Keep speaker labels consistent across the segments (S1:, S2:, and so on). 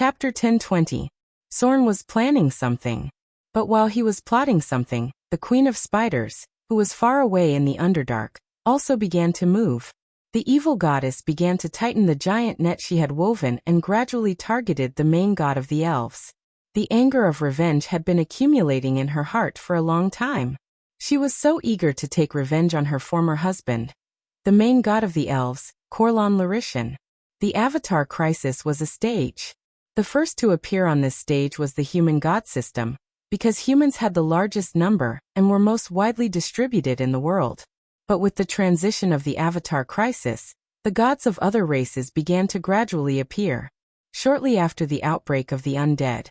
S1: Chapter 1020. Soren was planning something. But while he was plotting something, the Queen of Spiders, who was far away in the Underdark, also began to move. The evil goddess began to tighten the giant net she had woven and gradually targeted the main god of the elves. The anger of revenge had been accumulating in her heart for a long time. She was so eager to take revenge on her former husband, the main god of the elves, Corlon Larishan. The Avatar Crisis was a stage. The first to appear on this stage was the human god system, because humans had the largest number and were most widely distributed in the world. But with the transition of the Avatar Crisis, the gods of other races began to gradually appear. Shortly after the outbreak of the undead,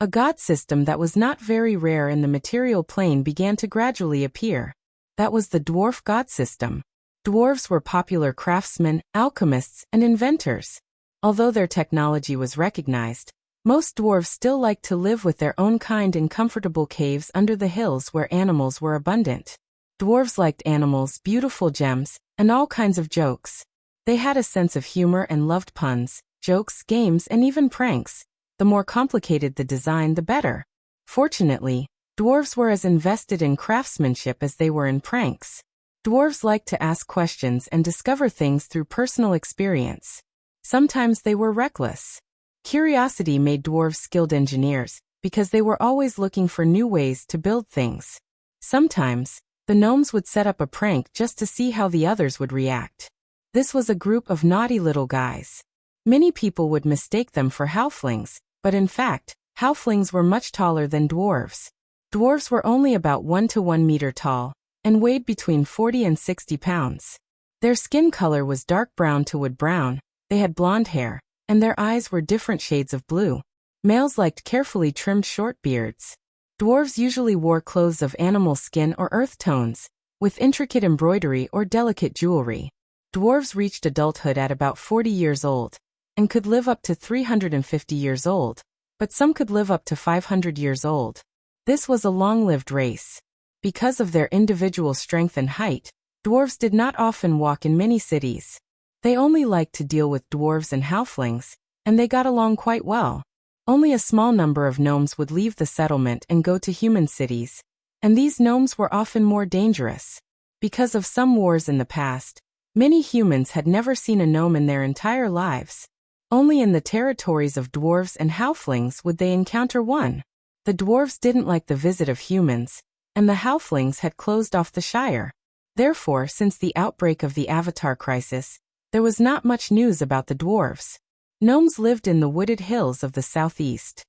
S1: a god system that was not very rare in the material plane began to gradually appear. That was the dwarf god system. Dwarves were popular craftsmen, alchemists, and inventors. Although their technology was recognized, most dwarves still liked to live with their own kind in comfortable caves under the hills where animals were abundant. Dwarves liked animals, beautiful gems, and all kinds of jokes. They had a sense of humor and loved puns, jokes, games, and even pranks. The more complicated the design, the better. Fortunately, dwarves were as invested in craftsmanship as they were in pranks. Dwarves liked to ask questions and discover things through personal experience. Sometimes they were reckless. Curiosity made dwarves skilled engineers, because they were always looking for new ways to build things. Sometimes, the gnomes would set up a prank just to see how the others would react. This was a group of naughty little guys. Many people would mistake them for halflings, but in fact, halflings were much taller than dwarves. Dwarves were only about 1 to 1 meter tall, and weighed between 40 and 60 pounds. Their skin color was dark brown to wood brown, they had blonde hair, and their eyes were different shades of blue. Males liked carefully trimmed short beards. Dwarves usually wore clothes of animal skin or earth tones, with intricate embroidery or delicate jewelry. Dwarves reached adulthood at about 40 years old, and could live up to 350 years old, but some could live up to 500 years old. This was a long-lived race. Because of their individual strength and height, dwarves did not often walk in many cities. They only liked to deal with dwarves and halflings, and they got along quite well. Only a small number of gnomes would leave the settlement and go to human cities, and these gnomes were often more dangerous. Because of some wars in the past, many humans had never seen a gnome in their entire lives. Only in the territories of dwarves and halflings would they encounter one. The dwarves didn't like the visit of humans, and the halflings had closed off the Shire. Therefore, since the outbreak of the Avatar Crisis, there was not much news about the dwarves. Gnomes lived in the wooded hills of the southeast.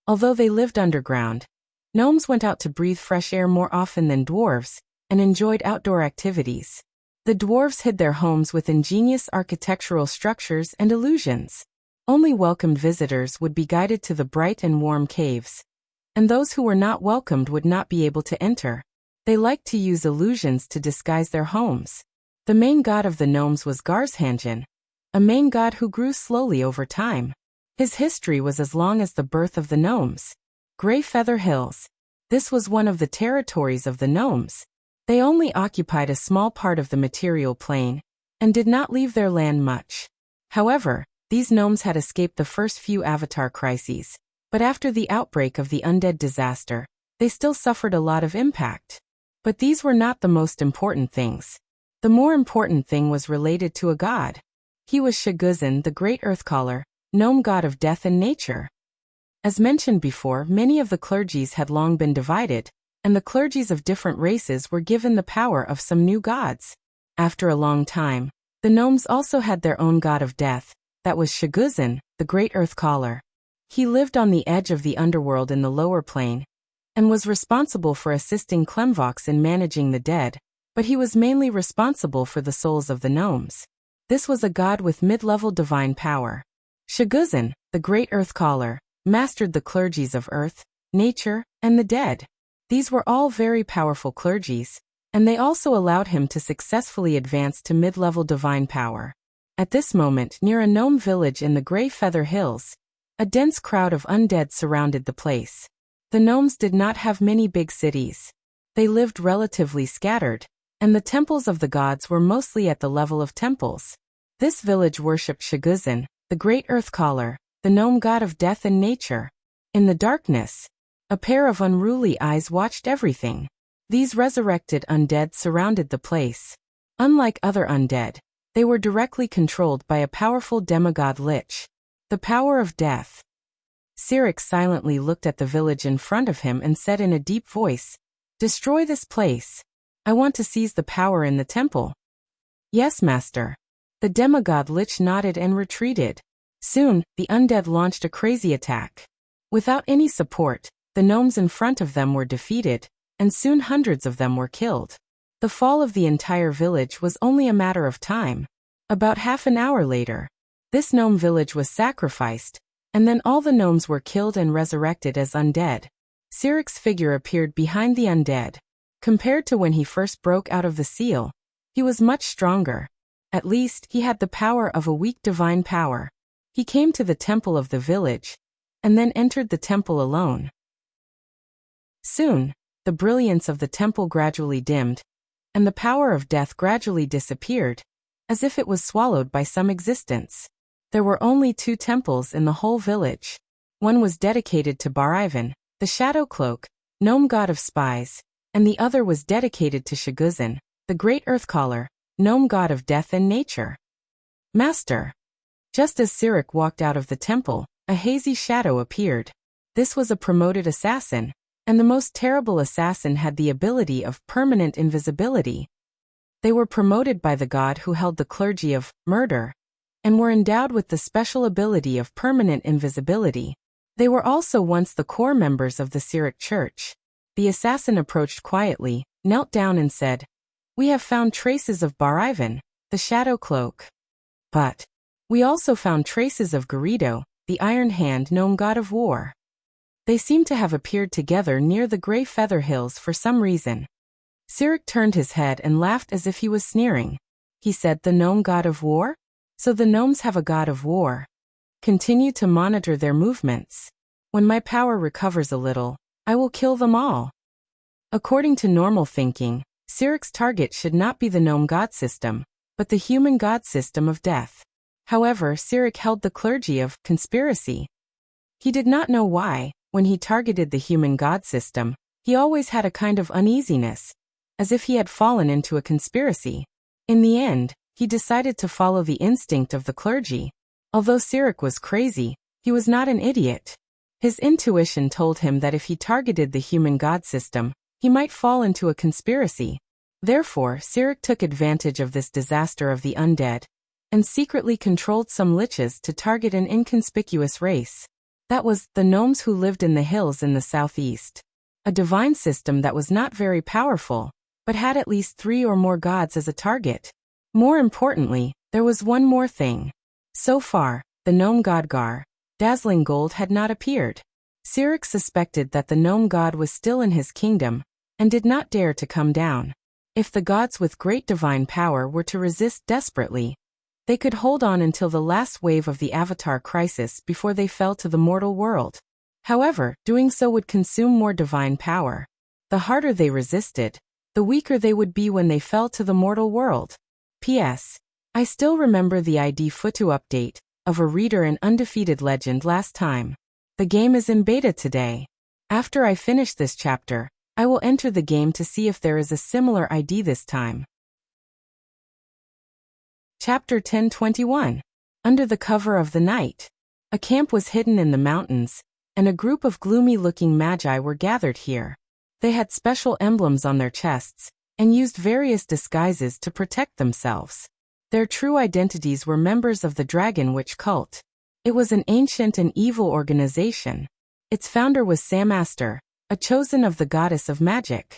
S1: Although they lived underground, gnomes went out to breathe fresh air more often than dwarves, and enjoyed outdoor activities. The dwarves hid their homes with ingenious architectural structures and illusions. Only welcomed visitors would be guided to the bright and warm caves, and those who were not welcomed would not be able to enter. They liked to use illusions to disguise their homes. The main god of the gnomes was Garshangen, a main god who grew slowly over time. His history was as long as the birth of the gnomes. Grey Feather Hills. This was one of the territories of the gnomes. They only occupied a small part of the material plane, and did not leave their land much. However, these gnomes had escaped the first few Avatar crises, but after the outbreak of the undead disaster, they still suffered a lot of impact. But these were not the most important things. The more important thing was related to a god. He was Shaguzan, the Great Earthcaller, gnome god of death and nature. As mentioned before, many of the clergies had long been divided, and the clergies of different races were given the power of some new gods. After a long time, the gnomes also had their own god of death, that was Shaguzan, the Great Earthcaller. He lived on the edge of the underworld in the lower plane, and was responsible for assisting Klemvox in managing the dead, but he was mainly responsible for the souls of the gnomes. This was a god with mid-level divine power. Shaguzan, the Great Earthcaller, mastered the clergies of earth, nature, and the dead. These were all very powerful clergies, and they also allowed him to successfully advance to mid-level divine power. At this moment, near a gnome village in the Grey Feather Hills, a dense crowd of undead surrounded the place. The gnomes did not have many big cities. They lived relatively scattered, and the temples of the gods were mostly at the level of temples. This village worshipped Shaguzan, the Great Earthcaller, the gnome god of death and nature. In the darkness, a pair of unruly eyes watched everything. These resurrected undead surrounded the place. Unlike other undead, they were directly controlled by a powerful demigod lich. The power of death. Syrinx silently looked at the village in front of him and said in a deep voice, "Destroy this place. I want to seize the power in the temple." "Yes, master." The demigod lich nodded and retreated. Soon, the undead launched a crazy attack. Without any support, the gnomes in front of them were defeated, and soon hundreds of them were killed. The fall of the entire village was only a matter of time. About half an hour later, this gnome village was sacrificed, and then all the gnomes were killed and resurrected as undead. Syrinx's figure appeared behind the undead. Compared to when he first broke out of the seal, he was much stronger. At least, he had the power of a weak divine power. He came to the temple of the village, and then entered the temple alone. Soon, the brilliance of the temple gradually dimmed, and the power of death gradually disappeared, as if it was swallowed by some existence. There were only 2 temples in the whole village. One was dedicated to Bar-Ivan, the Shadow Cloak, gnome god of spies, and the other was dedicated to Shaguzan, the Great Earthcaller, gnome god of death and nature. "Master." Just as Syrinx walked out of the temple, a hazy shadow appeared. This was a promoted assassin, and the most terrible assassin had the ability of permanent invisibility. They were promoted by the god who held the clergy of murder, and were endowed with the special ability of permanent invisibility. They were also once the core members of the Syrinx church. The assassin approached quietly, knelt down and said, "We have found traces of Bar-Ivan, the Shadow Cloak. But we also found traces of Gerudo, the Iron Hand gnome god of war. They seem to have appeared together near the Grey Feather Hills for some reason." Syrinx turned his head and laughed as if he was sneering. He said, "The gnome god of war? So the gnomes have a god of war. Continue to monitor their movements. When my power recovers a little, I will kill them all." According to normal thinking, Syrinx's target should not be the gnome god system, but the human god system of death. However, Syrinx held the clergy of conspiracy. He did not know why. When he targeted the human god system, he always had a kind of uneasiness, as if he had fallen into a conspiracy. In the end, he decided to follow the instinct of the clergy. Although Syrinx was crazy, he was not an idiot. His intuition told him that if he targeted the human god system, he might fall into a conspiracy. Therefore, Syrinx took advantage of this disaster of the undead, and secretly controlled some liches to target an inconspicuous race. That was the gnomes who lived in the hills in the southeast. A divine system that was not very powerful, but had at least 3 or more gods as a target. More importantly, there was one more thing. So far, the gnome god Gar, Dazzling Gold, had not appeared. Syrinx suspected that the gnome god was still in his kingdom, and did not dare to come down. If the gods with great divine power were to resist desperately, they could hold on until the last wave of the Avatar crisis before they fell to the mortal world. However, doing so would consume more divine power. The harder they resisted, the weaker they would be when they fell to the mortal world. P.S. I still remember the ID Futu update of a reader and undefeated legend last time. The game is in beta today. After I finish this chapter, I will enter the game to see if there is a similar ID this time. Chapter 1021. Under the cover of the night. A camp was hidden in the mountains, and a group of gloomy-looking magi were gathered here. They had special emblems on their chests, and used various disguises to protect themselves. Their true identities were members of the Dragon Witch cult. It was an ancient and evil organization. Its founder was Samaster, a chosen of the goddess of magic.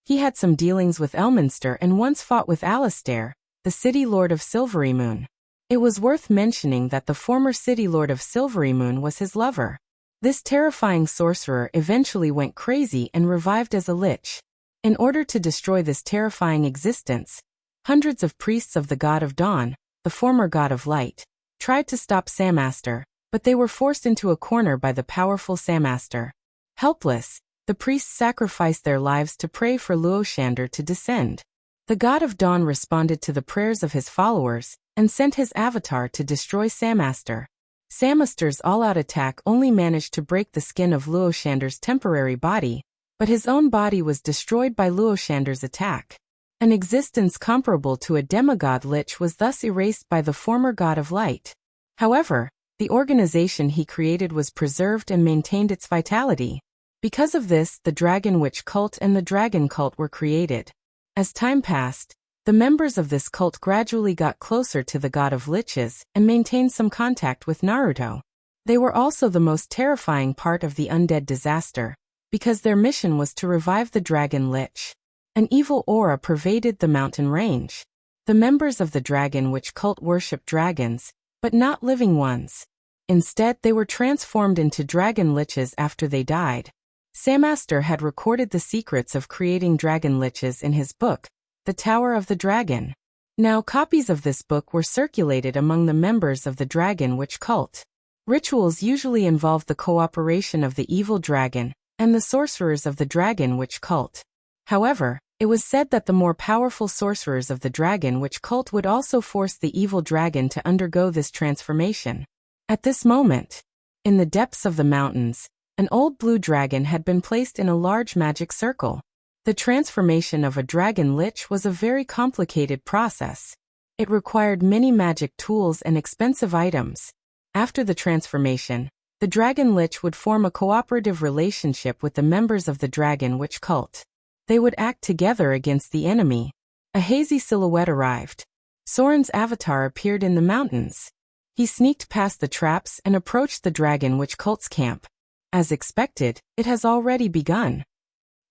S1: He had some dealings with Elminster and once fought with Alistair, the City Lord of Silvery Moon. It was worth mentioning that the former City Lord of Silvery Moon was his lover. This terrifying sorcerer eventually went crazy and revived as a lich. In order to destroy this terrifying existence, hundreds of priests of the God of Dawn, the former God of Light, tried to stop Samaster, but they were forced into a corner by the powerful Samaster. Helpless, the priests sacrificed their lives to pray for Luoshander to descend. The God of Dawn responded to the prayers of his followers, and sent his avatar to destroy Samaster. Samaster's all-out attack only managed to break the skin of Luoshander's temporary body, but his own body was destroyed by Luoshander's attack. An existence comparable to a demigod lich was thus erased by the former god of light. However, the organization he created was preserved and maintained its vitality. Because of this, the Dragon Witch cult and the Dragon cult were created. As time passed, the members of this cult gradually got closer to the god of liches and maintained some contact with Naruto. They were also the most terrifying part of the undead disaster, because their mission was to revive the Dragon Lich. An evil aura pervaded the mountain range. The members of the Dragon Witch cult worshipped dragons, but not living ones. Instead, they were transformed into dragon liches after they died. Samaster had recorded the secrets of creating dragon liches in his book, The Tower of the Dragon. Now, copies of this book were circulated among the members of the Dragon Witch cult. Rituals usually involve the cooperation of the evil dragon and the sorcerers of the Dragon Witch cult. However, it was said that the more powerful sorcerers of the Dragon Witch cult would also force the evil dragon to undergo this transformation. At this moment, in the depths of the mountains, an old blue dragon had been placed in a large magic circle. The transformation of a dragon lich was a very complicated process. It required many magic tools and expensive items. After the transformation, the dragon lich would form a cooperative relationship with the members of the Dragon Witch cult. They would act together against the enemy. A hazy silhouette arrived. Soren's avatar appeared in the mountains. He sneaked past the traps and approached the Dragon Witch cult's camp. As expected, it has already begun.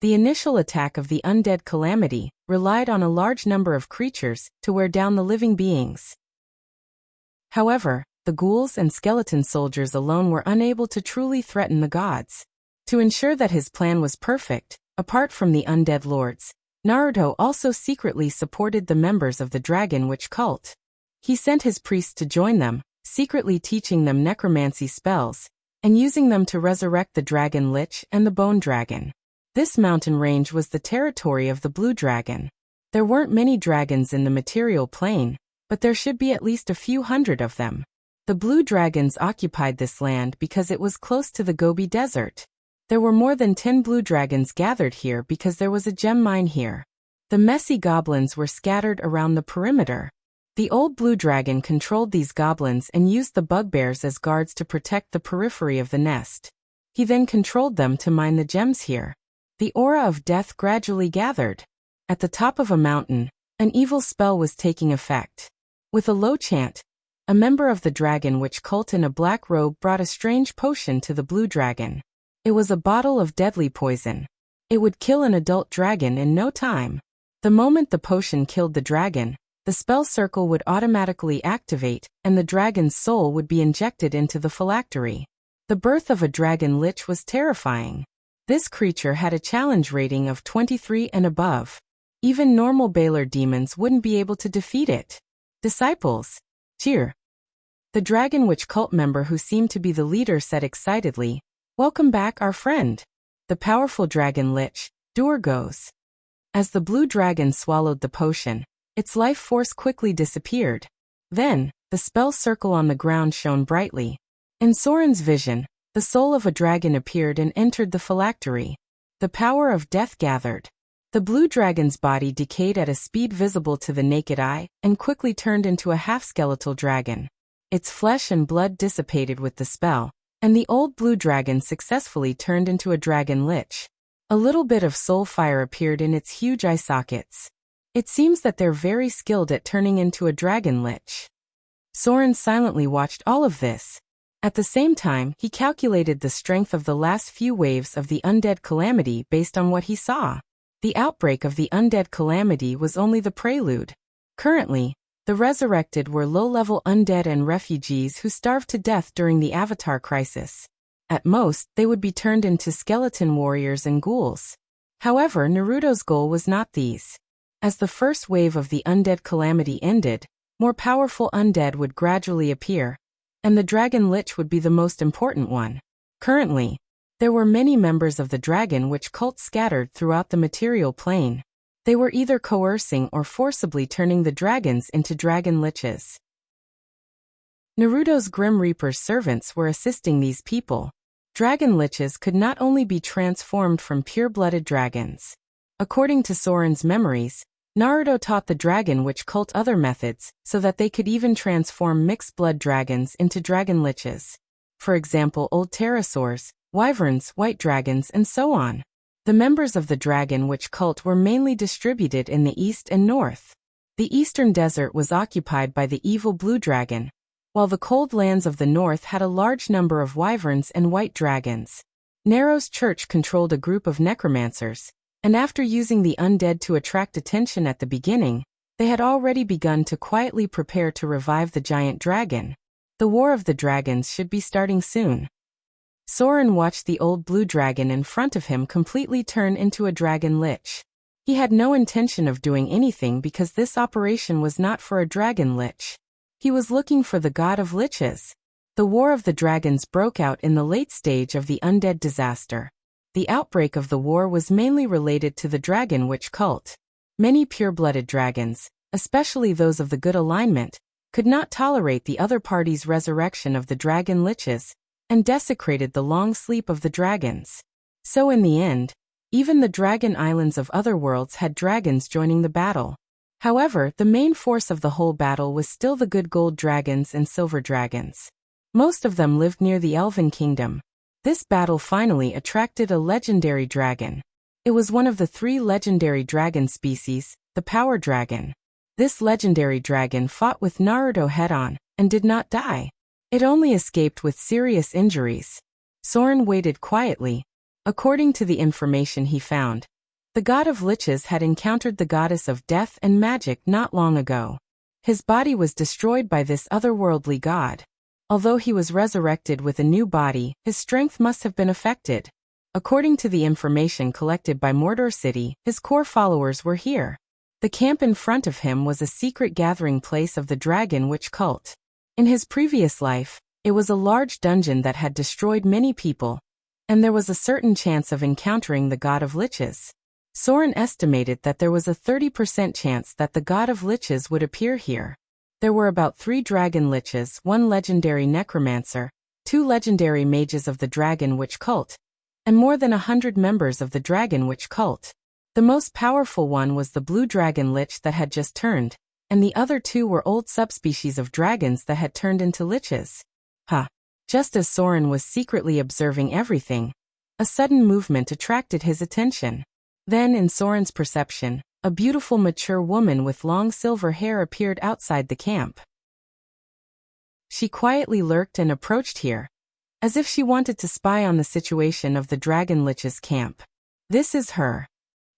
S1: The initial attack of the undead calamity relied on a large number of creatures to wear down the living beings. However, the ghouls and skeleton soldiers alone were unable to truly threaten the gods. To ensure that his plan was perfect, apart from the undead lords, Naruto also secretly supported the members of the Dragon Witch cult. He sent his priests to join them, secretly teaching them necromancy spells, and using them to resurrect the Dragon Lich and the Bone Dragon. This mountain range was the territory of the Blue Dragon. There weren't many dragons in the material plane, but there should be at least a few hundred of them. The Blue Dragons occupied this land because it was close to the Gobi Desert. There were more than 10 blue dragons gathered here because there was a gem mine here. The messy goblins were scattered around the perimeter. The old blue dragon controlled these goblins and used the bugbears as guards to protect the periphery of the nest. He then controlled them to mine the gems here. The aura of death gradually gathered. At the top of a mountain, an evil spell was taking effect. With a low chant, a member of the Dragon Witch cult in a black robe brought a strange potion to the blue dragon. It was a bottle of deadly poison. It would kill an adult dragon in no time. The moment the potion killed the dragon, the spell circle would automatically activate, and the dragon's soul would be injected into the phylactery. The birth of a dragon lich was terrifying. This creature had a challenge rating of 23 and above. Even normal Baylor demons wouldn't be able to defeat it. Disciples, cheer. The Dragon Witch cult member who seemed to be the leader said excitedly, "Welcome back, our friend. The powerful dragon lich, Dur goes." As the blue dragon swallowed the potion, its life force quickly disappeared. Then, the spell circle on the ground shone brightly. In Soren's vision, the soul of a dragon appeared and entered the phylactery. The power of death gathered. The blue dragon's body decayed at a speed visible to the naked eye and quickly turned into a half-skeletal dragon. Its flesh and blood dissipated with the spell, and the old blue dragon successfully turned into a dragon lich. A little bit of soul fire appeared in its huge eye sockets. It seems that they're very skilled at turning into a dragon lich. Soren silently watched all of this. At the same time, he calculated the strength of the last few waves of the undead calamity based on what he saw. The outbreak of the undead calamity was only the prelude. Currently, the resurrected were low-level undead and refugees who starved to death during the Avatar crisis. At most, they would be turned into skeleton warriors and ghouls. However, Naruto's goal was not these. As the first wave of the undead calamity ended, more powerful undead would gradually appear, and the Dragon Lich would be the most important one. Currently, there were many members of the Dragon Witch cult scattered throughout the material plane. They were either coercing or forcibly turning the dragons into dragon liches. Naruto's Grim Reaper's servants were assisting these people. Dragon liches could not only be transformed from pure-blooded dragons. According to Soren's memories, Naruto taught the Dragon Witch cult other methods so that they could even transform mixed-blood dragons into dragon liches. For example, old pterosaurs, wyverns, white dragons, and so on. The members of the Dragon Witch cult were mainly distributed in the east and north. The eastern desert was occupied by the evil blue dragon, while the cold lands of the north had a large number of wyverns and white dragons. Nero's church controlled a group of necromancers, and after using the undead to attract attention at the beginning, they had already begun to quietly prepare to revive the giant dragon. The War of the Dragons should be starting soon. Soren watched the old blue dragon in front of him completely turn into a dragon lich. He had no intention of doing anything because this operation was not for a dragon lich. He was looking for the god of liches. The War of the Dragons broke out in the late stage of the undead disaster. The outbreak of the war was mainly related to the Dragon Witch cult. Many pure-blooded dragons, especially those of the good alignment, could not tolerate the other party's resurrection of the dragon liches, and desecrated the long sleep of the dragons. So in the end, even the dragon islands of other worlds had dragons joining the battle. However, the main force of the whole battle was still the good gold dragons and silver dragons. Most of them lived near the Elven Kingdom. This battle finally attracted a legendary dragon. It was one of the 3 legendary dragon species, the Power Dragon. This legendary dragon fought with Naruto head-on, and did not die. It only escaped with serious injuries. Soren waited quietly. According to the information he found, the god of liches had encountered the goddess of death and magic not long ago. His body was destroyed by this otherworldly god. Although he was resurrected with a new body, his strength must have been affected. According to the information collected by Mordor City, his core followers were here. The camp in front of him was a secret gathering place of the Dragon Witch cult. In his previous life, it was a large dungeon that had destroyed many people, and there was a certain chance of encountering the god of liches. Soren estimated that there was a 30% chance that the god of liches would appear here. There were about 3 dragon liches, 1 legendary necromancer, 2 legendary mages of the Dragon Witch cult, and more than 100 members of the Dragon Witch cult. The most powerful one was the blue dragon lich that had just turned, and the other 2 were old subspecies of dragons that had turned into liches. Just as Soren was secretly observing everything, a sudden movement attracted his attention. Then, in Soren's perception, a beautiful mature woman with long silver hair appeared outside the camp. She quietly lurked and approached here, as if she wanted to spy on the situation of the Dragon Lich's camp. This is her.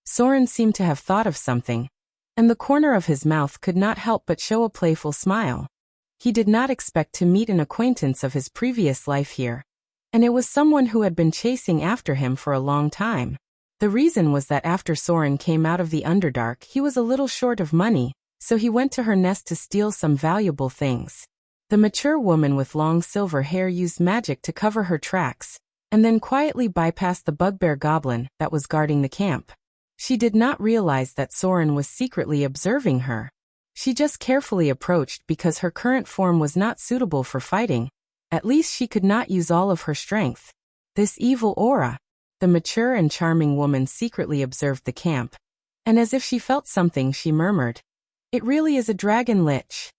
S1: Soren seemed to have thought of something, and the corner of his mouth could not help but show a playful smile. He did not expect to meet an acquaintance of his previous life here, and it was someone who had been chasing after him for a long time. The reason was that after Soren came out of the Underdark, he was a little short of money, so he went to her nest to steal some valuable things. The mature woman with long silver hair used magic to cover her tracks, and then quietly bypassed the bugbear goblin that was guarding the camp. She did not realize that Soren was secretly observing her. She just carefully approached because her current form was not suitable for fighting. At least she could not use all of her strength. This evil aura. The mature and charming woman secretly observed the camp, and as if she felt something, she murmured, "It really is a dragon lich.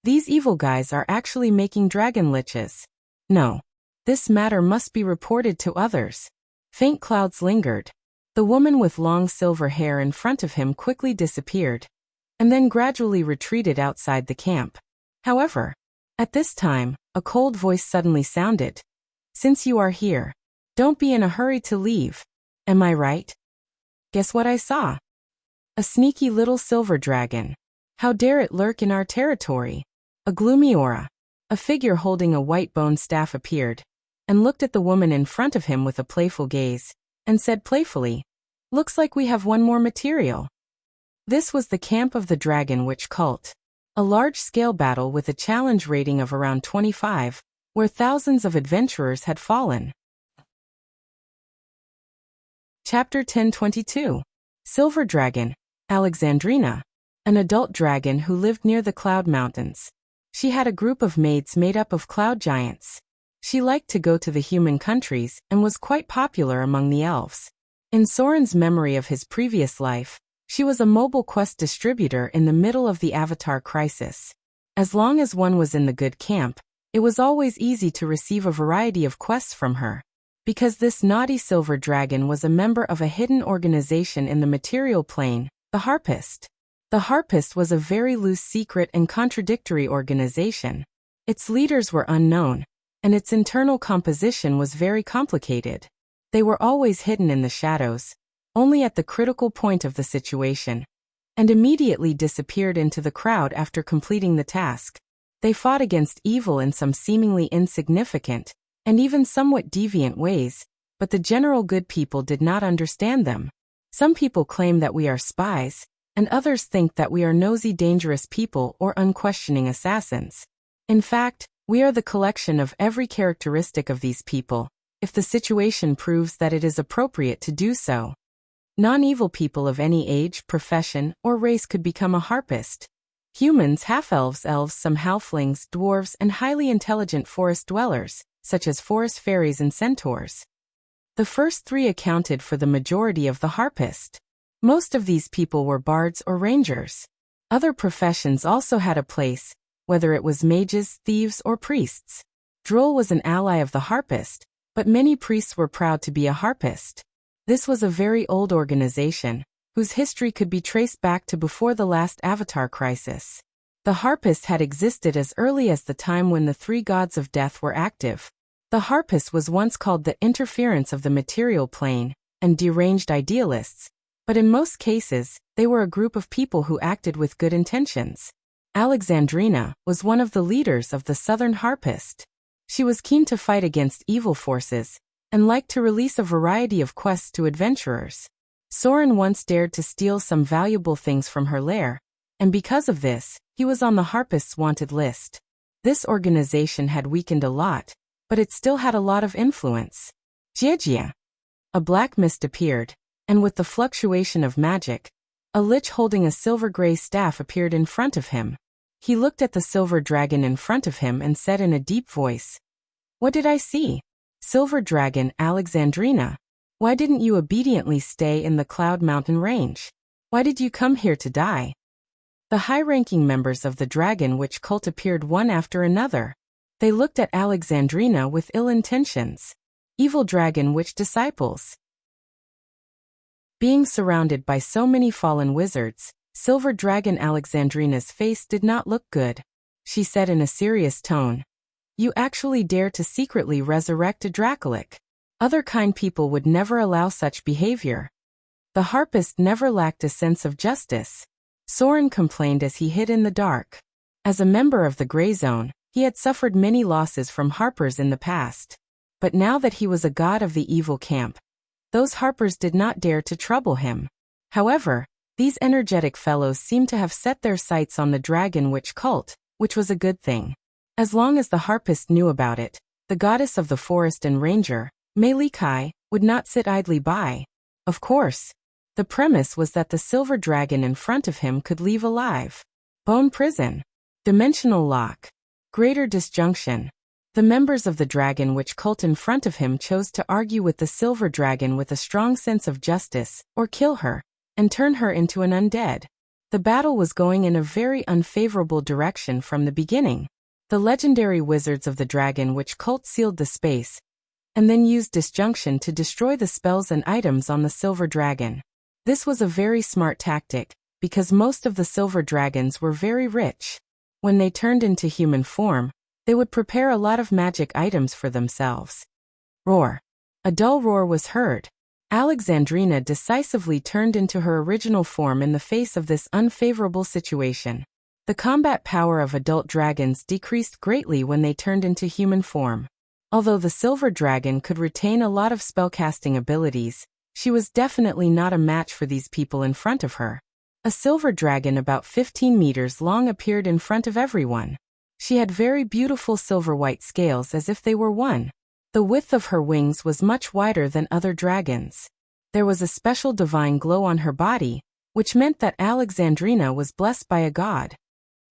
S1: These evil guys are actually making dragon liches. No. This matter must be reported to others." Faint clouds lingered. The woman with long silver hair in front of him quickly disappeared, and then gradually retreated outside the camp. However, at this time, a cold voice suddenly sounded. "Since you are here, don't be in a hurry to leave. Am I right? Guess what I saw? A sneaky little silver dragon. How dare it lurk in our territory?" A gloomy aura. A figure holding a white bone staff appeared, and looked at the woman in front of him with a playful gaze, and said playfully, "Looks like we have one more material." This was the camp of the Dragon Witch cult. A large-scale battle with a challenge rating of around 25, where thousands of adventurers had fallen. Chapter 1022. Silver Dragon, Alexandrina, an adult dragon who lived near the Cloud Mountains. She had a group of maids made up of cloud giants. She liked to go to the human countries and was quite popular among the elves. In Soren's memory of his previous life, she was a mobile quest distributor in the middle of the Avatar crisis. As long as one was in the good camp, it was always easy to receive a variety of quests from her. Because this naughty silver dragon was a member of a hidden organization in the material plane, the Harpist. The Harpist was a very loose secret and contradictory organization. Its leaders were unknown, and its internal composition was very complicated. They were always hidden in the shadows, only at the critical point of the situation, and immediately disappeared into the crowd after completing the task. They fought against evil in some seemingly insignificant, and even somewhat deviant ways, but the general good people did not understand them. Some people claim that we are spies, and others think that we are nosy, dangerous people or unquestioning assassins. In fact, we are the collection of every characteristic of these people, if the situation proves that it is appropriate to do so. Non-evil people of any age, profession, or race could become a harpist. Humans, half-elves, elves, some halflings, dwarves, and highly intelligent forest dwellers, such as forest fairies and centaurs. The first three accounted for the majority of the harpist. Most of these people were bards or rangers. Other professions also had a place, whether it was mages, thieves, or priests. Droll was an ally of the harpist, but many priests were proud to be a harpist. This was a very old organization, whose history could be traced back to before the last Avatar crisis. The harpist had existed as early as the time when the three gods of death were active. The harpist was once called the interference of the material plane, and deranged idealists, but in most cases, they were a group of people who acted with good intentions. Alexandrina was one of the leaders of the Southern Harpist. She was keen to fight against evil forces, and liked to release a variety of quests to adventurers. Soren once dared to steal some valuable things from her lair, and because of this, he was on the Harpist's wanted list. This organization had weakened a lot, but it still had a lot of influence. Jia. A black mist appeared, and with the fluctuation of magic, a lich holding a silver-gray staff appeared in front of him. He looked at the silver dragon in front of him and said in a deep voice, "What did I see? Silver dragon Alexandrina, why didn't you obediently stay in the Cloud Mountain range? Why did you come here to die?" The high-ranking members of the Dragon Witch cult appeared one after another. They looked at Alexandrina with ill intentions. Evil Dragon Witch disciples. Being surrounded by so many fallen wizards, Silver Dragon Alexandrina's face did not look good. She said in a serious tone, "You actually dare to secretly resurrect a Dracolic. Other kind people would never allow such behavior." The harpist never lacked a sense of justice. Soren complained as he hid in the dark. As a member of the Grey Zone, he had suffered many losses from harpers in the past. But now that he was a god of the evil camp, those harpers did not dare to trouble him. However, these energetic fellows seemed to have set their sights on the Dragon Witch cult, which was a good thing. As long as the harpist knew about it, the goddess of the forest and ranger, Mei-Kai, would not sit idly by. Of course, the premise was that the silver dragon in front of him could leave alive. Bone prison. Dimensional lock. Greater disjunction. The members of the Dragon Witch cult in front of him chose to argue with the silver dragon with a strong sense of justice, or kill her, and turn her into an undead. The battle was going in a very unfavorable direction from the beginning. The legendary wizards of the Dragon Witch cult sealed the space, and then used disjunction to destroy the spells and items on the silver dragon. This was a very smart tactic, because most of the silver dragons were very rich. When they turned into human form, they would prepare a lot of magic items for themselves. Roar. A dull roar was heard. Alexandrina decisively turned into her original form in the face of this unfavorable situation. The combat power of adult dragons decreased greatly when they turned into human form. Although the silver dragon could retain a lot of spellcasting abilities, she was definitely not a match for these people in front of her. A silver dragon about 15 meters long appeared in front of everyone. She had very beautiful silver-white scales as if they were one. The width of her wings was much wider than other dragons. There was a special divine glow on her body, which meant that Alexandrina was blessed by a god.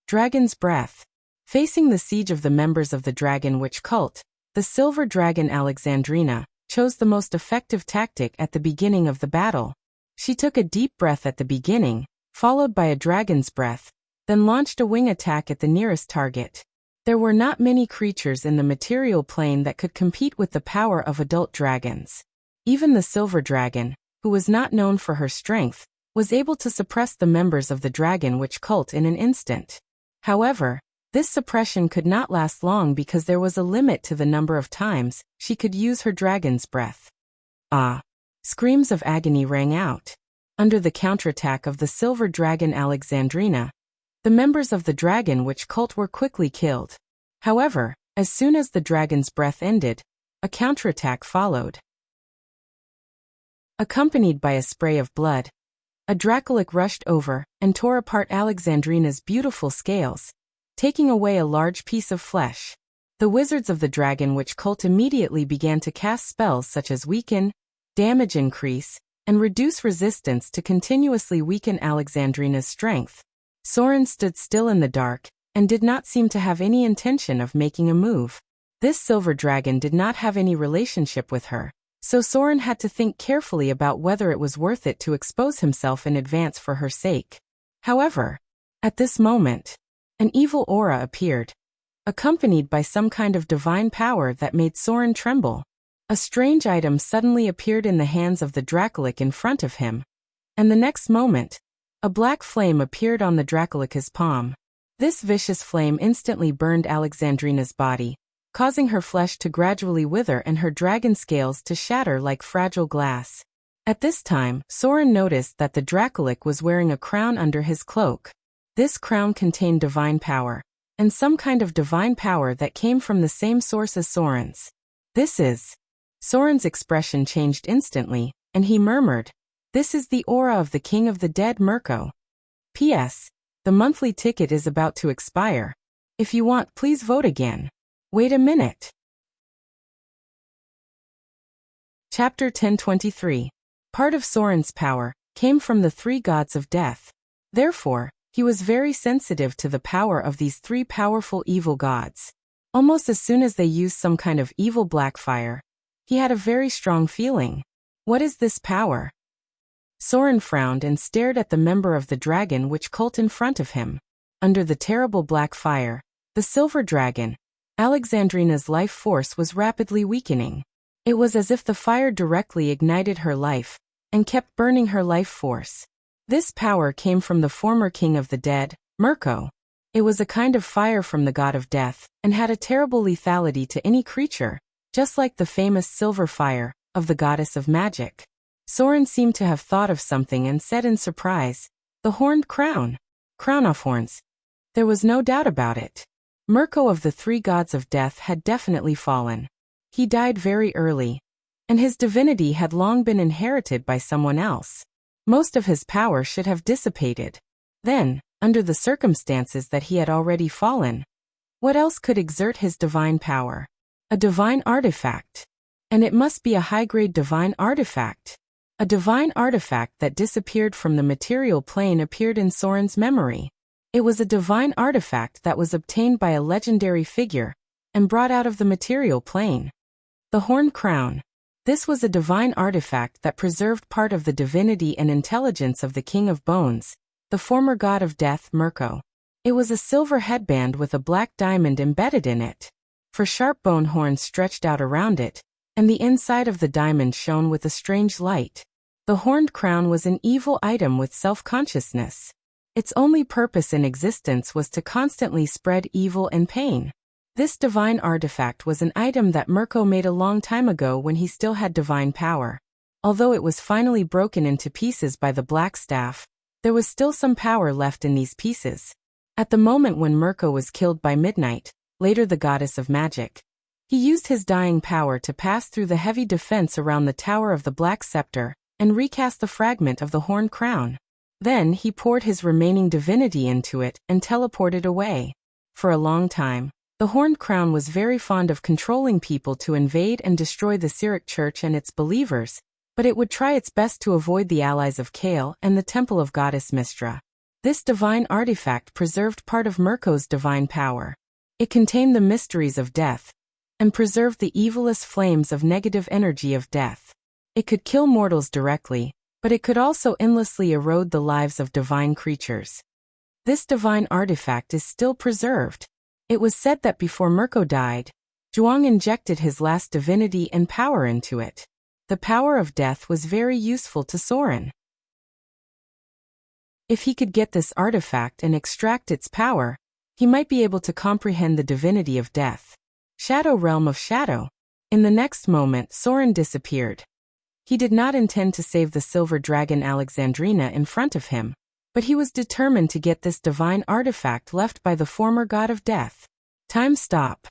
S1: Dragon's breath. Facing the siege of the members of the Dragon Witch cult, the Silver Dragon Alexandrina chose the most effective tactic at the beginning of the battle. She took a deep breath at the beginning, followed by a dragon's breath, then launched a wing attack at the nearest target. There were not many creatures in the material plane that could compete with the power of adult dragons. Even the Silver Dragon, who was not known for her strength, was able to suppress the members of the Dragon Witch cult in an instant. However, this suppression could not last long because there was a limit to the number of times she could use her dragon's breath. Ah! Screams of agony rang out. Under the counterattack of the Silver Dragon Alexandrina, the members of the Dragon Witch cult were quickly killed. However, as soon as the dragon's breath ended, a counterattack followed. Accompanied by a spray of blood, a Dracolic rushed over and tore apart Alexandrina's beautiful scales, taking away a large piece of flesh. The wizards of the Dragon Witch cult immediately began to cast spells such as weaken, damage increase, and reduce resistance to continuously weaken Alexandrina's strength. Soren stood still in the dark and did not seem to have any intention of making a move. This silver dragon did not have any relationship with her, so Soren had to think carefully about whether it was worth it to expose himself in advance for her sake. However, at this moment, an evil aura appeared, accompanied by some kind of divine power that made Soren tremble. A strange item suddenly appeared in the hands of the Dracolic in front of him, and the next moment, a black flame appeared on the Dracolic's palm. This vicious flame instantly burned Alexandrina's body, causing her flesh to gradually wither and her dragon scales to shatter like fragile glass. At this time, Soren noticed that the Dracolic was wearing a crown under his cloak. This crown contained divine power, and some kind of divine power that came from the same source as Soren's. This is... Soren's expression changed instantly, and he murmured, "This is the aura of the King of the Dead, Mirko. P.S. The monthly ticket is about to expire. If you want, please vote again. Wait a minute." Chapter 1023. Part of Soren's power came from the three gods of death. Therefore, he was very sensitive to the power of these three powerful evil gods. Almost as soon as they used some kind of evil black fire, he had a very strong feeling. What is this power? Soren frowned and stared at the member of the Dragon Witch cult in front of him. Under the terrible black fire, the Silver Dragon, Alexandrina's life force was rapidly weakening. It was as if the fire directly ignited her life and kept burning her life force. This power came from the former king of the dead, Mirko. It was a kind of fire from the god of death and had a terrible lethality to any creature, just like the famous silver fire of the goddess of magic. Soren seemed to have thought of something and said in surprise, "The horned crown. Crown of horns." There was no doubt about it. Mirko of the three gods of death had definitely fallen. He died very early, and his divinity had long been inherited by someone else. Most of his power should have dissipated. Then, under the circumstances that he had already fallen, what else could exert his divine power? A divine artifact. And it must be a high-grade divine artifact. A divine artifact that disappeared from the material plane appeared in Soren's memory. It was a divine artifact that was obtained by a legendary figure and brought out of the material plane. The horned crown. This was a divine artifact that preserved part of the divinity and intelligence of the King of Bones, the former god of death, Mirko. It was a silver headband with a black diamond embedded in it. For sharp bone horns stretched out around it, and the inside of the diamond shone with a strange light. The horned crown was an evil item with self-consciousness. Its only purpose in existence was to constantly spread evil and pain. This divine artifact was an item that Mirko made a long time ago when he still had divine power. Although it was finally broken into pieces by the Black Staff, there was still some power left in these pieces. At the moment when Mirko was killed by Midnight, later the goddess of magic, he used his dying power to pass through the heavy defense around the Tower of the Black Scepter and recast the fragment of the horned crown. Then he poured his remaining divinity into it and teleported away. For a long time, the horned crown was very fond of controlling people to invade and destroy the Cyric Church and its believers, but it would try its best to avoid the allies of Kale and the temple of goddess Mystra. This divine artifact preserved part of Mirko's divine power. It contained the mysteries of death and preserved the evilest flames of negative energy of death. It could kill mortals directly, but it could also endlessly erode the lives of divine creatures. This divine artifact is still preserved. It was said that before Mirko died, Zhuang injected his last divinity and power into it. The power of death was very useful to Soren. If he could get this artifact and extract its power, he might be able to comprehend the divinity of death. Shadow Realm of Shadow. In the next moment, Soren disappeared. He did not intend to save the silver dragon Alexandrina in front of him, but he was determined to get this divine artifact left by the former god of death. Time stop.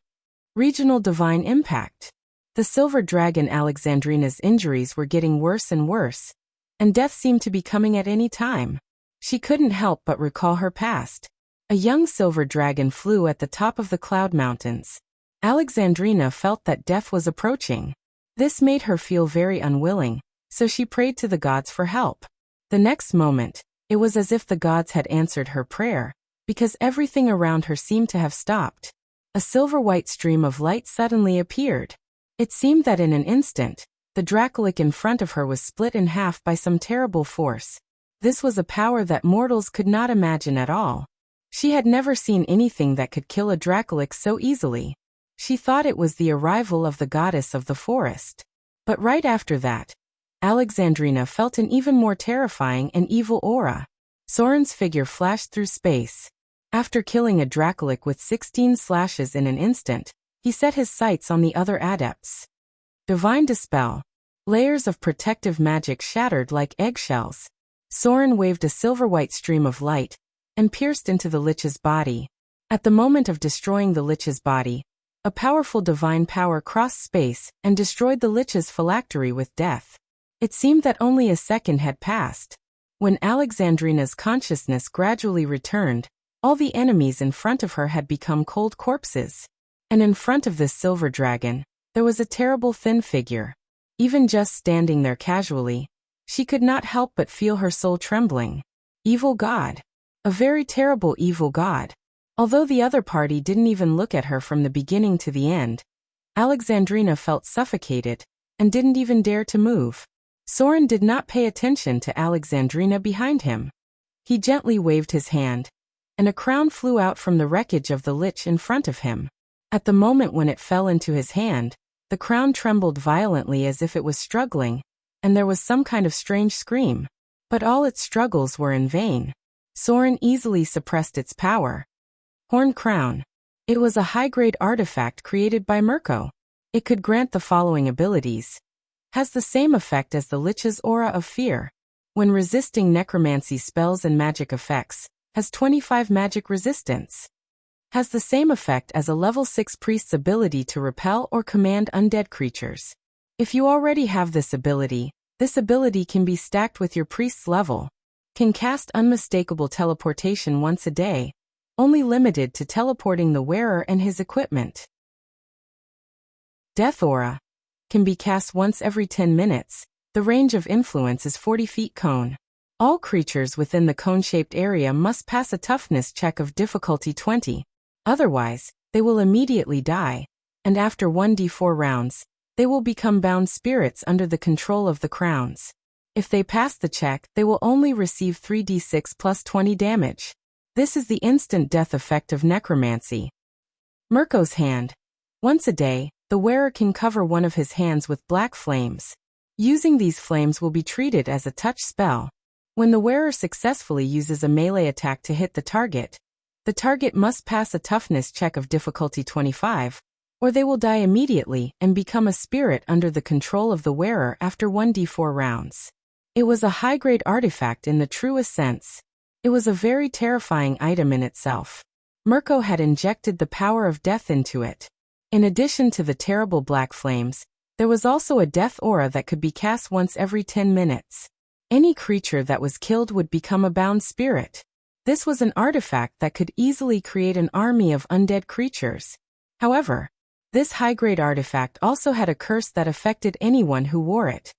S1: Regional divine impact. The silver dragon Alexandrina's injuries were getting worse and worse, and death seemed to be coming at any time. She couldn't help but recall her past. A young silver dragon flew at the top of the cloud mountains. Alexandrina felt that death was approaching. This made her feel very unwilling, so she prayed to the gods for help. The next moment, it was as if the gods had answered her prayer, because everything around her seemed to have stopped. A silver-white stream of light suddenly appeared. It seemed that in an instant, the Dracolic in front of her was split in half by some terrible force. This was a power that mortals could not imagine at all. She had never seen anything that could kill a Dracolic so easily. She thought it was the arrival of the goddess of the forest. But right after that, Alexandrina felt an even more terrifying and evil aura. Soren's figure flashed through space. After killing a Dracolic with 16 slashes in an instant, he set his sights on the other adepts. Divine Dispel. Layers of protective magic shattered like eggshells. Soren waved a silver-white stream of light and pierced into the Lich's body. At the moment of destroying the Lich's body, a powerful divine power crossed space and destroyed the Lich's phylactery with death. It seemed that only a second had passed. When Alexandrina's consciousness gradually returned, all the enemies in front of her had become cold corpses. And in front of this silver dragon, there was a terrible thin figure. Even just standing there casually, she could not help but feel her soul trembling. Evil god. A very terrible evil god. Although the other party didn't even look at her from the beginning to the end, Alexandrina felt suffocated and didn't even dare to move. Soren did not pay attention to Alexandrina behind him. He gently waved his hand, and a crown flew out from the wreckage of the Lich in front of him. At the moment when it fell into his hand, the crown trembled violently as if it was struggling, and there was some kind of strange scream. But all its struggles were in vain. Soren easily suppressed its power. Horn Crown. It was a high-grade artifact created by Mirko. It could grant the following abilities. Has the same effect as the Lich's aura of fear. When resisting necromancy spells and magic effects, has 25 magic resistance. Has the same effect as a level 6 priest's ability to repel or command undead creatures. If you already have this ability can be stacked with your priest's level. Can cast unmistakable teleportation once a day, only limited to teleporting the wearer and his equipment. Death Aura. Can be cast once every 10 minutes. The range of influence is 40 feet cone. All creatures within the cone-shaped area must pass a toughness check of difficulty 20. Otherwise, they will immediately die, and after 1d4 rounds, they will become bound spirits under the control of the crowns. If they pass the check, they will only receive 3d6 plus 20 damage. This is the instant death effect of necromancy. Mirko's Hand. Once a day, the wearer can cover one of his hands with black flames. Using these flames will be treated as a touch spell. When the wearer successfully uses a melee attack to hit the target must pass a toughness check of difficulty 25, or they will die immediately and become a spirit under the control of the wearer after 1d4 rounds. It was a high-grade artifact in the truest sense. It was a very terrifying item in itself. Mirko had injected the power of death into it. In addition to the terrible black flames, there was also a death aura that could be cast once every 10 minutes. Any creature that was killed would become a bound spirit. This was an artifact that could easily create an army of undead creatures. However, this high-grade artifact also had a curse that affected anyone who wore it.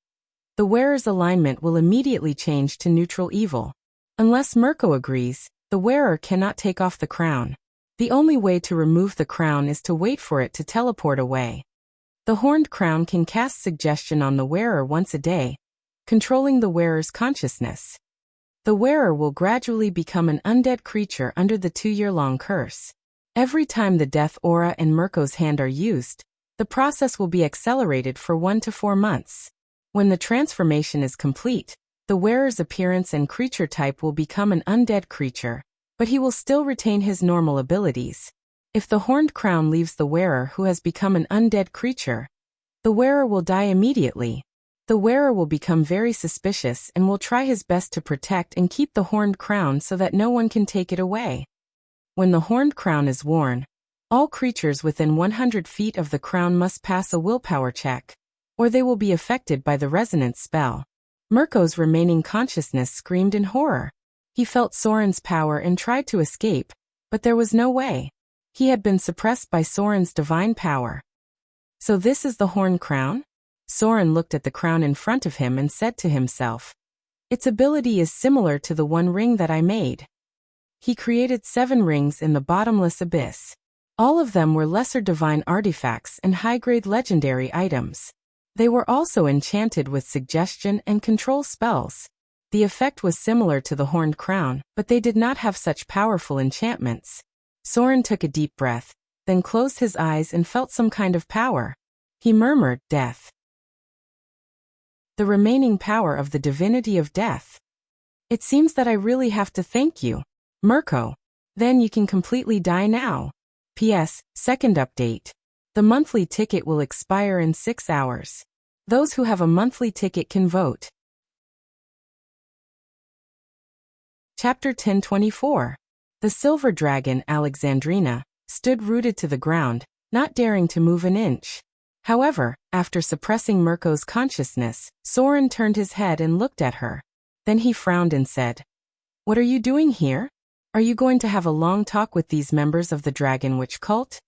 S1: The wearer's alignment will immediately change to neutral evil. Unless Mirko agrees, the wearer cannot take off the crown. The only way to remove the crown is to wait for it to teleport away. The horned crown can cast suggestion on the wearer once a day, controlling the wearer's consciousness. The wearer will gradually become an undead creature under the 2-year-long curse. Every time the death aura and Mirko's hand are used, the process will be accelerated for 1 to 4 months. When the transformation is complete, the wearer's appearance and creature type will become an undead creature, but he will still retain his normal abilities. If the horned crown leaves the wearer who has become an undead creature, the wearer will die immediately. The wearer will become very suspicious and will try his best to protect and keep the horned crown so that no one can take it away. When the horned crown is worn, all creatures within 100 feet of the crown must pass a willpower check, or they will be affected by the resonance spell. Mirko's remaining consciousness screamed in horror. He felt Soren's power and tried to escape, but there was no way. He had been suppressed by Soren's divine power. So this is the horned crown? Soren looked at the crown in front of him and said to himself, its ability is similar to the one ring that I made. He created 7 rings in the bottomless abyss. All of them were lesser divine artifacts and high-grade legendary items. They were also enchanted with suggestion and control spells. The effect was similar to the horned crown, but they did not have such powerful enchantments. Soren took a deep breath, then closed his eyes and felt some kind of power. He murmured, "Death. The remaining power of the divinity of death. It seems that I really have to thank you, Mirko. Then you can completely die now. P.S. Second update. The monthly ticket will expire in 6 hours. Those who have a monthly ticket can vote." Chapter 1024. The silver dragon Alexandrina stood rooted to the ground, not daring to move an inch. However, after suppressing Mirko's consciousness, Soren turned his head and looked at her. Then he frowned and said, "What are you doing here? Are you going to have a long talk with these members of the Dragon Witch cult?"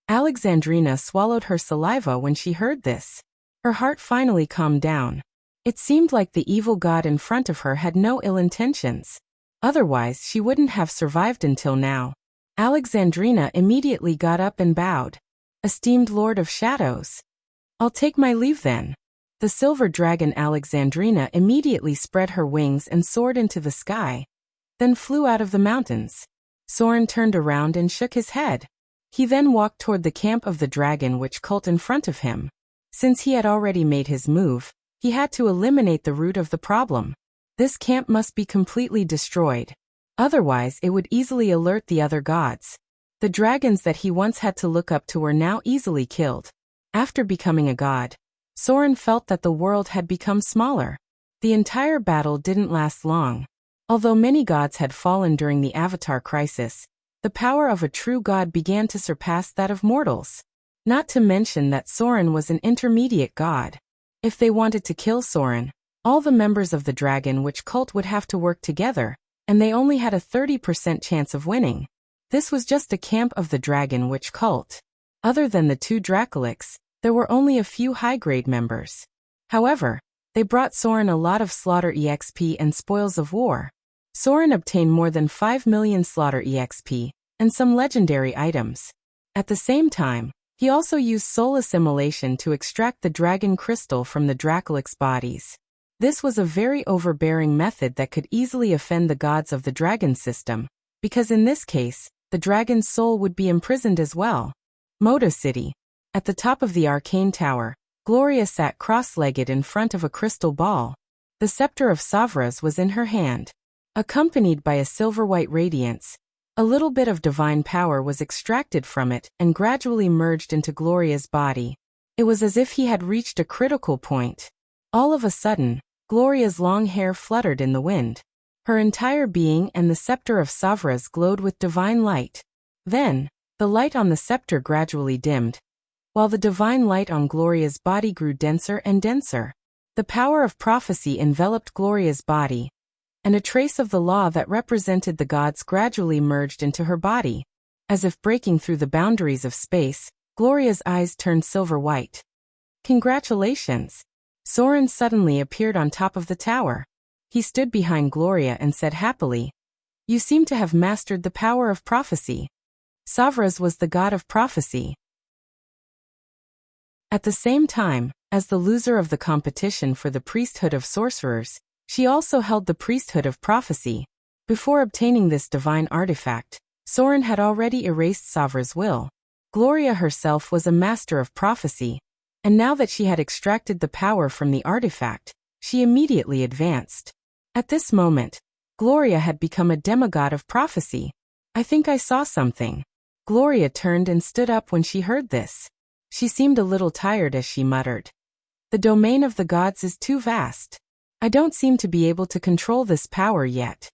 S1: Alexandrina swallowed her saliva when she heard this. Her heart finally calmed down. It seemed like the evil god in front of her had no ill intentions. Otherwise, she wouldn't have survived until now. Alexandrina immediately got up and bowed. "Esteemed Lord of Shadows, I'll take my leave then." The silver dragon Alexandrina immediately spread her wings and soared into the sky, then flew out of the mountains. Soren turned around and shook his head. He then walked toward the camp of the Dragon Witch cult in front of him. Since he had already made his move, he had to eliminate the root of the problem. This camp must be completely destroyed. Otherwise, it would easily alert the other gods. The dragons that he once had to look up to were now easily killed. After becoming a god, Soren felt that the world had become smaller. The entire battle didn't last long. Although many gods had fallen during the Avatar crisis, the power of a true god began to surpass that of mortals. Not to mention that Soren was an intermediate god. If they wanted to kill Soren, all the members of the Dragon Witch cult would have to work together, and they only had a 30% chance of winning. This was just a camp of the Dragon Witch cult. Other than the 2 Dracolics, there were only a few high-grade members. However, they brought Soren a lot of slaughter EXP and spoils of war. Soren obtained more than 5 million slaughter EXP, and some legendary items. At the same time, he also used soul assimilation to extract the dragon crystal from the Dracolic's bodies. This was a very overbearing method that could easily offend the gods of the dragon system, because in this case, the dragon's soul would be imprisoned as well. Moto City. At the top of the arcane tower, Gloria sat cross-legged in front of a crystal ball. The scepter of Savras was in her hand. Accompanied by a silver-white radiance, a little bit of divine power was extracted from it and gradually merged into Gloria's body. It was as if he had reached a critical point. All of a sudden, Gloria's long hair fluttered in the wind. Her entire being and the scepter of Savras glowed with divine light. Then, the light on the scepter gradually dimmed, while the divine light on Gloria's body grew denser and denser. The power of prophecy enveloped Gloria's body, and a trace of the law that represented the gods gradually merged into her body. As if breaking through the boundaries of space, Gloria's eyes turned silver-white. "Congratulations!" Soren suddenly appeared on top of the tower. He stood behind Gloria and said happily, "You seem to have mastered the power of prophecy." Savras was the god of prophecy. At the same time, as the loser of the competition for the priesthood of sorcerers, she also held the priesthood of prophecy. Before obtaining this divine artifact, Soren had already erased Savra's will. Gloria herself was a master of prophecy, and now that she had extracted the power from the artifact, she immediately advanced. At this moment, Gloria had become a demigod of prophecy. I think I saw something. Gloria turned and stood up when she heard this. She seemed a little tired as she muttered. The domain of the gods is too vast. I don't seem to be able to control this power yet.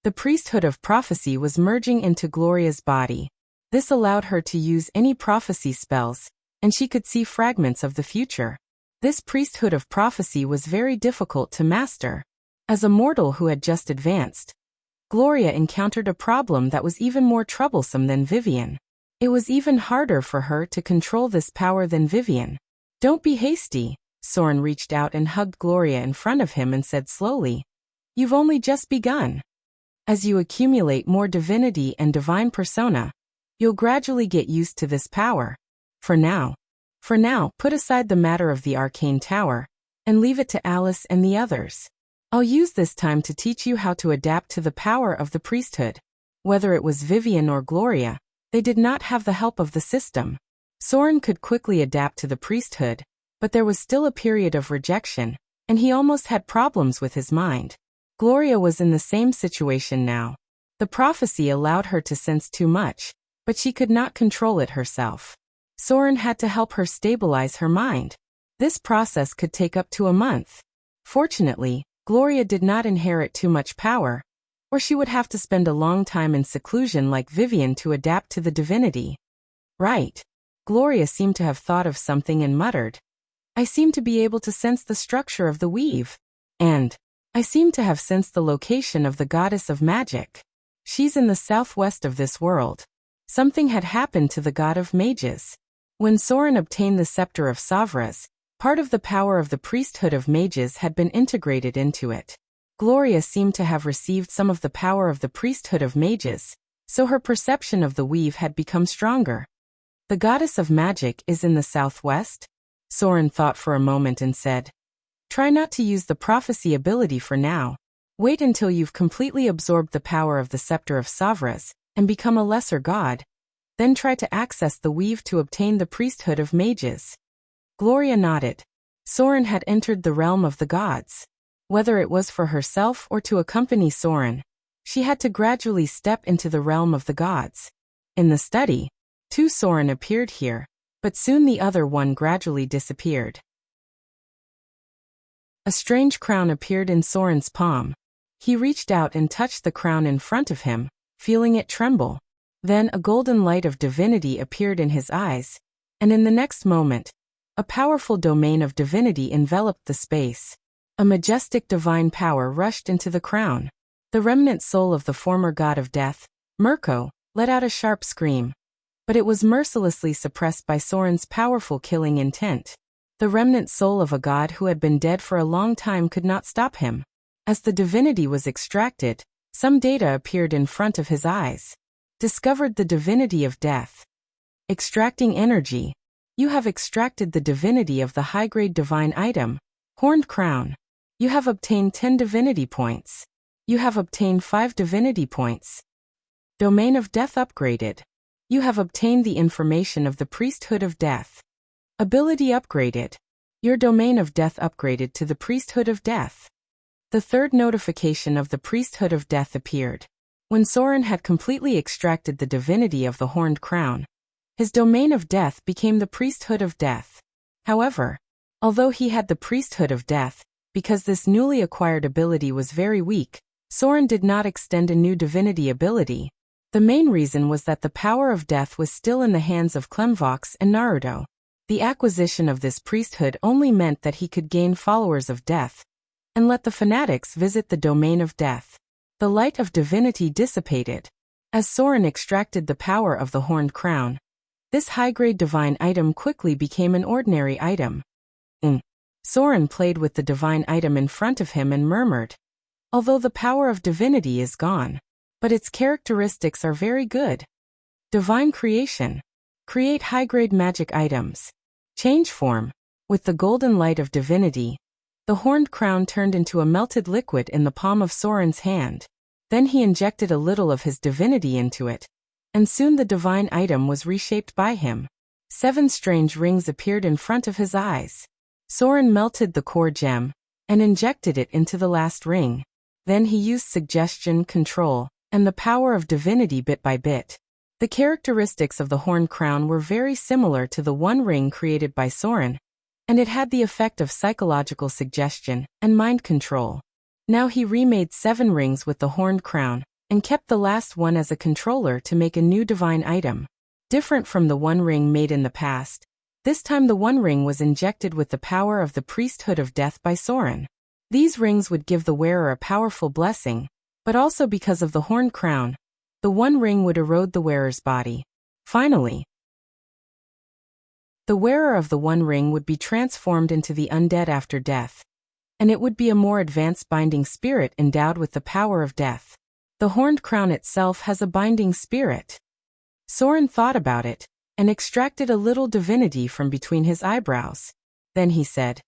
S1: The priesthood of prophecy was merging into Gloria's body. This allowed her to use any prophecy spells, and she could see fragments of the future. This priesthood of prophecy was very difficult to master. As a mortal who had just advanced, Gloria encountered a problem that was even more troublesome than Vivian. It was even harder for her to control this power than Vivian. Don't be hasty. Soren reached out and hugged Gloria in front of him and said slowly, "You've only just begun. As you accumulate more divinity and divine persona, you'll gradually get used to this power. For now, put aside the matter of the arcane tower, and leave it to Alice and the others. I'll use this time to teach you how to adapt to the power of the priesthood." Whether it was Vivian or Gloria, they did not have the help of the system. Soren could quickly adapt to the priesthood, but there was still a period of rejection, and he almost had problems with his mind. Gloria was in the same situation now. The prophecy allowed her to sense too much, but she could not control it herself. Soren had to help her stabilize her mind. This process could take up to a month. Fortunately, Gloria did not inherit too much power, or she would have to spend a long time in seclusion like Vivian to adapt to the divinity. Right. Gloria seemed to have thought of something and muttered, "I seem to be able to sense the structure of the weave. And I seem to have sensed the location of the goddess of magic. She's in the southwest of this world." Something had happened to the god of mages. When Soren obtained the scepter of Savras, part of the power of the priesthood of mages had been integrated into it. Gloria seemed to have received some of the power of the priesthood of mages, so her perception of the weave had become stronger. The goddess of magic is in the southwest? Soren thought for a moment and said, "Try not to use the prophecy ability for now. Wait until you've completely absorbed the power of the scepter of Savras and become a lesser god. Then try to access the weave to obtain the priesthood of mages." Gloria nodded. Soren had entered the realm of the gods. Whether it was for herself or to accompany Soren, she had to gradually step into the realm of the gods. In the study, two Soren appeared here, but soon the other one gradually disappeared. A strange crown appeared in Soren's palm. He reached out and touched the crown in front of him, feeling it tremble. Then a golden light of divinity appeared in his eyes, and in the next moment, a powerful domain of divinity enveloped the space. A majestic divine power rushed into the crown. The remnant soul of the former god of death, Mirko, let out a sharp scream. But it was mercilessly suppressed by Soren's powerful killing intent. The remnant soul of a god who had been dead for a long time could not stop him. As the divinity was extracted, some data appeared in front of his eyes. Discovered the divinity of death. Extracting energy. You have extracted the divinity of the high-grade divine item, Horned Crown. You have obtained 10 divinity points. You have obtained 5 divinity points. Domain of Death upgraded. You have obtained the information of the priesthood of death. Ability upgraded. Your domain of death upgraded to the priesthood of death. The third notification of the priesthood of death appeared. When Soren had completely extracted the divinity of the Horned Crown, his domain of death became the priesthood of death. However, although he had the priesthood of death, because this newly acquired ability was very weak, Soren did not extend a new divinity ability. The main reason was that the power of death was still in the hands of Klemvox and Naruto. The acquisition of this priesthood only meant that he could gain followers of death, and let the fanatics visit the domain of death. The light of divinity dissipated. As Soren extracted the power of the Horned Crown, this high-grade divine item quickly became an ordinary item. Soren played with the divine item in front of him and murmured, "Although the power of divinity is gone, but its characteristics are very good." Divine creation. Create high-grade magic items. Change form. With the golden light of divinity, the horned crown turned into a melted liquid in the palm of Soren's hand. Then he injected a little of his divinity into it, and soon the divine item was reshaped by him. 7 strange rings appeared in front of his eyes. Soren melted the core gem and injected it into the last ring. Then he used suggestion, control, and the power of divinity bit by bit. The characteristics of the horned crown were very similar to the one ring created by Soren, and it had the effect of psychological suggestion and mind control. Now he remade 7 rings with the horned crown, and kept the last one as a controller to make a new divine item. Different from the one ring made in the past, this time the one ring was injected with the power of the priesthood of death by Soren. These rings would give the wearer a powerful blessing, but also because of the horned crown, the one ring would erode the wearer's body. Finally, the wearer of the one ring would be transformed into the undead after death, and it would be a more advanced binding spirit endowed with the power of death. The horned crown itself has a binding spirit. Soren thought about it, and extracted a little divinity from between his eyebrows. Then he said,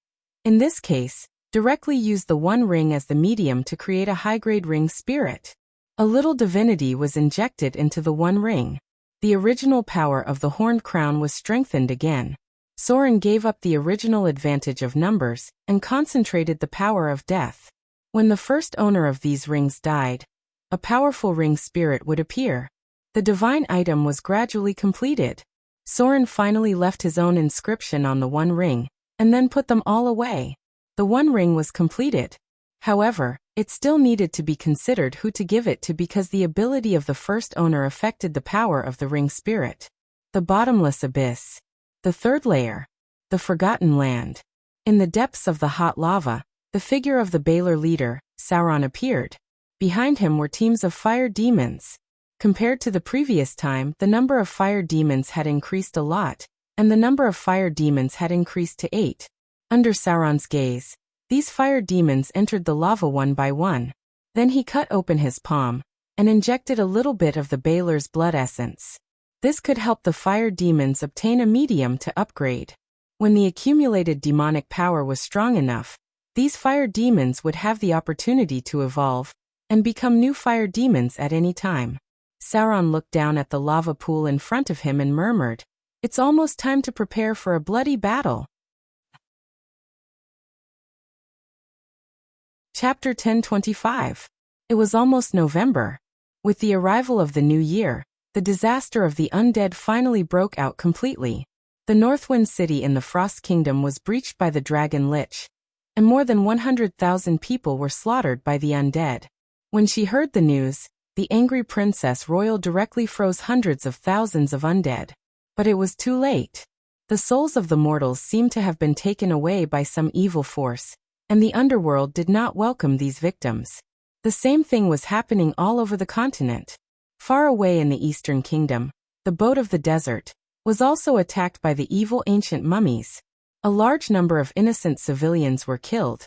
S1: in this case, directly use the one ring as the medium to create a high-grade ring spirit. A little divinity was injected into the one ring. The original power of the horned crown was strengthened again. Soren gave up the original advantage of numbers and concentrated the power of death. When the first owner of these rings died, a powerful ring spirit would appear. The divine item was gradually completed. Soren finally left his own inscription on the one ring, and then put them all away. The one ring was completed. However, it still needed to be considered who to give it to because the ability of the first owner affected the power of the ring spirit. The bottomless abyss. The third layer. The forgotten land. In the depths of the hot lava, the figure of the Baelor leader, Sauron, appeared. Behind him were teams of fire demons. Compared to the previous time, the number of fire demons had increased a lot, and the number of fire demons had increased to 8. Under Sauron's gaze, these fire demons entered the lava one by one. Then he cut open his palm and injected a little bit of the Baelor's blood essence. This could help the fire demons obtain a medium to upgrade. When the accumulated demonic power was strong enough, these fire demons would have the opportunity to evolve and become new fire demons at any time. Sauron looked down at the lava pool in front of him and murmured, "It's almost time to prepare for a bloody battle." Chapter 10:25. It was almost November. With the arrival of the new year, the disaster of the undead finally broke out completely. The Northwind city in the Frost Kingdom was breached by the Dragon Lich, and more than 100,000 people were slaughtered by the undead. When she heard the news, the angry Princess Royal directly froze hundreds of thousands of undead. But it was too late. The souls of the mortals seemed to have been taken away by some evil force, and the underworld did not welcome these victims. The same thing was happening all over the continent. Far away in the Eastern Kingdom, the Boat of the Desert was also attacked by the evil ancient mummies. A large number of innocent civilians were killed,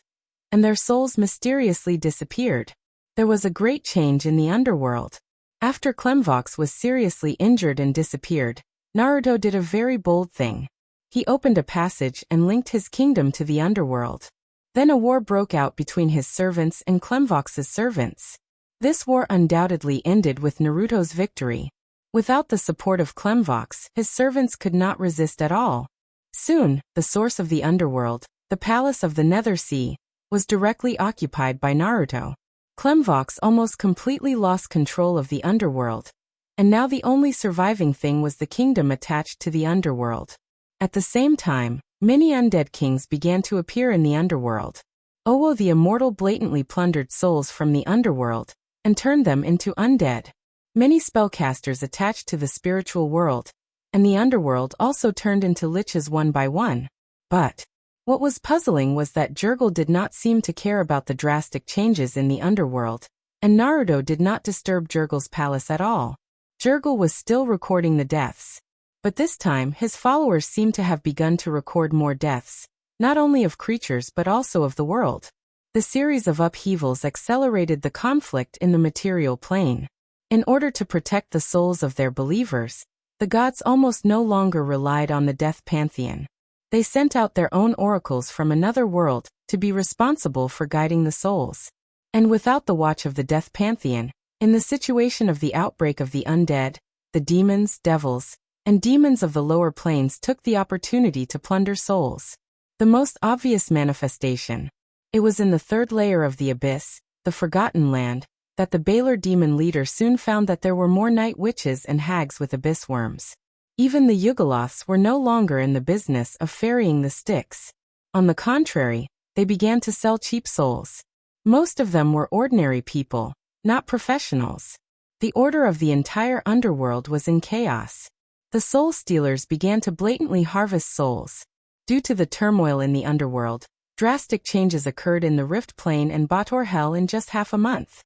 S1: and their souls mysteriously disappeared. There was a great change in the underworld. After Clemvox was seriously injured and disappeared, Naruto did a very bold thing. He opened a passage and linked his kingdom to the underworld. Then a war broke out between his servants and Clemvox's servants. This war undoubtedly ended with Naruto's victory. Without the support of Clemvox, his servants could not resist at all. Soon, the source of the underworld, the palace of the Nether Sea, was directly occupied by Naruto. Clemvox almost completely lost control of the underworld, and now the only surviving thing was the kingdom attached to the underworld. At the same time, many undead kings began to appear in the underworld. Owo the Immortal blatantly plundered souls from the underworld and turned them into undead. Many spellcasters attached to the spiritual world, and the underworld also turned into liches one by one. But what was puzzling was that Jurgil did not seem to care about the drastic changes in the underworld, and Naruto did not disturb Jurgil's palace at all. Jurgil was still recording the deaths. But this time his followers seemed to have begun to record more deaths, not only of creatures but also of the world. The series of upheavals accelerated the conflict in the material plane. In order to protect the souls of their believers, the gods almost no longer relied on the death pantheon. They sent out their own oracles from another world to be responsible for guiding the souls. And without the watch of the death pantheon, in the situation of the outbreak of the undead, the demons, devils, and demons of the lower planes took the opportunity to plunder souls. The most obvious manifestation. It was in the third layer of the abyss, the Forgotten Land, that the Baylor demon leader soon found that there were more night witches and hags with abyss worms. Even the Yugoloths were no longer in the business of ferrying the Styx. On the contrary, they began to sell cheap souls. Most of them were ordinary people, not professionals. The order of the entire underworld was in chaos. The soul stealers began to blatantly harvest souls. Due to the turmoil in the underworld, drastic changes occurred in the Rift Plane and Bator Hell in just half a month.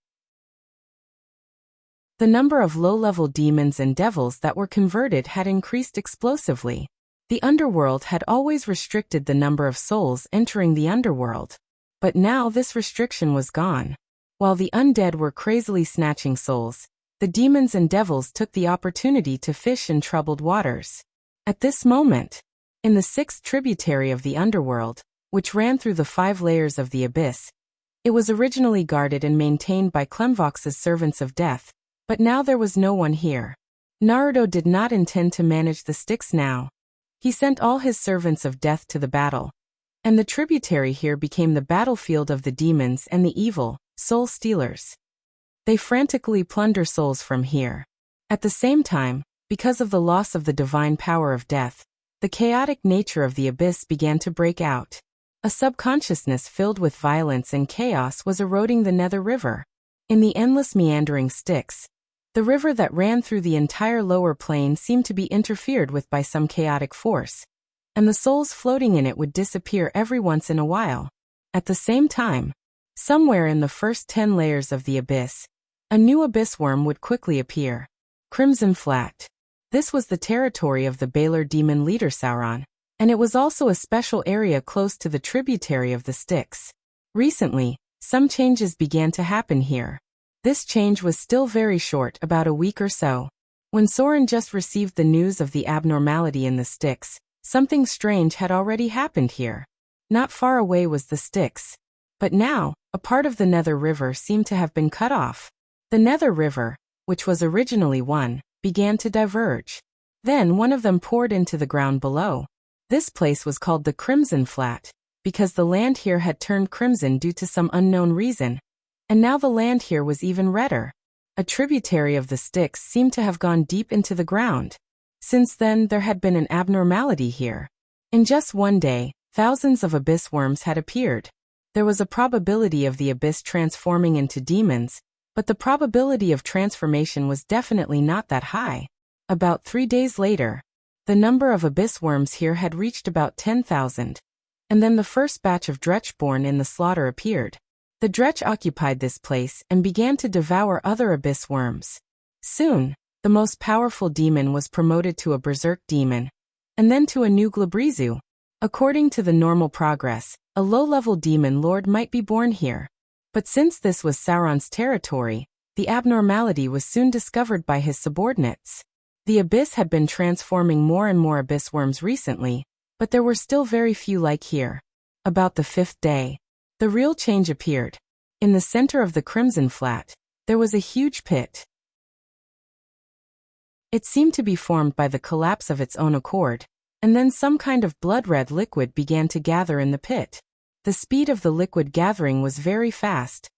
S1: The number of low-level demons and devils that were converted had increased explosively. The underworld had always restricted the number of souls entering the underworld. But now this restriction was gone. While the undead were crazily snatching souls, the demons and devils took the opportunity to fish in troubled waters. At this moment, in the sixth tributary of the underworld, which ran through the 5 layers of the abyss, it was originally guarded and maintained by Clemvox's servants of death, but now there was no one here. Naruto did not intend to manage the Styx now. He sent all his servants of death to the battle, and the tributary here became the battlefield of the demons and the evil, soul stealers. They frantically plunder souls from here. At the same time, because of the loss of the divine power of death, the chaotic nature of the abyss began to break out. A subconsciousness filled with violence and chaos was eroding the Nether River. In the endless meandering Styx, the river that ran through the entire lower plane seemed to be interfered with by some chaotic force, and the souls floating in it would disappear every once in a while. At the same time, somewhere in the first 10 layers of the abyss, a new abyss worm would quickly appear. Crimson Flat. This was the territory of the Baylor demon leader Sauron, and it was also a special area close to the tributary of the Styx. Recently, some changes began to happen here. This change was still very short, about a week or so. When Soren just received the news of the abnormality in the Styx, something strange had already happened here. Not far away was the Styx. But now, a part of the Nether River seemed to have been cut off. The Nether River, which was originally one, began to diverge. Then one of them poured into the ground below. This place was called the Crimson Flat, because the land here had turned crimson due to some unknown reason. And now the land here was even redder. A tributary of the Styx seemed to have gone deep into the ground. Since then, there had been an abnormality here. In just one day, thousands of abyss worms had appeared. There was a probability of the abyss transforming into demons, but the probability of transformation was definitely not that high. About 3 days later, the number of abyss worms here had reached about 10,000. And then the first batch of Dretch born in the slaughter appeared. The Dretch occupied this place and began to devour other abyss worms. Soon, the most powerful demon was promoted to a berserk demon, and then to a new Glabrizu. According to the normal progress, a low-level demon lord might be born here. But since this was Sauron's territory, the abnormality was soon discovered by his subordinates. The abyss had been transforming more and more abyss worms recently, but there were still very few like here. About the 5th day, the real change appeared. In the center of the Crimson Flat, there was a huge pit. It seemed to be formed by the collapse of its own accord, and then some kind of blood-red liquid began to gather in the pit. The speed of the liquid gathering was very fast,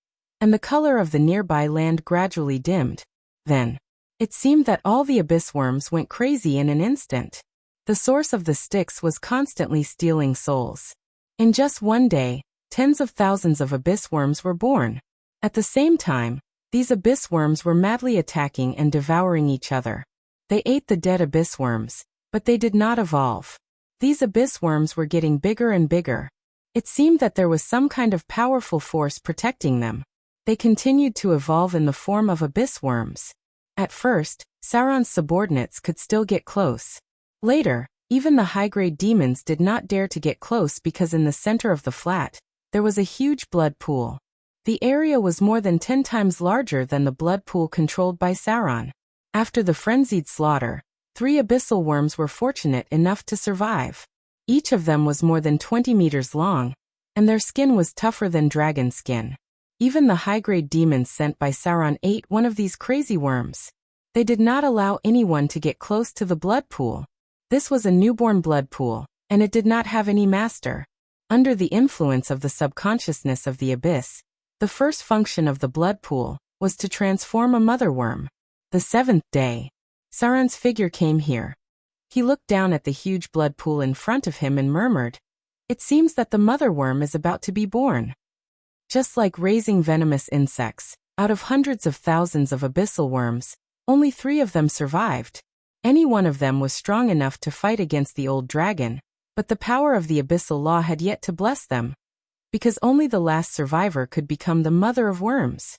S1: and the color of the nearby land gradually dimmed. Then, it seemed that all the abyss worms went crazy in an instant. The source of the Styx was constantly stealing souls. In just one day, tens of thousands of abyss worms were born. At the same time, these abyss worms were madly attacking and devouring each other. They ate the dead abyss worms, but they did not evolve. These abyss worms were getting bigger and bigger. It seemed that there was some kind of powerful force protecting them. They continued to evolve in the form of abyss worms. At first, Sauron's subordinates could still get close. Later, even the high-grade demons did not dare to get close because in the center of the flat, there was a huge blood pool. The area was more than 10 times larger than the blood pool controlled by Sauron. After the frenzied slaughter, 3 abyssal worms were fortunate enough to survive. Each of them was more than 20 meters long, and their skin was tougher than dragon skin. Even the high-grade demons sent by Sauron ate one of these crazy worms. They did not allow anyone to get close to the blood pool. This was a newborn blood pool, and it did not have any master. Under the influence of the subconsciousness of the abyss, the first function of the blood pool was to transform a mother worm. The 7th day, Sauron's figure came here. He looked down at the huge blood pool in front of him and murmured, "It seems that the mother worm is about to be born." Just like raising venomous insects, out of hundreds of thousands of abyssal worms, only 3 of them survived. Any one of them was strong enough to fight against the old dragon, but the power of the abyssal law had yet to bless them, because only the last survivor could become the mother of worms.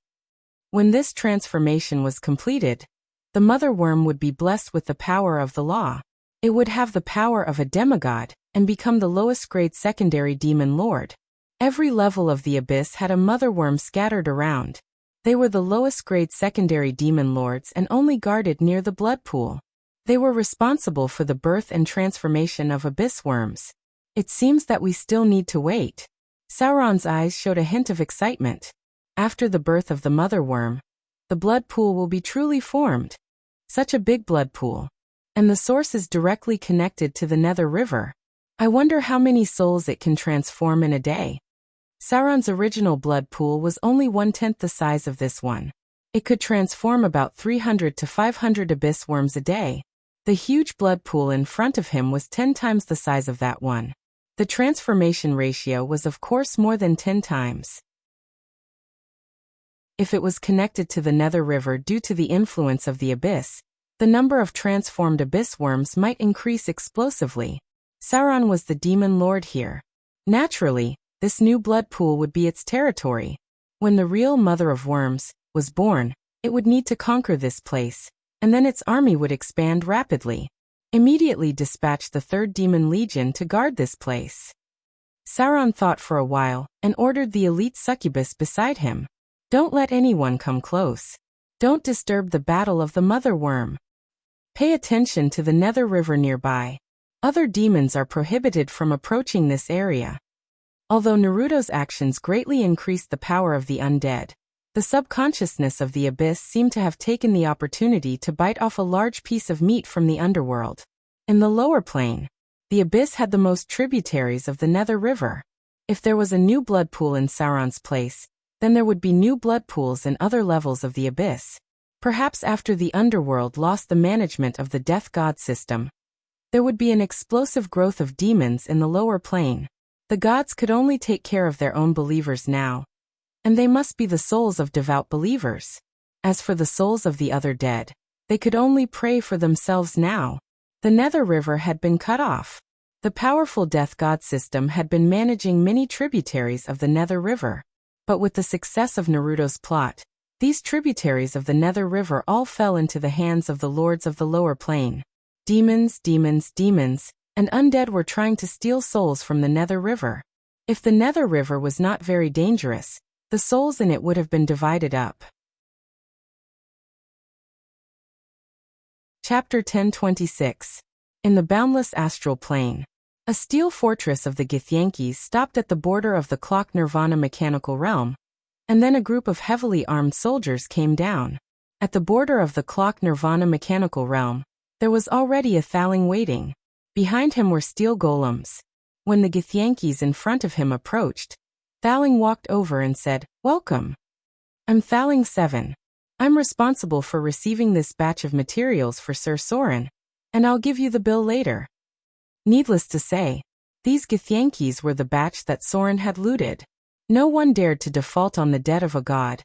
S1: When this transformation was completed, the mother worm would be blessed with the power of the law. It would have the power of a demigod, and become the lowest grade secondary demon lord. Every level of the abyss had a mother worm scattered around. They were the lowest grade secondary demon lords and only guarded near the blood pool. They were responsible for the birth and transformation of abyss worms. It seems that we still need to wait. Sauron's eyes showed a hint of excitement. After the birth of the mother worm, the blood pool will be truly formed. Such a big blood pool. And the source is directly connected to the Nether River. I wonder how many souls it can transform in a day. Sauron's original blood pool was only 1/10 the size of this one. It could transform about 300 to 500 abyss worms a day. The huge blood pool in front of him was 10 times the size of that one. The transformation ratio was of course more than 10 times. If it was connected to the Nether River due to the influence of the abyss, the number of transformed abyss worms might increase explosively. Sauron was the demon lord here. Naturally, this new blood pool would be its territory. When the real mother of worms was born, it would need to conquer this place, and then its army would expand rapidly. Immediately dispatch the 3rd Demon Legion to guard this place. Sauron thought for a while, and ordered the elite succubus beside him. Don't let anyone come close. Don't disturb the battle of the mother worm. Pay attention to the Nether River nearby. Other demons are prohibited from approaching this area. Although Naruto's actions greatly increased the power of the undead, the subconsciousness of the abyss seemed to have taken the opportunity to bite off a large piece of meat from the underworld. In the lower plane, the abyss had the most tributaries of the Nether River. If there was a new blood pool in Sauron's place, then there would be new blood pools in other levels of the abyss. Perhaps after the underworld lost the management of the death god system, there would be an explosive growth of demons in the lower plane. The gods could only take care of their own believers now, and they must be the souls of devout believers. As for the souls of the other dead, they could only pray for themselves now. The Nether River had been cut off. The powerful death god system had been managing many tributaries of the Nether River. But with the success of Naruto's plot, these tributaries of the Nether River all fell into the hands of the lords of the lower plane. Demons, demons, demons, and undead were trying to steal souls from the Nether River. If the Nether River was not very dangerous, the souls in it would have been divided up. Chapter 1026. In the boundless astral plane. A steel fortress of the Githyanki stopped at the border of the Clock Nirvana mechanical realm, and then a group of heavily armed soldiers came down. At the border of the Clock Nirvana mechanical realm, there was already a Thaling waiting. Behind him were steel golems. When the Githyankis in front of him approached, Thaling walked over and said, "Welcome. I'm Thaling 7. I'm responsible for receiving this batch of materials for Sir Soren, and I'll give you the bill later." Needless to say, these Githyankis were the batch that Soren had looted. No one dared to default on the debt of a god,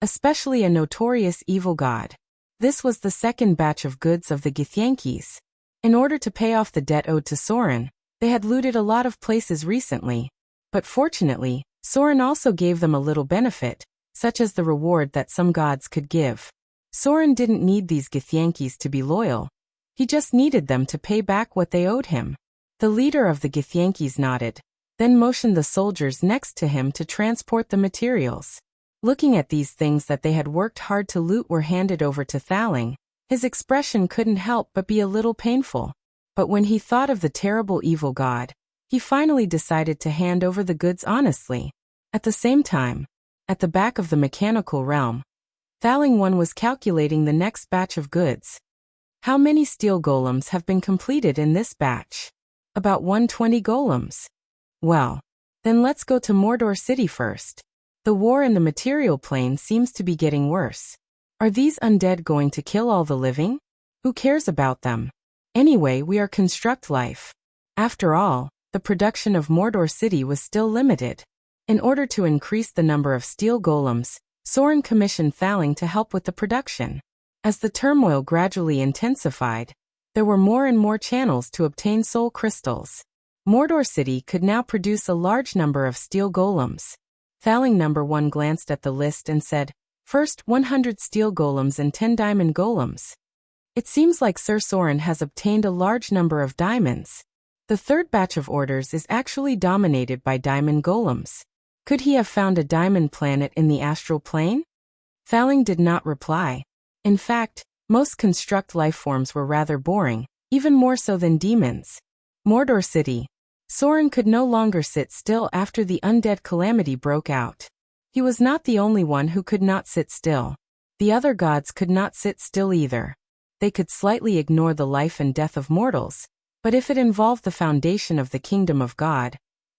S1: especially a notorious evil god. This was the second batch of goods of the Githyankis. In order to pay off the debt owed to Soren, they had looted a lot of places recently. But fortunately, Soren also gave them a little benefit, such as the reward that some gods could give. Soren didn't need these Githyankis to be loyal. He just needed them to pay back what they owed him. The leader of the Githyankis nodded, then motioned the soldiers next to him to transport the materials. Looking at these things that they had worked hard to loot were handed over to Thaling, his expression couldn't help but be a little painful. But when he thought of the terrible evil god, he finally decided to hand over the goods honestly. At the same time, at the back of the mechanical realm, Thaling 1 was calculating the next batch of goods. How many steel golems have been completed in this batch? About 120 golems. Well, then let's go to Mordor City first. The war in the material plane seems to be getting worse. Are these undead going to kill all the living? Who cares about them? Anyway, we are construct life. After all, the production of Mordor City was still limited. In order to increase the number of steel golems, Soren commissioned Thaling to help with the production. As the turmoil gradually intensified, there were more and more channels to obtain soul crystals. Mordor City could now produce a large number of steel golems. Thaling number 1 glanced at the list and said, "First, 100 steel golems and 10 diamond golems." It seems like Sir Soren has obtained a large number of diamonds. The third batch of orders is actually dominated by diamond golems. Could he have found a diamond planet in the astral plane? Thaling did not reply. In fact, most construct life forms were rather boring, even more so than demons. Mordor City. Soren could no longer sit still after the undead calamity broke out. He was not the only one who could not sit still. The other gods could not sit still either. They could slightly ignore the life and death of mortals, but if it involved the foundation of the kingdom of God,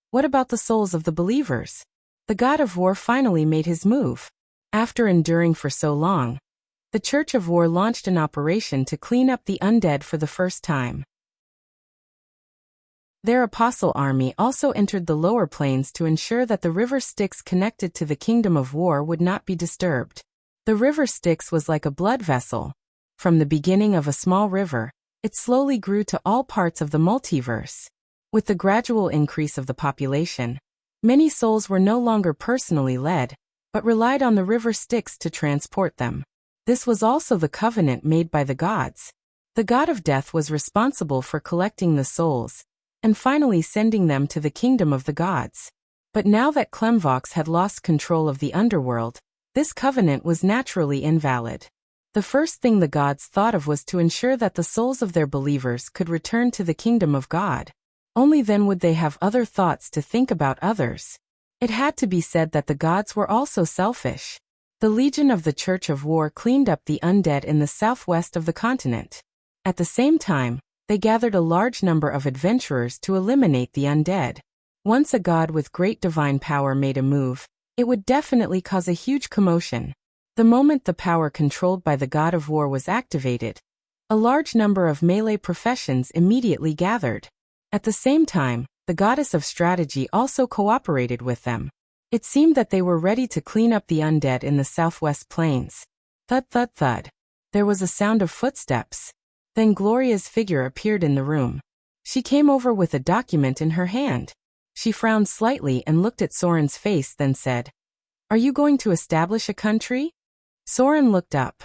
S1: what about the souls of the believers? The god of war finally made his move. After enduring for so long, the Church of War launched an operation to clean up the undead for the first time. Their apostle army also entered the lower planes to ensure that the river Styx connected to the kingdom of war would not be disturbed. The river Styx was like a blood vessel. From the beginning of a small river, it slowly grew to all parts of the multiverse. With the gradual increase of the population, many souls were no longer personally led, but relied on the river Styx to transport them. This was also the covenant made by the gods. The god of death was responsible for collecting the souls, and finally sending them to the kingdom of the gods. But now that Klemvox had lost control of the underworld, this covenant was naturally invalid. The first thing the gods thought of was to ensure that the souls of their believers could return to the kingdom of God. Only then would they have other thoughts to think about others. It had to be said that the gods were also selfish. The Legion of the Church of War cleaned up the undead in the southwest of the continent. At the same time, they gathered a large number of adventurers to eliminate the undead. Once a god with great divine power made a move, it would definitely cause a huge commotion. The moment the power controlled by the god of war was activated, a large number of melee professions immediately gathered. At the same time, the goddess of strategy also cooperated with them. It seemed that they were ready to clean up the undead in the southwest plains. Thud thud thud. There was a sound of footsteps. Then Gloria's figure appeared in the room. She came over with a document in her hand. She frowned slightly and looked at Soren's face, then said, "Are you going to establish a country?" Soren looked up.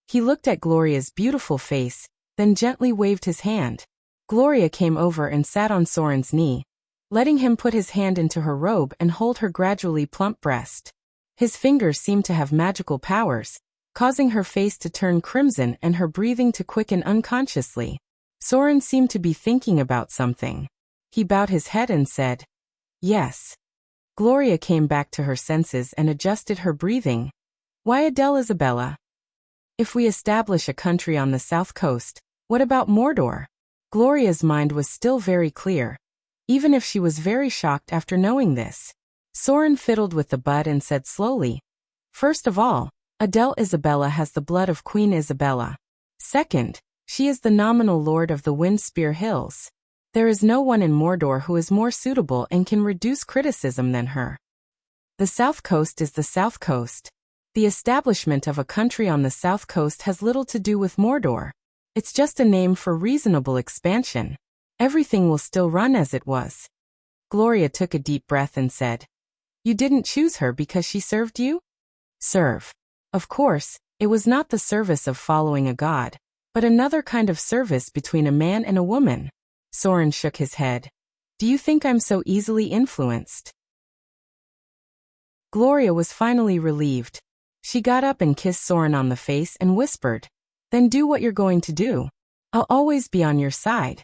S1: He looked at Gloria's beautiful face, then gently waved his hand. Gloria came over and sat on Soren's knee, letting him put his hand into her robe and hold her gradually plump breast. His fingers seemed to have magical powers, causing her face to turn crimson and her breathing to quicken unconsciously. Soren seemed to be thinking about something. He bowed his head and said, "Yes." Gloria came back to her senses and adjusted her breathing. "Why Adele Isabella? If we establish a country on the south coast, what about Mordor?" Gloria's mind was still very clear, even if she was very shocked after knowing this. Soren fiddled with the bud and said slowly, "First of all, Adele Isabella has the blood of Queen Isabella. Second, she is the nominal lord of the Windspear Hills. There is no one in Mordor who is more suitable and can reduce criticism than her. The south coast is the south coast. The establishment of a country on the south coast has little to do with Mordor. It's just a name for reasonable expansion. Everything will still run as it was." Gloria took a deep breath and said, "You didn't choose her because she served you?" "Serve. Of course, it was not the service of following a god, but another kind of service between a man and a woman." Soren shook his head. "Do you think I'm so easily influenced?" Gloria was finally relieved. She got up and kissed Soren on the face and whispered, "Then do what you're going to do. I'll always be on your side."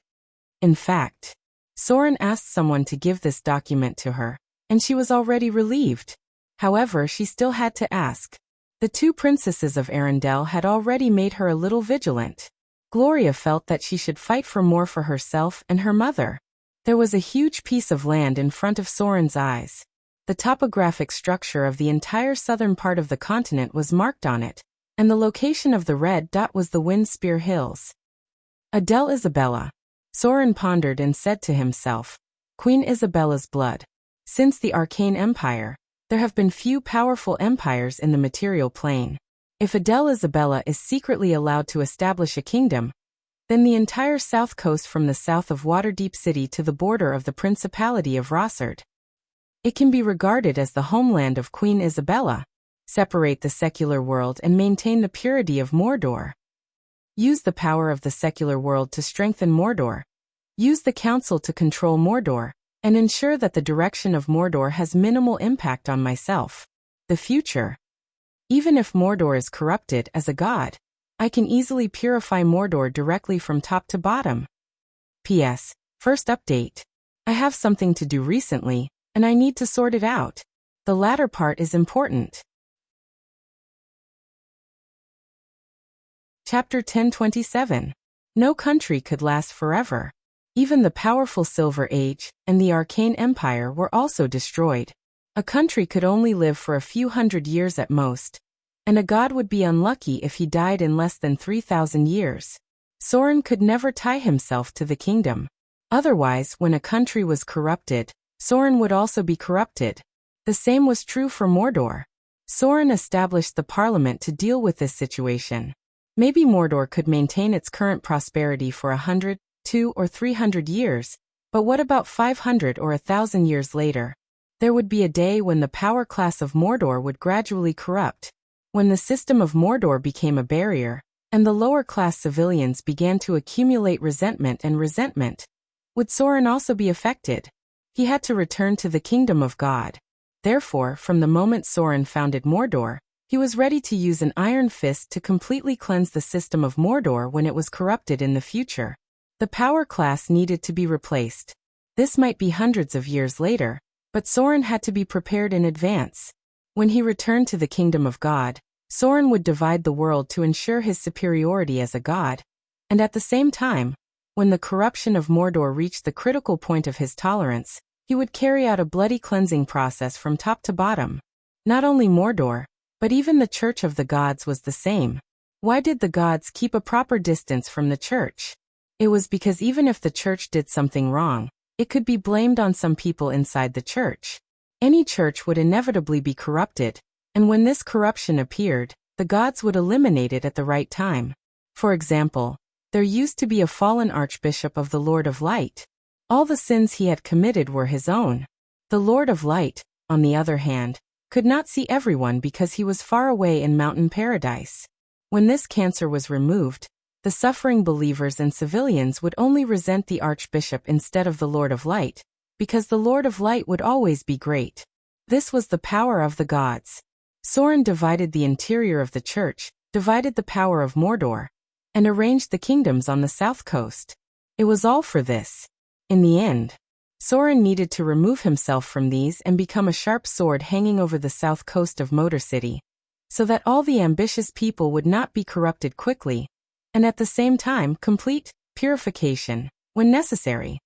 S1: In fact, Soren asked someone to give this document to her, and she was already relieved. However, she still had to ask. The two princesses of Arendelle had already made her a little vigilant. Gloria felt that she should fight for more for herself and her mother. There was a huge piece of land in front of Soren's eyes. The topographic structure of the entire southern part of the continent was marked on it, and the location of the red dot was the Wind Spear Hills. Adele Isabella. Soren pondered and said to himself, Queen Isabella's blood. Since the Arcane Empire, there have been few powerful empires in the material plane. If Adele Isabella is secretly allowed to establish a kingdom, then the entire south coast from the south of Waterdeep City to the border of the Principality of Rossard. It can be regarded as the homeland of Queen Isabella. Separate the secular world and maintain the purity of Mordor. Use the power of the secular world to strengthen Mordor. Use the council to control Mordor, and ensure that the direction of Mordor has minimal impact on myself. The future. Even if Mordor is corrupted as a god, I can easily purify Mordor directly from top to bottom. P.S. First update. I have something to do recently, and I need to sort it out. The latter part is important. Chapter 1027. No country could last forever. Even the powerful Silver Age and the Arcane Empire were also destroyed. A country could only live for a few hundred years at most, and a god would be unlucky if he died in less than 3,000 years. Soren could never tie himself to the kingdom. Otherwise, when a country was corrupted, Soren would also be corrupted. The same was true for Mordor. Soren established the parliament to deal with this situation. Maybe Mordor could maintain its current prosperity for 100, 200 or 300 years, but what about 500 or 1,000 years later? There would be a day when the power class of Mordor would gradually corrupt, when the system of Mordor became a barrier, and the lower-class civilians began to accumulate resentment. Would Soren also be affected? He had to return to the kingdom of God. Therefore, from the moment Soren founded Mordor, he was ready to use an iron fist to completely cleanse the system of Mordor when it was corrupted in the future. The power class needed to be replaced. This might be hundreds of years later, but Soren had to be prepared in advance. When he returned to the kingdom of God, Soren would divide the world to ensure his superiority as a god, and at the same time, when the corruption of Mordor reached the critical point of his tolerance, he would carry out a bloody cleansing process from top to bottom. Not only Mordor, but even the Church of the Gods was the same. Why did the gods keep a proper distance from the church? It was because even if the church did something wrong, it could be blamed on some people inside the church. Any church would inevitably be corrupted, and when this corruption appeared, the gods would eliminate it at the right time. For example, there used to be a fallen archbishop of the Lord of Light. All the sins he had committed were his own. The Lord of Light, on the other hand, could not see everyone because he was far away in mountain paradise. When this cancer was removed, the suffering believers and civilians would only resent the archbishop instead of the Lord of Light, because the Lord of Light would always be great. This was the power of the gods. Soren divided the interior of the church, divided the power of Mordor, and arranged the kingdoms on the south coast. It was all for this. In the end, Soren needed to remove himself from these and become a sharp sword hanging over the south coast of Motor City, so that all the ambitious people would not be corrupted quickly, and at the same time complete purification when necessary.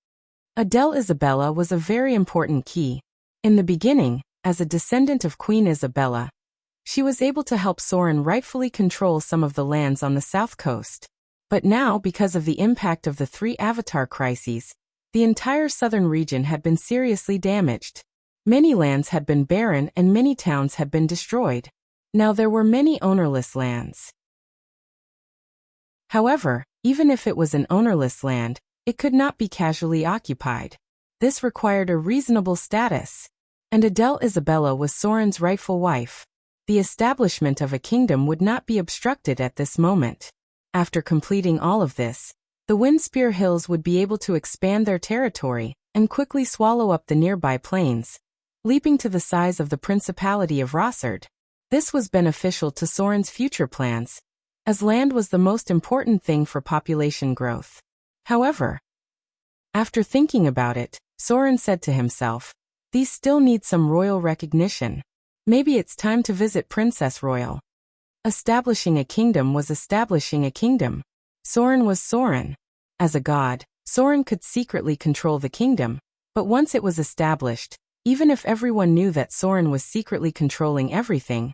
S1: Adele Isabella was a very important key. In the beginning, as a descendant of Queen Isabella, she was able to help Soren rightfully control some of the lands on the south coast. But now, because of the impact of the 3 Avatar crises, the entire southern region had been seriously damaged. Many lands had been barren and many towns had been destroyed. Now there were many ownerless lands. However, even if it was an ownerless land, it could not be casually occupied. This required a reasonable status. And Adele Isabella was Soren's rightful wife. The establishment of a kingdom would not be obstructed at this moment. After completing all of this, the Windspear Hills would be able to expand their territory and quickly swallow up the nearby plains, leaping to the size of the Principality of Rossard. This was beneficial to Soren's future plans, as land was the most important thing for population growth. However, after thinking about it, Soren said to himself, "These still need some royal recognition. Maybe it's time to visit Princess Royal." Establishing a kingdom was establishing a kingdom. Soren was Soren. As a god, Soren could secretly control the kingdom, but once it was established, even if everyone knew that Soren was secretly controlling everything,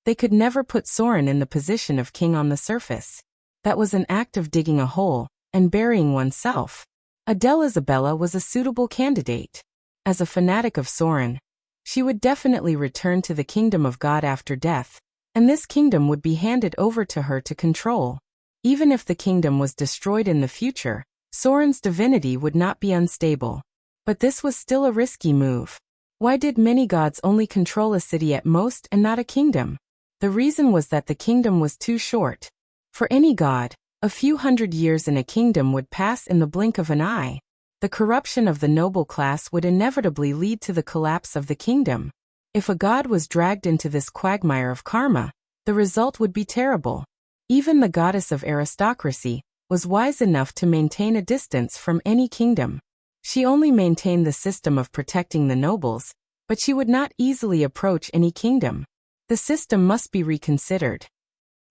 S1: they could never put Soren in the position of king on the surface. That was an act of digging a hole and burying oneself. Adele Isabella was a suitable candidate. As a fanatic of Soren, she would definitely return to the kingdom of God after death, and this kingdom would be handed over to her to control. Even if the kingdom was destroyed in the future, Soren's divinity would not be unstable. But this was still a risky move. Why did many gods only control a city at most and not a kingdom? The reason was that the kingdom was too short. For any god, a few hundred years in a kingdom would pass in the blink of an eye. The corruption of the noble class would inevitably lead to the collapse of the kingdom. If a god was dragged into this quagmire of karma, the result would be terrible. Even the goddess of aristocracy was wise enough to maintain a distance from any kingdom. She only maintained the system of protecting the nobles, but she would not easily approach any kingdom. The system must be reconsidered.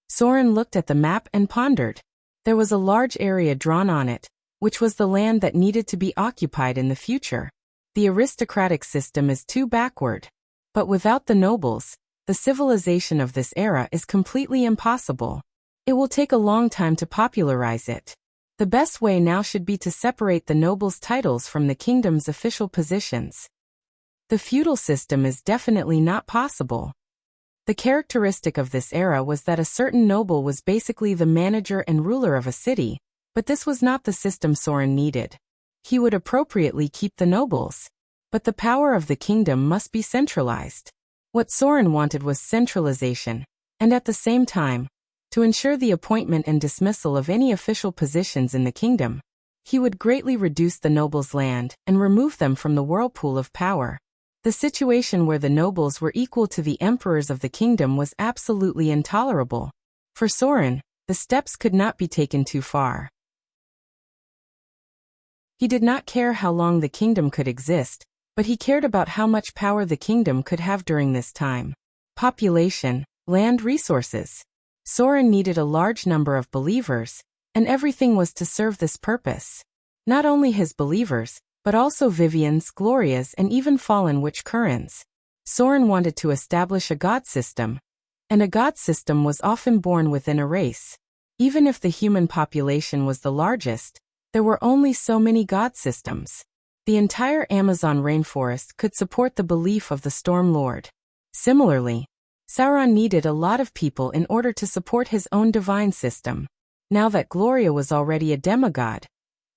S1: Soren looked at the map and pondered. There was a large area drawn on it, which was the land that needed to be occupied in the future. The aristocratic system is too backward. But without the nobles, the civilization of this era is completely impossible. It will take a long time to popularize it. The best way now should be to separate the nobles' titles from the kingdom's official positions. The feudal system is definitely not possible. The characteristic of this era was that a certain noble was basically the manager and ruler of a city, but this was not the system Soren needed. He would appropriately keep the nobles, but the power of the kingdom must be centralized. What Soren wanted was centralization, and at the same time, to ensure the appointment and dismissal of any official positions in the kingdom, he would greatly reduce the nobles' land and remove them from the whirlpool of power. The situation where the nobles were equal to the emperors of the kingdom was absolutely intolerable. For Soren, the steps could not be taken too far. He did not care how long the kingdom could exist, but he cared about how much power the kingdom could have during this time. Population, land resources. Soren needed a large number of believers, and everything was to serve this purpose. Not only his believers, but also Vivian's, Gloria's, and even fallen witch Curran's. Soren wanted to establish a god system, and a god system was often born within a race. Even if the human population was the largest, there were only so many god systems. The entire Amazon rainforest could support the belief of the Storm Lord. Similarly, Sauron needed a lot of people in order to support his own divine system. Now that Gloria was already a demigod,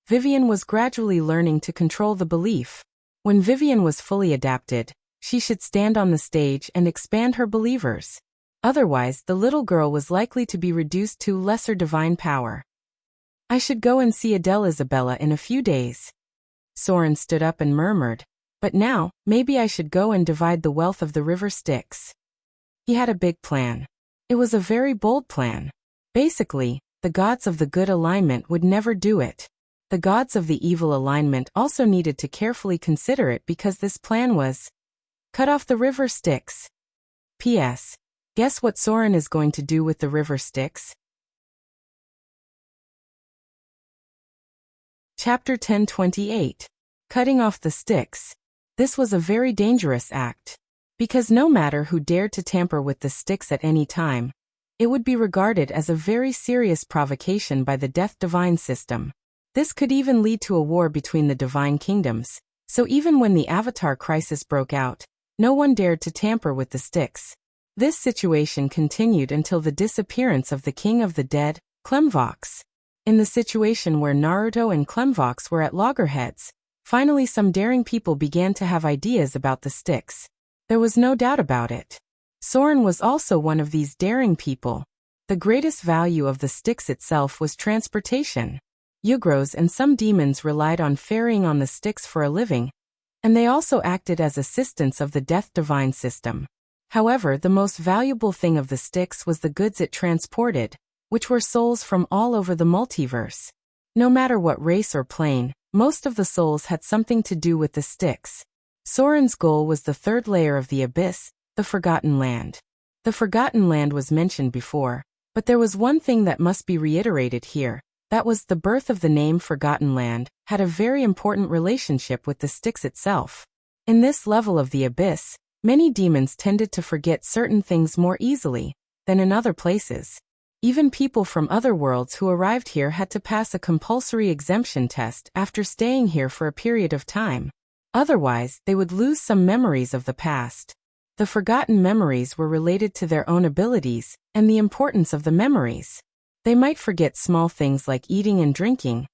S1: Vivian was gradually learning to control the belief. When Vivian was fully adapted, she should stand on the stage and expand her believers. Otherwise, the little girl was likely to be reduced to lesser divine power. I should go and see Adele Isabella in a few days. Soren stood up and murmured, but now, maybe I should go and divide the wealth of the river Styx. He had a big plan. It was a very bold plan. Basically, the gods of the good alignment would never do it. The gods of the evil alignment also needed to carefully consider it because this plan was cut off the river Styx. P.S. Guess what Soren is going to do with the river Styx? Chapter 1028. Cutting off the Styx. This was a very dangerous act. Because no matter who dared to tamper with the Styx at any time, it would be regarded as a very serious provocation by the Death Divine system. This could even lead to a war between the divine kingdoms, so even when the Avatar crisis broke out, no one dared to tamper with the Styx. This situation continued until the disappearance of the King of the Dead, Clemvox. In the situation where Naruto and Clemvox were at loggerheads, finally some daring people began to have ideas about the Styx. There was no doubt about it. Soren was also one of these daring people. The greatest value of the Styx itself was transportation. Yugros and some demons relied on ferrying on the Styx for a living, and they also acted as assistants of the death divine system. However, the most valuable thing of the sticks was the goods it transported, which were souls from all over the multiverse. No matter what race or plane, most of the souls had something to do with the sticks. Soren's goal was the third layer of the abyss, the Forgotten Land. The Forgotten Land was mentioned before, but there was one thing that must be reiterated here. That was the birth of the name Forgotten Land, had a very important relationship with the Styx itself. In this level of the abyss, many demons tended to forget certain things more easily than in other places. Even people from other worlds who arrived here had to pass a compulsory exemption test after staying here for a period of time. Otherwise, they would lose some memories of the past. The forgotten memories were related to their own abilities and the importance of the memories. They might forget small things like eating and drinking,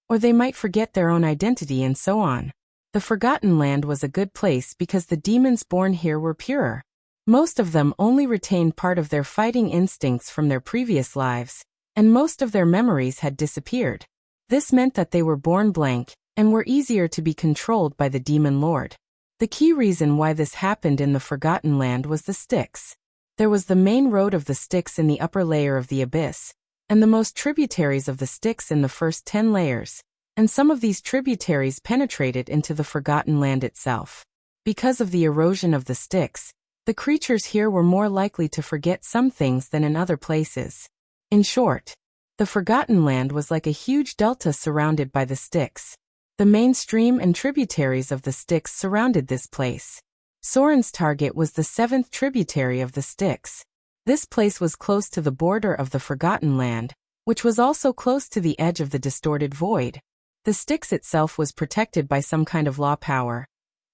S1: or they might forget their own identity and so on. The Forgotten Land was a good place because the demons born here were purer. Most of them only retained part of their fighting instincts from their previous lives, and most of their memories had disappeared. This meant that they were born blank and were easier to be controlled by the demon lord. The key reason why this happened in the Forgotten Land was the Styx. There was the main road of the Styx in the upper layer of the abyss, and the most tributaries of the Styx in the first 10 layers, and some of these tributaries penetrated into the Forgotten Land itself. Because of the erosion of the Styx, the creatures here were more likely to forget some things than in other places. In short, the Forgotten Land was like a huge delta surrounded by the Styx. The main stream and tributaries of the Styx surrounded this place. Soren's target was the 7th tributary of the Styx. This place was close to the border of the Forgotten Land, which was also close to the edge of the distorted void. The Styx itself was protected by some kind of law power,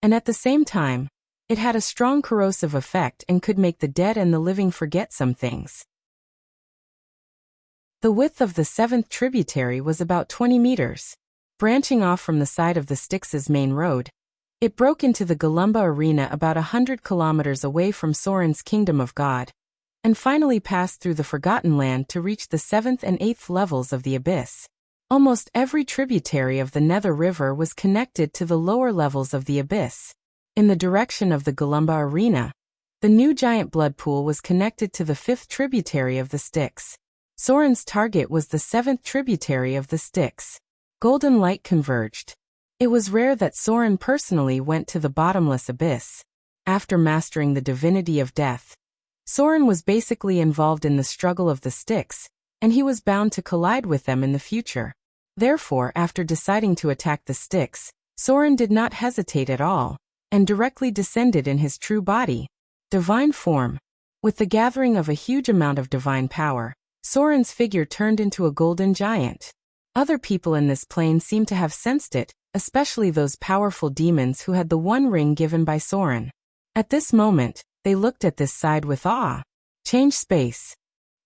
S1: and at the same time, it had a strong corrosive effect and could make the dead and the living forget some things. The width of the 7th tributary was about 20 meters. Branching off from the side of the Styx's main road, it broke into the Golumba Arena about 100 kilometers away from Soren's Kingdom of God, and finally passed through the Forgotten Land to reach the 7th and 8th levels of the abyss. Almost every tributary of the Nether River was connected to the lower levels of the abyss. In the direction of the Golumba Arena, the new giant blood pool was connected to the 5th tributary of the Styx. Soren's target was the 7th tributary of the Styx. Golden light converged. It was rare that Soren personally went to the bottomless abyss. After mastering the divinity of death, Soren was basically involved in the struggle of the Styx, and he was bound to collide with them in the future. Therefore, after deciding to attack the Styx, Soren did not hesitate at all, and directly descended in his true body, divine form. With the gathering of a huge amount of divine power, Soren's figure turned into a golden giant. Other people in this plane seemed to have sensed it, especially those powerful demons who had the one ring given by Soren. At this moment, they looked at this side with awe. Change space.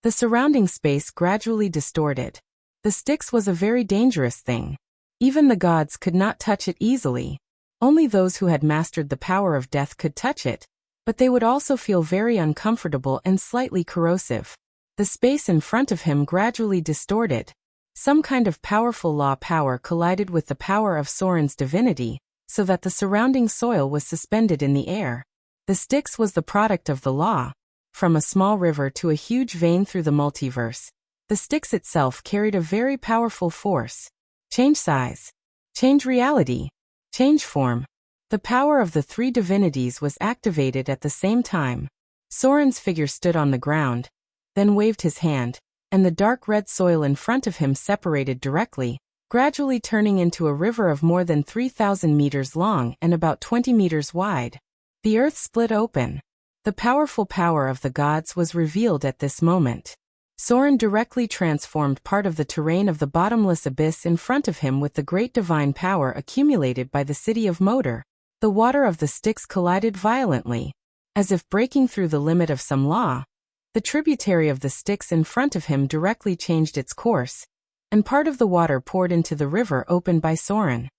S1: The surrounding space gradually distorted. The Styx was a very dangerous thing. Even the gods could not touch it easily. Only those who had mastered the power of death could touch it, but they would also feel very uncomfortable and slightly corrosive. The space in front of him gradually distorted. Some kind of powerful law power collided with the power of Soren's divinity, so that the surrounding soil was suspended in the air. The Styx was the product of the law. From a small river to a huge vein through the multiverse, the Styx itself carried a very powerful force. Change size. Change reality. Change form. The power of the 3 divinities was activated at the same time. Soren's figure stood on the ground, then waved his hand, and the dark red soil in front of him separated directly, gradually turning into a river of more than 3,000 meters long and about 20 meters wide. The earth split open. The powerful power of the gods was revealed at this moment. Soren directly transformed part of the terrain of the bottomless abyss in front of him with the great divine power accumulated by the city of Moder. The water of the Styx collided violently, as if breaking through the limit of some law. The tributary of the Styx in front of him directly changed its course, and part of the water poured into the river opened by Soren.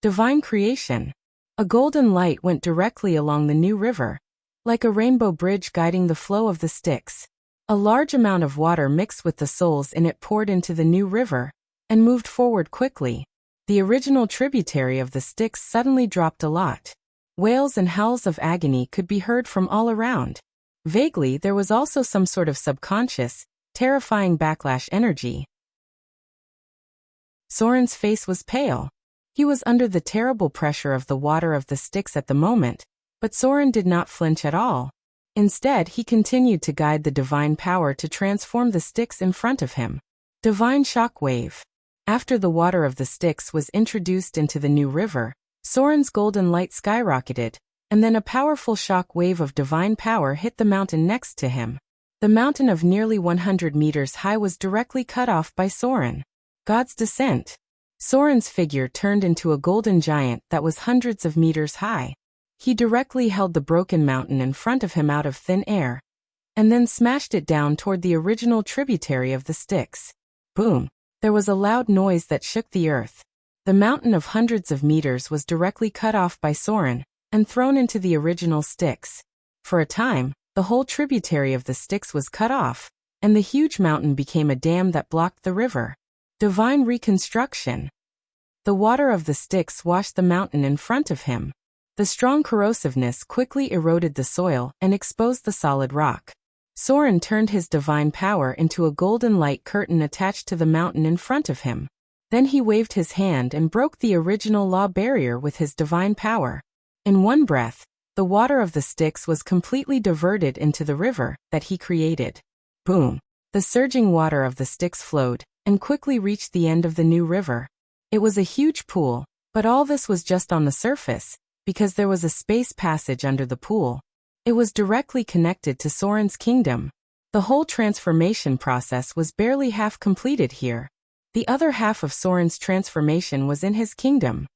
S1: Divine creation. A golden light went directly along the new river, like a rainbow bridge guiding the flow of the Styx. A large amount of water mixed with the souls in it poured into the new river, and moved forward quickly. The original tributary of the Styx suddenly dropped a lot. Wails and howls of agony could be heard from all around. Vaguely, there was also some sort of subconscious, terrifying backlash energy. Soren's face was pale. He was under the terrible pressure of the water of the Styx at the moment, but Soren did not flinch at all. Instead, he continued to guide the divine power to transform the Styx in front of him. Divine shock wave. After the water of the Styx was introduced into the new river, Soren's golden light skyrocketed, and then a powerful shock wave of divine power hit the mountain next to him. The mountain of nearly 100 meters high was directly cut off by Soren. God's descent. Soren's figure turned into a golden giant that was hundreds of meters high. He directly held the broken mountain in front of him out of thin air, and then smashed it down toward the original tributary of the Styx. Boom! There was a loud noise that shook the earth. The mountain of hundreds of meters was directly cut off by Soren, and thrown into the original Styx. For a time, the whole tributary of the Styx was cut off, and the huge mountain became a dam that blocked the river. Divine reconstruction. The water of the Styx washed the mountain in front of him. The strong corrosiveness quickly eroded the soil and exposed the solid rock. Soren turned his divine power into a golden light curtain attached to the mountain in front of him. Then he waved his hand and broke the original law barrier with his divine power. In one breath, the water of the Styx was completely diverted into the river that he created. Boom! The surging water of the Styx flowed and quickly reached the end of the new river. It was a huge pool, but all this was just on the surface, because there was a space passage under the pool. It was directly connected to Soren's kingdom. The whole transformation process was barely half completed here. The other half of Soren's transformation was in his kingdom.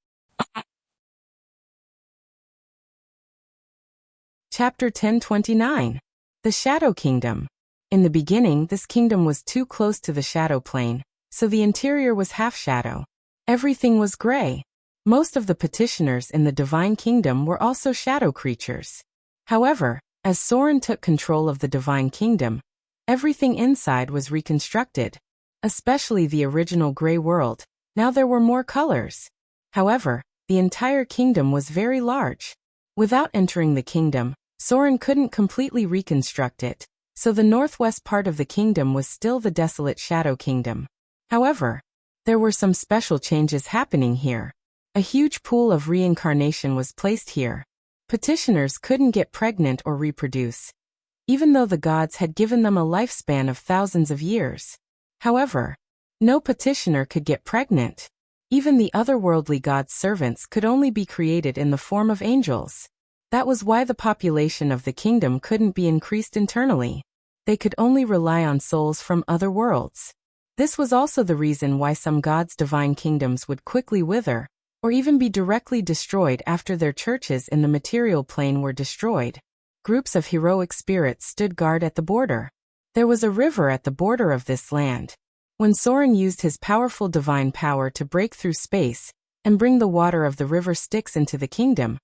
S1: Chapter 1029. The Shadow Kingdom. In the beginning, this kingdom was too close to the shadow plane, so the interior was half shadow. Everything was gray. Most of the petitioners in the divine kingdom were also shadow creatures. However, as Soren took control of the divine kingdom, everything inside was reconstructed, especially the original gray world. Now there were more colors. However, the entire kingdom was very large. Without entering the kingdom, Soren couldn't completely reconstruct it, so the northwest part of the kingdom was still the desolate Shadow Kingdom. However, there were some special changes happening here. A huge pool of reincarnation was placed here. Petitioners couldn't get pregnant or reproduce, even though the gods had given them a lifespan of thousands of years. However, no petitioner could get pregnant. Even the otherworldly gods' servants could only be created in the form of angels. That was why the population of the kingdom couldn't be increased internally. They could only rely on souls from other worlds. This was also the reason why some gods' divine kingdoms would quickly wither, or even be directly destroyed after their churches in the material plane were destroyed. Groups of heroic spirits stood guard at the border. There was a river at the border of this land. When Soren used his powerful divine power to break through space and bring the water of the river Styx into the kingdom,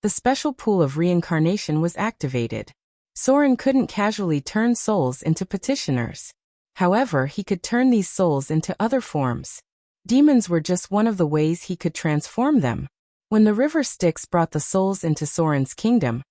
S1: the special pool of reincarnation was activated. Soren couldn't casually turn souls into petitioners. However, he could turn these souls into other forms. Demons were just one of the ways he could transform them. When the river Styx brought the souls into Soren's kingdom,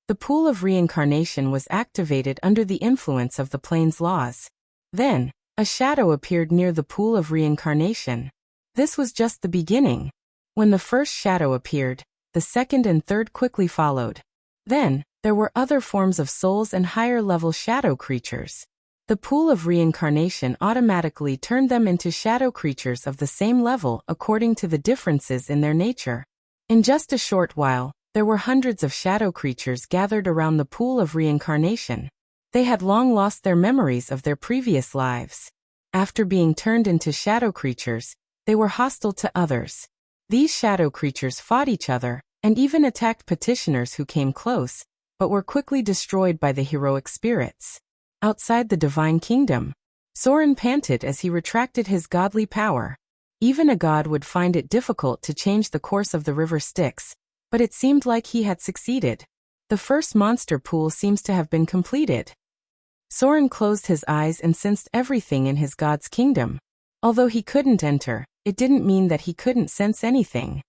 S1: the pool of reincarnation was activated under the influence of the plane's laws. Then, a shadow appeared near the pool of reincarnation. This was just the beginning. When the first shadow appeared, the second and third quickly followed. Then, there were other forms of souls and higher-level shadow creatures. The pool of reincarnation automatically turned them into shadow creatures of the same level according to the differences in their nature. In just a short while, there were hundreds of shadow creatures gathered around the pool of reincarnation. They had long lost their memories of their previous lives. After being turned into shadow creatures, they were hostile to others. These shadow creatures fought each other, and even attacked petitioners who came close, but were quickly destroyed by the heroic spirits. Outside the divine kingdom, Soren panted as he retracted his godly power. Even a god would find it difficult to change the course of the river Styx, but it seemed like he had succeeded. The first monster pool seems to have been completed. Soren closed his eyes and sensed everything in his god's kingdom. Although he couldn't enter, it didn't mean that he couldn't sense anything.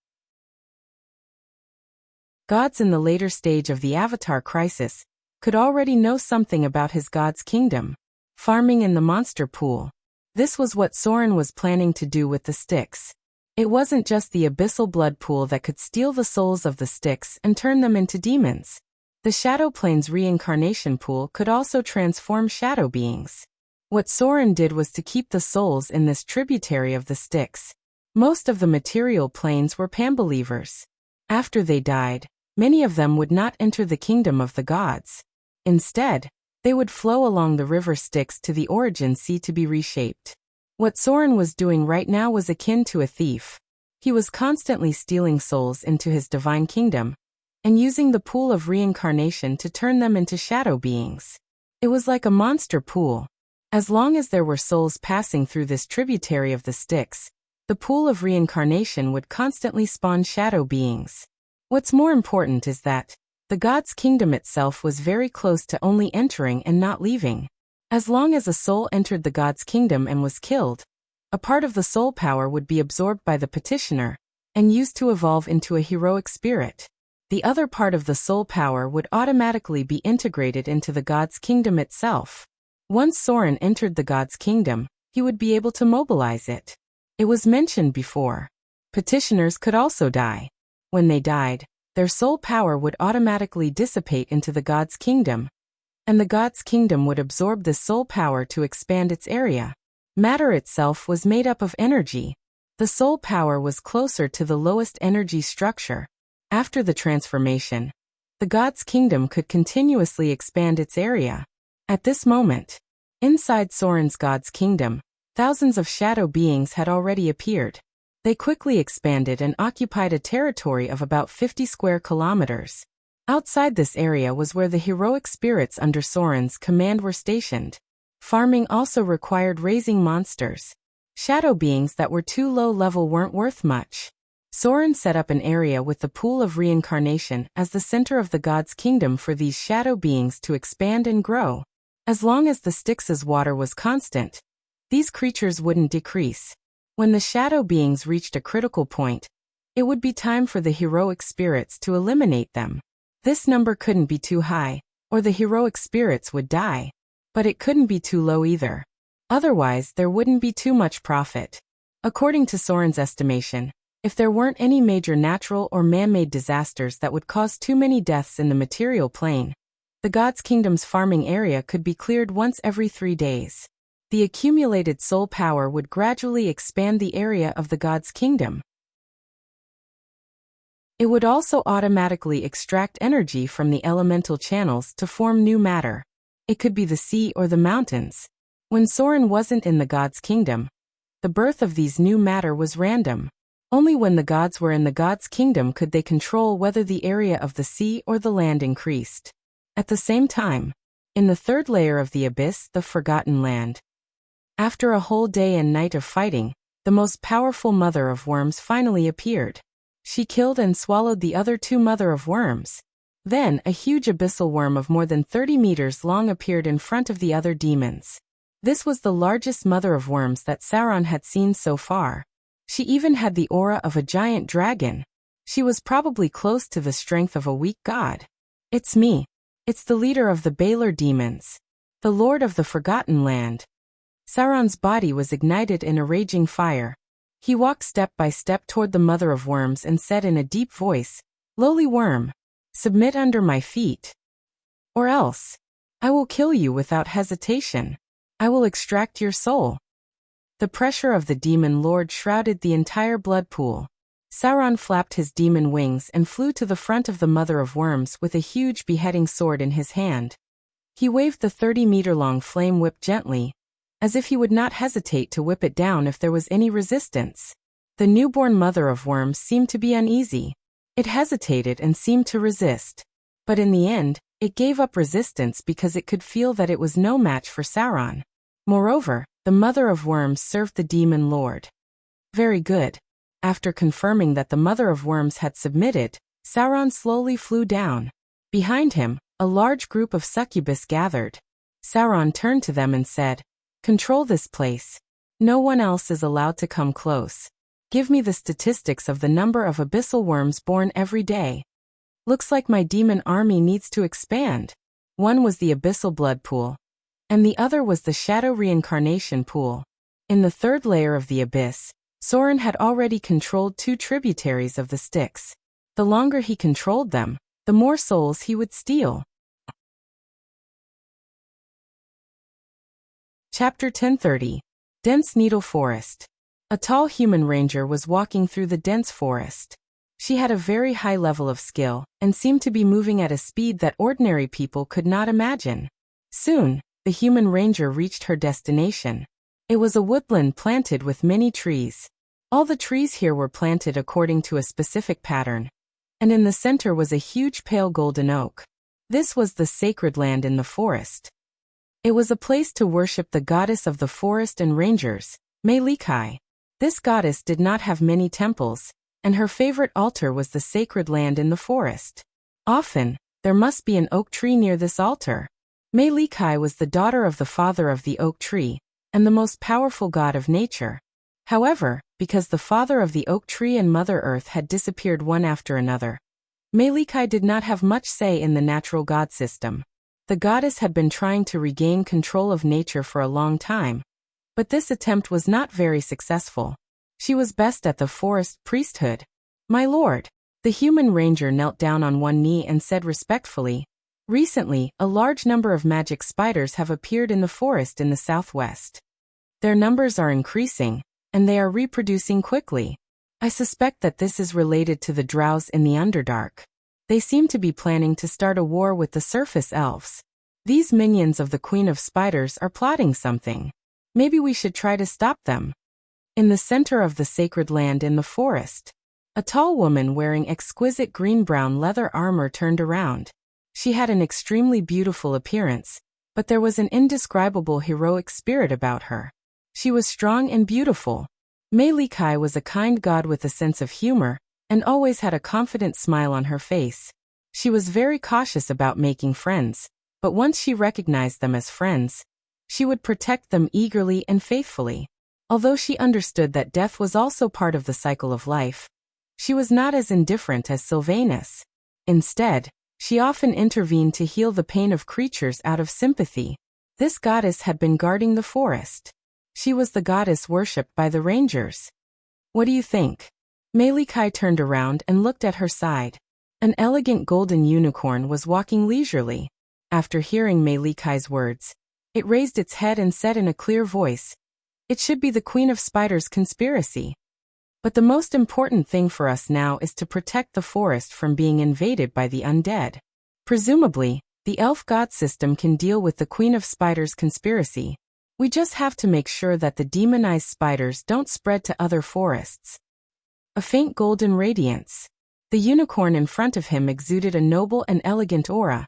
S1: Gods in the later stage of the Avatar crisis could already know something about his god's kingdom, farming in the monster pool. This was what Soren was planning to do with the sticks. It wasn't just the abyssal blood pool that could steal the souls of the sticks and turn them into demons. The Shadow Plane's reincarnation pool could also transform shadow beings. What Soren did was to keep the souls in this tributary of the sticks. Most of the material planes were Pambelievers. After they died, many of them would not enter the kingdom of the gods. Instead, they would flow along the river Styx to the origin sea to be reshaped. What Soren was doing right now was akin to a thief. He was constantly stealing souls into his divine kingdom, and using the pool of reincarnation to turn them into shadow beings. It was like a monster pool. As long as there were souls passing through this tributary of the Styx, the pool of reincarnation would constantly spawn shadow beings. What's more important is that the god's kingdom itself was very close to only entering and not leaving. As long as a soul entered the god's kingdom and was killed, a part of the soul power would be absorbed by the petitioner and used to evolve into a heroic spirit. The other part of the soul power would automatically be integrated into the god's kingdom itself. Once Soren entered the god's kingdom, he would be able to mobilize it. It was mentioned before. Petitioners could also die. When they died, their soul power would automatically dissipate into the god's kingdom, and the god's kingdom would absorb this soul power to expand its area. Matter itself was made up of energy. The soul power was closer to the lowest energy structure. After the transformation, the god's kingdom could continuously expand its area. At this moment, inside Soren's god's kingdom, thousands of shadow beings had already appeared. They quickly expanded and occupied a territory of about 50 square kilometers. Outside this area was where the heroic spirits under Soren's command were stationed. Farming also required raising monsters. Shadow beings that were too low level weren't worth much. Soren set up an area with the pool of reincarnation as the center of the god's kingdom for these shadow beings to expand and grow. As long as the Styx's water was constant, these creatures wouldn't decrease. When the shadow beings reached a critical point, it would be time for the heroic spirits to eliminate them. This number couldn't be too high, or the heroic spirits would die. But it couldn't be too low either. Otherwise, there wouldn't be too much profit. According to Soren's estimation, if there weren't any major natural or man-made disasters that would cause too many deaths in the material plane, the god's kingdom's farming area could be cleared once every 3 days. The accumulated soul power would gradually expand the area of the god's kingdom. It would also automatically extract energy from the elemental channels to form new matter. It could be the sea or the mountains. When Soren wasn't in the god's kingdom, the birth of these new matter was random. Only when the gods were in the god's kingdom could they control whether the area of the sea or the land increased. At the same time, in the third layer of the abyss, the Forgotten Land, after a whole day and night of fighting, the most powerful mother of worms finally appeared. She killed and swallowed the other 2 mother of worms. Then, a huge abyssal worm of more than 30 meters long appeared in front of the other demons. This was the largest mother of worms that Sauron had seen so far. She even had the aura of a giant dragon. She was probably close to the strength of a weak god. It's me. It's the leader of the Baelor demons, the lord of the Forgotten Land. Sauron's body was ignited in a raging fire. He walked step by step toward the mother of worms and said in a deep voice, "Lowly worm, submit under my feet. Or else, I will kill you without hesitation. I will extract your soul." The pressure of the demon lord shrouded the entire blood pool. Sauron flapped his demon wings and flew to the front of the mother of worms with a huge beheading sword in his hand. He waved the 30-meter-long flame whip gently, as if he would not hesitate to whip it down if there was any resistance. The newborn mother of worms seemed to be uneasy. It hesitated and seemed to resist. But in the end, it gave up resistance because it could feel that it was no match for Sauron. Moreover, the mother of worms served the demon lord. Very good. After confirming that the mother of worms had submitted, Sauron slowly flew down. Behind him, a large group of succubus gathered. Sauron turned to them and said, "Control this place. No one else is allowed to come close. Give me the statistics of the number of abyssal worms born every day. Looks like my demon army needs to expand. One was the abyssal blood pool, and the other was the shadow reincarnation pool. In the third layer of the abyss, Soren had already controlled 2 tributaries of the Styx. The longer he controlled them, the more souls he would steal. Chapter 1030. Dense Needle Forest. A tall human ranger was walking through the dense forest. She had a very high level of skill, and seemed to be moving at a speed that ordinary people could not imagine. Soon, the human ranger reached her destination. It was a woodland planted with many trees. All the trees here were planted according to a specific pattern, and in the center was a huge pale golden oak. This was the sacred land in the forest. It was a place to worship the goddess of the forest and rangers, Melikai. This goddess did not have many temples, and her favorite altar was the sacred land in the forest. Often, there must be an oak tree near this altar. Melikai was the daughter of the father of the oak tree, and the most powerful god of nature. However, because the father of the oak tree and Mother Earth had disappeared one after another, Melikai did not have much say in the natural god system. The goddess had been trying to regain control of nature for a long time, but this attempt was not very successful. She was best at the forest priesthood. My lord, the human ranger knelt down on one knee and said respectfully, recently, a large number of magic spiders have appeared in the forest in the southwest. Their numbers are increasing, and they are reproducing quickly. I suspect that this is related to the drows in the Underdark. They seem to be planning to start a war with the surface elves. These minions of the Queen of Spiders are plotting something. Maybe we should try to stop them. In the center of the sacred land in the forest, a tall woman wearing exquisite green-brown leather armor turned around. She had an extremely beautiful appearance, but there was an indescribable heroic spirit about her. She was strong and beautiful. Melikai was a kind god with a sense of humor, and always had a confident smile on her face. She was very cautious about making friends, but once she recognized them as friends, she would protect them eagerly and faithfully. Although she understood that death was also part of the cycle of life, she was not as indifferent as Sylvanus. Instead, she often intervened to heal the pain of creatures out of sympathy. This goddess had been guarding the forest. She was the goddess worshipped by the rangers. What do you think? Melikai turned around and looked at her side. An elegant golden unicorn was walking leisurely. After hearing Melikai's words, it raised its head and said in a clear voice, "It should be the Queen of Spiders' conspiracy. But the most important thing for us now is to protect the forest from being invaded by the undead. Presumably, the elf god system can deal with the Queen of Spiders' conspiracy. We just have to make sure that the demonized spiders don't spread to other forests." A faint golden radiance. The unicorn in front of him exuded a noble and elegant aura,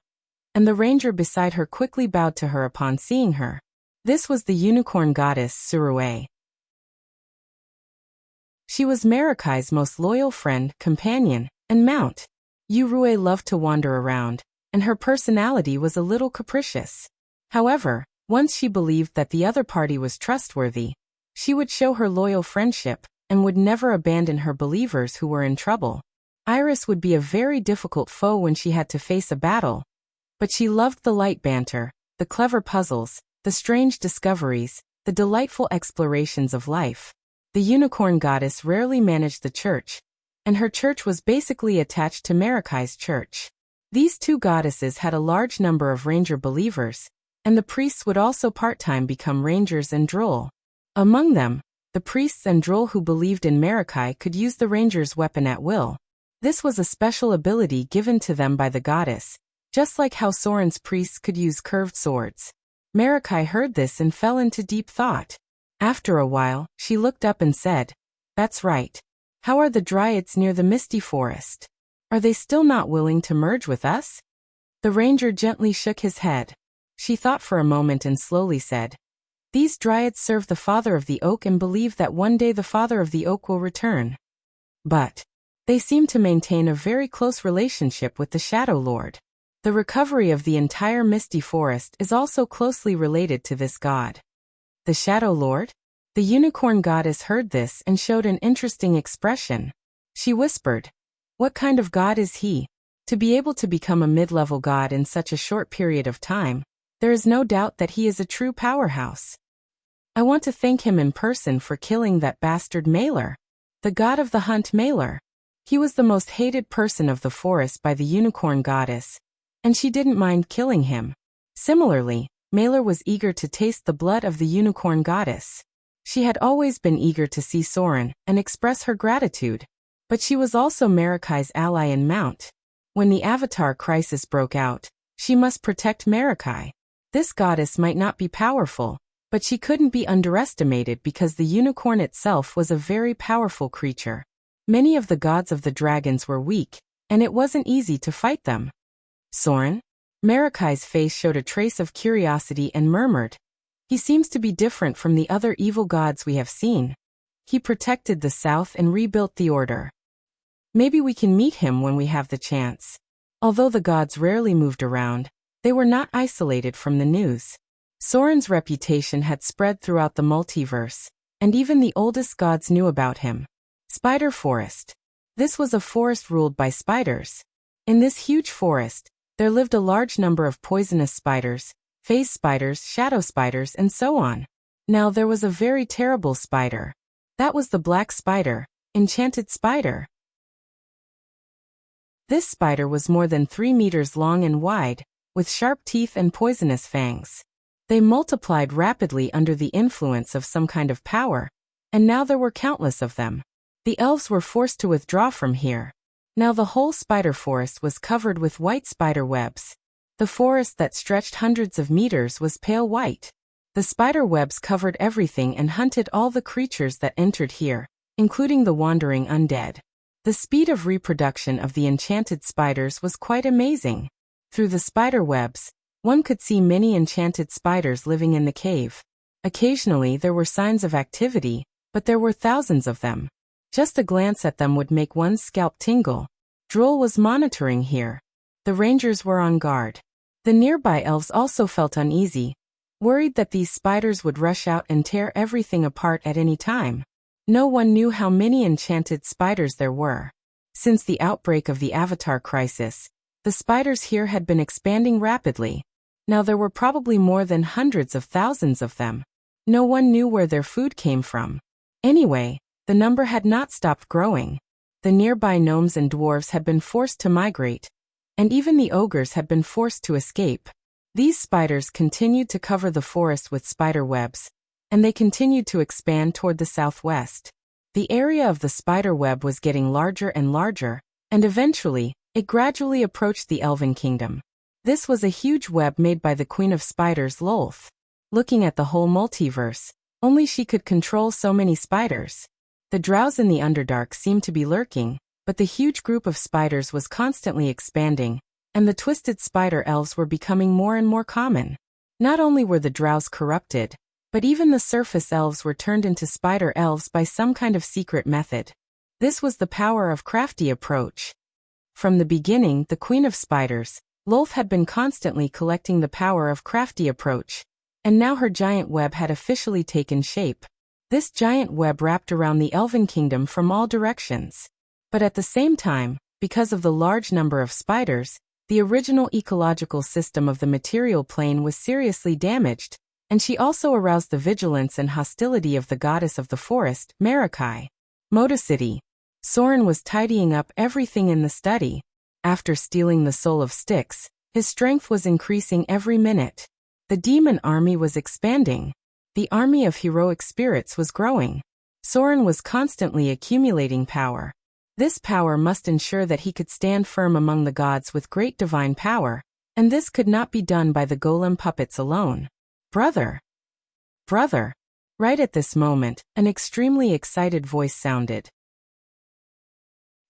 S1: and the ranger beside her quickly bowed to her upon seeing her. This was the unicorn goddess Surue. She was Marikai's most loyal friend, companion, and mount. Urue loved to wander around, and her personality was a little capricious. However, once she believed that the other party was trustworthy, she would show her loyal friendship, and would never abandon her believers who were in trouble. Iris would be a very difficult foe when she had to face a battle, but she loved the light banter, the clever puzzles, the strange discoveries, the delightful explorations of life. The unicorn goddess rarely managed the church, and her church was basically attached to Marikai's church. These two goddesses had a large number of ranger believers, and the priests would also part-time become rangers and droll. Among them, the priests and droll who believed in Marikai could use the ranger's weapon at will. This was a special ability given to them by the goddess, just like how Soren's priests could use curved swords. Marikai heard this and fell into deep thought. After a while, she looked up and said, "That's right. How are the dryads near the misty forest? Are they still not willing to merge with us?" The ranger gently shook his head. She thought for a moment and slowly said, "These dryads serve the father of the oak and believe that one day the father of the oak will return. But they seem to maintain a very close relationship with the Shadow Lord. The recovery of the entire misty forest is also closely related to this god." "The Shadow Lord?" The unicorn goddess heard this and showed an interesting expression. She whispered, "What kind of god is he? To be able to become a mid-level god in such a short period of time, there is no doubt that he is a true powerhouse. I want to thank him in person for killing that bastard Mailer, the god of the hunt Mailer. He was the most hated person of the forest by the unicorn goddess, and she didn't mind killing him." Similarly, Mailer was eager to taste the blood of the unicorn goddess. She had always been eager to see Soren and express her gratitude, but she was also Marikai's ally in Mount. When the Avatar crisis broke out, she must protect Marikai. This goddess might not be powerful, but she couldn't be underestimated because the unicorn itself was a very powerful creature. Many of the gods of the dragons were weak, and it wasn't easy to fight them. "Soren?" Marikai's face showed a trace of curiosity and murmured, "He seems to be different from the other evil gods we have seen. He protected the south and rebuilt the order. Maybe we can meet him when we have the chance." Although the gods rarely moved around, they were not isolated from the news. Soren's reputation had spread throughout the multiverse, and even the oldest gods knew about him. Spider Forest. This was a forest ruled by spiders. In this huge forest, there lived a large number of poisonous spiders, phase spiders, shadow spiders, and so on. Now there was a very terrible spider. That was the black spider, enchanted spider. This spider was more than 3 meters long and wide, with sharp teeth and poisonous fangs. They multiplied rapidly under the influence of some kind of power, and now there were countless of them. The elves were forced to withdraw from here. Now the whole spider forest was covered with white spider webs. The forest that stretched hundreds of meters was pale white. The spider webs covered everything and hunted all the creatures that entered here, including the wandering undead. The speed of reproduction of the enchanted spiders was quite amazing. Through the spider webs, one could see many enchanted spiders living in the cave. Occasionally there were signs of activity, but there were thousands of them. Just a glance at them would make one's scalp tingle. Droll was monitoring here. The rangers were on guard. The nearby elves also felt uneasy, worried that these spiders would rush out and tear everything apart at any time. No one knew how many enchanted spiders there were. Since the outbreak of the Avatar crisis, the spiders here had been expanding rapidly. Now there were probably more than hundreds of thousands of them. No one knew where their food came from. Anyway, the number had not stopped growing. The nearby gnomes and dwarves had been forced to migrate, and even the ogres had been forced to escape. These spiders continued to cover the forest with spider webs, and they continued to expand toward the southwest. The area of the spider web was getting larger and larger, and eventually, it gradually approached the Elven Kingdom. This was a huge web made by the Queen of Spiders, Lolth. Looking at the whole multiverse, only she could control so many spiders. The drows in the Underdark seemed to be lurking, but the huge group of spiders was constantly expanding, and the twisted spider elves were becoming more and more common. Not only were the drows corrupted, but even the surface elves were turned into spider elves by some kind of secret method. This was the power of crafty approach. From the beginning, the Queen of Spiders, Lolth, had been constantly collecting the power of crafty approach, and now her giant web had officially taken shape. This giant web wrapped around the Elven Kingdom from all directions. But at the same time, because of the large number of spiders, the original ecological system of the material plane was seriously damaged, and she also aroused the vigilance and hostility of the goddess of the forest, Marikai. City. Soren was tidying up everything in the study. After stealing the soul of Styx, his strength was increasing every minute. The demon army was expanding. The army of heroic spirits was growing. Soren was constantly accumulating power. This power must ensure that he could stand firm among the gods with great divine power, and this could not be done by the golem puppets alone. Brother! Brother! Right at this moment, an extremely excited voice sounded.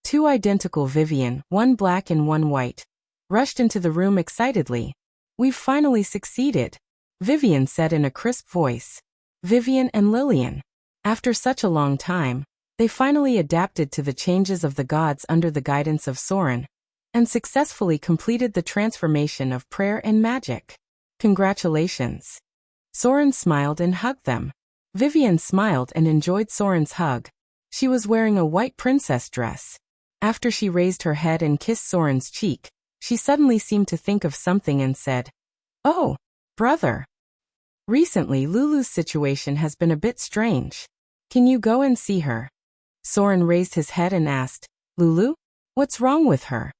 S1: Two identical Vivian, one black and one white, rushed into the room excitedly. "We've finally succeeded," Vivian said in a crisp voice. Vivian and Lillian. After such a long time, they finally adapted to the changes of the gods under the guidance of Soren, and successfully completed the transformation of prayer and magic. Congratulations. Soren smiled and hugged them. Vivian smiled and enjoyed Soren's hug. She was wearing a white princess dress. After she raised her head and kissed Soren's cheek, she suddenly seemed to think of something and said, "Oh, brother. Recently Lulu's situation has been a bit strange. Can you go and see her?" Soren raised his head and asked, "Lulu? What's wrong with her?"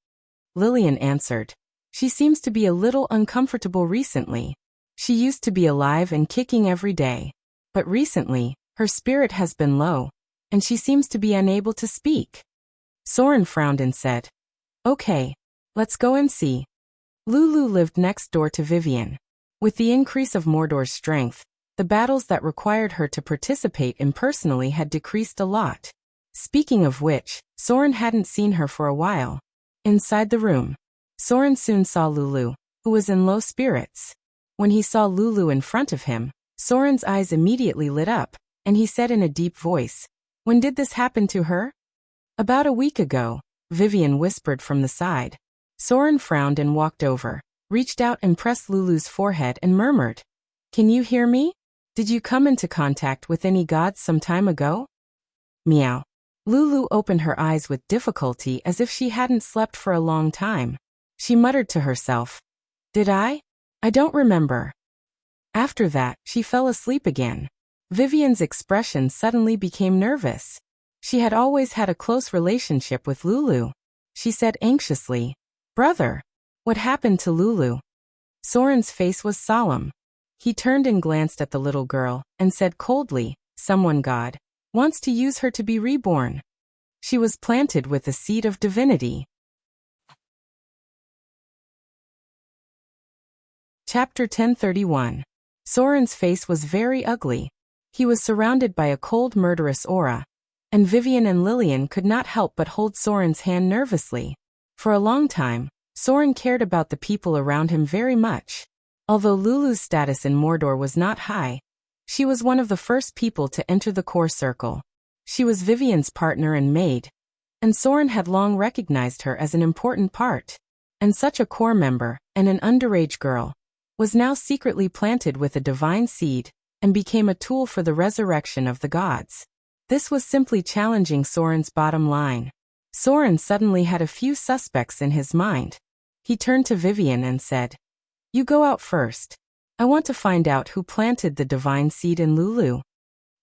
S1: Lillian answered, "She seems to be a little uncomfortable recently. She used to be alive and kicking every day. But recently, her spirit has been low, and she seems to be unable to speak." Soren frowned and said, "Okay, let's go and see." Lulu lived next door to Vivian. With the increase of Mordor's strength, the battles that required her to participate in personally had decreased a lot. Speaking of which, Soren hadn't seen her for a while. Inside the room, Soren soon saw Lulu, who was in low spirits. When he saw Lulu in front of him, Soren's eyes immediately lit up, and he said in a deep voice, "When did this happen to her?" "About a week ago," Vivian whispered from the side. Soren frowned and walked over, reached out and pressed Lulu's forehead and murmured, "Can you hear me? Did you come into contact with any gods some time ago?" Meow. Lulu opened her eyes with difficulty as if she hadn't slept for a long time. She muttered to herself, "Did I? I don't remember." After that, she fell asleep again. Vivian's expression suddenly became nervous. She had always had a close relationship with Lulu. She said anxiously, "Brother, what happened to Lulu?" Soren's face was solemn. He turned and glanced at the little girl, and said coldly, "Someone God wants to use her to be reborn. She was planted with the seed of divinity." Chapter 1031. Soren's face was very ugly. He was surrounded by a cold murderous aura, and Vivian and Lillian could not help but hold Soren's hand nervously. For a long time, Soren cared about the people around him very much. Although Lulu's status in Mordor was not high, she was one of the first people to enter the core circle. She was Vivian's partner and maid, and Soren had long recognized her as an important part. And such a core member, and an underage girl, was now secretly planted with a divine seed, and became a tool for the resurrection of the gods. This was simply challenging Soren's bottom line. Soren suddenly had a few suspects in his mind. He turned to Vivian and said, "You go out first. I want to find out who planted the divine seed in Lulu."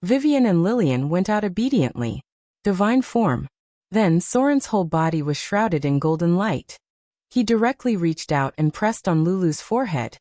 S1: Vivian and Lillian went out obediently. Divine form. Then Soren's whole body was shrouded in golden light. He directly reached out and pressed on Lulu's forehead,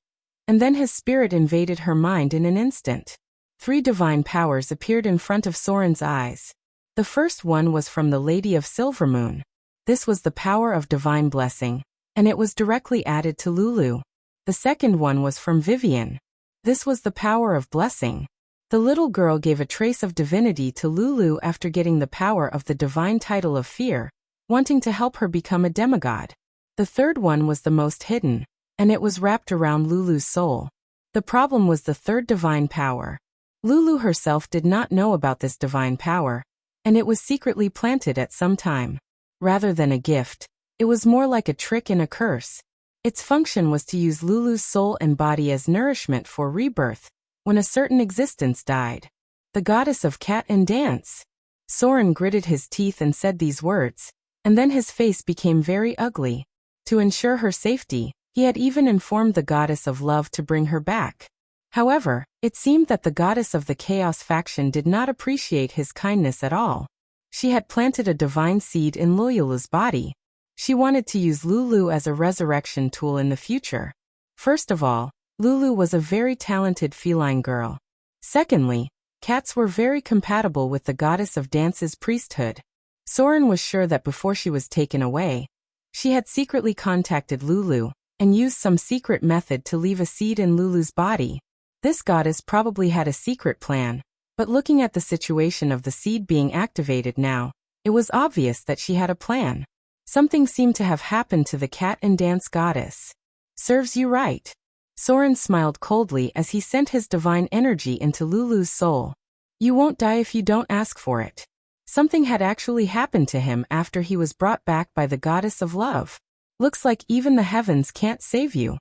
S1: and then his spirit invaded her mind in an instant. 3 divine powers appeared in front of Soren's eyes. The first one was from the Lady of Silvermoon. This was the power of divine blessing, and it was directly added to Lulu. The second one was from Vivian. This was the power of blessing. The little girl gave a trace of divinity to Lulu after getting the power of the divine title of fear, wanting to help her become a demigod. The third one was the most hidden, and it was wrapped around Lulu's soul. The problem was the third divine power. Lulu herself did not know about this divine power, and it was secretly planted at some time. Rather than a gift, it was more like a trick and a curse. Its function was to use Lulu's soul and body as nourishment for rebirth, when a certain existence died. The goddess of cat and dance. Soren gritted his teeth and said these words, and then his face became very ugly. To ensure her safety, he had even informed the goddess of love to bring her back. However, it seemed that the goddess of the Chaos faction did not appreciate his kindness at all. She had planted a divine seed in Lulu's body. She wanted to use Lulu as a resurrection tool in the future. First of all, Lulu was a very talented feline girl. Secondly, cats were very compatible with the goddess of dance's priesthood. Soren was sure that before she was taken away, she had secretly contacted Lulu and used some secret method to leave a seed in Lulu's body. This goddess probably had a secret plan, but looking at the situation of the seed being activated now, it was obvious that she had a plan. Something seemed to have happened to the cat and dance goddess. "Serves you right." Soren smiled coldly as he sent his divine energy into Lulu's soul. "You won't die if you don't ask for it." Something had actually happened to him after he was brought back by the goddess of love. Looks like even the heavens can't save you.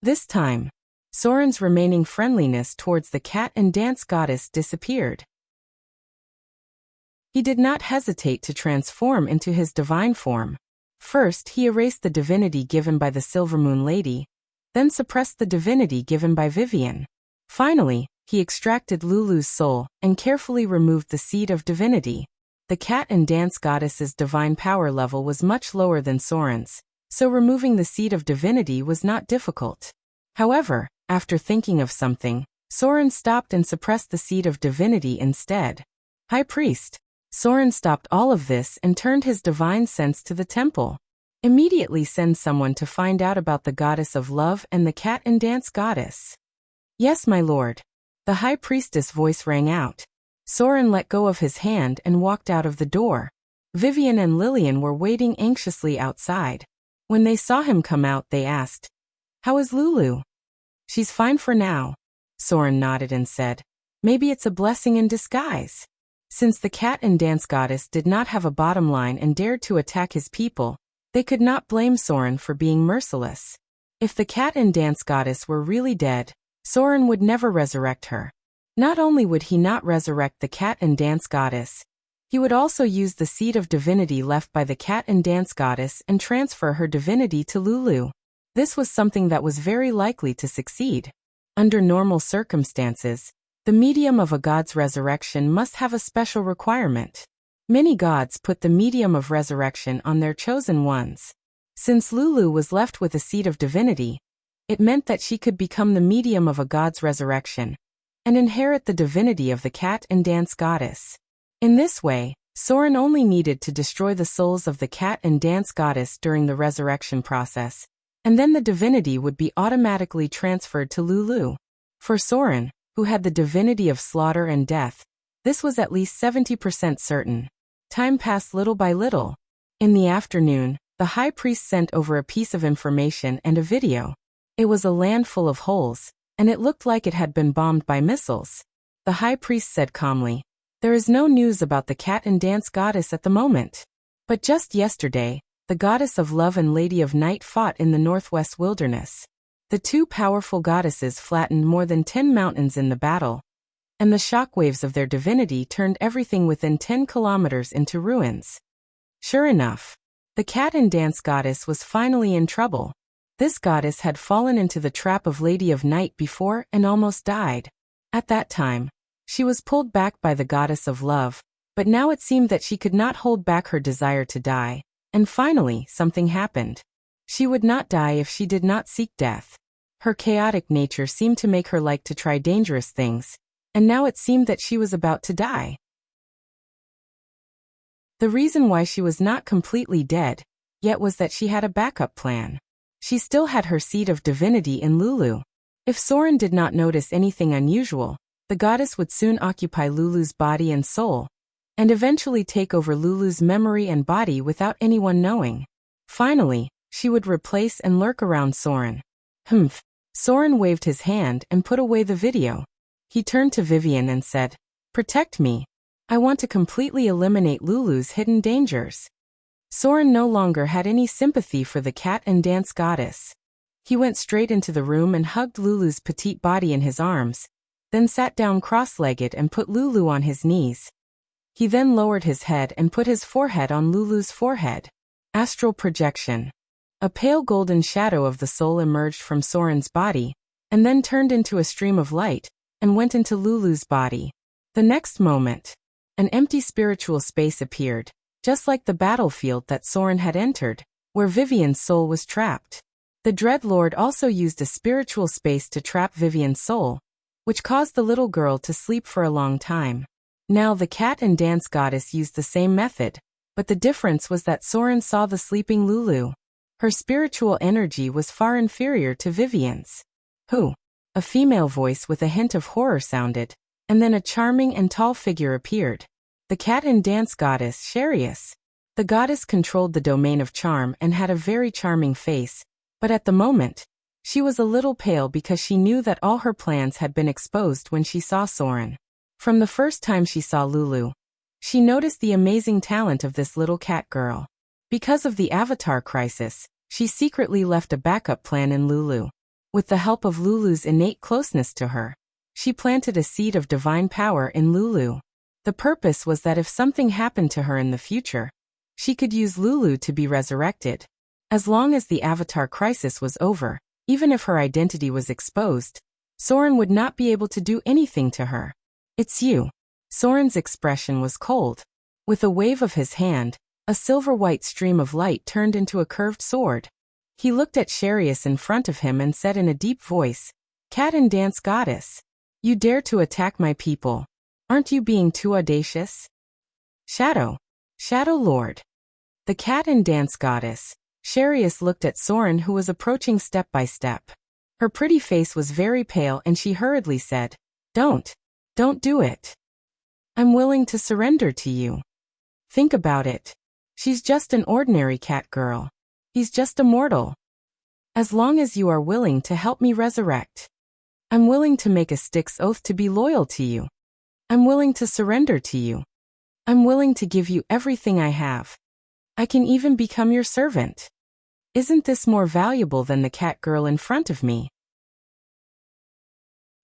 S1: This time, Soren's remaining friendliness towards the cat and dance goddess disappeared. He did not hesitate to transform into his divine form. First, he erased the divinity given by the Silvermoon Lady, then suppressed the divinity given by Vivian. Finally, he extracted Lulu's soul and carefully removed the seed of divinity. The cat and dance goddess's divine power level was much lower than Soren's, so removing the seed of divinity was not difficult. However, after thinking of something, Soren stopped and suppressed the seed of divinity instead. High Priest. Soren stopped all of this and turned his divine sense to the temple. Immediately send someone to find out about the goddess of love and the cat and dance goddess. Yes, my lord. The high priestess voice rang out. Soren let go of his hand and walked out of the door. Vivian and Lillian were waiting anxiously outside. When they saw him come out, they asked, "How is Lulu?" "She's fine for now." Soren nodded and said, "Maybe it's a blessing in disguise." Since the cat and dance goddess did not have a bottom line and dared to attack his people, they could not blame Soren for being merciless. If the cat and dance goddess were really dead, Soren would never resurrect her. Not only would he not resurrect the cat and dance goddess, he would also use the seed of divinity left by the cat and dance goddess and transfer her divinity to Lulu. This was something that was very likely to succeed. Under normal circumstances, the medium of a god's resurrection must have a special requirement. Many gods put the medium of resurrection on their chosen ones. Since Lulu was left with a seed of divinity, it meant that she could become the medium of a god's resurrection and inherit the divinity of the cat and dance goddess. In this way, Soren only needed to destroy the souls of the cat and dance goddess during the resurrection process, and then the divinity would be automatically transferred to Lulu. For Soren, who had the divinity of slaughter and death, this was at least 70% certain. Time passed little by little. In the afternoon, the high priest sent over a piece of information and a video. It was a land full of holes, and it looked like it had been bombed by missiles. The high priest said calmly, "There is no news about the cat and dance goddess at the moment. But just yesterday, the goddess of love and lady of night fought in the northwest wilderness. The two powerful goddesses flattened more than 10 mountains in the battle, and the shockwaves of their divinity turned everything within 10 kilometers into ruins." Sure enough, the cat and dance goddess was finally in trouble. This goddess had fallen into the trap of Lady of Night before and almost died. At that time, she was pulled back by the goddess of love, but now it seemed that she could not hold back her desire to die, and finally something happened. She would not die if she did not seek death. Her chaotic nature seemed to make her like to try dangerous things, and now it seemed that she was about to die. The reason why she was not completely dead yet was that she had a backup plan. She still had her seed of divinity in Lulu. If Soren did not notice anything unusual, the goddess would soon occupy Lulu's body and soul, and eventually take over Lulu's memory and body without anyone knowing. Finally, she would replace and lurk around Soren. Humph. Soren waved his hand and put away the video. He turned to Vivian and said, "Protect me. I want to completely eliminate Lulu's hidden dangers." Soren no longer had any sympathy for the cat and dance goddess. He went straight into the room and hugged Lulu's petite body in his arms, then sat down cross-legged and put Lulu on his knees. He then lowered his head and put his forehead on Lulu's forehead. Astral projection. A pale golden shadow of the soul emerged from Soren's body, and then turned into a stream of light, and went into Lulu's body. The next moment, an empty spiritual space appeared, just like the battlefield that Soren had entered, where Vivian's soul was trapped. The Dread Lord also used a spiritual space to trap Vivian's soul, which caused the little girl to sleep for a long time. Now the cat and dance goddess used the same method, but the difference was that Soren saw the sleeping Lulu. Her spiritual energy was far inferior to Vivian's. "Who?" A female voice with a hint of horror sounded, and then a charming and tall figure appeared. The cat and dance goddess Sharius. The goddess controlled the domain of charm and had a very charming face, but at the moment, she was a little pale because she knew that all her plans had been exposed when she saw Soren. From the first time she saw Lulu, she noticed the amazing talent of this little cat girl. Because of the Avatar crisis, she secretly left a backup plan in Lulu. With the help of Lulu's innate closeness to her, she planted a seed of divine power in Lulu. The purpose was that if something happened to her in the future, she could use Lulu to be resurrected. As long as the Avatar crisis was over, even if her identity was exposed, Soren would not be able to do anything to her. "It's you." Soren's expression was cold. With a wave of his hand, a silver-white stream of light turned into a curved sword. He looked at Sharius in front of him and said in a deep voice, "Cat and dance goddess, you dare to attack my people. Aren't you being too audacious?" Shadow Lord. The cat and dance goddess, Sharius looked at Soren, who was approaching step by step. Her pretty face was very pale and she hurriedly said, Don't do it. I'm willing to surrender to you. Think about it. She's just an ordinary cat girl. He's just a mortal. As long as you are willing to help me resurrect, I'm willing to make a Styx oath to be loyal to you. I'm willing to surrender to you. I'm willing to give you everything I have. I can even become your servant. Isn't this more valuable than the cat girl in front of me?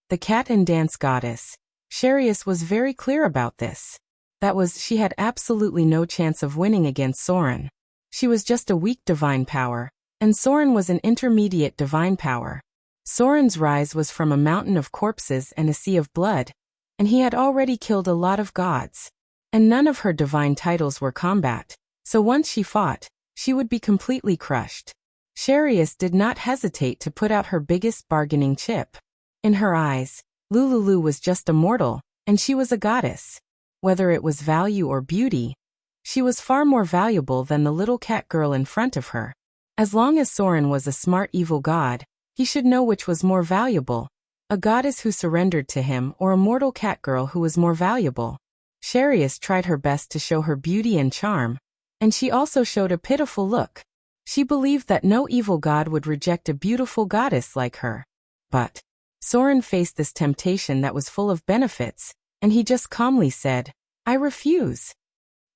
S1: The cat and dance goddess, Sharius, was very clear about this. That was, she had absolutely no chance of winning against Soren. She was just a weak divine power, and Soren was an intermediate divine power. Soren's rise was from a mountain of corpses and a sea of blood, and he had already killed a lot of gods. And none of her divine titles were combat, so once she fought, she would be completely crushed. Sharius did not hesitate to put out her biggest bargaining chip. In her eyes, Lulu was just a mortal, and she was a goddess. Whether it was value or beauty, she was far more valuable than the little cat girl in front of her. As long as Soren was a smart evil god, he should know which was more valuable, a goddess who surrendered to him or a mortal cat girl who was more valuable. Sharius tried her best to show her beauty and charm, and she also showed a pitiful look. She believed that no evil god would reject a beautiful goddess like her. But Soren faced this temptation that was full of benefits, and he just calmly said, I refuse.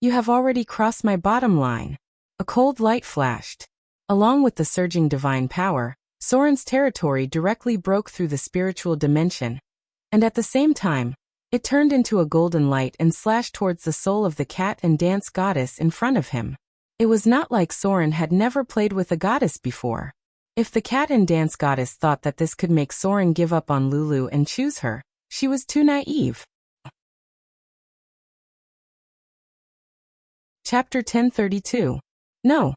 S1: You have already crossed my bottom line. A cold light flashed. Along with the surging divine power, Soren's territory directly broke through the spiritual dimension, and at the same time, it turned into a golden light and slashed towards the soul of the cat and dance goddess in front of him. It was not like Soren had never played with a goddess before. If the cat and dance goddess thought that this could make Soren give up on Lulu and choose her, she was too naive. Chapter 1032. No.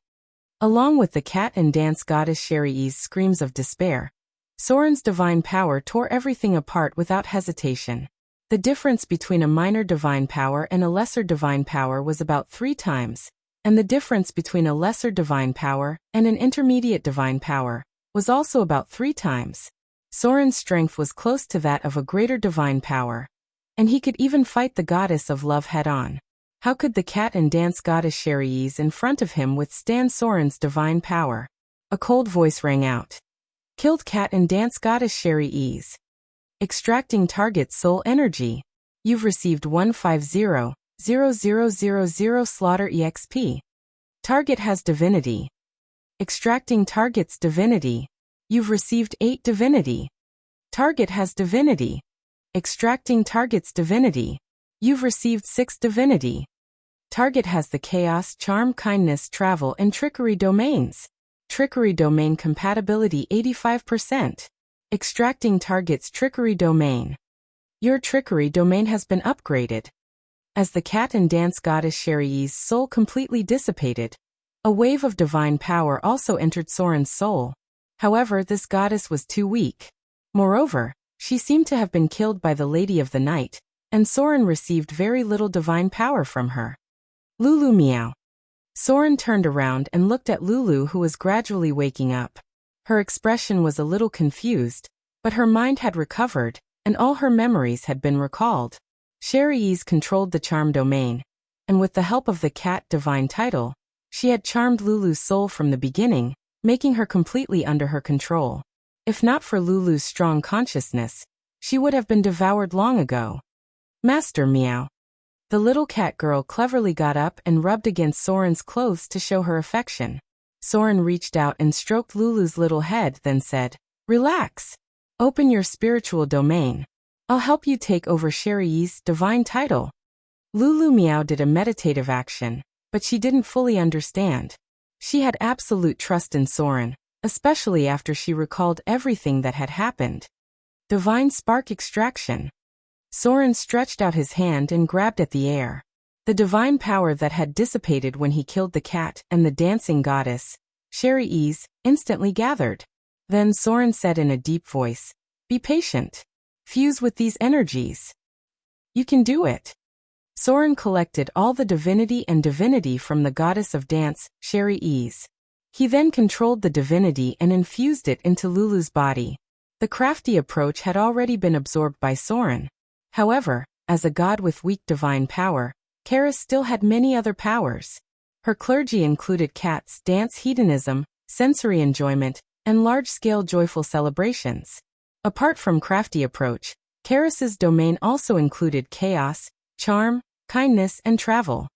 S1: Along with the cat and dance goddess Shari's screams of despair, Soren's divine power tore everything apart without hesitation. The difference between a minor divine power and a lesser divine power was about 3 times, and the difference between a lesser divine power and an intermediate divine power was also about 3 times. Soren's strength was close to that of a greater divine power, and he could even fight the goddess of love head-on. How could the cat and dance goddess Shari's in front of him withstand Soren's divine power? A cold voice rang out. Killed cat and dance goddess Shari's. Extracting target's soul energy. You've received 150,000 slaughter EXP. Target has divinity. Extracting target's divinity. You've received 8 divinity. Target has divinity. Extracting target's divinity. You've received 6 divinity. Target has the chaos, charm, kindness, travel, and trickery domains. Trickery domain compatibility 85%. Extracting target's trickery domain. Your trickery domain has been upgraded. As the cat and dance goddess Shari's soul completely dissipated, a wave of divine power also entered Soren's soul. However, this goddess was too weak. Moreover, she seemed to have been killed by the Lady of the Night, and Soren received very little divine power from her. Lulu meow. Soren turned around and looked at Lulu, who was gradually waking up. Her expression was a little confused, but her mind had recovered, and all her memories had been recalled. Shari's controlled the charm domain, and with the help of the cat divine title, she had charmed Lulu's soul from the beginning, making her completely under her control. If not for Lulu's strong consciousness, she would have been devoured long ago. Master meow. The little cat girl cleverly got up and rubbed against Soren's clothes to show her affection. Soren reached out and stroked Lulu's little head, then said, Relax. Open your spiritual domain. I'll help you take over Sherry's divine title. Lulu Meow did a meditative action, but she didn't fully understand. She had absolute trust in Soren, especially after she recalled everything that had happened. Divine spark extraction. Soren stretched out his hand and grabbed at the air. The divine power that had dissipated when he killed the cat and the dancing goddess, Sherry's, instantly gathered. Then Soren said in a deep voice, "Be patient. Fuse with these energies. You can do it." Soren collected all the divinity from the goddess of dance, Sherry's. He then controlled the divinity and infused it into Lulu's body. The crafty approach had already been absorbed by Soren. However, as a god with weak divine power, Karis still had many other powers. Her clergy included cats, dance, hedonism, sensory enjoyment, and large-scale joyful celebrations. Apart from crafty approach, Karis's domain also included chaos, charm, kindness, and travel.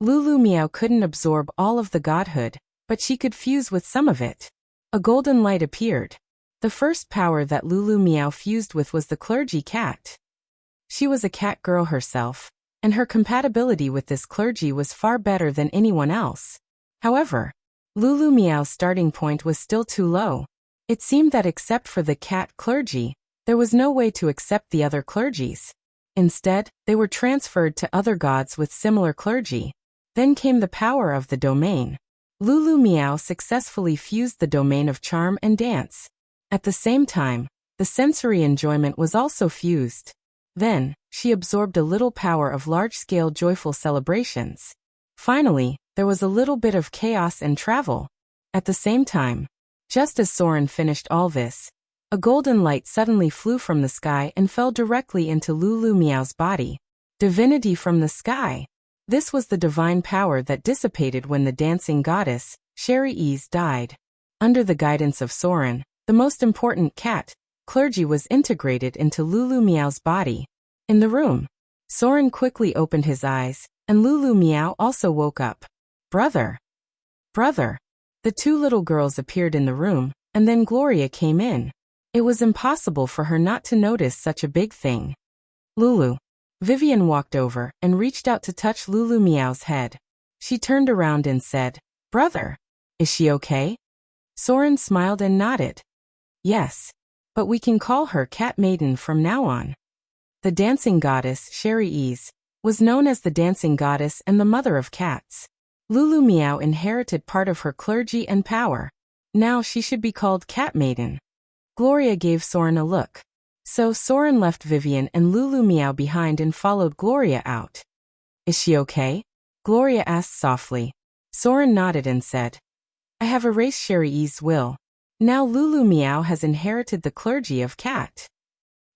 S1: Lulu Meow couldn't absorb all of the godhood, but she could fuse with some of it. A golden light appeared. The first power that Lulu Meow fused with was the clergy cat. She was a cat girl herself, and her compatibility with this clergy was far better than anyone else. However, Lulu Meow's starting point was still too low. It seemed that except for the cat clergy, there was no way to accept the other clergies. Instead, they were transferred to other gods with similar clergy. Then came the power of the domain. Lulu Meow successfully fused the domain of charm and dance. At the same time, the sensory enjoyment was also fused. Then, she absorbed a little power of large-scale joyful celebrations. Finally, there was a little bit of chaos and travel. At the same time, just as Soren finished all this, a golden light suddenly flew from the sky and fell directly into Lulu Meow's body. Divinity from the sky. This was the divine power that dissipated when the dancing goddess, Sherry's, died. Under the guidance of Soren, the most important cat clergy was integrated into Lulu Meow's body. In the room, Soren quickly opened his eyes, and Lulu Meow also woke up. Brother! Brother! The two little girls appeared in the room, and then Gloria came in. It was impossible for her not to notice such a big thing. Lulu. Vivian walked over and reached out to touch Lulu Meow's head. She turned around and said, "Brother, is she okay?" Soren smiled and nodded. "Yes. But we can call her Cat Maiden from now on." The dancing goddess, Sherry's, was known as the dancing goddess and the mother of cats. Lulu Meow inherited part of her clergy and power. Now she should be called Cat Maiden. Gloria gave Soren a look. So Soren left Vivian and Lulu Meow behind and followed Gloria out. "Is she okay?" Gloria asked softly. Soren nodded and said, "I have erased Sherry's will. Now Lulu Meow has inherited the clergy of cat.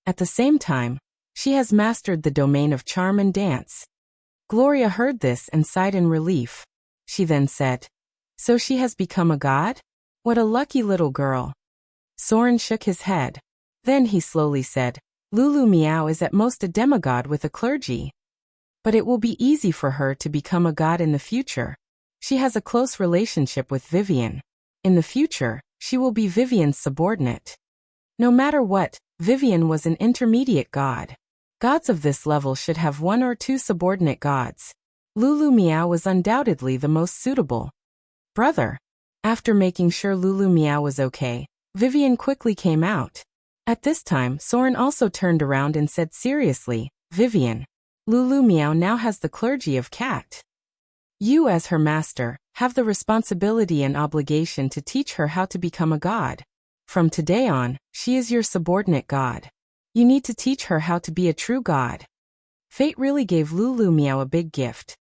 S1: At the same time, she has mastered the domain of charm and dance." Gloria heard this and sighed in relief. She then said, "So she has become a god? What a lucky little girl." Soren shook his head. Then he slowly said, "Lulu Meow is at most a demigod with a clergy. But it will be easy for her to become a god in the future. She has a close relationship with Vivian. In the future, she will be Vivian's subordinate." No matter what, Vivian was an intermediate god. Gods of this level should have one or two subordinate gods. Lulu Meow was undoubtedly the most suitable. "Brother." After making sure Lulu Meow was okay, Vivian quickly came out. At this time, Soren also turned around and said seriously, "Vivian, Lulu Meow now has the clergy of cat. You, as her master, have the responsibility and obligation to teach her how to become a god. From today on, she is your subordinate god. You need to teach her how to be a true god." Fate really gave Lulu Meow a big gift.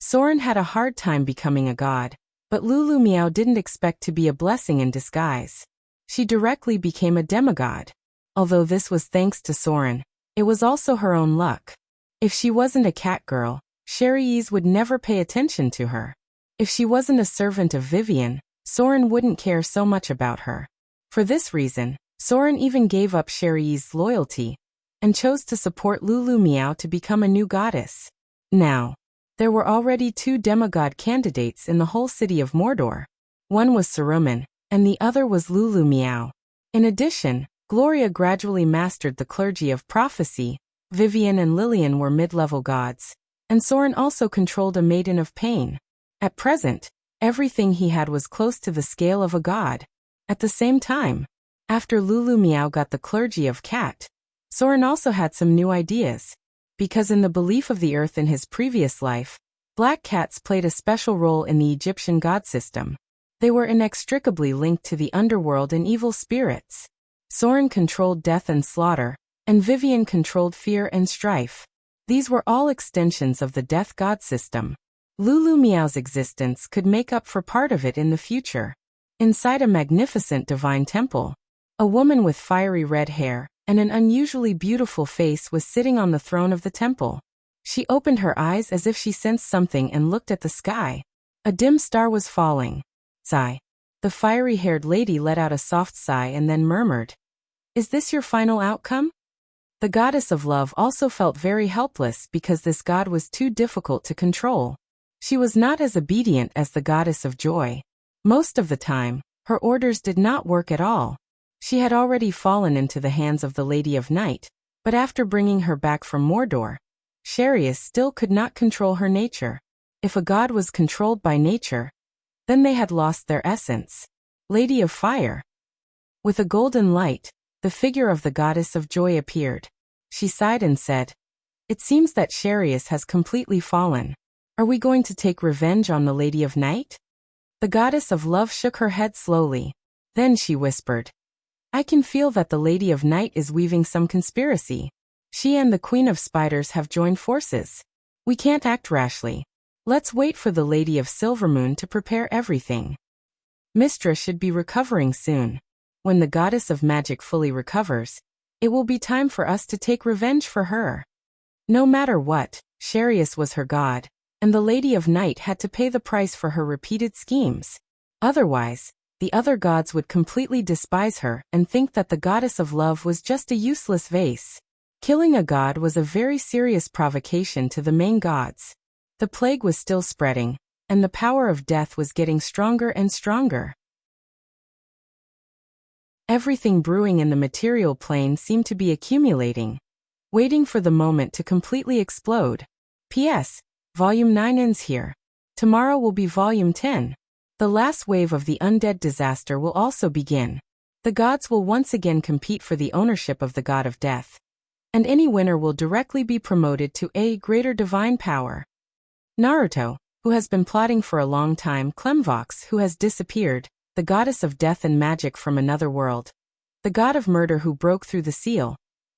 S1: Soren had a hard time becoming a god, but Lulu Meow didn't expect to be a blessing in disguise. She directly became a demigod. Although this was thanks to Soren, it was also her own luck. If she wasn't a cat girl, Sherry's would never pay attention to her. If she wasn't a servant of Vivian, Soren wouldn't care so much about her. For this reason, Soren even gave up Sherry's loyalty and chose to support Lulu Meow to become a new goddess. Now, there were already 2 demigod candidates in the whole city of Mordor. One was Saruman, and the other was Lulu Meow. In addition, Gloria gradually mastered the clergy of prophecy, Vivian and Lillian were mid-level gods, and Soren also controlled a maiden of pain. At present, everything he had was close to the scale of a god. At the same time, after Lulu Meow got the clergy of cat, Soren also had some new ideas. Because in the belief of the earth in his previous life, black cats played a special role in the Egyptian god system. They were inextricably linked to the underworld and evil spirits. Soren controlled death and slaughter, and Vivian controlled fear and strife. These were all extensions of the death god system. Lulu Meow's existence could make up for part of it in the future. Inside a magnificent divine temple, a woman with fiery red hair and an unusually beautiful face was sitting on the throne of the temple. She opened her eyes as if she sensed something and looked at the sky. A dim star was falling. Sigh. The fiery-haired lady let out a soft sigh and then murmured, "Is this your final outcome?" The goddess of love also felt very helpless because this god was too difficult to control. She was not as obedient as the goddess of joy. Most of the time, her orders did not work at all. She had already fallen into the hands of the Lady of Night, but after bringing her back from Mordor, Sharius still could not control her nature. If a god was controlled by nature, then they had lost their essence. Lady of Fire. With a golden light, the figure of the goddess of joy appeared. She sighed and said, "It seems that Sharius has completely fallen. Are we going to take revenge on the Lady of Night?" The goddess of love shook her head slowly. Then she whispered, "I can feel that the Lady of Night is weaving some conspiracy. She and the Queen of Spiders have joined forces. We can't act rashly. Let's wait for the Lady of Silvermoon to prepare everything. Mistra should be recovering soon. When the Goddess of Magic fully recovers, it will be time for us to take revenge for her." No matter what, Sharius was her god, and the Lady of Night had to pay the price for her repeated schemes. Otherwise, the other gods would completely despise her and think that the goddess of love was just a useless vase. Killing a god was a very serious provocation to the main gods. The plague was still spreading, and the power of death was getting stronger and stronger. Everything brewing in the material plane seemed to be accumulating, waiting for the moment to completely explode. P.S. Volume 9 ends here. Tomorrow will be Volume 10. The last wave of the undead disaster will also begin. The gods will once again compete for the ownership of the god of death. And any winner will directly be promoted to a greater divine power. Naruto, who has been plotting for a long time, Clemvox, who has disappeared, the goddess of death and magic from another world, the god of murder who broke through the seal,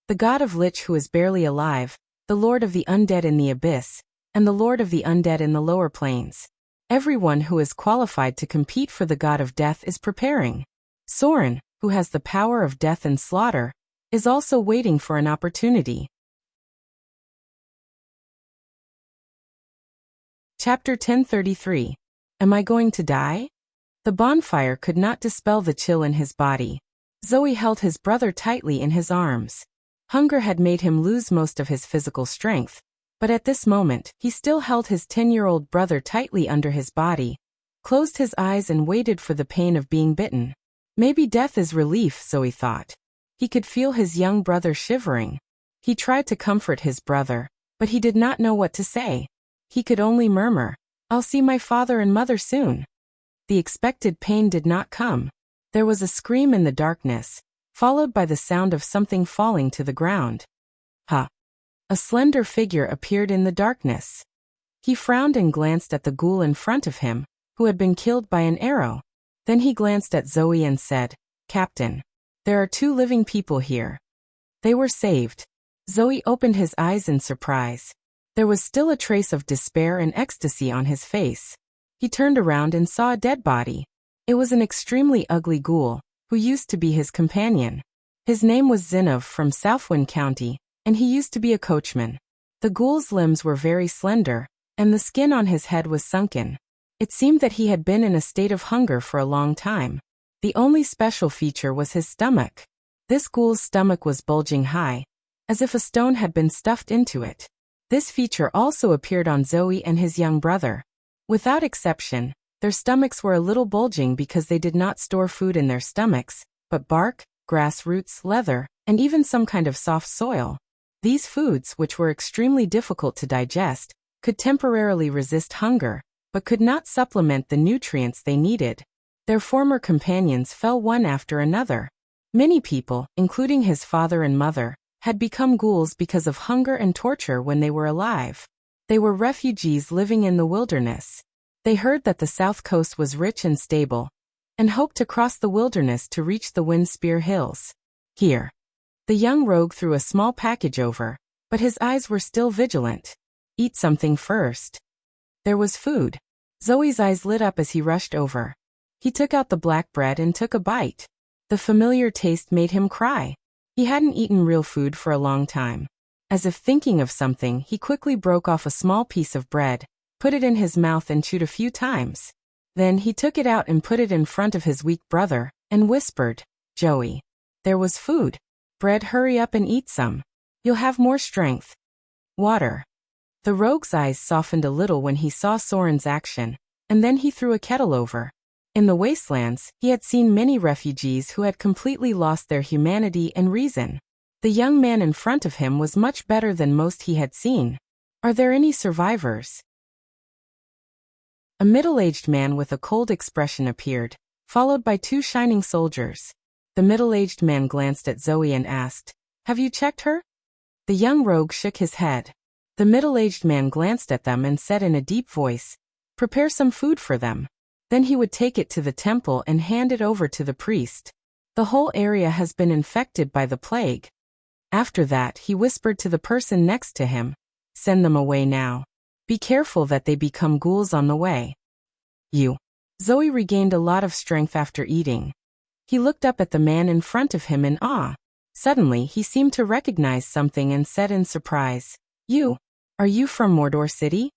S1: the god of lich who is barely alive, the lord of the undead in the abyss, and the lord of the undead in the lower planes. Everyone who is qualified to compete for the god of death is preparing. Soren, who has the power of death and slaughter, is also waiting for an opportunity. Chapter 1033. Am I going to die? The bonfire could not dispel the chill in his body. Zoe held his brother tightly in his arms. Hunger had made him lose most of his physical strength, but at this moment, he still held his 10-year-old brother tightly under his body, closed his eyes and waited for the pain of being bitten. Maybe death is relief, Zoe thought. He could feel his young brother shivering. He tried to comfort his brother, but he did not know what to say. He could only murmur, "I'll see my father and mother soon." The expected pain did not come. There was a scream in the darkness, followed by the sound of something falling to the ground. Ha! A slender figure appeared in the darkness. He frowned and glanced at the ghoul in front of him, who had been killed by an arrow. Then he glanced at Zoe and said, "Captain, there are 2 living people here." They were saved. Zoe opened his eyes in surprise. There was still a trace of despair and ecstasy on his face. He turned around and saw a dead body. It was an extremely ugly ghoul, who used to be his companion. His name was Zinov from Southwind County, and he used to be a coachman. The ghoul's limbs were very slender, and the skin on his head was sunken. It seemed that he had been in a state of hunger for a long time. The only special feature was his stomach. This ghoul's stomach was bulging high, as if a stone had been stuffed into it. This feature also appeared on Zoe and his young brother. Without exception, Their stomachs were a little bulging because they did not store food in their stomachs, but bark, grass roots, leather, and even some kind of soft soil. These foods, which were extremely difficult to digest, could temporarily resist hunger, but could not supplement the nutrients they needed. Their former companions fell one after another. Many people, including his father and mother, had become ghouls because of hunger and torture when they were alive. They were refugees living in the wilderness. They heard that the south coast was rich and stable, and hoped to cross the wilderness to reach the Wind Spear Hills. Here. The young rogue threw a small package over, but his eyes were still vigilant. Eat something first. There was food. Zoe's eyes lit up as he rushed over. He took out the black bread and took a bite. The familiar taste made him cry. He hadn't eaten real food for a long time. As if thinking of something, he quickly broke off a small piece of bread, put it in his mouth and chewed a few times. Then he took it out and put it in front of his weak brother, and whispered, "Joey. There was food. Bread, hurry up and eat some. You'll have more strength." Water. The rogue's eyes softened a little when he saw Soren's action, and then he threw a kettle over. In the wastelands, he had seen many refugees who had completely lost their humanity and reason. The young man in front of him was much better than most he had seen. Are there any survivors? A middle-aged man with a cold expression appeared, followed by two shining soldiers. The middle-aged man glanced at Zoe and asked, "Have you checked her?" The young rogue shook his head. The middle-aged man glanced at them and said in a deep voice, "Prepare some food for them." Then he would take it to the temple and hand it over to the priest. "The whole area has been infected by the plague." After that, he whispered to the person next to him, "Send them away now. Be careful that they become ghouls on the way." Zoe regained a lot of strength after eating. He looked up at the man in front of him in awe. Suddenly, he seemed to recognize something and said in surprise, Are you from Mordor City?"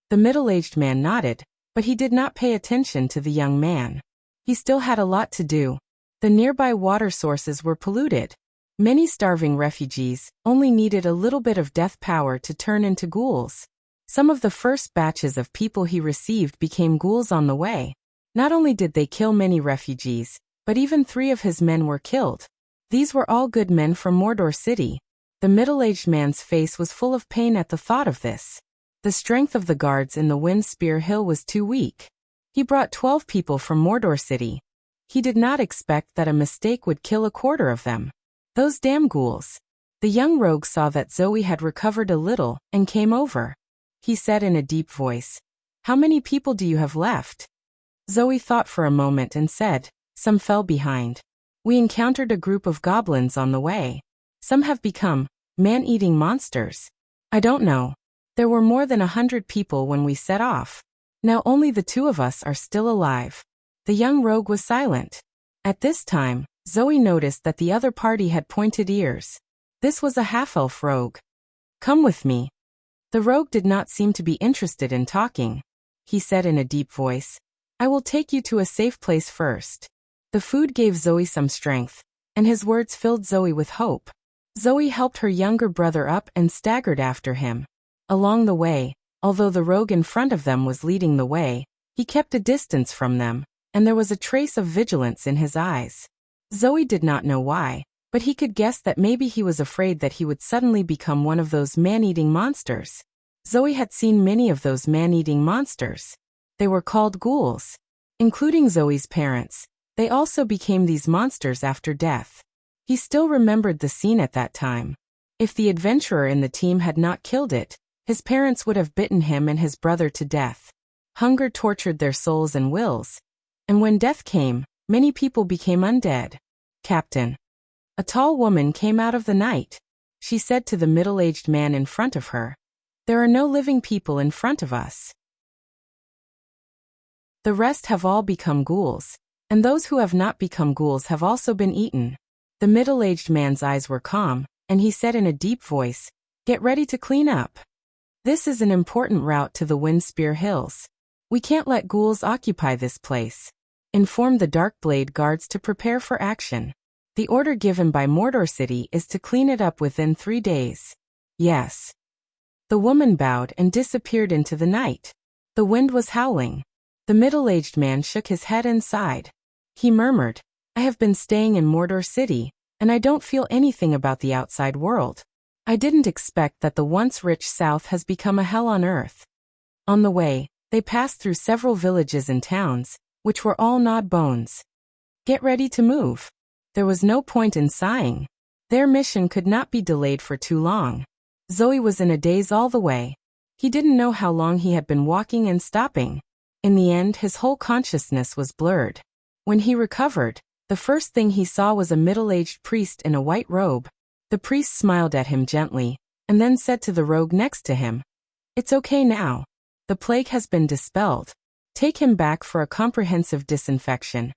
S1: The middle-aged man nodded, but he did not pay attention to the young man. He still had a lot to do. The nearby water sources were polluted. Many starving refugees only needed a little bit of death power to turn into ghouls. Some of the first batches of people he received became ghouls on the way. Not only did they kill many refugees, but even 3 of his men were killed. These were all good men from Mordor City. The middle-aged man's face was full of pain at the thought of this. The strength of the guards in the Wind Spear Hill was too weak. He brought 12 people from Mordor City. He did not expect that a mistake would kill a quarter of them. Those damn ghouls. The young rogue saw that Zoe had recovered a little and came over. He said in a deep voice, "How many people do you have left?" Zoe thought for a moment and said, "Some fell behind. We encountered a group of goblins on the way. Some have become man-eating monsters. I don't know. There were more than 100 people when we set off. Now only the 2 of us are still alive." The young rogue was silent. At this time, Zoe noticed that the other party had pointed ears. This was a half-elf rogue. "Come with me." The rogue did not seem to be interested in talking. He said in a deep voice, "I will take you to a safe place first." The food gave Zoe some strength, and his words filled Zoe with hope. Zoe helped her younger brother up and staggered after him. Along the way, although the rogue in front of them was leading the way, he kept a distance from them, and there was a trace of vigilance in his eyes. Zoe did not know why, but he could guess that maybe he was afraid that he would suddenly become one of those man-eating monsters. Zoe had seen many of those man-eating monsters. They were called ghouls. Including Zoe's parents, they also became these monsters after death. He still remembered the scene at that time. If the adventurer in the team had not killed it, his parents would have bitten him and his brother to death. Hunger tortured their souls and wills. And when death came, many people became undead. "Captain." A tall woman came out of the night. She said to the middle-aged man in front of her, "There are no living people in front of us. The rest have all become ghouls, and those who have not become ghouls have also been eaten." The middle-aged man's eyes were calm, and he said in a deep voice, "Get ready to clean up. This is an important route to the Wind Spear Hills. We can't let ghouls occupy this place. Inform the Darkblade guards to prepare for action. The order given by Mordor City is to clean it up within 3 days." "Yes." The woman bowed and disappeared into the night. The wind was howling. The middle-aged man shook his head and sighed. He murmured, I have been staying in Mordor City, and I don't feel anything about the outside world. I didn't expect that the once rich south has become a hell on earth. On the way, they passed through several villages and towns, which were all gnawed bones. Get ready to move. There was no point in sighing. Their mission could not be delayed for too long. Zoe was in a daze all the way. He didn't know how long he had been walking and stopping. In the end, his whole consciousness was blurred. When he recovered, the first thing he saw was a middle-aged priest in a white robe. The priest smiled at him gently, and then said to the rogue next to him, It's okay now. The plague has been dispelled. Take him back for a comprehensive disinfection,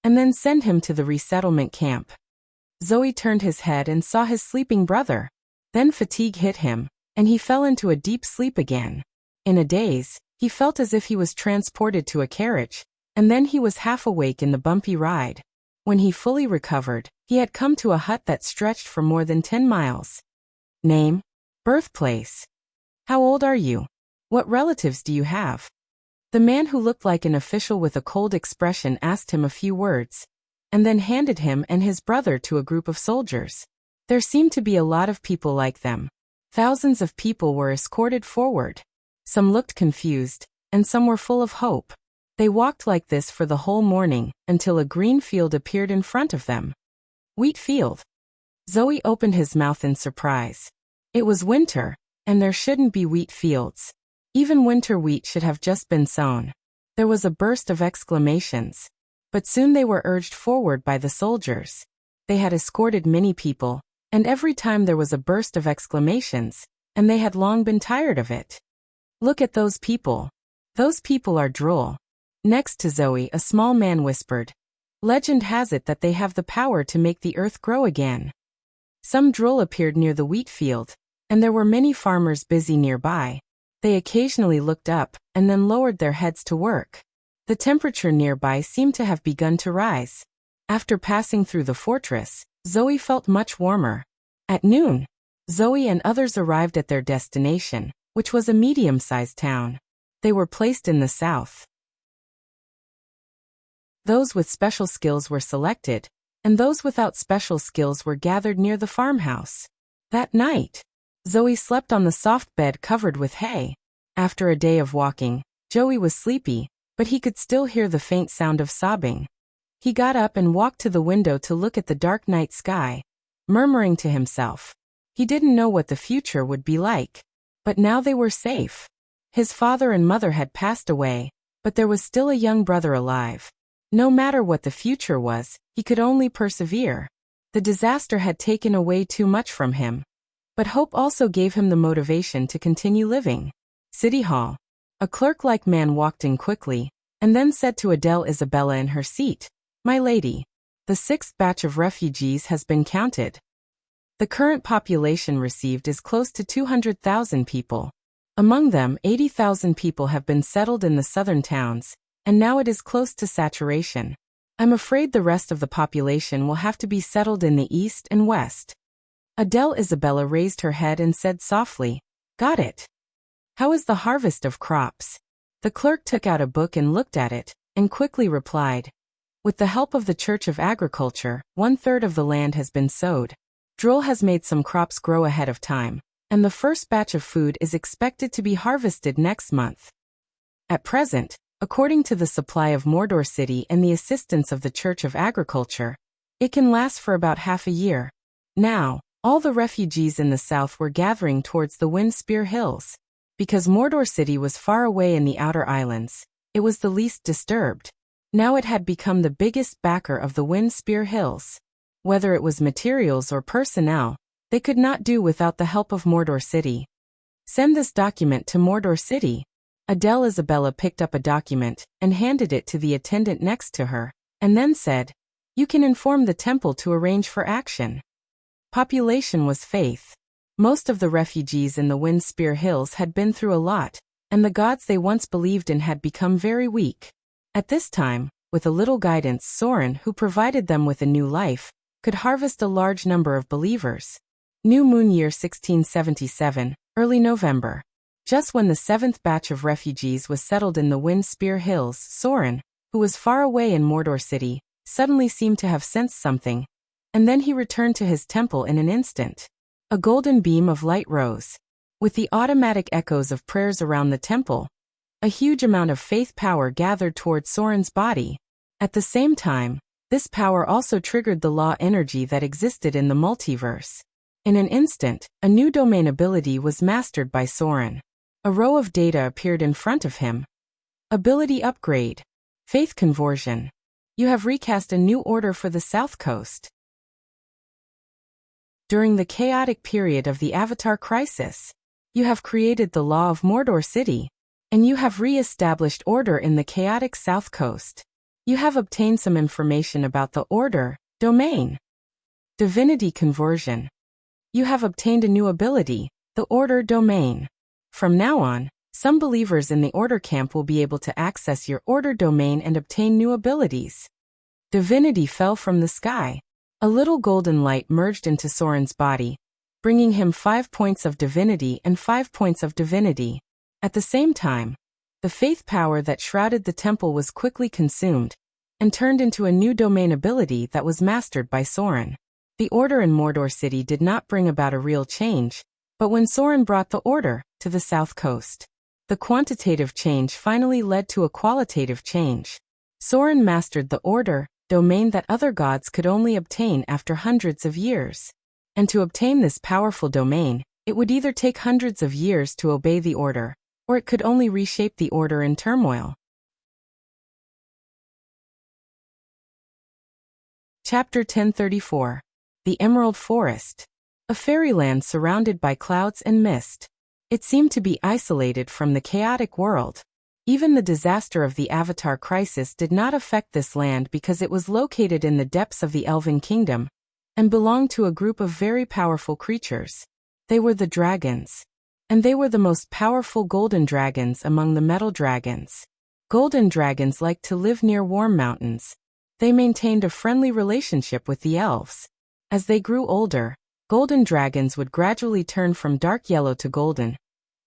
S1: and then send him to the resettlement camp. Zoe turned his head and saw his sleeping brother. Then fatigue hit him, and he fell into a deep sleep again. In a daze, he felt as if he was transported to a carriage, and then he was half awake in the bumpy ride. When he fully recovered, he had come to a hut that stretched for more than 10 miles. Name? Birthplace? How old are you? What relatives do you have? The man who looked like an official with a cold expression asked him a few words, and then handed him and his brother to a group of soldiers. There seemed to be a lot of people like them. Thousands of people were escorted forward. Some looked confused, and some were full of hope. They walked like this for the whole morning, until a green field appeared in front of them. Wheat field. Zoe opened his mouth in surprise. It was winter, and there shouldn't be wheat fields. Even winter wheat should have just been sown. There was a burst of exclamations. But soon they were urged forward by the soldiers. They had escorted many people, and every time there was a burst of exclamations, and they had long been tired of it. Look at those people. Those people are droll. Next to Zoe, a small man whispered, Legend has it that they have the power to make the earth grow again. Some droll appeared near the wheat field, and there were many farmers busy nearby. They occasionally looked up, and then lowered their heads to work. The temperature nearby seemed to have begun to rise. After passing through the fortress, Zoe felt much warmer. At noon, Zoe and others arrived at their destination, which was a medium-sized town. They were placed in the south. Those with special skills were selected, and those without special skills were gathered near the farmhouse. That night, Zoe slept on the soft bed covered with hay. After a day of walking, Joey was sleepy, but he could still hear the faint sound of sobbing. He got up and walked to the window to look at the dark night sky, murmuring to himself. He didn't know what the future would be like. But now they were safe. His father and mother had passed away, but there was still a young brother alive. No matter what the future was, he could only persevere. The disaster had taken away too much from him. But hope also gave him the motivation to continue living. City Hall. A clerk-like man walked in quickly, and then said to Adele Isabella in her seat, My lady, the 6th batch of refugees has been counted. The current population received is close to 200,000 people. Among them, 80,000 people have been settled in the southern towns, and now it is close to saturation. I'm afraid the rest of the population will have to be settled in the east and west. Adele Isabella raised her head and said softly, Got it. How is the harvest of crops? The clerk took out a book and looked at it, and quickly replied, With the help of the Church of Agriculture, 1/3 of the land has been sowed. Droll has made some crops grow ahead of time, and the first batch of food is expected to be harvested next month. At present, according to the supply of Mordor City and the assistance of the Church of Agriculture, it can last for about half a year. Now, all the refugees in the south were gathering towards the Windspear Hills. Because Mordor City was far away in the outer islands, it was the least disturbed. Now it had become the biggest backer of the Windspear Hills. Whether it was materials or personnel, they could not do without the help of Mordor City. Send this document to Mordor City. Adele Isabella picked up a document and handed it to the attendant next to her, and then said, You can inform the temple to arrange for action. Population was faith. Most of the refugees in the Windspear Hills had been through a lot, and the gods they once believed in had become very weak. At this time, with a little guidance, Soren, who provided them with a new life, could harvest a large number of believers. New Moon Year 1677, early November. Just when the seventh batch of refugees was settled in the Wind Spear Hills, Soren, who was far away in Mordor City, suddenly seemed to have sensed something, and then he returned to his temple in an instant. A golden beam of light rose. With the automatic echoes of prayers around the temple, a huge amount of faith power gathered toward Soren's body. At the same time, this power also triggered the law energy that existed in the multiverse. In an instant, a new domain ability was mastered by Soren. A row of data appeared in front of him. Ability upgrade. Faith conversion. You have recast a new order for the South Coast. During the chaotic period of the Avatar crisis, you have created the law of Mordor City, and you have re-established order in the chaotic South Coast. You have obtained some information about the order, domain. Divinity conversion. You have obtained a new ability, the order domain. From now on, some believers in the order camp will be able to access your order domain and obtain new abilities. Divinity fell from the sky. A little golden light merged into Soren's body, bringing him 5 points of divinity and 5 points of divinity. At the same time, the faith power that shrouded the temple was quickly consumed and turned into a new domain ability that was mastered by Soren. The order in Mordor City did not bring about a real change, but when Soren brought the order to the South Coast, the quantitative change finally led to a qualitative change. Soren mastered the order domain that other gods could only obtain after hundreds of years. And to obtain this powerful domain, it would either take hundreds of years to obey the order, or it could only reshape the order in turmoil. Chapter 1034. The Emerald Forest. A fairyland surrounded by clouds and mist. It seemed to be isolated from the chaotic world. Even the disaster of the Avatar crisis did not affect this land because it was located in the depths of the Elven Kingdom and belonged to a group of very powerful creatures. They were the dragons. And they were the most powerful golden dragons among the metal dragons. Golden dragons liked to live near warm mountains. They maintained a friendly relationship with the elves. As they grew older, golden dragons would gradually turn from dark yellow to golden,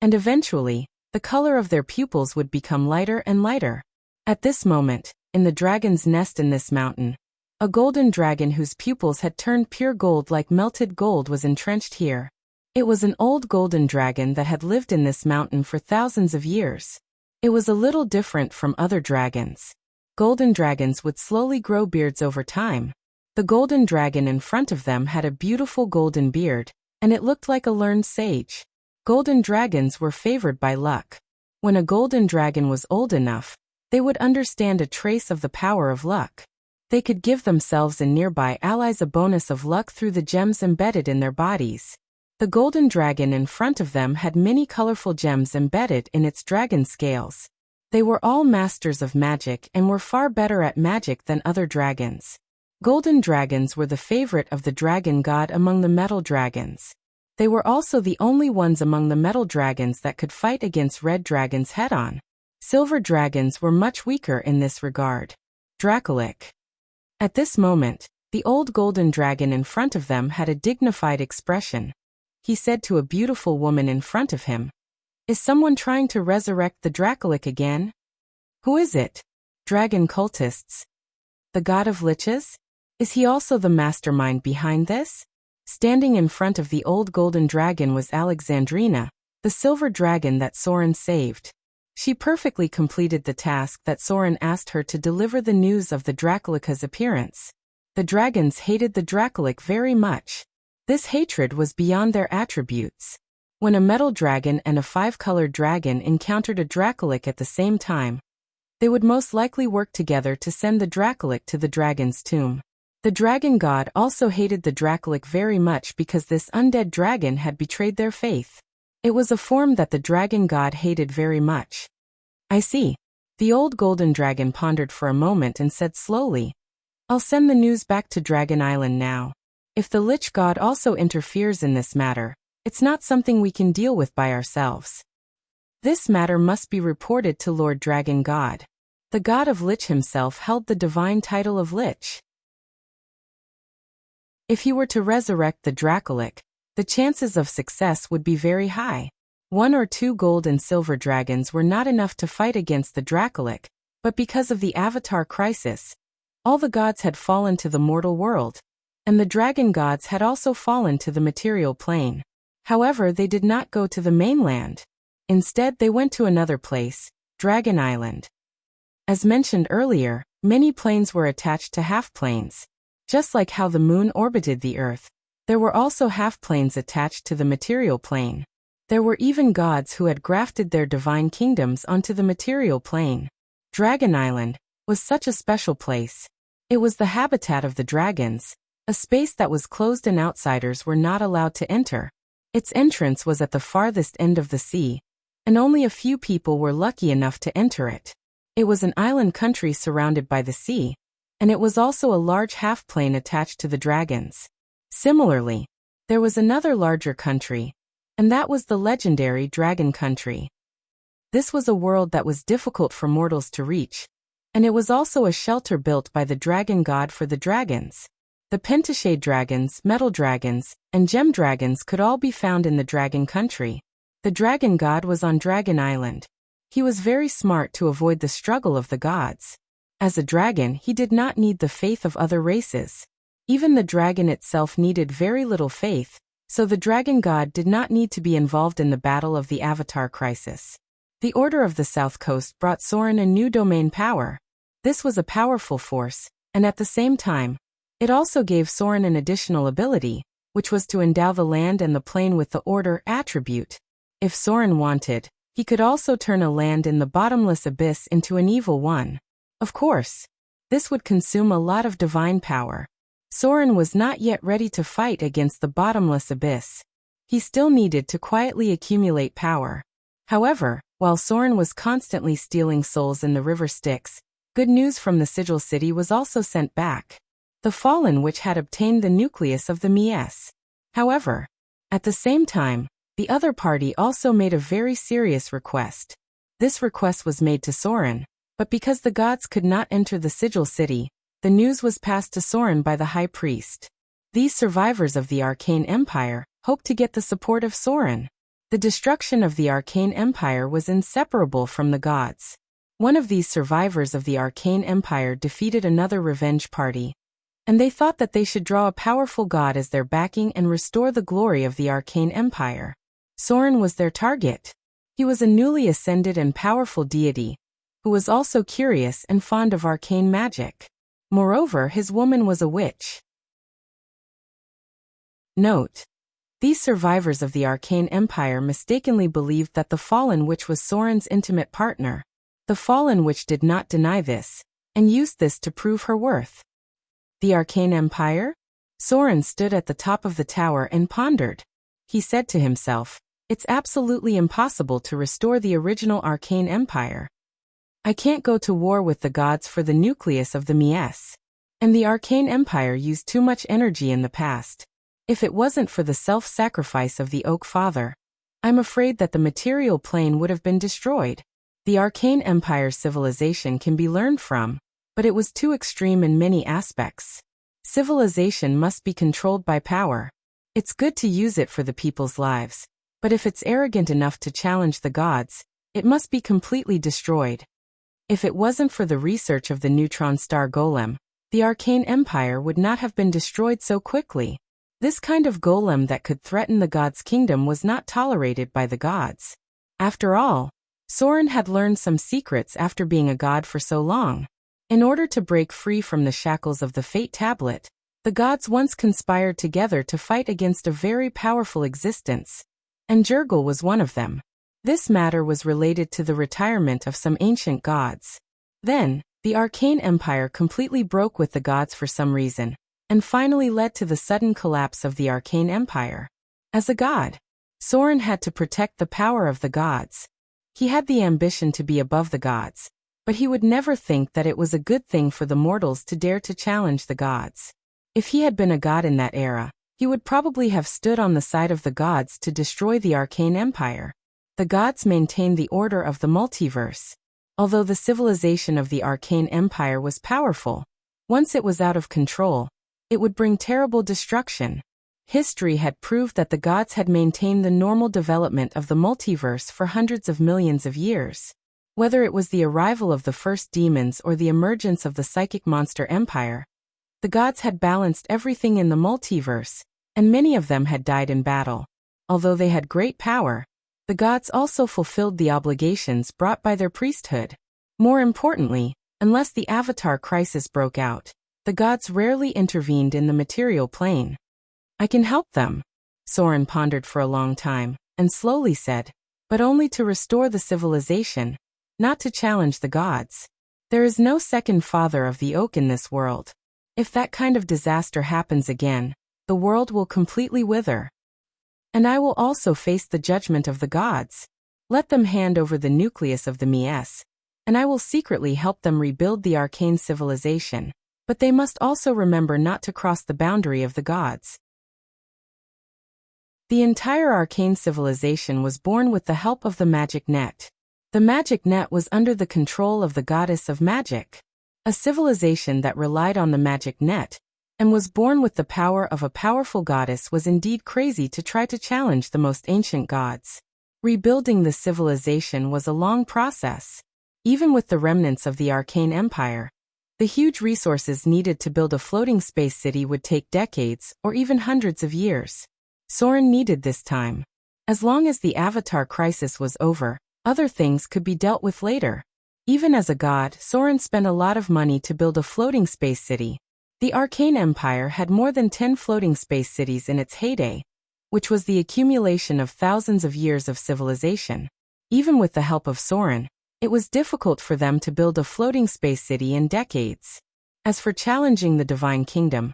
S1: and eventually, the color of their pupils would become lighter and lighter. At this moment, in the dragon's nest in this mountain, a golden dragon whose pupils had turned pure gold like melted gold was entrenched here. It was an old golden dragon that had lived in this mountain for thousands of years. It was a little different from other dragons. Golden dragons would slowly grow beards over time. The golden dragon in front of them had a beautiful golden beard, and it looked like a learned sage. Golden dragons were favored by luck. When a golden dragon was old enough, they would understand a trace of the power of luck. They could give themselves and nearby allies a bonus of luck through the gems embedded in their bodies. The golden dragon in front of them had many colorful gems embedded in its dragon scales. They were all masters of magic and were far better at magic than other dragons. Golden dragons were the favorite of the dragon god among the metal dragons. They were also the only ones among the metal dragons that could fight against red dragons head-on. Silver dragons were much weaker in this regard. Dracolic. At this moment, the old golden dragon in front of them had a dignified expression. He said to a beautiful woman in front of him, "Is someone trying to resurrect the Dracolic again? Who is it? Dragon cultists? The god of liches? Is he also the mastermind behind this?" Standing in front of the old golden dragon was Alexandrina, the silver dragon that Soren saved. She perfectly completed the task that Soren asked her to deliver the news of the Dracolica's appearance. The dragons hated the Dracolic very much. This hatred was beyond their attributes. When a metal dragon and a 5-colored dragon encountered a Dracolic at the same time, they would most likely work together to send the Dracolic to the dragon's tomb. The dragon god also hated the Dracolic very much because this undead dragon had betrayed their faith. It was a form that the dragon god hated very much. "I see." The old golden dragon pondered for a moment and said slowly, "I'll send the news back to Dragon Island now. If the Lich god also interferes in this matter, it's not something we can deal with by ourselves. This matter must be reported to Lord Dragon God." The god of Lich himself held the divine title of Lich. If he were to resurrect the Dracolic, the chances of success would be very high. 1 or 2 gold and silver dragons were not enough to fight against the Dracolic, but because of the Avatar crisis, all the gods had fallen to the mortal world, and the dragon gods had also fallen to the material plane. However, they did not go to the mainland. Instead, they went to another place, Dragon Island. As mentioned earlier, many planes were attached to half-planes. Just like how the moon orbited the Earth, there were also half-planes attached to the material plane. There were even gods who had grafted their divine kingdoms onto the material plane. Dragon Island was such a special place. It was the habitat of the dragons, a space that was closed and outsiders were not allowed to enter. Its entrance was at the farthest end of the sea, and only a few people were lucky enough to enter it. It was an island country surrounded by the sea, and it was also a large half-plane attached to the dragons. Similarly, there was another larger country, and that was the legendary Dragon Country. This was a world that was difficult for mortals to reach, and it was also a shelter built by the dragon god for the dragons. The pentashade dragons, metal dragons, and gem dragons could all be found in the Dragon Country. The dragon god was on Dragon Island. He was very smart to avoid the struggle of the gods. As a dragon, he did not need the faith of other races. Even the dragon itself needed very little faith, so the dragon god did not need to be involved in the battle of the Avatar crisis. The Order of the South Coast brought Soren a new domain power. This was a powerful force, and at the same time, it also gave Soren an additional ability, which was to endow the land and the plane with the Order attribute. If Soren wanted, he could also turn a land in the bottomless abyss into an evil one. Of course, this would consume a lot of divine power. Soren was not yet ready to fight against the bottomless abyss. He still needed to quietly accumulate power. However, while Soren was constantly stealing souls in the river Styx, good news from the Sigil City was also sent back. The Fallen Witch had obtained the nucleus of the Mies. However, at the same time, the other party also made a very serious request. This request was made to Soren, but because the gods could not enter the Sigil City, the news was passed to Soren by the High Priest. These survivors of the Arcane Empire hoped to get the support of Soren. The destruction of the Arcane Empire was inseparable from the gods. One of these survivors of the Arcane Empire defeated another revenge party, and they thought that they should draw a powerful god as their backing and restore the glory of the Arcane Empire. Soren was their target. He was a newly ascended and powerful deity, who was also curious and fond of arcane magic. Moreover, his woman was a witch. Note: these survivors of the Arcane Empire mistakenly believed that the Fallen Witch was Soren's intimate partner. The Fallen Witch did not deny this, and used this to prove her worth. The Arcane Empire? Soren stood at the top of the tower and pondered. He said to himself, "It's absolutely impossible to restore the original Arcane Empire. I can't go to war with the gods for the nucleus of the Mies. And the Arcane Empire used too much energy in the past. If it wasn't for the self-sacrifice of the Oak Father, I'm afraid that the material plane would have been destroyed. The Arcane Empire's civilization can be learned from, but it was too extreme in many aspects. Civilization must be controlled by power. It's good to use it for the people's lives, but if it's arrogant enough to challenge the gods, it must be completely destroyed. If it wasn't for the research of the neutron star golem, the Arcane Empire would not have been destroyed so quickly. This kind of golem that could threaten the gods' kingdom was not tolerated by the gods. After all, Soren had learned some secrets after being a god for so long. In order to break free from the shackles of the Fate Tablet, the gods once conspired together to fight against a very powerful existence, and Jurgel was one of them. This matter was related to the retirement of some ancient gods. Then, the Arcane Empire completely broke with the gods for some reason, and finally led to the sudden collapse of the Arcane Empire. As a god, Soren had to protect the power of the gods. He had the ambition to be above the gods, but he would never think that it was a good thing for the mortals to dare to challenge the gods. If he had been a god in that era, he would probably have stood on the side of the gods to destroy the Arcane Empire. The gods maintained the order of the multiverse. Although the civilization of the Arcane Empire was powerful, once it was out of control, it would bring terrible destruction. History had proved that the gods had maintained the normal development of the multiverse for hundreds of millions of years. Whether it was the arrival of the first demons or the emergence of the psychic monster empire, the gods had balanced everything in the multiverse, and many of them had died in battle. Although they had great power, the gods also fulfilled the obligations brought by their priesthood. More importantly, unless the Avatar crisis broke out, the gods rarely intervened in the material plane. I can help them, Soren pondered for a long time, and slowly said, but only to restore the civilization, not to challenge the gods. There is no second father of the oak in this world. If that kind of disaster happens again, the world will completely wither. And I will also face the judgment of the gods. Let them hand over the nucleus of the Mies, and I will secretly help them rebuild the arcane civilization, but they must also remember not to cross the boundary of the gods. The entire arcane civilization was born with the help of the magic net. The magic net was under the control of the goddess of magic. A civilization that relied on the magic net, and was born with the power of a powerful goddess, was indeed crazy to try to challenge the most ancient gods. Rebuilding the civilization was a long process. Even with the remnants of the arcane empire, the huge resources needed to build a floating space city would take decades or even hundreds of years. Soren needed this time. As long as the Avatar crisis was over, other things could be dealt with later. Even as a god, Soren spent a lot of money to build a floating space city. The Arcane Empire had more than 10 floating space cities in its heyday, which was the accumulation of thousands of years of civilization. Even with the help of Soren, it was difficult for them to build a floating space city in decades. As for challenging the Divine Kingdom,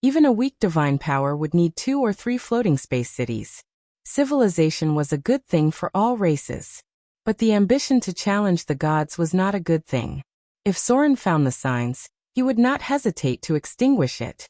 S1: even a weak divine power would need 2 or 3 floating space cities. Civilization was a good thing for all races. But the ambition to challenge the gods was not a good thing. If Soren found the signs, he would not hesitate to extinguish it.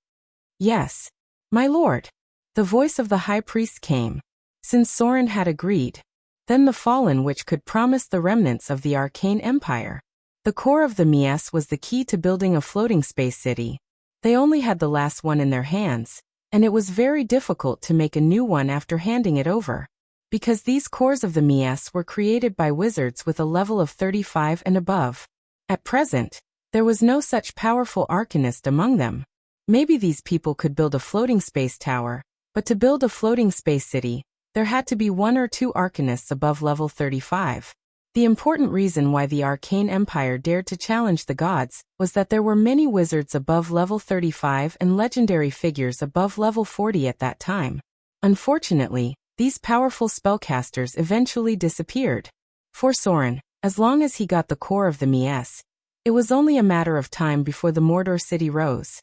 S1: Yes, my lord. The voice of the high priest came. Since Soren had agreed, then the fallen witch could promise the remnants of the arcane empire. The core of the Mies was the key to building a floating space city. They only had the last one in their hands, and it was very difficult to make a new one after handing it over. Because these cores of the Mies were created by wizards with a level of 35 and above. At present, there was no such powerful arcanist among them. Maybe these people could build a floating space tower, but to build a floating space city, there had to be 1 or 2 arcanists above level 35. The important reason why the Arcane Empire dared to challenge the gods was that there were many wizards above level 35 and legendary figures above level 40 at that time. Unfortunately, these powerful spellcasters eventually disappeared. For Soren, as long as he got the core of the Mies, it was only a matter of time before the Mordor city rose.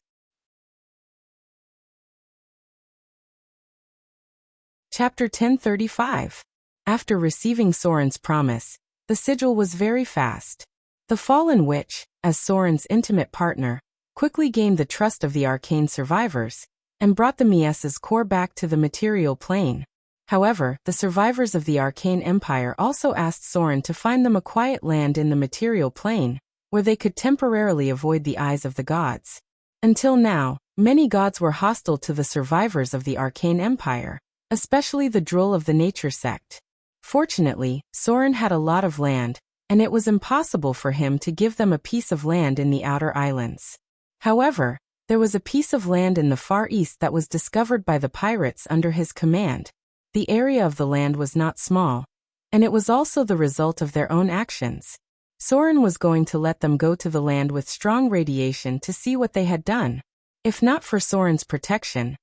S1: Chapter 1035. After receiving Soren's promise, the sigil was very fast. The fallen witch, as Soren's intimate partner, quickly gained the trust of the arcane survivors, and brought the Mies's core back to the material plane. However, the survivors of the Arcane Empire also asked Soren to find them a quiet land in the material plane, where they could temporarily avoid the eyes of the gods. Until now, many gods were hostile to the survivors of the Arcane Empire, especially the Droll of the Nature sect. Fortunately, Soren had a lot of land, and it was impossible for him to give them a piece of land in the outer islands. However, there was a piece of land in the Far East that was discovered by the pirates under his command. The area of the land was not small, and it was also the result of their own actions. Soren was going to let them go to the land with strong radiation to see what they had done. If not for Soren's protection,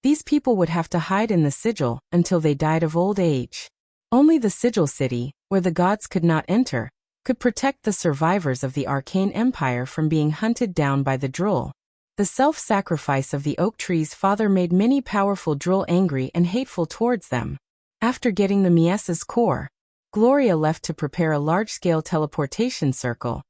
S1: these people would have to hide in the sigil until they died of old age. Only the sigil city, where the gods could not enter, could protect the survivors of the Arcane Empire from being hunted down by the Droll. The self-sacrifice of the oak tree's father made many powerful Droll angry and hateful towards them. After getting the Mies's core, Gloria left to prepare a large-scale teleportation circle,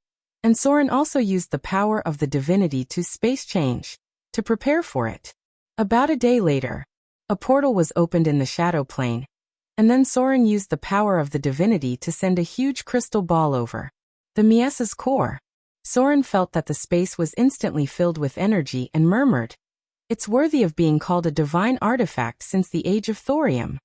S1: and Soren also used the power of the divinity to space change, to prepare for it. About a day later, a portal was opened in the shadow plane, and then Soren used the power of the divinity to send a huge crystal ball over the Mies's core. Soren felt that the space was instantly filled with energy and murmured, It's worthy of being called a divine artifact since the age of thorium.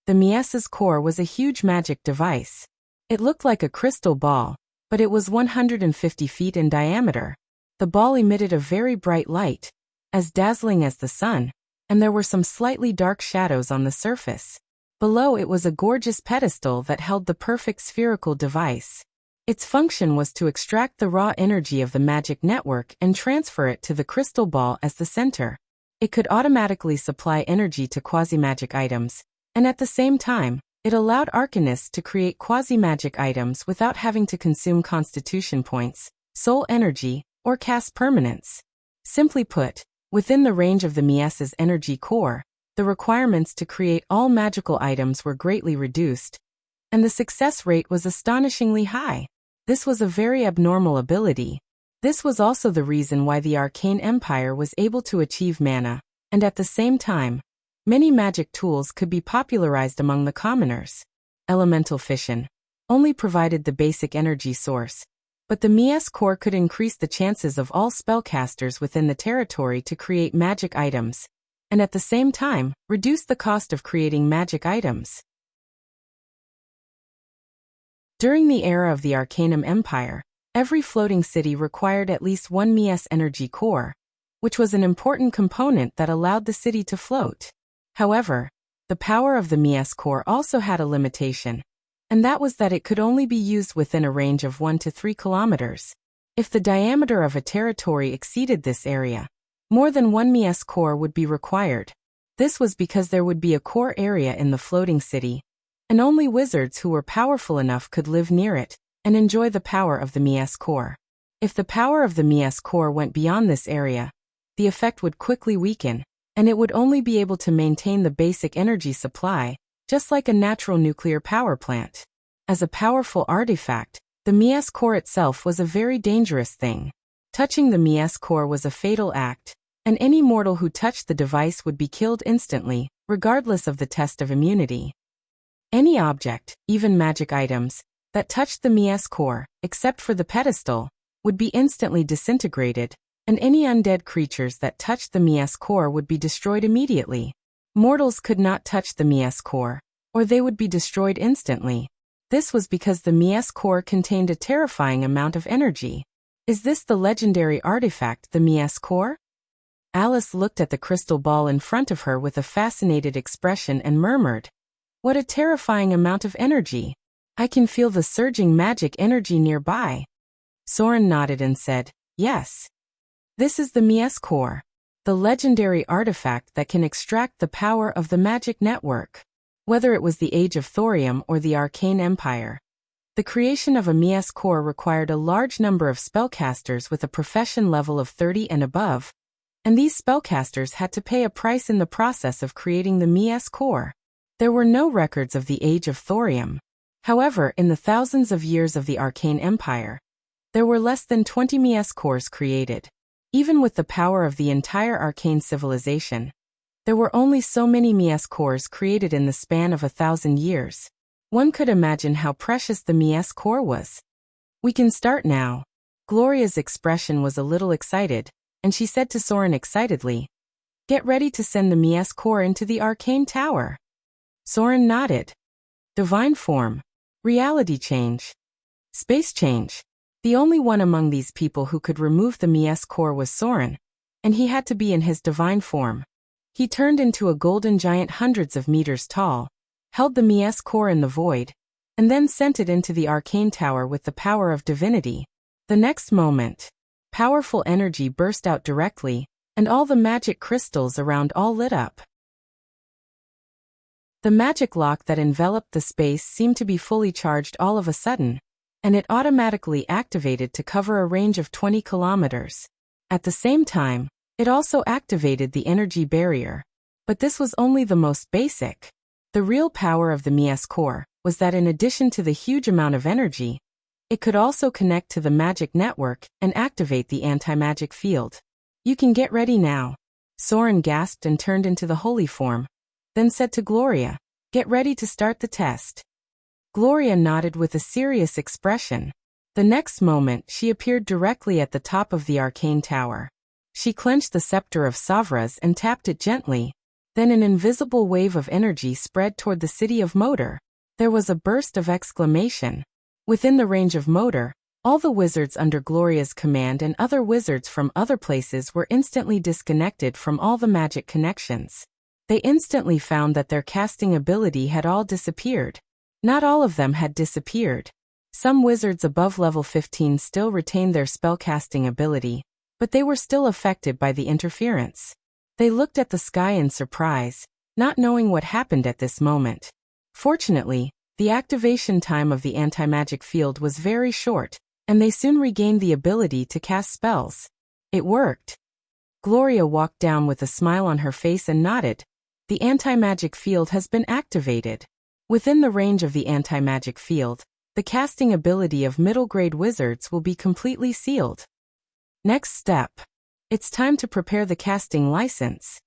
S1: The Mies's core was a huge magic device. It looked like a crystal ball, but it was 150 feet in diameter. The ball emitted a very bright light, as dazzling as the sun, and there were some slightly dark shadows on the surface. Below it was a gorgeous pedestal that held the perfect spherical device. Its function was to extract the raw energy of the magic network and transfer it to the crystal ball as the center. It could automatically supply energy to quasi-magic items, and at the same time, it allowed arcanists to create quasi-magic items without having to consume constitution points, soul energy, or cast permanence. Simply put, within the range of the Mies's energy core, the requirements to create all magical items were greatly reduced, and the success rate was astonishingly high. This was a very abnormal ability. This was also the reason why the Arcane Empire was able to achieve mana, and at the same time, many magic tools could be popularized among the commoners. Elemental fission only provided the basic energy source, but the Mies core could increase the chances of all spellcasters within the territory to create magic items, and at the same time, reduce the cost of creating magic items. During the era of the Arcanum Empire, every floating city required at least one Mies energy core, which was an important component that allowed the city to float. However, the power of the Mies core also had a limitation, and that was that it could only be used within a range of 1 to 3 kilometers. If the diameter of a territory exceeded this area, more than one Mies core would be required. This was because there would be a core area in the floating city, and only wizards who were powerful enough could live near it and enjoy the power of the Mies core. If the power of the Mies core went beyond this area, the effect would quickly weaken, and it would only be able to maintain the basic energy supply, just like a natural nuclear power plant. As a powerful artifact, the Mies core itself was a very dangerous thing. Touching the Mies core was a fatal act, and any mortal who touched the device would be killed instantly, regardless of the test of immunity. Any object, even magic items, that touched the Mies core, except for the pedestal, would be instantly disintegrated, and any undead creatures that touched the Mies core would be destroyed immediately. Mortals could not touch the Mies core, or they would be destroyed instantly. This was because the Mies core contained a terrifying amount of energy. Is this the legendary artifact, the Mies core? Alice looked at the crystal ball in front of her with a fascinated expression and murmured, "What a terrifying amount of energy! I can feel the surging magic energy nearby." Soren nodded and said, "Yes. This is the Mies core, the legendary artifact that can extract the power of the magic network." Whether it was the Age of Thorium or the Arcane Empire, the creation of a Mies core required a large number of spellcasters with a profession level of 30 and above, and these spellcasters had to pay a price in the process of creating the Mies core. There were no records of the Age of Thorium. However, in the thousands of years of the Arcane Empire, there were less than 20 Mies cores created. Even with the power of the entire arcane civilization, there were only so many Mies cores created in the span of 1,000 years. One could imagine how precious the Mies core was. "We can start now." Gloria's expression was a little excited, and she said to Soren excitedly, "Get ready to send the Mies core into the arcane tower." Soren nodded. Divine form, reality change, space change. The only one among these people who could remove the Mies core was Soren, and he had to be in his divine form. He turned into a golden giant hundreds of meters tall, held the Mies core in the void, and then sent it into the arcane tower with the power of divinity. The next moment, powerful energy burst out directly, and all the magic crystals around all lit up. The magic lock that enveloped the space seemed to be fully charged all of a sudden, and it automatically activated to cover a range of 20 kilometers. At the same time, it also activated the energy barrier. But this was only the most basic. The real power of the Mies core was that in addition to the huge amount of energy, it could also connect to the magic network and activate the anti-magic field. "You can get ready now." Soren gasped and turned into the holy form, then said to Gloria, "Get ready to start the test." Gloria nodded with a serious expression. The next moment she appeared directly at the top of the arcane tower. She clenched the scepter of Savras and tapped it gently. Then an invisible wave of energy spread toward the city of Moder. There was a burst of exclamation. Within the range of Moder, all the wizards under Gloria's command and other wizards from other places were instantly disconnected from all the magic connections. They instantly found that their casting ability had all disappeared. Not all of them had disappeared. Some wizards above level 15 still retained their spellcasting ability, but they were still affected by the interference. They looked at the sky in surprise, not knowing what happened at this moment. Fortunately, the activation time of the anti-magic field was very short, and they soon regained the ability to cast spells. It worked. Gloria walked down with a smile on her face and nodded. The anti-magic field has been activated. Within the range of the anti-magic field, the casting ability of middle-grade wizards will be completely sealed. Next step. It's time to prepare the casting license.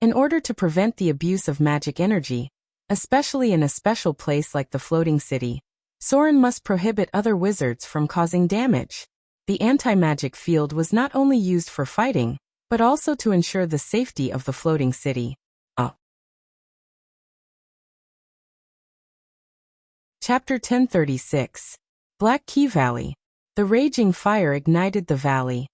S1: In order to prevent the abuse of magic energy, especially in a special place like the floating city, Soren must prohibit other wizards from causing damage. The anti-magic field was not only used for fighting, but also to ensure the safety of the floating city. Chapter 1036. Black Key Valley. The raging fire ignited the valley,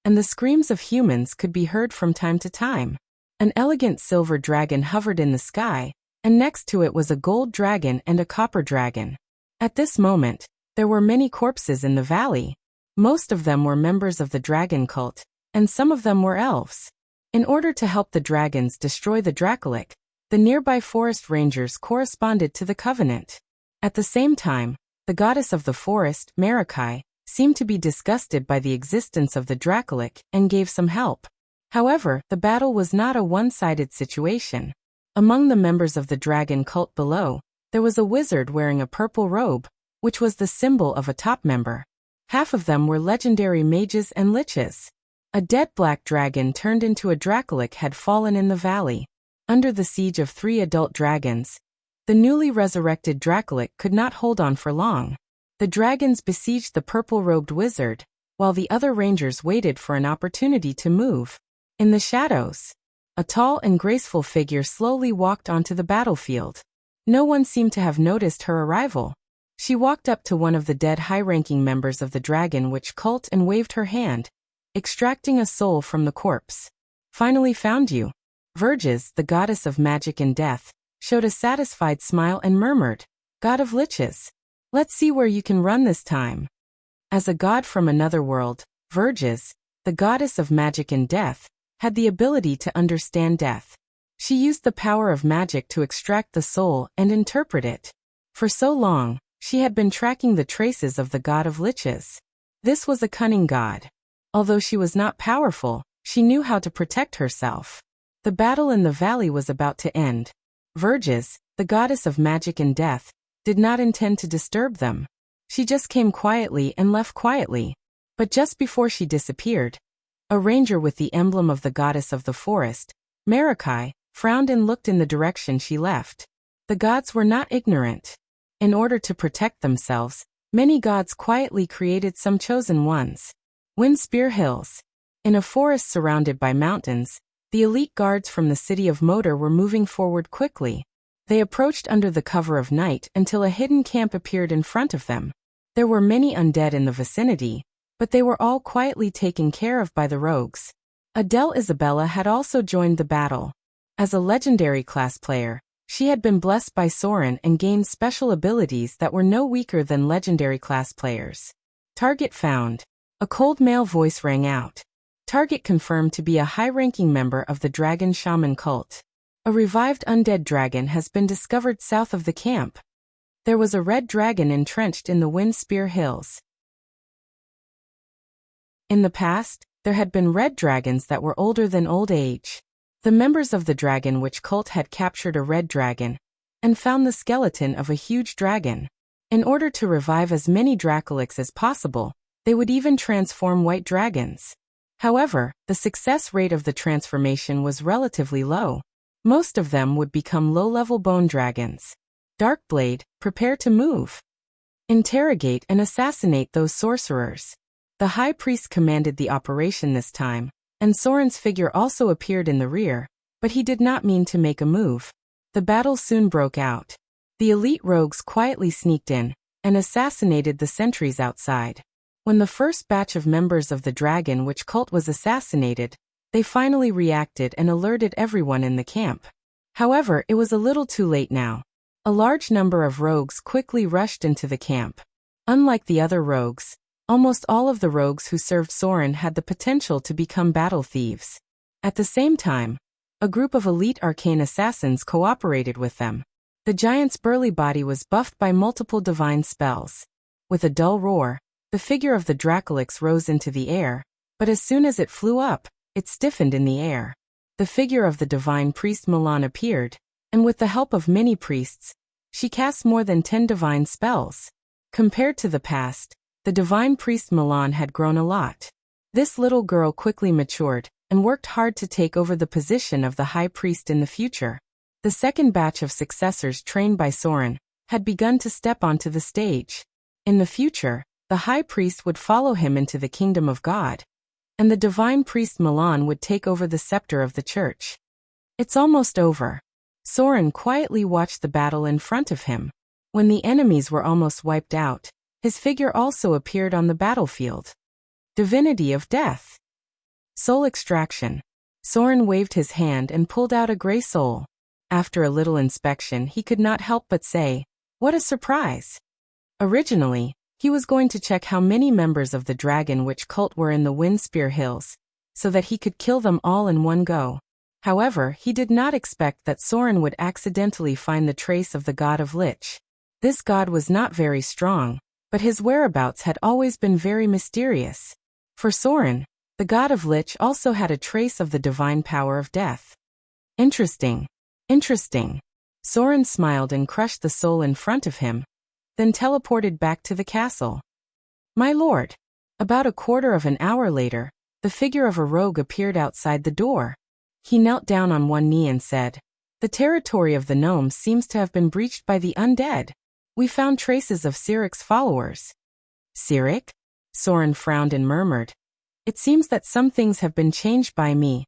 S1: and the screams of humans could be heard from time to time. An elegant silver dragon hovered in the sky, and next to it was a gold dragon and a copper dragon. At this moment, there were many corpses in the valley. Most of them were members of the dragon cult, and some of them were elves. In order to help the dragons destroy the Dracolic, the nearby forest rangers corresponded to the covenant. At the same time, the goddess of the forest, Marikai, seemed to be disgusted by the existence of the Dracolic and gave some help. However, the battle was not a one-sided situation. Among the members of the dragon cult below, there was a wizard wearing a purple robe, which was the symbol of a top member. Half of them were legendary mages and liches. A dead black dragon turned into a Dracolic had fallen in the valley. Under the siege of 3 adult dragons, the newly resurrected Dracolic could not hold on for long. The dragons besieged the purple-robed wizard, while the other rangers waited for an opportunity to move. In the shadows, a tall and graceful figure slowly walked onto the battlefield. No one seemed to have noticed her arrival. She walked up to one of the dead high-ranking members of the Dragon Witch cult and waved her hand, extracting a soul from the corpse. "Finally found you." Verges, the goddess of magic and death, showed a satisfied smile and murmured, "God of liches, let's see where you can run this time." As a god from another world, Verges, the goddess of magic and death, had the ability to understand death. She used the power of magic to extract the soul and interpret it. For so long, she had been tracking the traces of the god of liches. This was a cunning god. Although she was not powerful, she knew how to protect herself. The battle in the valley was about to end. Verges, the goddess of magic and death, did not intend to disturb them. She just came quietly and left quietly. But just before she disappeared, a ranger with the emblem of the goddess of the forest, Marikai, frowned and looked in the direction she left. The gods were not ignorant. In order to protect themselves, many gods quietly created some chosen ones. Windspear Hills. In a forest surrounded by mountains, the elite guards from the city of Moder were moving forward quickly. They approached under the cover of night until a hidden camp appeared in front of them. There were many undead in the vicinity, but they were all quietly taken care of by the rogues. Adele Isabella had also joined the battle. As a legendary class player, she had been blessed by Soren and gained special abilities that were no weaker than legendary class players. Target found. A cold male voice rang out. Target confirmed to be a high-ranking member of the Dragon Shaman cult. A revived undead dragon has been discovered south of the camp. There was a red dragon entrenched in the Windspear Hills. In the past, there had been red dragons that were older than old age. The members of the Dragon Witch cult had captured a red dragon and found the skeleton of a huge dragon. In order to revive as many Dracolics as possible, they would even transform white dragons. However, the success rate of the transformation was relatively low. Most of them would become low-level bone dragons. Darkblade, prepare to move. Interrogate and assassinate those sorcerers. The high priest commanded the operation this time, and Soren's figure also appeared in the rear, but he did not mean to make a move. The battle soon broke out. The elite rogues quietly sneaked in and assassinated the sentries outside. When the first batch of members of the Dragon Witch cult was assassinated, they finally reacted and alerted everyone in the camp. However, it was a little too late now. A large number of rogues quickly rushed into the camp. Unlike the other rogues, almost all of the rogues who served Soren had the potential to become battle thieves. At the same time, a group of elite arcane assassins cooperated with them. The giant's burly body was buffed by multiple divine spells. With a dull roar, the figure of the Dracolix rose into the air, but as soon as it flew up, it stiffened in the air. The figure of the divine priest Milan appeared, and with the help of many priests, she cast more than 10 divine spells. Compared to the past, the divine priest Milan had grown a lot. This little girl quickly matured and worked hard to take over the position of the high priest in the future. The second batch of successors trained by Soren had begun to step onto the stage. In the future, the high priest would follow him into the kingdom of God, and the divine priest Milan would take over the scepter of the church. It's almost over. Soren quietly watched the battle in front of him. When the enemies were almost wiped out, his figure also appeared on the battlefield. Divinity of Death. Soul extraction. Soren waved his hand and pulled out a gray soul. After a little inspection, he could not help but say, "What a surprise!" Originally, he was going to check how many members of the Dragon Witch cult were in the Windspear Hills, so that he could kill them all in one go. However, he did not expect that Soren would accidentally find the trace of the god of Lich. This god was not very strong, but his whereabouts had always been very mysterious. For Soren, the god of Lich also had a trace of the divine power of death. Interesting. Interesting. Soren smiled and crushed the soul in front of him, then teleported back to the castle. My lord. About a quarter of an hour later, the figure of a rogue appeared outside the door. He knelt down on one knee and said, "The territory of the gnomes seems to have been breached by the undead. We found traces of Siric's followers." Siric? Soren frowned and murmured, "It seems that some things have been changed by me."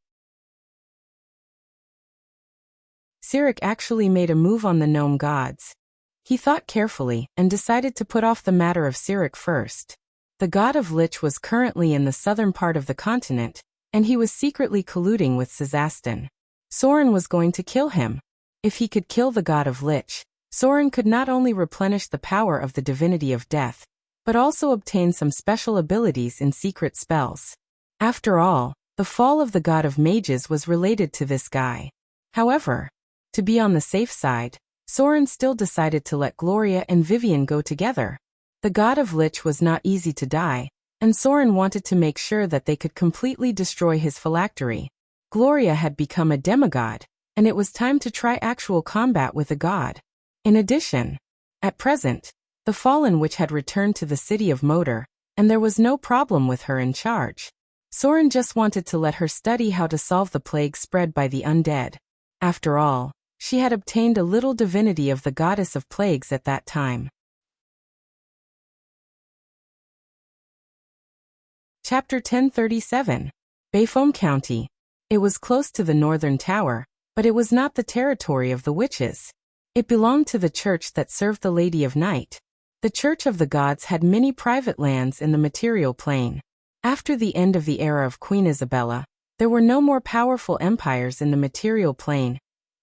S1: Siric actually made a move on the gnome gods. He thought carefully and decided to put off the matter of Siric first. The god of Lich was currently in the southern part of the continent, and he was secretly colluding with Szasztan. Soren was going to kill him. If he could kill the god of Lich, Soren could not only replenish the power of the divinity of death, but also obtain some special abilities in secret spells. After all, the fall of the god of mages was related to this guy. However, to be on the safe side, Soren still decided to let Gloria and Vivian go together. The god of Lich was not easy to die, and Soren wanted to make sure that they could completely destroy his phylactery. Gloria had become a demigod, and it was time to try actual combat with a god. In addition, at present, the Fallen Witch had returned to the city of Moder, and there was no problem with her in charge. Soren just wanted to let her study how to solve the plague spread by the undead. After all, she had obtained a little divinity of the goddess of plagues at that time. Chapter 1037. Bayfoam County. It was close to the northern tower, but it was not the territory of the witches. It belonged to the church that served the Lady of Night. The Church of the Gods had many private lands in the material plane. After the end of the era of Queen Isabella, there were no more powerful empires in the material plane,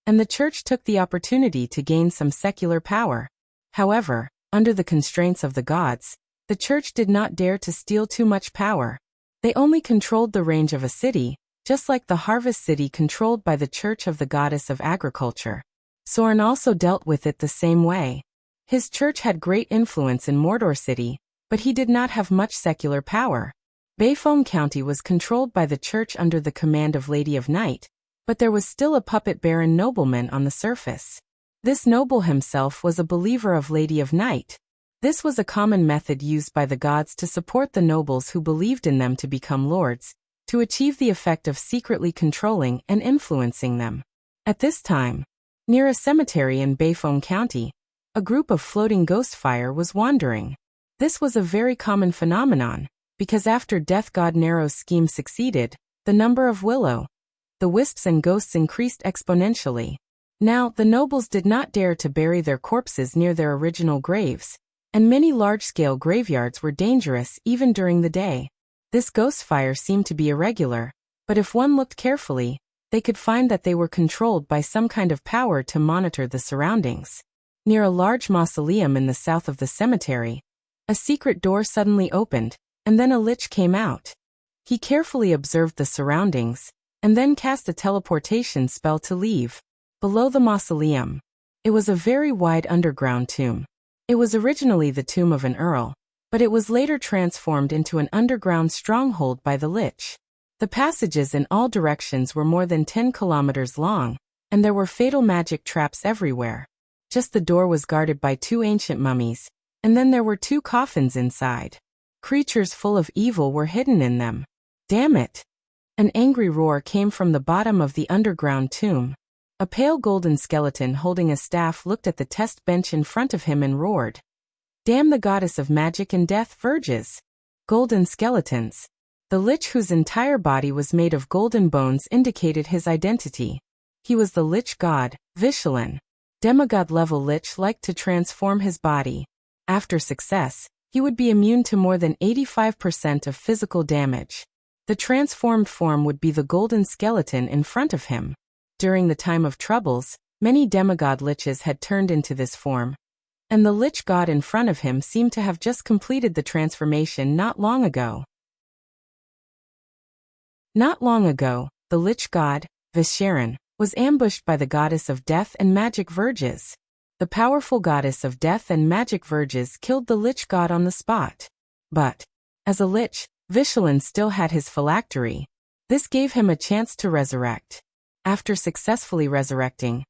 S1: and the church took the opportunity to gain some secular power. However, under the constraints of the gods, the church did not dare to steal too much power. They only controlled the range of a city, just like the harvest city controlled by the Church of the Goddess of Agriculture. Soren also dealt with it the same way. His church had great influence in Mordor City, but he did not have much secular power. Bayfoam County was controlled by the church under the command of Lady of Night, but there was still a puppet baron nobleman on the surface. This noble himself was a believer of Lady of Night. This was a common method used by the gods to support the nobles who believed in them to become lords, to achieve the effect of secretly controlling and influencing them. At this time, near a cemetery in Bayfoam County, a group of floating ghost fire was wandering. This was a very common phenomenon, because after Death God Nero's scheme succeeded, the number of the wisps and ghosts increased exponentially. Now, the nobles did not dare to bury their corpses near their original graves, and many large-scale graveyards were dangerous even during the day. This ghost fire seemed to be irregular, but if one looked carefully, they could find that they were controlled by some kind of power to monitor the surroundings. Near a large mausoleum in the south of the cemetery, a secret door suddenly opened, and then a lich came out. He carefully observed the surroundings, and then cast a teleportation spell to leave. Below the mausoleum, it was a very wide underground tomb. It was originally the tomb of an earl, but it was later transformed into an underground stronghold by the lich. The passages in all directions were more than 10 kilometers long, and there were fatal magic traps everywhere. Just the door was guarded by 2 ancient mummies, and then there were 2 coffins inside. Creatures full of evil were hidden in them. Damn it! An angry roar came from the bottom of the underground tomb. A pale golden skeleton holding a staff looked at the test bench in front of him and roared. Damn the goddess of magic and death, verges! Golden skeletons. The lich, whose entire body was made of golden bones, indicated his identity. He was the lich god, Vishalan. Demigod-level lich liked to transform his body. After success, he would be immune to more than 85% of physical damage. The transformed form would be the golden skeleton in front of him. During the time of troubles, many demigod liches had turned into this form, and the lich god in front of him seemed to have just completed the transformation not long ago. Not long ago, the lich god, Visharan, was ambushed by the goddess of death and magic verges. The powerful goddess of death and magic verges killed the lich god on the spot. But, as a lich, Vishalan still had his phylactery. This gave him a chance to resurrect. After successfully resurrecting,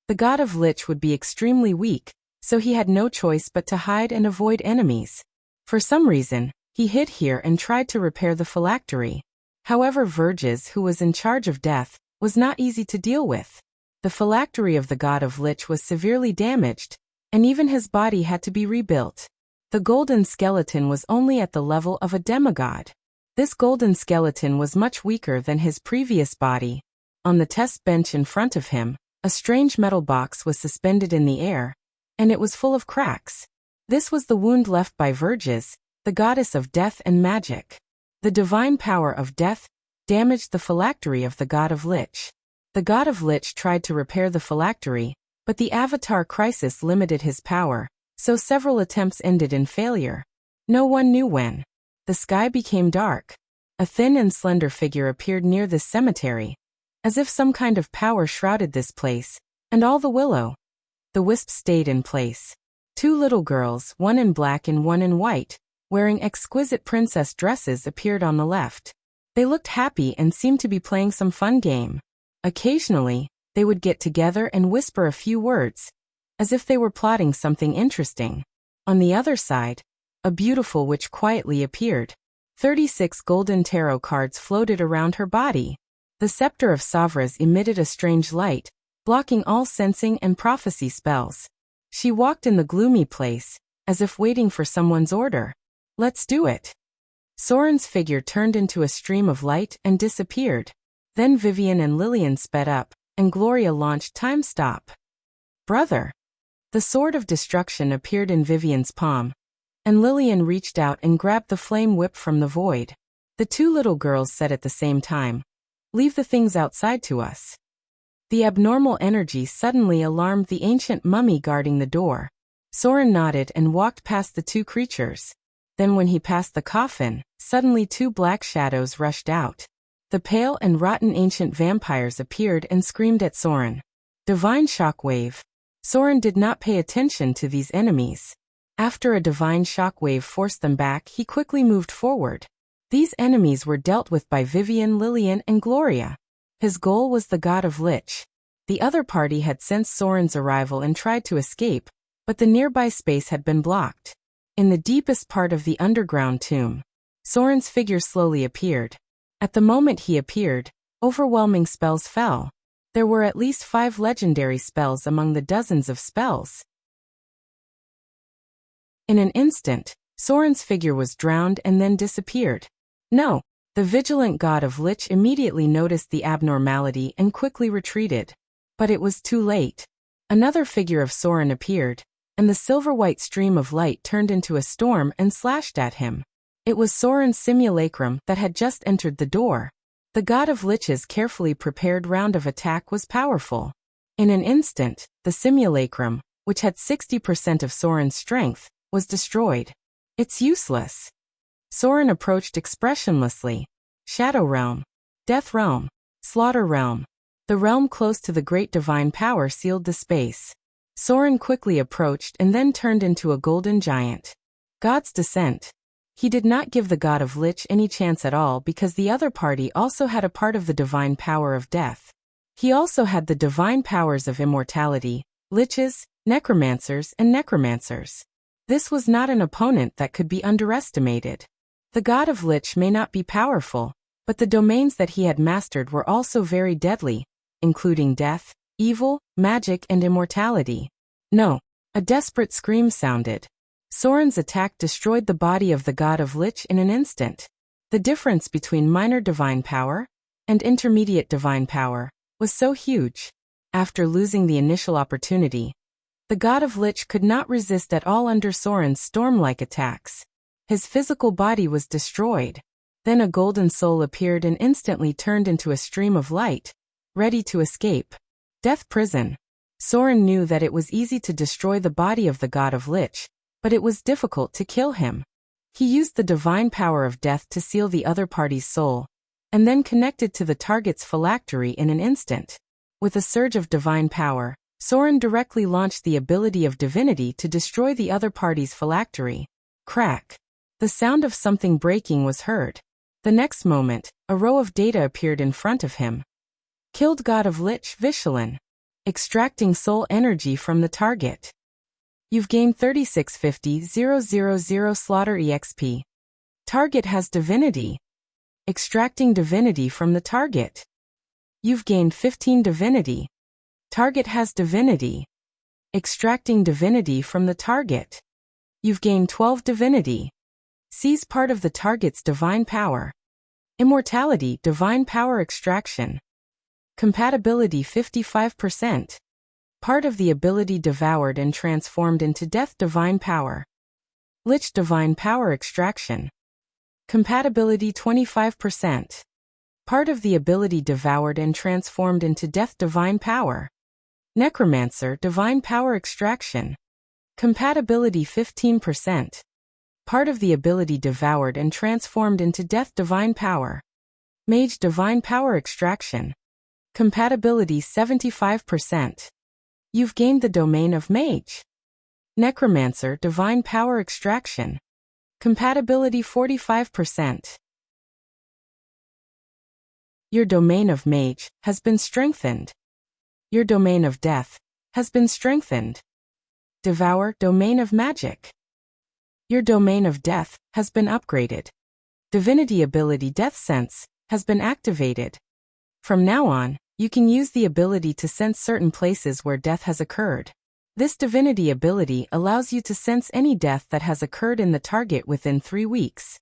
S1: the god of lich would be extremely weak, so he had no choice but to hide and avoid enemies. For some reason, he hid here and tried to repair the phylactery. However, Verges, who was in charge of death, was not easy to deal with. The phylactery of the god of lich was severely damaged, and even his body had to be rebuilt. The golden skeleton was only at the level of a demigod. This golden skeleton was much weaker than his previous body. On the test bench in front of him, a strange metal box was suspended in the air, and it was full of cracks. This was the wound left by Verges, the goddess of death and magic. The divine power of death damaged the phylactery of the god of lich. The god of lich tried to repair the phylactery, but the avatar crisis limited his power, so several attempts ended in failure. No one knew when. The sky became dark. A thin and slender figure appeared near this cemetery, as if some kind of power shrouded this place, and all the wisps stayed in place. 2 little girls, one in black and one in white, wearing exquisite princess dresses, appeared on the left. They looked happy and seemed to be playing some fun game. Occasionally, they would get together and whisper a few words, as if they were plotting something interesting. On the other side, a beautiful witch quietly appeared. 36 golden tarot cards floated around her body. The scepter of Savras emitted a strange light, blocking all sensing and prophecy spells. She walked in the gloomy place, as if waiting for someone's order. Let's do it. Soren's figure turned into a stream of light and disappeared. Then Vivian and Lillian sped up, and Gloria launched Time Stop. Brother! The sword of destruction appeared in Vivian's palm, and Lillian reached out and grabbed the flame whip from the void. The 2 little girls said at the same time, "Leave the things outside to us." The abnormal energy suddenly alarmed the ancient mummy guarding the door. Soren nodded and walked past the 2 creatures. Then when he passed the coffin, suddenly 2 black shadows rushed out. The pale and rotten ancient vampires appeared and screamed at Soren. Divine shockwave. Soren did not pay attention to these enemies. After a divine shockwave forced them back, he quickly moved forward. These enemies were dealt with by Vivian, Lillian, and Gloria. His goal was the god of lich. The other party had sensed Soren's arrival and tried to escape, but the nearby space had been blocked. In the deepest part of the underground tomb, Soren's figure slowly appeared. At the moment he appeared, overwhelming spells fell. There were at least 5 legendary spells among the dozens of spells. In an instant, Soren's figure was drowned and then disappeared. No, The vigilant god of Lich immediately noticed the abnormality and quickly retreated. But it was too late. Another figure of Soren appeared, and the silver-white stream of light turned into a storm and slashed at him. It was Soren's simulacrum that had just entered the door. The god of Lich's carefully prepared round of attack was powerful. In an instant, the simulacrum, which had 60% of Soren's strength, was destroyed. It's useless. Soren approached expressionlessly. Shadow Realm. Death Realm. Slaughter Realm. The realm close to the great divine power sealed the space. Soren quickly approached and then turned into a golden giant. God's Descent. He did not give the god of Lich any chance at all because the other party also had a part of the divine power of death. He also had the divine powers of immortality, liches, necromancers and necromancers. This was not an opponent that could be underestimated. The god of Lich may not be powerful, but the domains that he had mastered were also very deadly, including death, evil, magic and immortality. No. A desperate scream sounded. Soren's attack destroyed the body of the god of Lich in an instant. The difference between minor divine power and intermediate divine power was so huge. After losing the initial opportunity, the god of Lich could not resist at all under Soren's storm-like attacks. His physical body was destroyed. Then a golden soul appeared and instantly turned into a stream of light, ready to escape. Death Prison. Soren knew that it was easy to destroy the body of the god of Lich, but it was difficult to kill him. He used the divine power of death to seal the other party's soul, and then connected to the target's phylactery in an instant. With a surge of divine power, Soren directly launched the ability of divinity to destroy the other party's phylactery. Crack. The sound of something breaking was heard. The next moment, a row of data appeared in front of him. Killed god of Lich Vishalin. Extracting soul energy from the target. You've gained 3650,000 slaughter EXP. Target has divinity. Extracting divinity from the target. You've gained 15 divinity. Target has divinity. Extracting divinity from the target. You've gained 12 divinity. Seize part of the target's divine power. Immortality divine power extraction. Compatibility 55%. Part of the ability devoured and transformed into death divine power. Lich divine power extraction. Compatibility 25%. Part of the ability devoured and transformed into death divine power. Necromancer divine power extraction. Compatibility 15%. Part of the ability devoured and transformed into death divine power. Mage divine power extraction. Compatibility 75%. You've gained the domain of Mage. Necromancer divine power extraction. Compatibility 45%. Your domain of Mage has been strengthened. Your domain of Death has been strengthened. Devour domain of Magic. Your domain of Death has been upgraded. Divinity ability Death Sense has been activated. From now on, you can use the ability to sense certain places where death has occurred. This divinity ability allows you to sense any death that has occurred in the target within 3 weeks.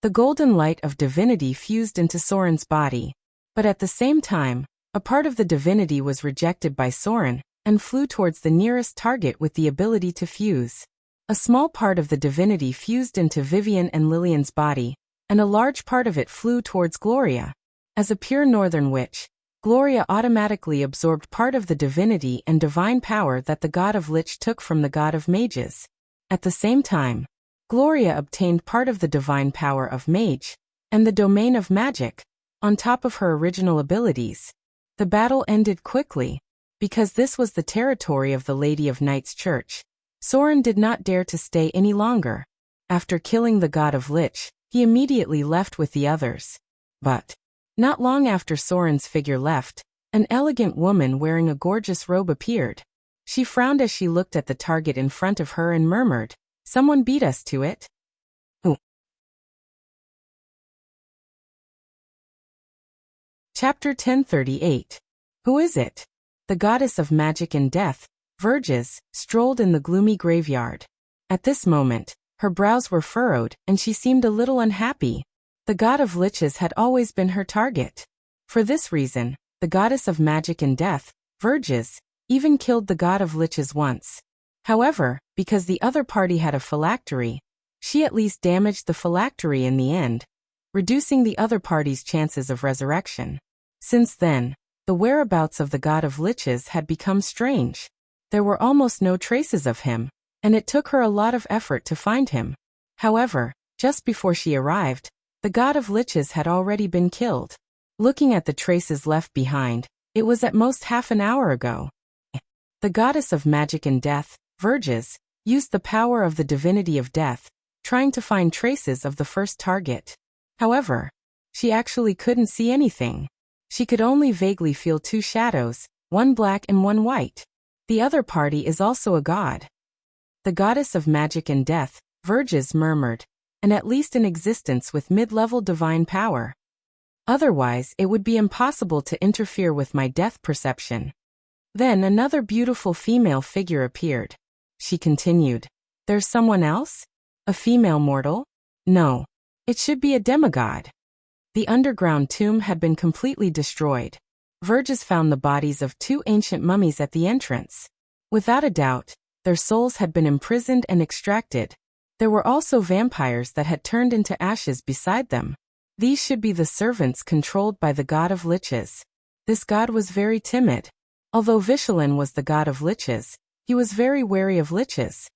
S1: The golden light of divinity fused into Soren's body, but at the same time, a part of the divinity was rejected by Soren and flew towards the nearest target with the ability to fuse. A small part of the divinity fused into Vivian and Lillian's body, and a large part of it flew towards Gloria. As a pure northern witch, Gloria automatically absorbed part of the divinity and divine power that the god of Lich took from the god of mages. At the same time, Gloria obtained part of the divine power of Mage and the domain of Magic, on top of her original abilities. The battle ended quickly, because this was the territory of the Lady of Night's Church. Soren did not dare to stay any longer. After killing the god of Lich, he immediately left with the others. But not long after Soren's figure left, an elegant woman wearing a gorgeous robe appeared. She frowned as she looked at the target in front of her and murmured, "Someone beat us to it." Who? Chapter 1038. Who is it? The goddess of magic and death, Verges, strolled in the gloomy graveyard. At this moment, her brows were furrowed and she seemed a little unhappy. The god of liches had always been her target. For this reason, the goddess of magic and death, Verges, even killed the god of liches once. However, because the other party had a phylactery, she at least damaged the phylactery in the end, reducing the other party's chances of resurrection. Since then, the whereabouts of the god of liches had become strange. There were almost no traces of him, and it took her a lot of effort to find him. However, just before she arrived, the god of liches had already been killed. Looking at the traces left behind, it was at most half an hour ago. The goddess of magic and death, Verges, used the power of the divinity of death, trying to find traces of the first target. However, she actually couldn't see anything. She could only vaguely feel two shadows, one black and one white. The other party is also a god. The goddess of magic and death, Verges, murmured, and at least in existence with mid-level divine power. Otherwise, it would be impossible to interfere with my death perception. Then another beautiful female figure appeared. She continued, "There's someone else? A female mortal? No. It should be a demigod." The underground tomb had been completely destroyed. Verges found the bodies of two ancient mummies at the entrance. Without a doubt, their souls had been imprisoned and extracted. There were also vampires that had turned into ashes beside them. These should be the servants controlled by the god of liches. This god was very timid. Although Vishalin was the god of liches, he was very wary of liches.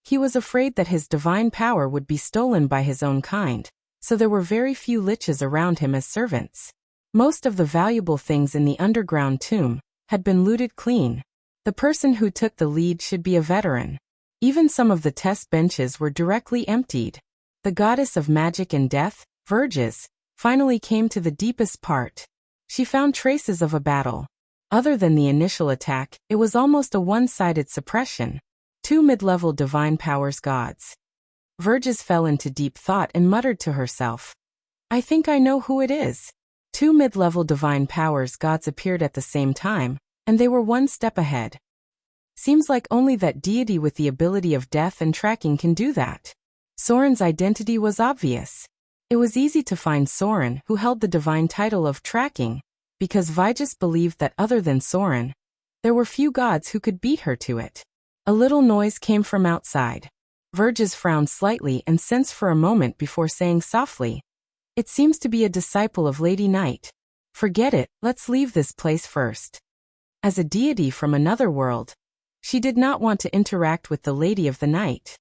S1: He was afraid that his divine power would be stolen by his own kind, so there were very few liches around him as servants. Most of the valuable things in the underground tomb had been looted clean. The person who took the lead should be a veteran. Even some of the test benches were directly emptied. The goddess of magic and death, Verges, finally came to the deepest part. She found traces of a battle. Other than the initial attack, it was almost a one-sided suppression. Two mid-level divine powers gods. Verges fell into deep thought and muttered to herself, "I think I know who it is." Two mid-level divine powers gods appeared at the same time, and they were one step ahead. Seems like only that deity with the ability of death and tracking can do that. Soren's identity was obvious. It was easy to find Soren, who held the divine title of tracking, because Vigus believed that other than Soren, there were few gods who could beat her to it. A little noise came from outside. Verges frowned slightly and sensed for a moment before saying softly, "It seems to be a disciple of Lady Night. Forget it, let's leave this place first." As a deity from another world, she did not want to interact with the Lady of the Night.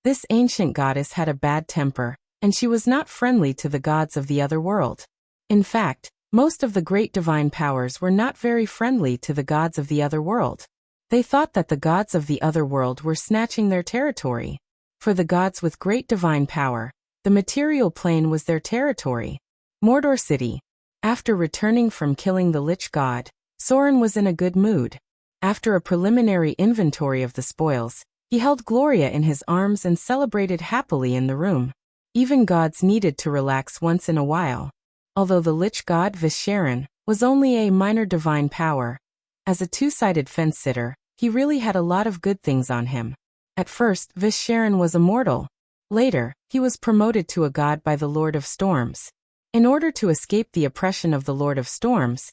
S1: This ancient goddess had a bad temper, and she was not friendly to the gods of the other world. In fact, most of the great divine powers were not very friendly to the gods of the other world. They thought that the gods of the other world were snatching their territory. For the gods with great divine power, the material plane was their territory. Mordor City. After returning from killing the Lich God, Soren was in a good mood. After a preliminary inventory of the spoils, he held Gloria in his arms and celebrated happily in the room. Even gods needed to relax once in a while. Although the Lich God Visharan was only a minor divine power, as a two-sided fence-sitter, he really had a lot of good things on him. At first, Visharan was a mortal. Later, he was promoted to a god by the Lord of Storms. In order to escape the oppression of the Lord of Storms,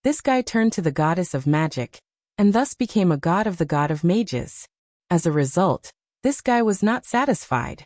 S1: this guy turned to the goddess of magic, and thus became a god of the god of mages. As a result, this guy was not satisfied.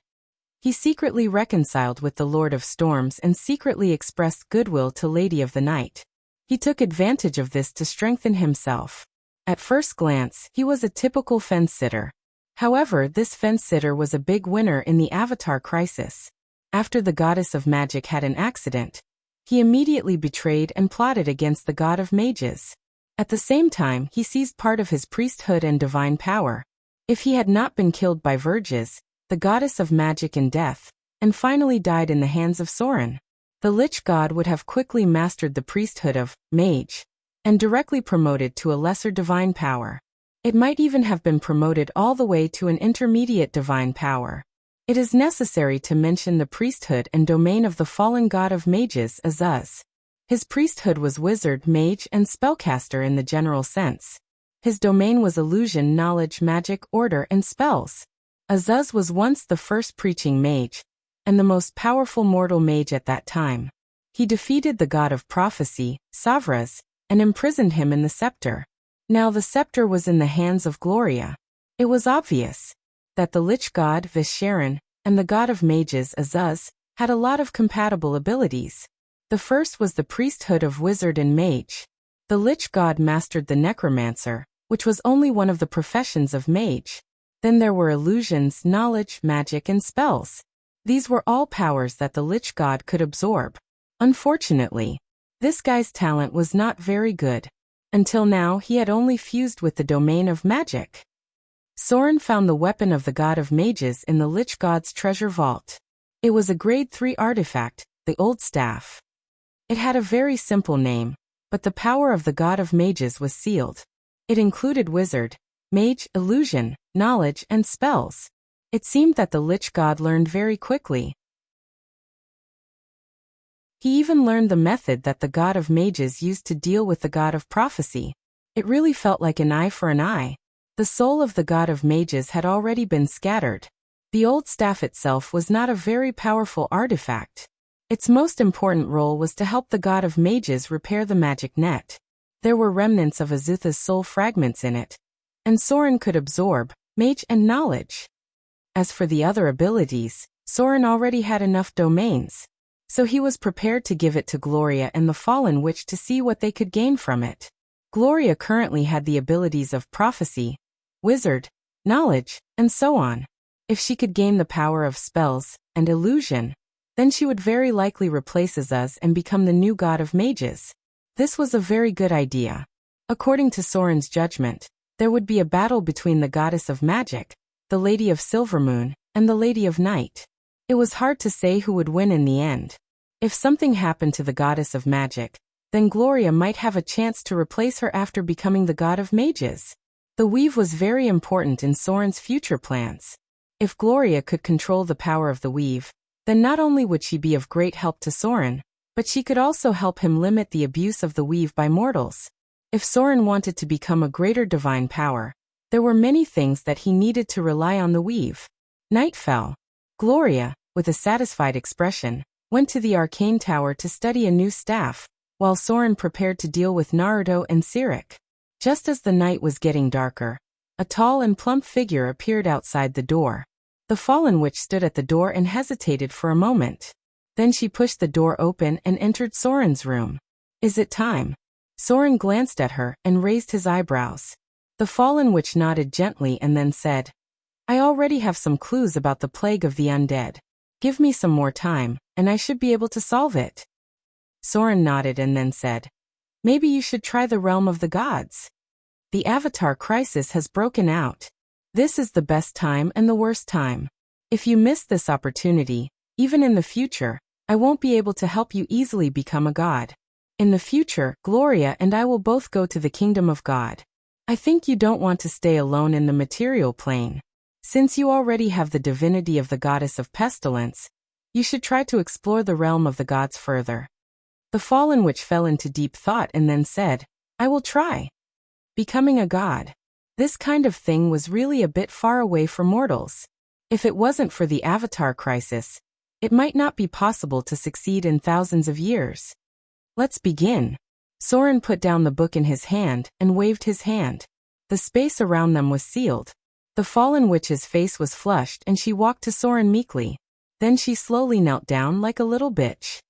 S1: He secretly reconciled with the Lord of Storms and secretly expressed goodwill to Lady of the Night. He took advantage of this to strengthen himself. At first glance, he was a typical fence-sitter. However, this fence-sitter was a big winner in the Avatar crisis. After the goddess of magic had an accident, he immediately betrayed and plotted against the god of mages. At the same time, he seized part of his priesthood and divine power. If he had not been killed by Verges, the goddess of magic and death, and finally died in the hands of Soren, the Lich God would have quickly mastered the priesthood of mage, and directly promoted to a lesser divine power. It might even have been promoted all the way to an intermediate divine power. It is necessary to mention the priesthood and domain of the fallen god of mages, Azuz. His priesthood was wizard, mage, and spellcaster in the general sense. His domain was illusion, knowledge, magic, order, and spells. Azuz was once the first preaching mage, and the most powerful mortal mage at that time. He defeated the god of prophecy, Savras, and imprisoned him in the scepter. Now the scepter was in the hands of Gloria. It was obvious that the lich god Visharan and the god of mages Azuz had a lot of compatible abilities. The first was the priesthood of wizard and mage. The lich god mastered the necromancer, which was only one of the professions of mage. Then there were illusions, knowledge, magic, and spells. These were all powers that the lich god could absorb. Unfortunately, this guy's talent was not very good. Until now he had only fused with the domain of magic. Soren found the weapon of the god of mages in the lich god's treasure vault. It was a grade 3 artifact, the old staff. It had a very simple name, but the power of the god of mages was sealed. It included wizard, mage, illusion, knowledge, and spells. It seemed that the lich god learned very quickly. He even learned the method that the god of mages used to deal with the god of prophecy. It really felt like an eye for an eye. The soul of the god of mages had already been scattered. The old staff itself was not a very powerful artifact. Its most important role was to help the god of mages repair the magic net. There were remnants of Azutha's soul fragments in it, and Soren could absorb mage and knowledge. As for the other abilities, Soren already had enough domains. So he was prepared to give it to Gloria and the Fallen Witch to see what they could gain from it. Gloria currently had the abilities of prophecy, wizard, knowledge, and so on. If she could gain the power of spells and illusion, then she would very likely replace Azuz and become the new god of mages. This was a very good idea. According to Soren's judgment, there would be a battle between the goddess of magic, the Lady of Silvermoon, and the Lady of Night. It was hard to say who would win in the end. If something happened to the goddess of magic, then Gloria might have a chance to replace her after becoming the god of mages. The weave was very important in Soren's future plans. If Gloria could control the power of the weave, then not only would she be of great help to Soren, but she could also help him limit the abuse of the weave by mortals. If Soren wanted to become a greater divine power, there were many things that he needed to rely on the weave. Night fell. Gloria, with a satisfied expression, went to the arcane tower to study a new staff, while Soren prepared to deal with Naruto and Sirik. Just as the night was getting darker, a tall and plump figure appeared outside the door. The Fallen Witch stood at the door and hesitated for a moment. Then she pushed the door open and entered Soren's room. "Is it time?" Soren glanced at her and raised his eyebrows. The Fallen Witch nodded gently and then said, "I already have some clues about the plague of the undead. Give me some more time, and I should be able to solve it." Soren nodded and then said, "Maybe you should try the realm of the gods. The Avatar crisis has broken out. This is the best time and the worst time. If you miss this opportunity, even in the future, I won't be able to help you easily become a god. In the future, Gloria and I will both go to the kingdom of God. I think you don't want to stay alone in the material plane. Since you already have the divinity of the goddess of pestilence, you should try to explore the realm of the gods further." The Fallen Witch fell into deep thought and then said, "I will try." Becoming a god. This kind of thing was really a bit far away for mortals. If it wasn't for the Avatar crisis, it might not be possible to succeed in thousands of years. "Let's begin." Soren put down the book in his hand and waved his hand. The space around them was sealed. The Fallen Witch's face was flushed and she walked to Soren meekly. Then she slowly knelt down like a little bitch.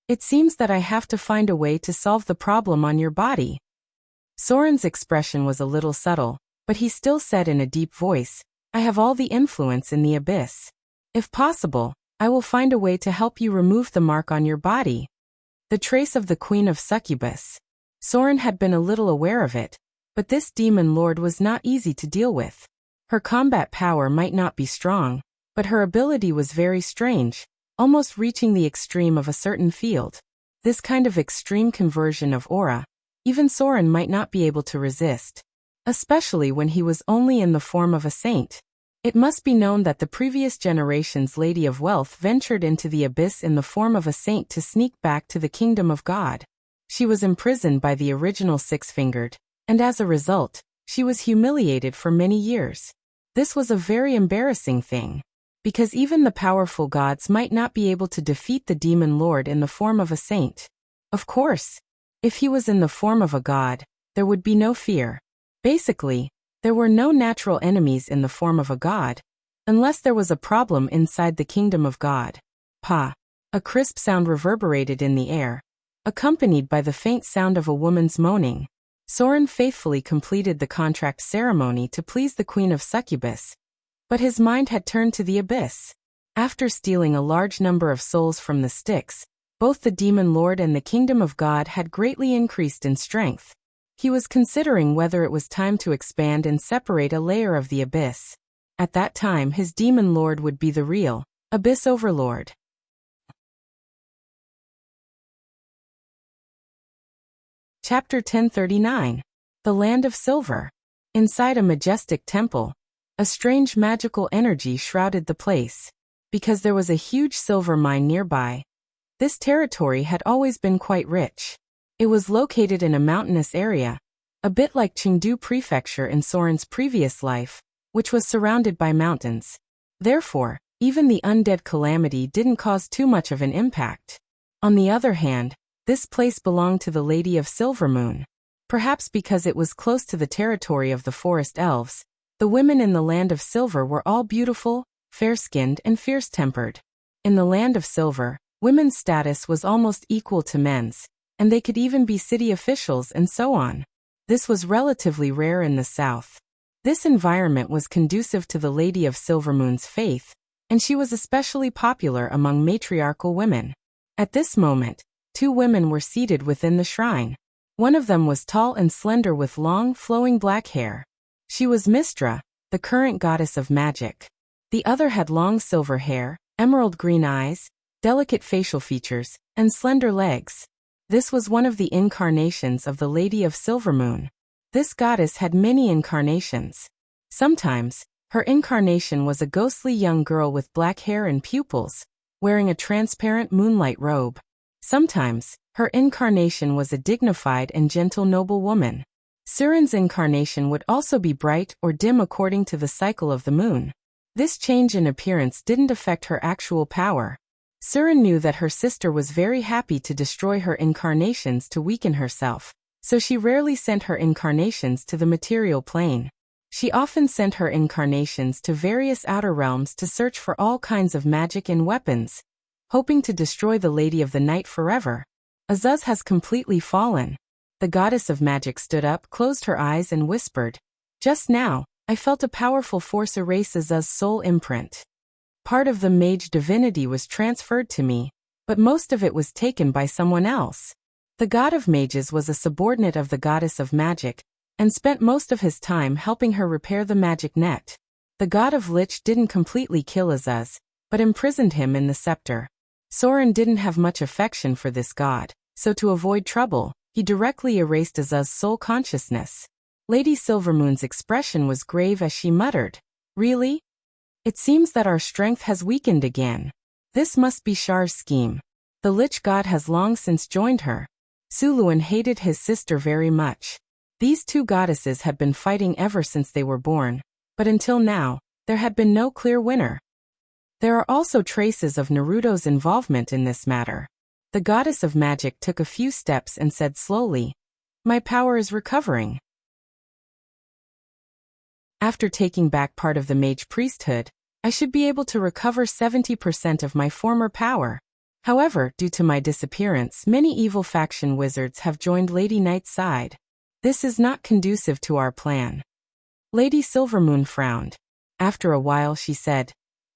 S1: "It seems that I have to find a way to solve the problem on your body." Soren's expression was a little subtle, but he still said in a deep voice, "I have all the influence in the abyss. If possible, I will find a way to help you remove the mark on your body." The trace of the Queen of Succubus. Soren had been a little aware of it, but this demon lord was not easy to deal with. Her combat power might not be strong, but her ability was very strange, almost reaching the extreme of a certain field. This kind of extreme conversion of aura, even Soren might not be able to resist, especially when he was only in the form of a saint. It must be known that the previous generation's Lady of Wealth ventured into the abyss in the form of a saint to sneak back to the kingdom of God. She was imprisoned by the original Six-Fingered, and as a result, she was humiliated for many years. This was a very embarrassing thing. because even the powerful gods might not be able to defeat the demon lord in the form of a saint. Of course, if he was in the form of a god, there would be no fear. Basically, there were no natural enemies in the form of a god, unless there was a problem inside the kingdom of God. Pa! A crisp sound reverberated in the air, accompanied by the faint sound of a woman's moaning. Soren faithfully completed the contract ceremony to please the Queen of Succubus, but his mind had turned to the abyss. After stealing a large number of souls from the Styx, both the demon lord and the kingdom of God had greatly increased in strength. He was considering whether it was time to expand and separate a layer of the abyss. At that time his demon lord would be the real abyss overlord. Chapter 1039. The Land of Silver. Inside a majestic temple, a strange magical energy shrouded the place. Because there was a huge silver mine nearby, this territory had always been quite rich. It was located in a mountainous area, a bit like Chengdu Prefecture in Soren's previous life, which was surrounded by mountains. Therefore, even the undead calamity didn't cause too much of an impact. On the other hand, this place belonged to the Lady of Silvermoon. Perhaps because it was close to the territory of the forest elves, the women in the Land of Silver were all beautiful, fair-skinned and fierce-tempered. In the Land of Silver, women's status was almost equal to men's, and they could even be city officials and so on. This was relatively rare in the south. This environment was conducive to the Lady of Silvermoon's faith, and she was especially popular among matriarchal women. At this moment, 2 women were seated within the shrine. One of them was tall and slender with long, flowing black hair. She was Mistra, the current goddess of magic. The other had long silver hair, emerald green eyes, delicate facial features, and slender legs. This was one of the incarnations of the Lady of Silvermoon. This goddess had many incarnations. Sometimes, her incarnation was a ghostly young girl with black hair and pupils, wearing a transparent moonlight robe. Sometimes, her incarnation was a dignified and gentle noble woman. Soren's incarnation would also be bright or dim according to the cycle of the moon. This change in appearance didn't affect her actual power. Soren knew that her sister was very happy to destroy her incarnations to weaken herself, so she rarely sent her incarnations to the material plane. She often sent her incarnations to various outer realms to search for all kinds of magic and weapons, hoping to destroy the Lady of the Night forever. Azuz has completely fallen. The goddess of magic stood up, closed her eyes and whispered, "Just now, I felt a powerful force erase Azuz's soul imprint. Part of the mage divinity was transferred to me, but most of it was taken by someone else." The god of mages was a subordinate of the goddess of magic, and spent most of his time helping her repair the magic net. The god of lich didn't completely kill Azuz, but imprisoned him in the scepter. Soren didn't have much affection for this god, so to avoid trouble, he directly erased Azuz's soul consciousness. Lady Silvermoon's expression was grave as she muttered, "Really? It seems that our strength has weakened again. This must be Shar's scheme. The lich god has long since joined her." Suluan hated his sister very much. These 2 goddesses had been fighting ever since they were born, but until now, there had been no clear winner. There are also traces of Naruto's involvement in this matter. The goddess of magic took a few steps and said slowly, "My power is recovering. After taking back part of the mage priesthood, I should be able to recover 70% of my former power. However, due to my disappearance, many evil faction wizards have joined Lady Night's side. This is not conducive to our plan." Lady Silvermoon frowned. After a while she said,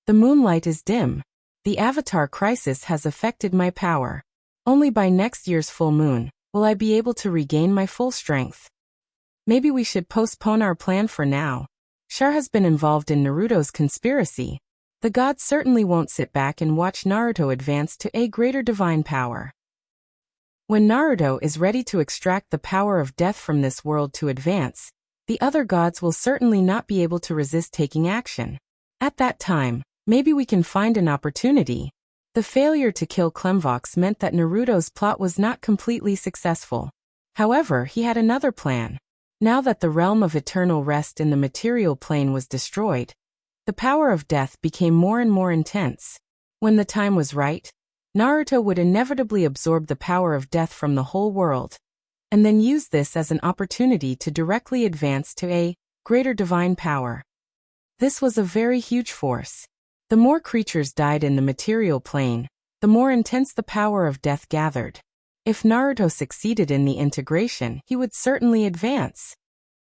S1: "The moonlight is dim. The avatar crisis has affected my power. Only by next year's full moon will I be able to regain my full strength. Maybe we should postpone our plan for now. Char has been involved in Naruto's conspiracy. The gods certainly won't sit back and watch Naruto advance to a greater divine power. When Naruto is ready to extract the power of death from this world to advance, the other gods will certainly not be able to resist taking action. At that time, maybe we can find an opportunity." The failure to kill Clemvox meant that Naruto's plot was not completely successful. However, he had another plan. Now that the realm of eternal rest in the material plane was destroyed, the The power of death became more and more intense. When the time was right, Naruto would inevitably absorb the power of death from the whole world, and then use this as an opportunity to directly advance to a greater divine power. This was a very huge force. The more creatures died in the material plane, the more intense the power of death gathered. If Naruto succeeded in the integration, he would certainly advance.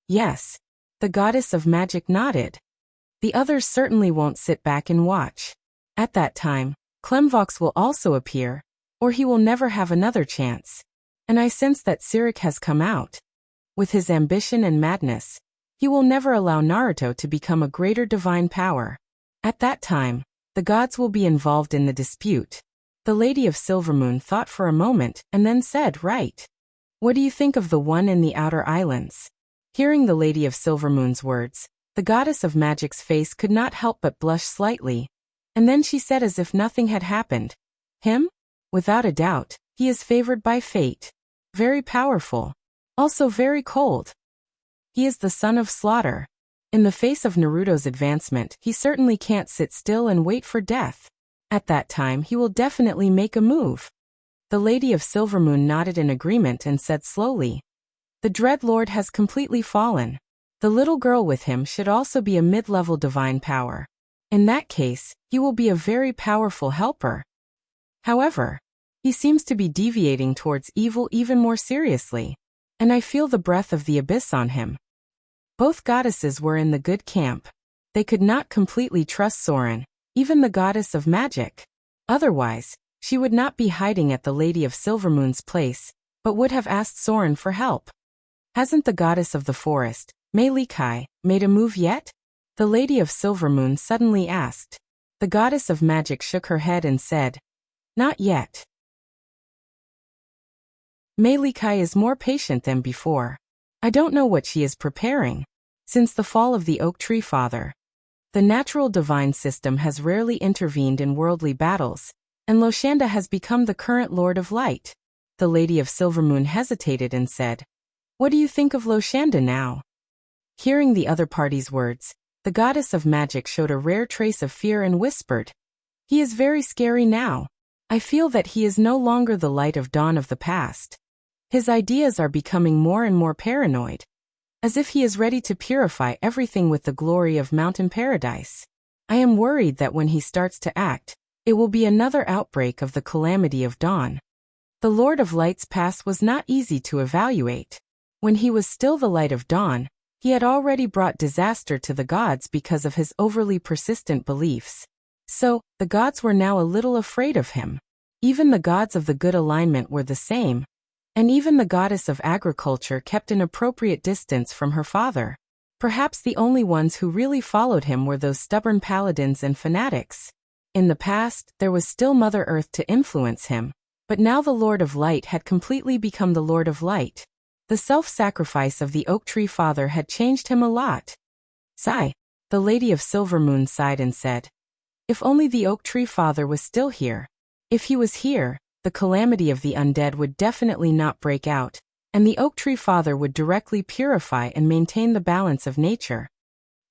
S1: Yes, the goddess of magic nodded. The others certainly won't sit back and watch. At that time, Clemvox will also appear, or he will never have another chance. And I sense that Sirik has come out. With his ambition and madness, he will never allow Naruto to become a greater divine power. At that time, the gods will be involved in the dispute. The Lady of Silvermoon thought for a moment and then said, "Right. What do you think of the one in the outer islands?" Hearing the Lady of Silvermoon's words, the goddess of magic's face could not help but blush slightly, and then she said as if nothing had happened, "Him? Without a doubt, he is favored by fate. Very powerful. Also very cold. He is the son of slaughter. In the face of Naruto's advancement, he certainly can't sit still and wait for death. At that time he will definitely make a move." The Lady of Silvermoon nodded in agreement and said slowly, "The Dread Lord has completely fallen. The little girl with him should also be a mid-level divine power. In that case, he will be a very powerful helper. However, he seems to be deviating towards evil even more seriously, and I feel the breath of the abyss on him." Both goddesses were in the good camp. They could not completely trust Soren, even the goddess of magic. Otherwise, she would not be hiding at the Lady of Silvermoon's place, but would have asked Soren for help. "Hasn't the goddess of the forest, Meilikai, made a move yet?" the Lady of Silvermoon suddenly asked. The goddess of magic shook her head and said, "Not yet. Meilikai is more patient than before. I don't know what she is preparing. Since the fall of the Oak Tree Father, the natural divine system has rarely intervened in worldly battles, and Loshanda has become the current Lord of Light." The Lady of Silvermoon hesitated and said, "What do you think of Loshanda now?" Hearing the other party's words, the goddess of magic showed a rare trace of fear and whispered, "He is very scary now. I feel that he is no longer the light of dawn of the past. His ideas are becoming more and more paranoid, as if he is ready to purify everything with the glory of Mountain Paradise. I am worried that when he starts to act, it will be another outbreak of the calamity of dawn." The Lord of Light's past was not easy to evaluate. When he was still the light of dawn, he had already brought disaster to the gods because of his overly persistent beliefs. So, the gods were now a little afraid of him. Even the gods of the good alignment were the same, and even the goddess of agriculture kept an appropriate distance from her father. Perhaps the only ones who really followed him were those stubborn paladins and fanatics. In the past, there was still Mother Earth to influence him, but now the Lord of Light had completely become the Lord of Light. The self-sacrifice of the Oak Tree Father had changed him a lot. Sigh. The Lady of Silvermoon sighed and said, "If only the Oak Tree Father was still here. If he was here, the calamity of the undead would definitely not break out, and the Oak Tree Father would directly purify and maintain the balance of nature."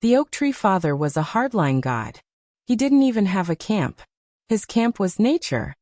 S1: The Oak Tree Father was a hardline god. He didn't even have a camp. His camp was nature.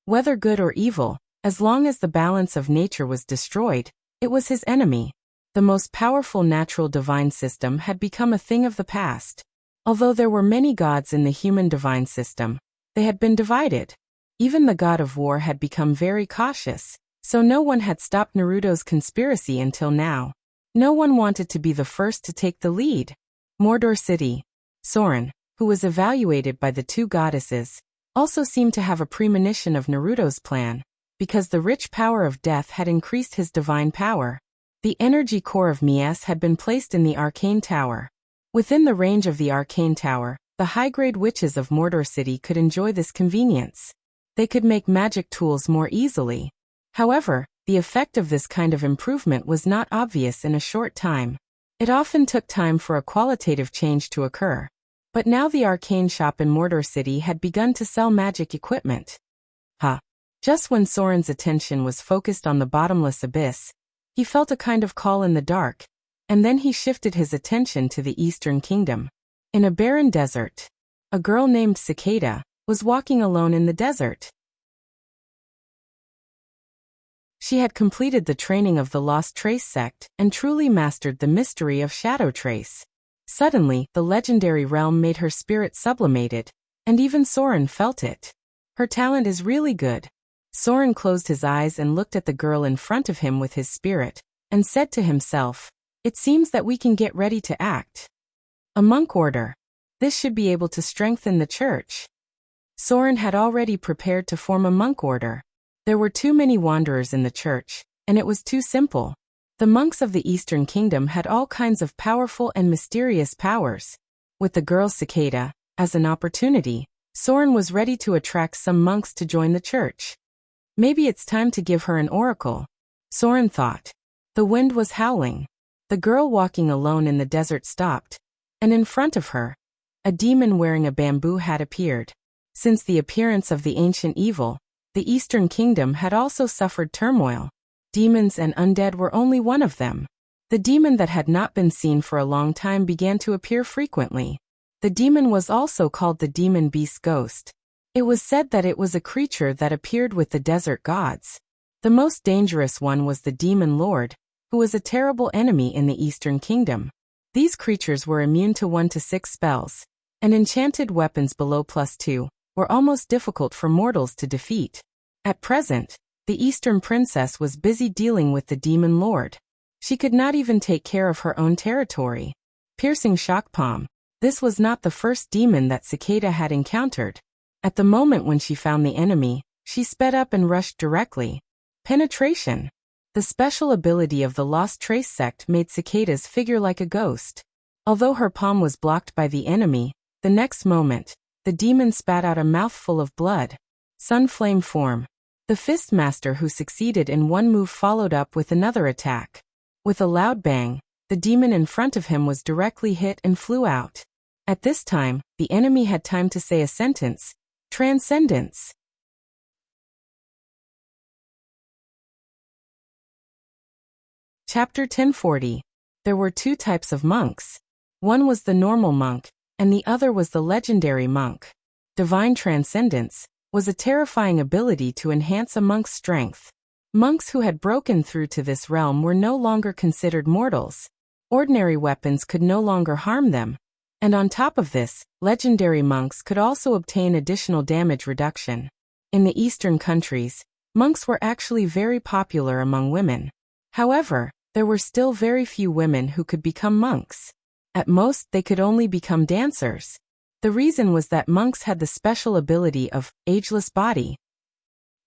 S1: Whether good or evil, as long as the balance of nature was destroyed, it was his enemy. The most powerful natural divine system had become a thing of the past. Although there were many gods in the human divine system, they had been divided. Even the god of war had become very cautious, so no one had stopped Naruto's conspiracy until now. No one wanted to be the first to take the lead. Mordor City. Soren, who was evaluated by the two goddesses, also seemed to have a premonition of Naruto's plan, because the rich power of death had increased his divine power. The energy core of Mies had been placed in the Arcane Tower. Within the range of the Arcane Tower, the high-grade witches of Mordor City could enjoy this convenience. They could make magic tools more easily. However, the effect of this kind of improvement was not obvious in a short time. It often took time for a qualitative change to occur. But now the arcane shop in Mordor City had begun to sell magic equipment. Just when Soren's attention was focused on the bottomless abyss, he felt a kind of call in the dark, and then he shifted his attention to the Eastern Kingdom. In a barren desert, a girl named Cicada was walking alone in the desert. She had completed the training of the Lost Trace sect and truly mastered the mystery of Shadow Trace. Suddenly, the legendary realm made her spirit sublimated, and even Soren felt it. Her talent is really good. Soren closed his eyes and looked at the girl in front of him with his spirit, and said to himself, "It seems that we can get ready to act. A monk order. This should be able to strengthen the church." Soren had already prepared to form a monk order. There were too many wanderers in the church, and it was too simple. The monks of the Eastern Kingdom had all kinds of powerful and mysterious powers. With the girl Cicada, as an opportunity, Soren was ready to attract some monks to join the church. Maybe it's time to give her an oracle, Soren thought. The wind was howling. The girl walking alone in the desert stopped, and in front of her, a demon wearing a bamboo hat appeared. Since the appearance of the ancient evil, the Eastern Kingdom had also suffered turmoil. Demons and undead were only one of them. The demon that had not been seen for a long time began to appear frequently. The demon was also called the demon beast ghost. It was said that it was a creature that appeared with the desert gods. The most dangerous one was the demon lord, who was a terrible enemy in the Eastern Kingdom. These creatures were immune to 1 to 6 spells, and enchanted weapons below +2 were almost difficult for mortals to defeat. At present, the Eastern Princess was busy dealing with the demon lord. She could not even take care of her own territory. Piercing shock palm. This was not the first demon that Cicada had encountered. At the moment when she found the enemy, she sped up and rushed directly. Penetration. The special ability of the Lost Trace sect made Cicada's figure like a ghost. Although her palm was blocked by the enemy, the next moment, the demon spat out a mouthful of blood. Sun flame form. The fist master who succeeded in one move followed up with another attack. With a loud bang, the demon in front of him was directly hit and flew out. At this time, the enemy had time to say a sentence. Transcendence. Chapter 1040. There were 2 types of monks. One was the normal monk, and the other was the legendary monk. Divine transcendence was a terrifying ability to enhance a monk's strength. Monks who had broken through to this realm were no longer considered mortals. Ordinary weapons could no longer harm them. And on top of this, legendary monks could also obtain additional damage reduction. In the Eastern countries, monks were actually very popular among women. However, there were still very few women who could become monks. At most, they could only become dancers. The reason was that monks had the special ability of ageless body.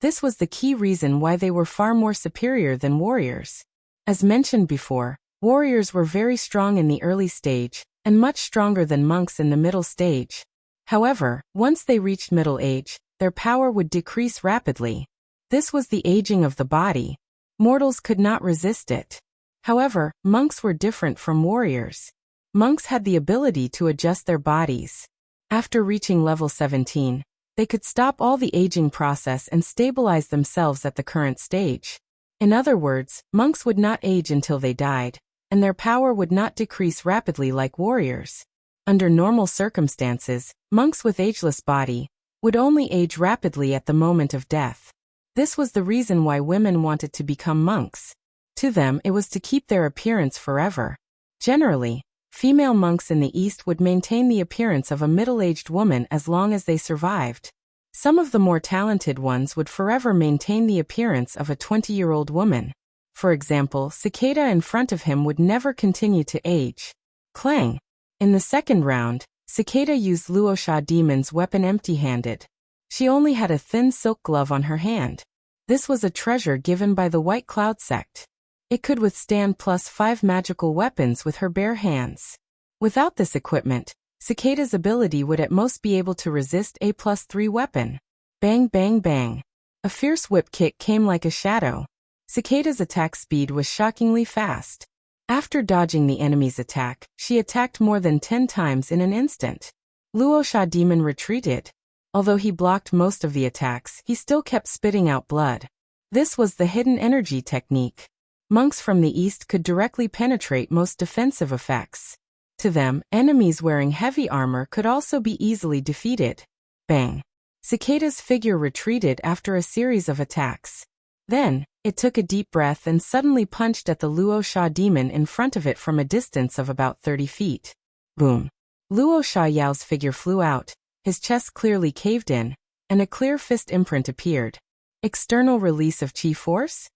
S1: This was the key reason why they were far more superior than warriors. As mentioned before, warriors were very strong in the early stage, and much stronger than monks in the middle stage. However, once they reached middle age, their power would decrease rapidly. This was the aging of the body. Mortals could not resist it. However, monks were different from warriors. Monks had the ability to adjust their bodies. After reaching level 17, they could stop all the aging process and stabilize themselves at the current stage. In other words, monks would not age until they died, and their power would not decrease rapidly like warriors. Under normal circumstances, monks with ageless body would only age rapidly at the moment of death. This was the reason why women wanted to become monks. To them, it was to keep their appearance forever. Generally, female monks in the East would maintain the appearance of a middle-aged woman as long as they survived. Some of the more talented ones would forever maintain the appearance of a 20-year-old woman. For example, Cicada in front of him would never continue to age. Clang. In the second round, Cicada used Luosha Demon's weapon empty-handed. She only had a thin silk glove on her hand. This was a treasure given by the White Cloud sect. It could withstand +5 magical weapons with her bare hands. Without this equipment, Cicada's ability would at most be able to resist a +3 weapon. Bang bang bang. A fierce whip kick came like a shadow. Cicada's attack speed was shockingly fast. After dodging the enemy's attack, she attacked more than 10 times in an instant. Luosha Demon retreated. Although he blocked most of the attacks, he still kept spitting out blood. This was the hidden energy technique. Monks from the East could directly penetrate most defensive effects. To them, enemies wearing heavy armor could also be easily defeated. Bang! Cicada's figure retreated after a series of attacks. Then, it took a deep breath and suddenly punched at the Luo Sha demon in front of it from a distance of about 30 feet. Boom! Luo Sha Yao's figure flew out, his chest clearly caved in, and a clear fist imprint appeared. External release of chi force?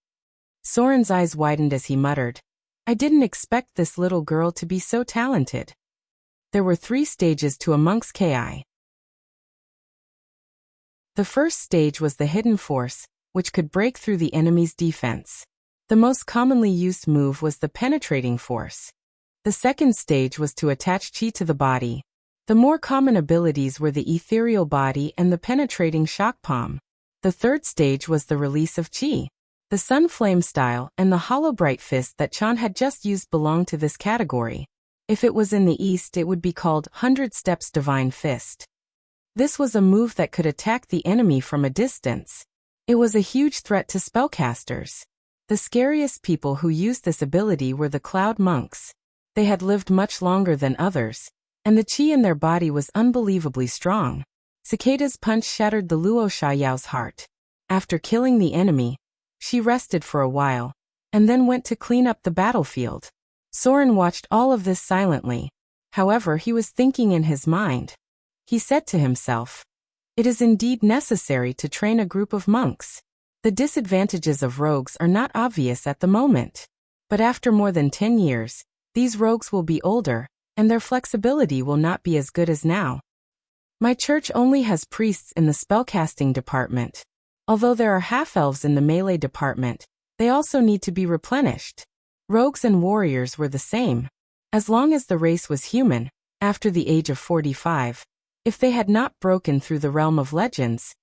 S1: Soren's eyes widened as he muttered, I didn't expect this little girl to be so talented. There were 3 stages to a monk's Ki. The first stage was the hidden force, which could break through the enemy's defense. The most commonly used move was the penetrating force. The second stage was to attach chi to the body. The more common abilities were the ethereal body and the penetrating shock palm. The third stage was the release of chi. The sun flame style and the hollow bright fist that Chan had just used belonged to this category. If it was in the East, it would be called 100 Steps Divine Fist. This was a move that could attack the enemy from a distance. It was a huge threat to spellcasters. The scariest people who used this ability were the Cloud Monks. They had lived much longer than others, and the chi in their body was unbelievably strong. Cicada's punch shattered the Luo Sha Yao's heart. After killing the enemy, she rested for a while, and then went to clean up the battlefield. Soren watched all of this silently. However, he was thinking in his mind. He said to himself, it is indeed necessary to train a group of monks. The disadvantages of rogues are not obvious at the moment. But after more than 10 years, these rogues will be older, and their flexibility will not be as good as now. My church only has priests in the spellcasting department. Although there are half-elves in the melee department, they also need to be replenished. Rogues and warriors were the same. As long as the race was human, after the age of 45, if they had not broken through the realm of legends,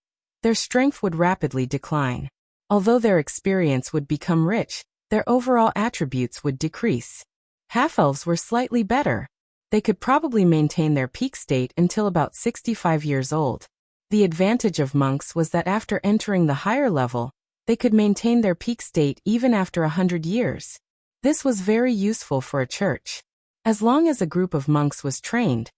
S1: their strength would rapidly decline. Although their experience would become rich, their overall attributes would decrease. Half-elves were slightly better. They could probably maintain their peak state until about 65 years old. The advantage of monks was that after entering the higher level, they could maintain their peak state even after 100 years. This was very useful for a church. As long as a group of monks was trained,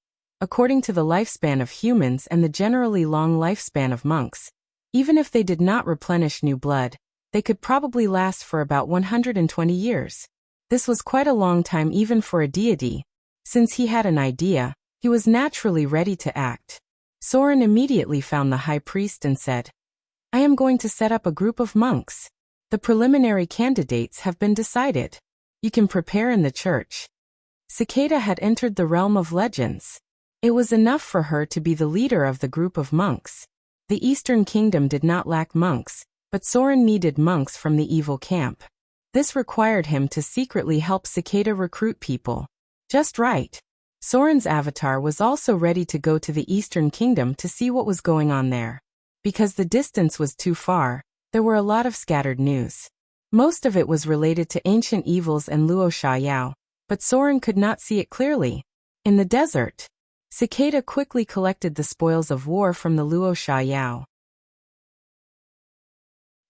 S1: according to the lifespan of humans and the generally long lifespan of monks, even if they did not replenish new blood, they could probably last for about 120 years. This was quite a long time even for a deity. Since he had an idea, he was naturally ready to act. Soren immediately found the high priest and said, I am going to set up a group of monks. The preliminary candidates have been decided. You can prepare in the church. Cicada had entered the realm of legends. It was enough for her to be the leader of the group of monks. The Eastern Kingdom did not lack monks, but Soren needed monks from the evil camp. This required him to secretly help Cicada recruit people. Just right. Soren's avatar was also ready to go to the Eastern Kingdom to see what was going on there. Because the distance was too far, there were a lot of scattered news. Most of it was related to ancient evils and Luo Sha Yao, but Soren could not see it clearly. In the desert, Cicada quickly collected the spoils of war from the Luo Sha Yao.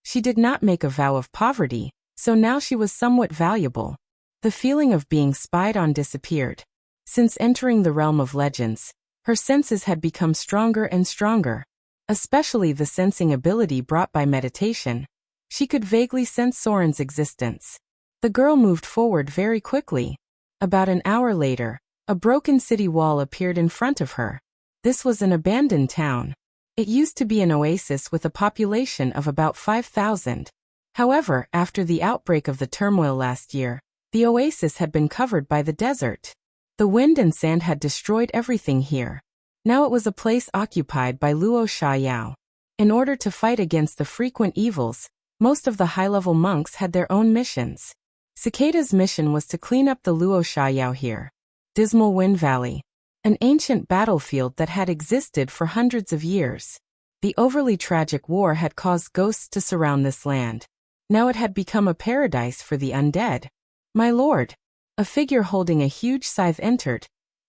S1: She did not make a vow of poverty, so now she was somewhat valuable. The feeling of being spied on disappeared. Since entering the realm of legends, her senses had become stronger and stronger, especially the sensing ability brought by meditation. She could vaguely sense Soren's existence. The girl moved forward very quickly. About an hour later, a broken city wall appeared in front of her. This was an abandoned town. It used to be an oasis with a population of about 5,000. However, after the outbreak of the turmoil last year, the oasis had been covered by the desert. The wind and sand had destroyed everything here. Now it was a place occupied by Luo Sha Yao. In order to fight against the frequent evils, most of the high-level monks had their own missions. Cicada's mission was to clean up the Luo Sha Yao here. Dismal Wind Valley, an ancient battlefield that had existed for hundreds of years. The overly tragic war had caused ghosts to surround this land. Now it had become a paradise for the undead. My lord, a figure holding a huge scythe entered,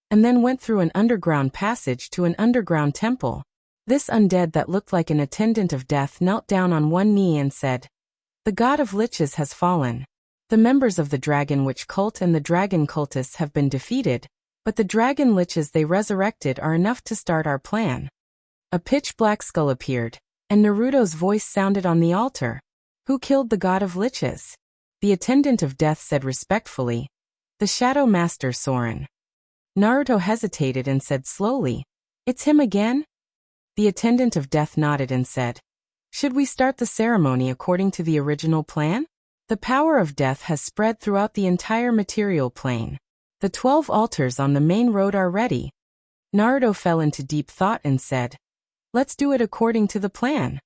S1: and then went through an underground passage to an underground temple. This undead that looked like an attendant of death knelt down on one knee and said, "The god of liches has fallen. The members of the Dragon Witch cult and the dragon cultists have been defeated, but the dragon liches they resurrected are enough to start our plan. A pitch-black skull appeared, and Naruto's voice sounded on the altar. Who killed the god of liches? The attendant of death said respectfully, the Shadow Master Soren. Naruto hesitated and said slowly, it's him again? The attendant of death nodded and said, should we start the ceremony according to the original plan? The power of death has spread throughout the entire material plane. The 12 altars on the main road are ready. Naruto fell into deep thought and said, let's do it according to the plan.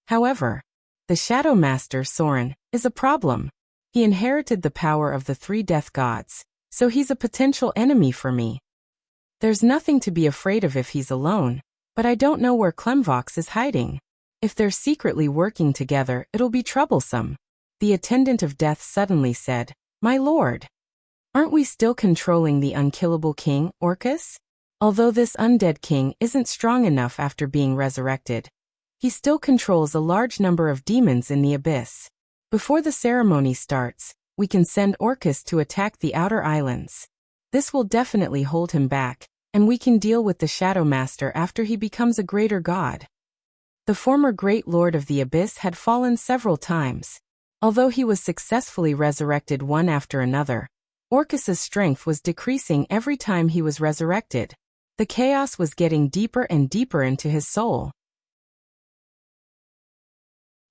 S1: However, the Shadow Master Soren is a problem. He inherited the power of the 3 death gods, so he's a potential enemy for me. There's nothing to be afraid of if he's alone, but I don't know where Clemvox is hiding. If they're secretly working together, it'll be troublesome. The attendant of death suddenly said, my lord, aren't we still controlling the unkillable king, Orcus? Although this undead king isn't strong enough after being resurrected, he still controls a large number of demons in the abyss. Before the ceremony starts, we can send Orcus to attack the outer islands. This will definitely hold him back, and we can deal with the Shadow Master after he becomes a greater god. The former Great Lord of the Abyss had fallen several times. Although he was successfully resurrected one after another, Orcus's strength was decreasing every time he was resurrected. The chaos was getting deeper and deeper into his soul.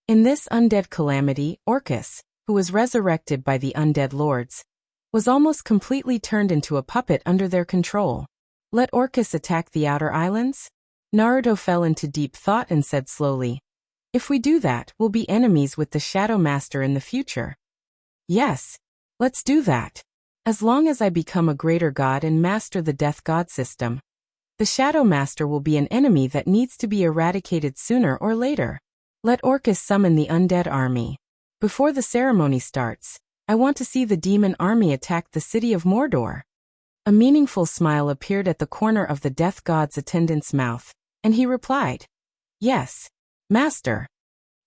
S1: In this undead calamity, Orcus, who was resurrected by the undead lords, was almost completely turned into a puppet under their control. Let Orcus attack the outer islands? Naruto fell into deep thought and said slowly, if we do that, we'll be enemies with the Shadow Master in the future. Yes, let's do that. As long as I become a greater god and master the death god system, the Shadow Master will be an enemy that needs to be eradicated sooner or later. Let Orcus summon the undead army. Before the ceremony starts, I want to see the demon army attack the city of Mordor. A meaningful smile appeared at the corner of the death god's attendant's mouth, and he replied, yes, Master.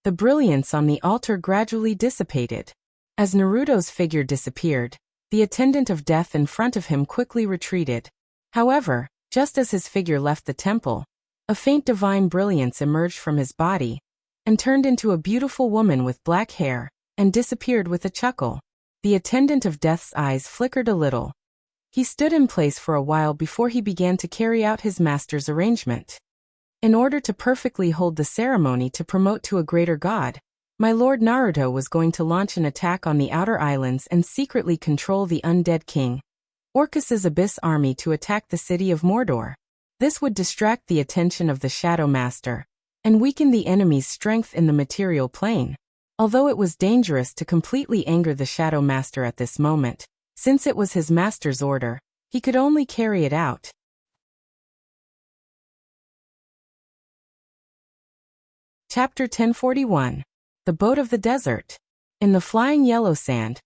S1: The brilliance on the altar gradually dissipated. As Naruto's figure disappeared, the attendant of death in front of him quickly retreated. However, just as his figure left the temple, a faint divine brilliance emerged from his body and turned into a beautiful woman with black hair and disappeared with a chuckle. The attendant of death's eyes flickered a little. He stood in place for a while before he began to carry out his master's arrangement. In order to perfectly hold the ceremony to promote to a greater god, my lord Naruto was going to launch an attack on the outer islands and secretly control the undead king, Orcus's abyss army, to attack the city of Mordor. This would distract the attention of the Shadow Master and weaken the enemy's strength in the material plane. Although it was dangerous to completely anger the Shadow Master at this moment, since it was his master's order, he could only carry it out. Chapter 1041. The Boat of the Desert. In the flying yellow sand,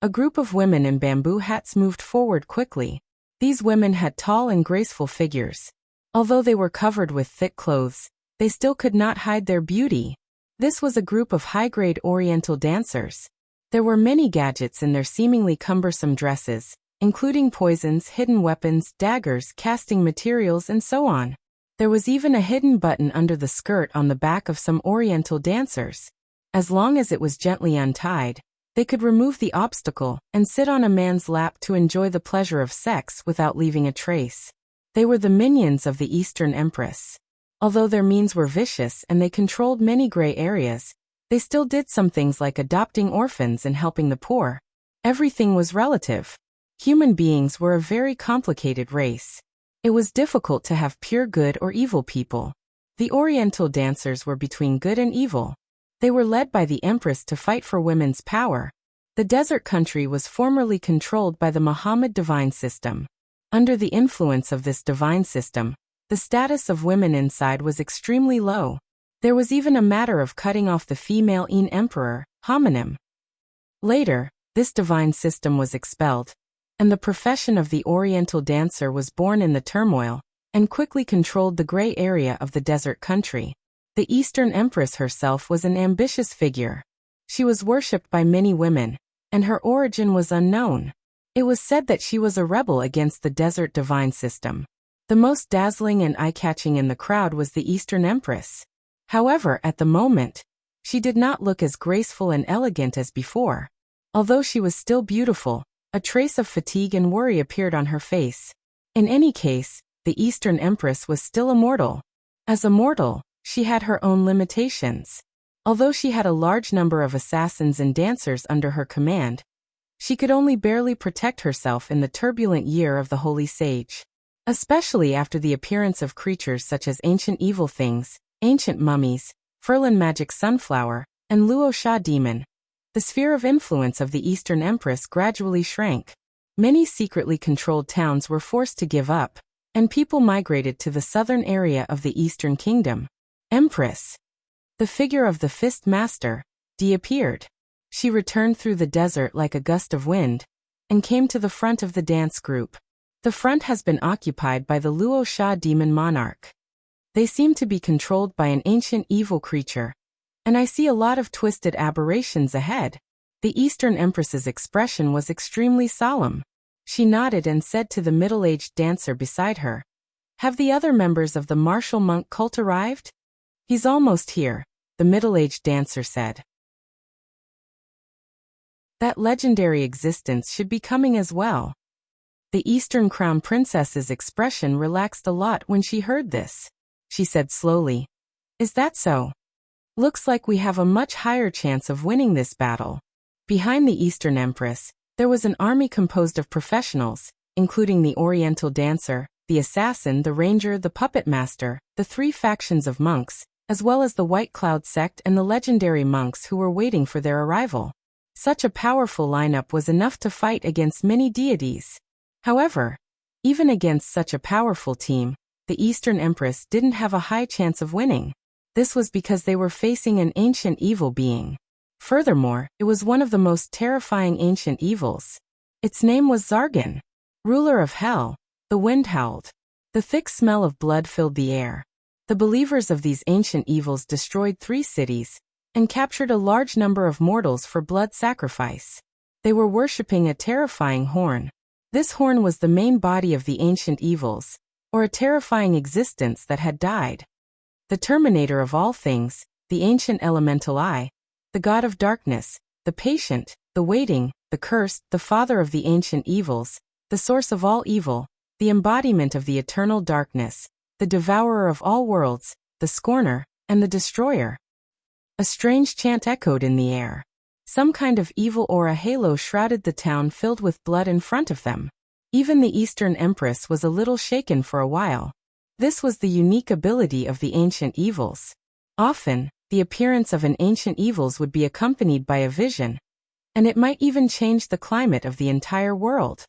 S1: a group of women in bamboo hats moved forward quickly. These women had tall and graceful figures. Although they were covered with thick clothes, they still could not hide their beauty. This was a group of high-grade Oriental dancers. There were many gadgets in their seemingly cumbersome dresses, including poisons, hidden weapons, daggers, casting materials, and so on. There was even a hidden button under the skirt on the back of some Oriental dancers. As long as it was gently untied, they could remove the obstacle and sit on a man's lap to enjoy the pleasure of sex without leaving a trace. They were the minions of the Eastern Empress. Although their means were vicious and they controlled many gray areas, they still did some things like adopting orphans and helping the poor. Everything was relative. Human beings were a very complicated race. It was difficult to have pure good or evil people. The Oriental dancers were between good and evil. They were led by the Empress to fight for women's power. The desert country was formerly controlled by the Muhammad divine system. Under the influence of this divine system, the status of women inside was extremely low. There was even a matter of cutting off the female emperor, homonym. Later, this divine system was expelled, and the profession of the Oriental dancer was born in the turmoil, and quickly controlled the gray area of the desert country. The Eastern Empress herself was an ambitious figure. She was worshipped by many women, and her origin was unknown. It was said that she was a rebel against the desert divine system. The most dazzling and eye-catching in the crowd was the Eastern Empress. However, at the moment, she did not look as graceful and elegant as before. Although she was still beautiful, a trace of fatigue and worry appeared on her face. In any case, the Eastern Empress was still a mortal. As a mortal, she had her own limitations. Although she had a large number of assassins and dancers under her command, she could only barely protect herself in the turbulent year of the Holy Sage. Especially after the appearance of creatures such as ancient evil things, ancient mummies, Ferlin magic sunflower, and Luo Sha demon, the sphere of influence of the Eastern Empress gradually shrank. Many secretly controlled towns were forced to give up, and people migrated to the southern area of the Eastern Kingdom. Empress. The figure of the Fist Master, Di appeared. She returned through the desert like a gust of wind, and came to the front of the dance group. The front has been occupied by the Luo Sha demon monarch. They seem to be controlled by an ancient evil creature, and I see a lot of twisted aberrations ahead. The Eastern Empress's expression was extremely solemn. She nodded and said to the middle-aged dancer beside her, "Have the other members of the martial monk cult arrived?" "He's almost here," the middle-aged dancer said. "That legendary existence should be coming as well." The Eastern Crown Princess's expression relaxed a lot when she heard this. She said slowly, "Is that so? Looks like we have a much higher chance of winning this battle." Behind the Eastern Empress, there was an army composed of professionals, including the Oriental dancer, the assassin, the ranger, the puppet master, the 3 factions of monks, as well as the White Cloud sect and the legendary monks who were waiting for their arrival. Such a powerful lineup was enough to fight against many deities. However, even against such a powerful team, the Eastern Empress didn't have a high chance of winning. This was because they were facing an ancient evil being. Furthermore, it was one of the most terrifying ancient evils. Its name was Zargan, ruler of hell. The wind howled. The thick smell of blood filled the air. The believers of these ancient evils destroyed 3 cities and captured a large number of mortals for blood sacrifice. They were worshipping a terrifying horn. This horn was the main body of the ancient evils, or a terrifying existence that had died. The terminator of all things, the ancient elemental eye, the god of darkness, the patient, the waiting, the cursed, the father of the ancient evils, the source of all evil, the embodiment of the eternal darkness, the devourer of all worlds, the scorner, and the destroyer. A strange chant echoed in the air. Some kind of evil aura halo shrouded the town filled with blood in front of them. Even the Eastern Empress was a little shaken for a while. This was the unique ability of the ancient evils. Often, the appearance of an ancient evils would be accompanied by a vision, and it might even change the climate of the entire world.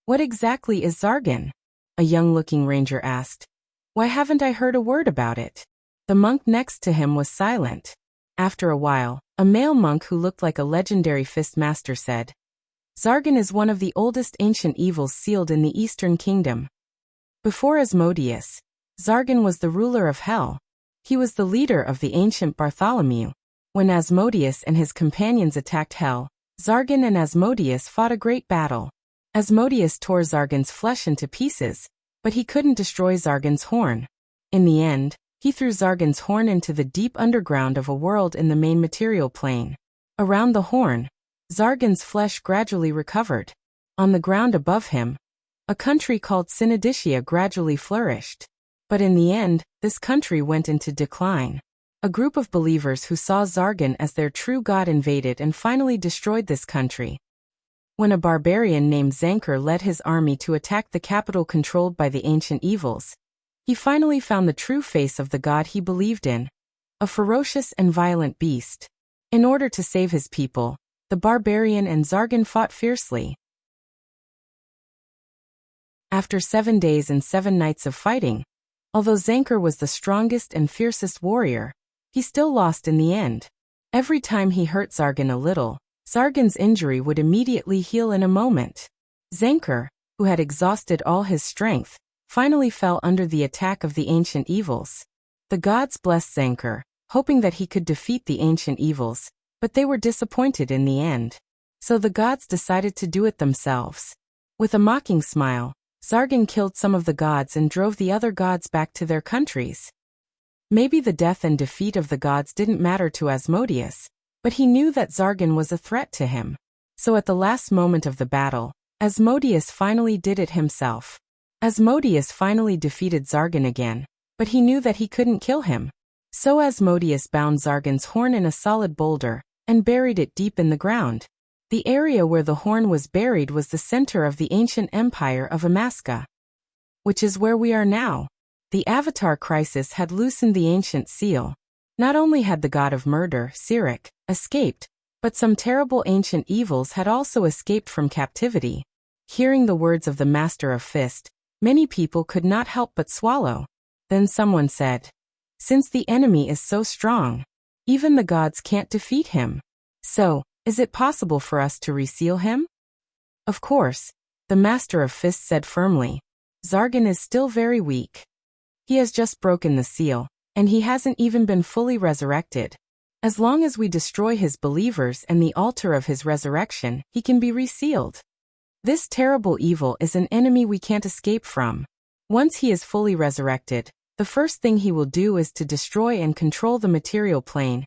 S1: "What exactly is Zargan?" a young-looking ranger asked. "Why haven't I heard a word about it?" The monk next to him was silent. After a while, a male monk who looked like a legendary fist master said, "Zargan is one of the oldest ancient evils sealed in the Eastern Kingdom. Before Asmodeus, Zargan was the ruler of hell. He was the leader of the ancient Bartholomew. When Asmodeus and his companions attacked hell, Zargan and Asmodeus fought a great battle. Asmodeus tore Zargan's flesh into pieces, but he couldn't destroy Zargan's horn. In the end, he threw Zargan's horn into the deep underground of a world in the main material plane. Around the horn, Zargan's flesh gradually recovered. On the ground above him, a country called Synodicia gradually flourished. But in the end, this country went into decline. A group of believers who saw Zargan as their true god invaded and finally destroyed this country. When a barbarian named Zanker led his army to attack the capital controlled by the ancient evils, he finally found the true face of the god he believed in, a ferocious and violent beast. In order to save his people, the barbarian and Zargan fought fiercely. After 7 days and 7 nights of fighting, although Zanker was the strongest and fiercest warrior, he still lost in the end. Every time he hurt Zargan a little, Zargan's injury would immediately heal in a moment. Zanker, who had exhausted all his strength, finally fell under the attack of the ancient evils. The gods blessed Zanker, hoping that he could defeat the ancient evils, but they were disappointed in the end. So the gods decided to do it themselves. With a mocking smile, Zargan killed some of the gods and drove the other gods back to their countries. Maybe the death and defeat of the gods didn't matter to Asmodeus, but he knew that Zargan was a threat to him. So at the last moment of the battle, Asmodeus finally did it himself. Asmodeus finally defeated Zargan again, but he knew that he couldn't kill him. So Asmodeus bound Zargan's horn in a solid boulder and buried it deep in the ground. The area where the horn was buried was the center of the ancient empire of Amaska, which is where we are now. The Avatar crisis had loosened the ancient seal. Not only had the god of murder, Sirik, escaped, but some terrible ancient evils had also escaped from captivity. Hearing the words of the Master of Fist, many people could not help but swallow. Then someone said, "Since the enemy is so strong, even the gods can't defeat him. So, is it possible for us to reseal him?" Of course, the Master of Fist said firmly. Zargan is still very weak. He has just broken the seal, and he hasn't even been fully resurrected. As long as we destroy his believers and the altar of his resurrection, he can be resealed. This terrible evil is an enemy we can't escape from. Once he is fully resurrected, the first thing he will do is to destroy and control the material plane,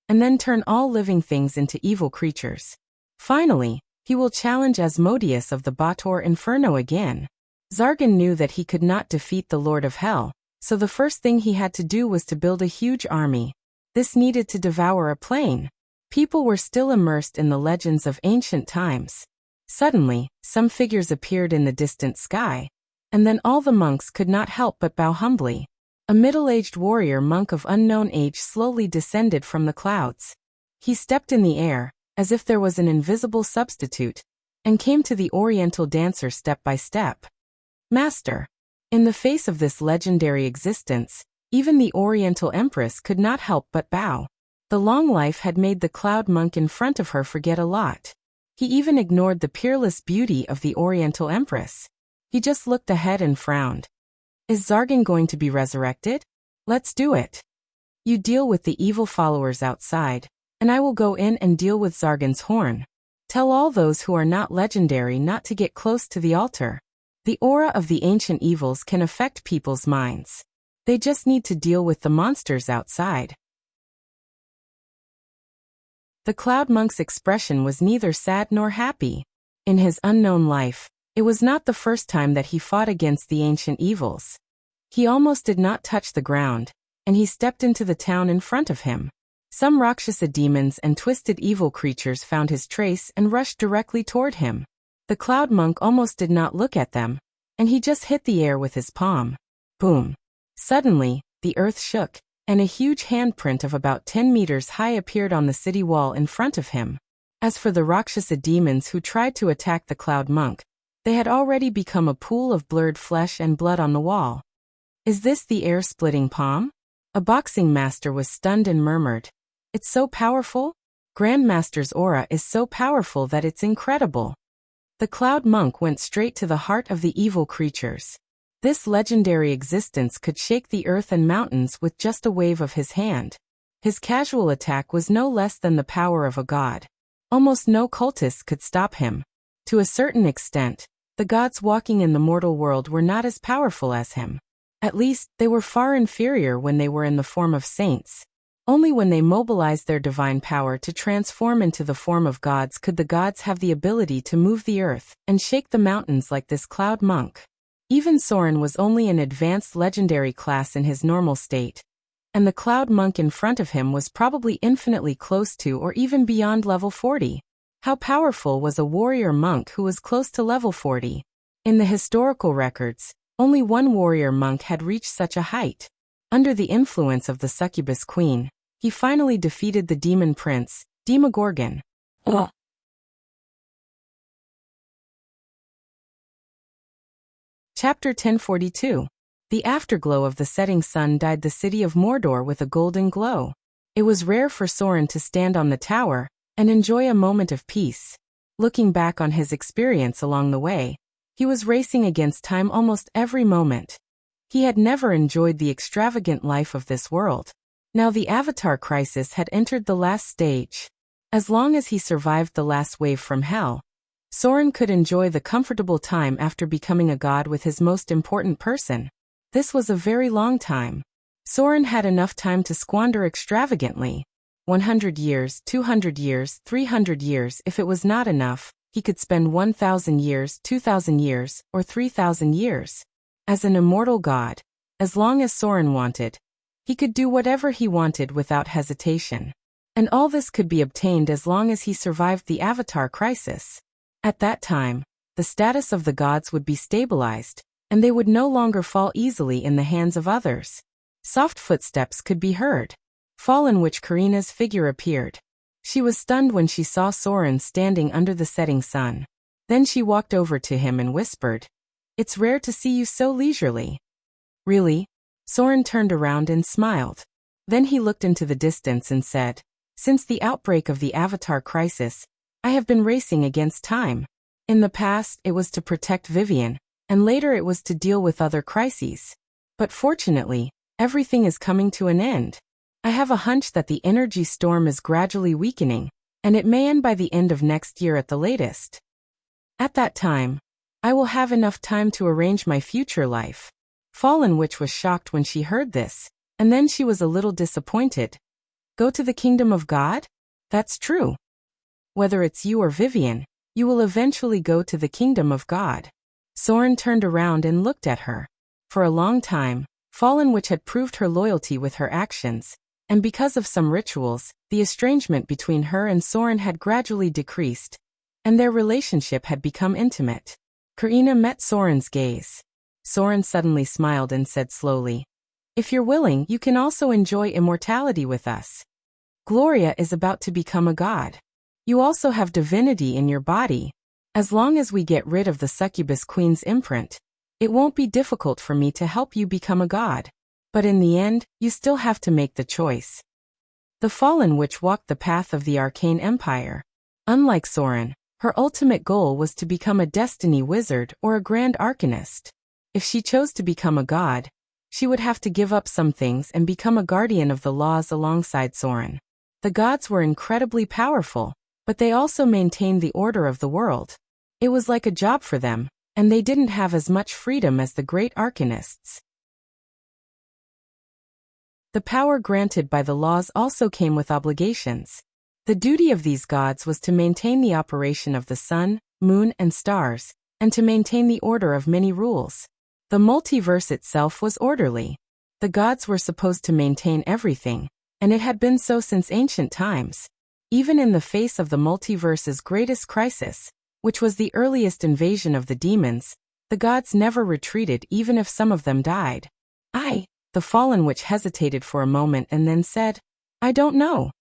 S1: and then turn all living things into evil creatures. Finally, he will challenge Asmodeus of the Bator Inferno again. Zargan knew that he could not defeat the Lord of Hell, so the first thing he had to do was to build a huge army. This needed to devour a plane. People were still immersed in the legends of ancient times. Suddenly, some figures appeared in the distant sky, and then all the monks could not help but bow humbly. A middle-aged warrior monk of unknown age slowly descended from the clouds. He stepped in the air, as if there was an invisible substitute, and came to the oriental dancer step by step. "Master." In the face of this legendary existence, even the Oriental Empress could not help but bow. The long life had made the cloud monk in front of her forget a lot. He even ignored the peerless beauty of the Oriental Empress. He just looked ahead and frowned. "Is Zargan going to be resurrected? Let's do it. You deal with the evil followers outside, and I will go in and deal with Zargan's horn. Tell all those who are not legendary not to get close to the altar. The aura of the ancient evils can affect people's minds. They just need to deal with the monsters outside." The cloud monk's expression was neither sad nor happy. In his unknown life, it was not the first time that he fought against the ancient evils. He almost did not touch the ground, and he stepped into the town in front of him. Some Rakshasa demons and twisted evil creatures found his trace and rushed directly toward him. The cloud monk almost did not look at them, and he just hit the air with his palm. Boom. Suddenly, the earth shook, and a huge handprint of about 10 meters high appeared on the city wall in front of him. As for the Rakshasa demons who tried to attack the cloud monk, they had already become a pool of blurred flesh and blood on the wall. "Is this the air-splitting palm?" A boxing master was stunned and murmured, "It's so powerful? Grandmaster's aura is so powerful that it's incredible." The cloud monk went straight to the heart of the evil creatures. This legendary existence could shake the earth and mountains with just a wave of his hand. His casual attack was no less than the power of a god. Almost no cultists could stop him. To a certain extent, the gods walking in the mortal world were not as powerful as him. At least, they were far inferior when they were in the form of saints. Only when they mobilized their divine power to transform into the form of gods could the gods have the ability to move the earth and shake the mountains like this cloud monk. Even Soren was only an advanced legendary class in his normal state, and the cloud monk in front of him was probably infinitely close to or even beyond level 40. How powerful was a warrior monk who was close to level 40? In the historical records, only one warrior monk had reached such a height. Under the influence of the succubus queen, he finally defeated the demon prince, Demogorgon. Chapter 1042. The afterglow of the setting sun dyed the city of Mordor with a golden glow. It was rare for Soren to stand on the tower and enjoy a moment of peace. Looking back on his experience along the way, he was racing against time almost every moment. He had never enjoyed the extravagant life of this world. Now the Avatar crisis had entered the last stage. As long as he survived the last wave from hell, Soren could enjoy the comfortable time after becoming a god with his most important person. This was a very long time. Soren had enough time to squander extravagantly. 100 years, 200 years, 300 years. If it was not enough, he could spend 1,000 years, 2,000 years, or 3,000 years. As an immortal god, as long as Soren wanted, he could do whatever he wanted without hesitation. And all this could be obtained as long as he survived the Avatar crisis. At that time, the status of the gods would be stabilized, and they would no longer fall easily in the hands of others. Soft footsteps could be heard. Fall in which Karina's figure appeared. She was stunned when she saw Soren standing under the setting sun. Then she walked over to him and whispered, "It's rare to see you so leisurely." "Really?" Soren turned around and smiled. Then he looked into the distance and said, "Since the outbreak of the Avatar crisis, I have been racing against time. In the past, it was to protect Vivian, and later it was to deal with other crises. But fortunately, everything is coming to an end. I have a hunch that the energy storm is gradually weakening, and it may end by the end of next year at the latest. At that time, I will have enough time to arrange my future life." Fallen Witch was shocked when she heard this, and then she was a little disappointed. "Go to the kingdom of God? That's true. Whether it's you or Vivian, you will eventually go to the kingdom of God." Soren turned around and looked at her. For a long time, Fallen Witch had proved her loyalty with her actions, and because of some rituals, the estrangement between her and Soren had gradually decreased, and their relationship had become intimate. Karina met Soren's gaze. Soren suddenly smiled and said slowly, "If you're willing, you can also enjoy immortality with us. Gloria is about to become a god. You also have divinity in your body. As long as we get rid of the succubus queen's imprint, it won't be difficult for me to help you become a god. But in the end, you still have to make the choice." The Fallen Witch walked the path of the Arcane Empire. Unlike Soren, her ultimate goal was to become a destiny wizard or a grand arcanist. If she chose to become a god, she would have to give up some things and become a guardian of the laws alongside Soren. The gods were incredibly powerful, but they also maintained the order of the world. It was like a job for them, and they didn't have as much freedom as the great arcanists. The power granted by the laws also came with obligations. The duty of these gods was to maintain the operation of the sun, moon, and stars, and to maintain the order of many rules. The multiverse itself was orderly. The gods were supposed to maintain everything, and it had been so since ancient times. Even in the face of the multiverse's greatest crisis, which was the earliest invasion of the demons, the gods never retreated even if some of them died. The Fallen Witch hesitated for a moment and then said, "I don't know.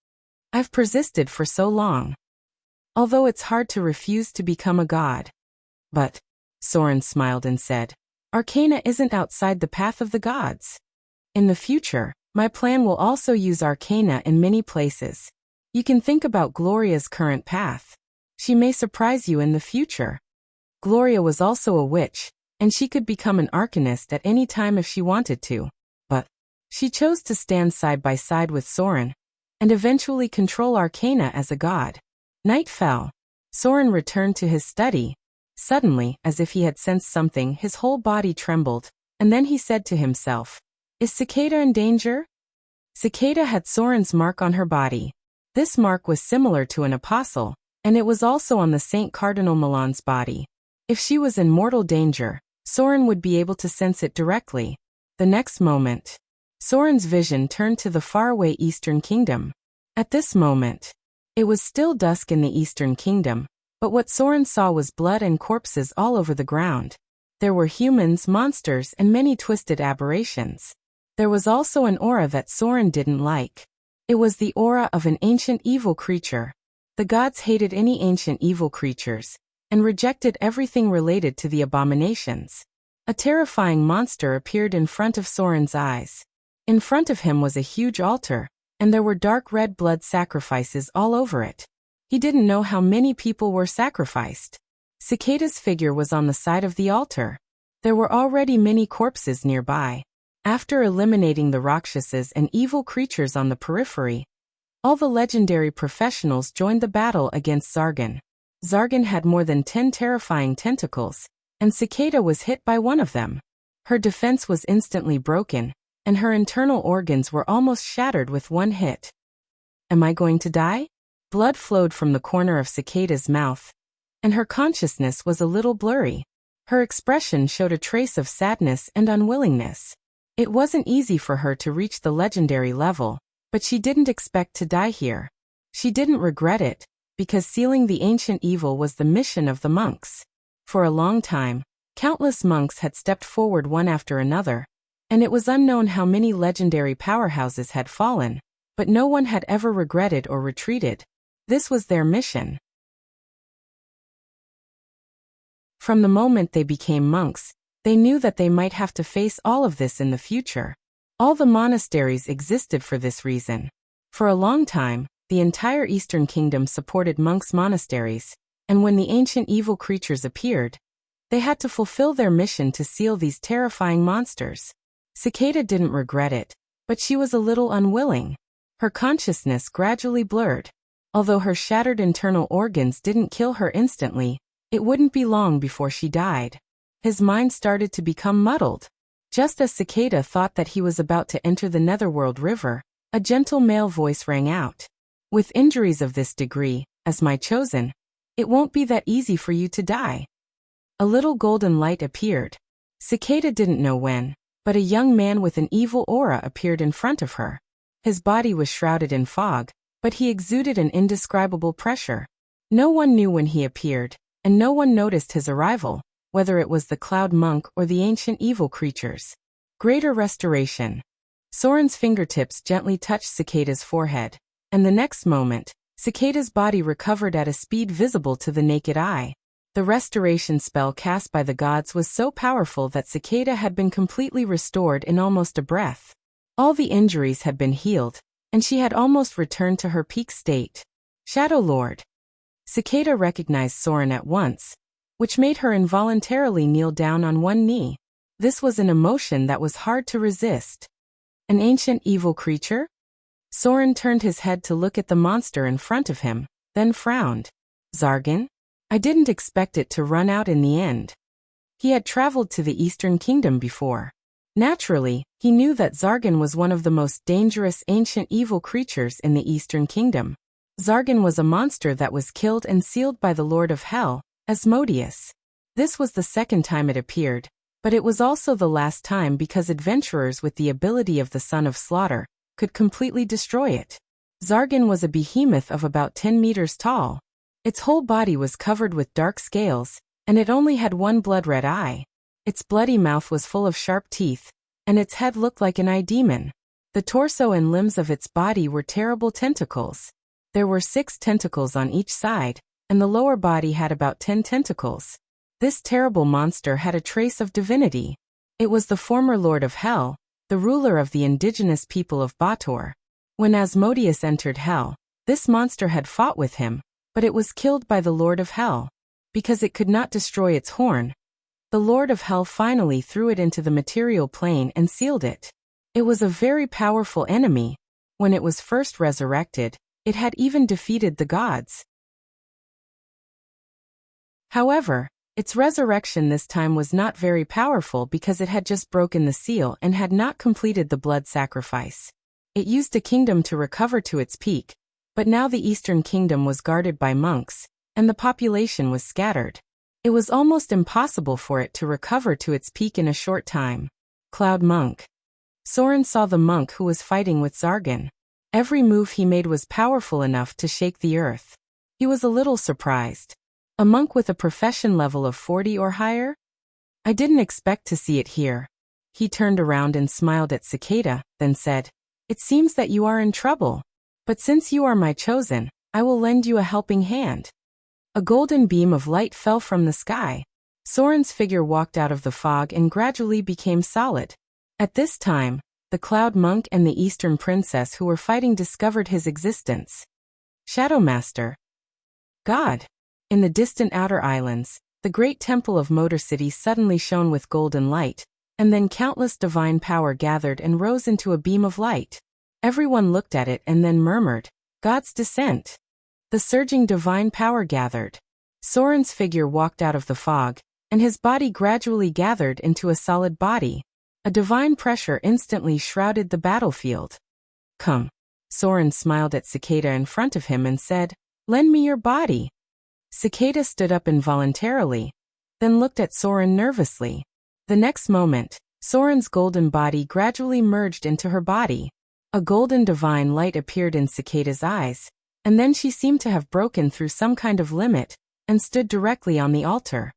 S1: I've persisted for so long. Although it's hard to refuse to become a god." "But," Soren smiled and said, "Arcana isn't outside the path of the gods. In the future, my plan will also use Arcana in many places. You can think about Gloria's current path. She may surprise you in the future." Gloria was also a witch, and she could become an arcanist at any time if she wanted to. But she chose to stand side by side with Soren, and eventually control Arcana as a god. Night fell. Soren returned to his study. Suddenly, as if he had sensed something, his whole body trembled, and then he said to himself, "Is Cicada in danger?" Cicada had Soren's mark on her body. This mark was similar to an apostle, and it was also on the Saint Cardinal Milan's body. If she was in mortal danger, Soren would be able to sense it directly. The next moment, Soren's vision turned to the faraway Eastern Kingdom. At this moment, it was still dusk in the Eastern Kingdom, but what Soren saw was blood and corpses all over the ground. There were humans, monsters, and many twisted aberrations. There was also an aura that Soren didn't like. It was the aura of an ancient evil creature. The gods hated any ancient evil creatures, and rejected everything related to the abominations. A terrifying monster appeared in front of Soren's eyes. In front of him was a huge altar, and there were dark red blood sacrifices all over it. He didn't know how many people were sacrificed. Cicada's figure was on the side of the altar. There were already many corpses nearby. After eliminating the Rakshasas and evil creatures on the periphery, all the legendary professionals joined the battle against Zargan. Zargan had more than 10 terrifying tentacles, and Cicada was hit by one of them. Her defense was instantly broken, and her internal organs were almost shattered with one hit. Am I going to die? Blood flowed from the corner of Cicada's mouth, and her consciousness was a little blurry. Her expression showed a trace of sadness and unwillingness. It wasn't easy for her to reach the legendary level, but she didn't expect to die here. She didn't regret it, because sealing the ancient evil was the mission of the monks. For a long time, countless monks had stepped forward one after another, and it was unknown how many legendary powerhouses had fallen, but no one had ever regretted or retreated. This was their mission. From the moment they became monks, they knew that they might have to face all of this in the future. All the monasteries existed for this reason. For a long time, the entire Eastern Kingdom supported monks' monasteries, and when the ancient evil creatures appeared, they had to fulfill their mission to seal these terrifying monsters. Cicada didn't regret it, but she was a little unwilling. Her consciousness gradually blurred. Although her shattered internal organs didn't kill her instantly, it wouldn't be long before she died. His mind started to become muddled. Just as Cicada thought that he was about to enter the Netherworld River, a gentle male voice rang out. With injuries of this degree, as my chosen, it won't be that easy for you to die. A little golden light appeared. Cicada didn't know when, but a young man with an evil aura appeared in front of her. His body was shrouded in fog, but he exuded an indescribable pressure. No one knew when he appeared, and no one noticed his arrival, whether it was the Cloud Monk or the ancient evil creatures. Greater restoration. Soren's fingertips gently touched Cicada's forehead, and the next moment, Cicada's body recovered at a speed visible to the naked eye. The restoration spell cast by the gods was so powerful that Cicada had been completely restored in almost a breath. All the injuries had been healed, and she had almost returned to her peak state. Shadow Lord. Cicada recognized Soren at once, which made her involuntarily kneel down on one knee. This was an emotion that was hard to resist. An ancient evil creature? Soren turned his head to look at the monster in front of him, then frowned. Zargan? I didn't expect it to run out in the end. He had traveled to the Eastern Kingdom before. Naturally, he knew that Zargan was one of the most dangerous ancient evil creatures in the Eastern Kingdom. Zargan was a monster that was killed and sealed by the Lord of Hell, Asmodeus. This was the second time it appeared, but it was also the last time because adventurers with the ability of the Son of Slaughter could completely destroy it. Zargan was a behemoth of about 10 meters tall. Its whole body was covered with dark scales, and it only had one blood-red eye. Its bloody mouth was full of sharp teeth, and its head looked like an eye demon. The torso and limbs of its body were terrible tentacles. There were 6 tentacles on each side, and the lower body had about 10 tentacles. This terrible monster had a trace of divinity. It was the former Lord of Hell, the ruler of the indigenous people of Bator. When Asmodeus entered Hell, this monster had fought with him, but it was killed by the Lord of Hell. Because it could not destroy its horn, the Lord of Hell finally threw it into the material plane and sealed it. It was a very powerful enemy. When it was first resurrected, it had even defeated the gods. However, its resurrection this time was not very powerful because it had just broken the seal and had not completed the blood sacrifice. It used a kingdom to recover to its peak, but now the Eastern Kingdom was guarded by monks, and the population was scattered. It was almost impossible for it to recover to its peak in a short time. Cloud Monk. Soren saw the monk who was fighting with Zargan. Every move he made was powerful enough to shake the earth. He was a little surprised. A monk with a profession level of 40 or higher? I didn't expect to see it here. He turned around and smiled at Cicada, then said, It seems that you are in trouble. But since you are my chosen, I will lend you a helping hand. A golden beam of light fell from the sky. Soren's figure walked out of the fog and gradually became solid. At this time, the Cloud Monk and the Eastern Princess who were fighting discovered his existence. Shadow Master. God. In the distant outer islands, the great temple of Motor City suddenly shone with golden light, and then countless divine power gathered and rose into a beam of light. Everyone looked at it and then murmured, God's descent. The surging divine power gathered. Soren's figure walked out of the fog, and his body gradually gathered into a solid body. A divine pressure instantly shrouded the battlefield. Come. Soren smiled at Cicada in front of him and said, "Lend me your body." Cicada stood up involuntarily, then looked at Soren nervously. The next moment, Soren's golden body gradually merged into her body. A golden divine light appeared in Cicada's eyes, and then she seemed to have broken through some kind of limit and stood directly on the altar.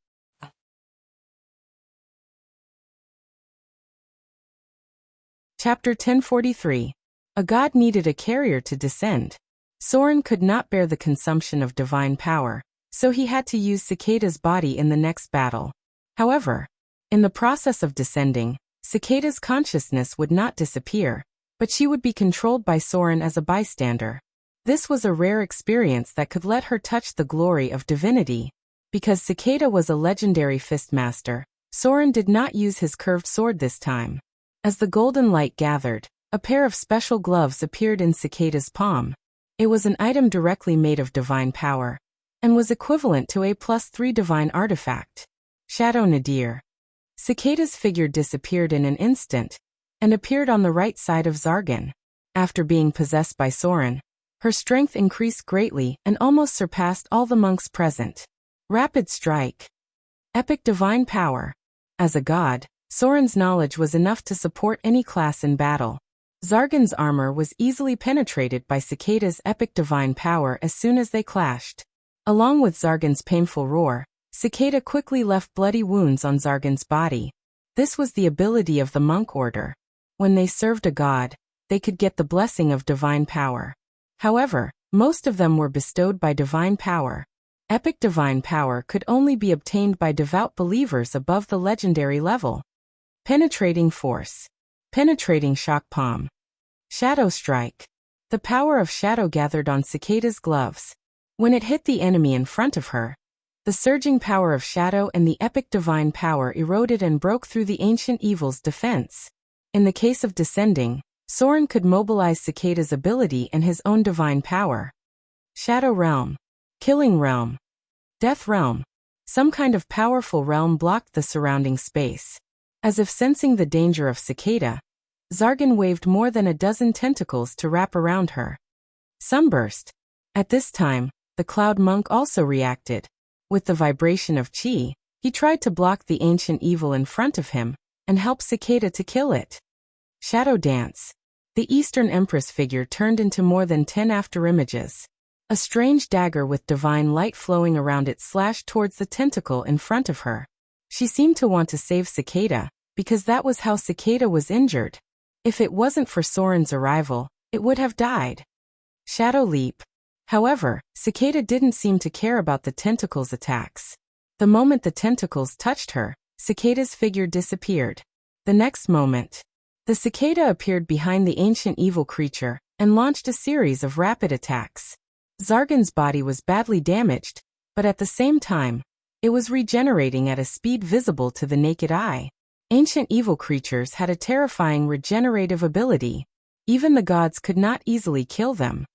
S1: Chapter 1043. A god needed a carrier to descend. Soren could not bear the consumption of divine power, so he had to use Cicada's body in the next battle. However, in the process of descending, Cicada's consciousness would not disappear, but she would be controlled by Soren as a bystander. This was a rare experience that could let her touch the glory of divinity. Because Cicada was a legendary fistmaster, Soren did not use his curved sword this time. As the golden light gathered, a pair of special gloves appeared in Cicada's palm. It was an item directly made of divine power, and was equivalent to a +3 divine artifact. Shadow Nadir. Cicada's figure disappeared in an instant, and appeared on the right side of Zargan. After being possessed by Soren, her strength increased greatly and almost surpassed all the monks present. Rapid Strike. Epic divine power. As a god, Soren's knowledge was enough to support any class in battle. Zargan's armor was easily penetrated by Cicada's epic divine power as soon as they clashed. Along with Zargan's painful roar, Cicada quickly left bloody wounds on Zargan's body. This was the ability of the monk order. When they served a god, they could get the blessing of divine power. However, most of them were bestowed by divine power. Epic divine power could only be obtained by devout believers above the legendary level. Penetrating Force. Penetrating Shock Palm. Shadow Strike. The power of shadow gathered on Cicada's gloves. When it hit the enemy in front of her, the surging power of shadow and the epic divine power eroded and broke through the ancient evil's defense. In the case of descending, Soren could mobilize Cicada's ability and his own divine power. Shadow Realm. Killing Realm. Death Realm. Some kind of powerful realm blocked the surrounding space. As if sensing the danger of Cicada, Zargan waved more than a dozen tentacles to wrap around her. Sunburst. At this time, the Cloud Monk also reacted. With the vibration of chi, he tried to block the ancient evil in front of him, and help Cicada to kill it. Shadow Dance. The Eastern Empress figure turned into more than 10 afterimages. A strange dagger with divine light flowing around it slashed towards the tentacle in front of her. She seemed to want to save Cicada, because that was how Cicada was injured. If it wasn't for Soren's arrival, it would have died. Shadow Leap. However, Cicada didn't seem to care about the tentacles' attacks. The moment the tentacles touched her, Cicada's figure disappeared. The next moment, the cicada appeared behind the ancient evil creature and launched a series of rapid attacks. Zargan's body was badly damaged, but at the same time, it was regenerating at a speed visible to the naked eye. Ancient evil creatures had a terrifying regenerative ability. Even the gods could not easily kill them.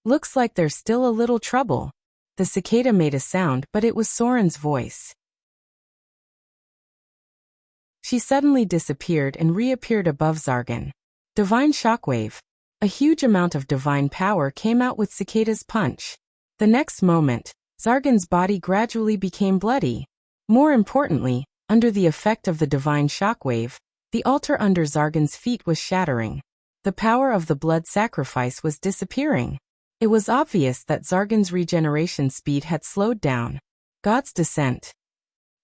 S1: Looks like there's still a little trouble. The cicada made a sound, but it was Soren's voice. She suddenly disappeared and reappeared above Zargan. Divine Shockwave. A huge amount of divine power came out with Cicada's punch. The next moment, Zargan's body gradually became bloody. More importantly, under the effect of the divine shockwave, the altar under Zargan's feet was shattering. The power of the blood sacrifice was disappearing. It was obvious that Zargan's regeneration speed had slowed down. God's Descent.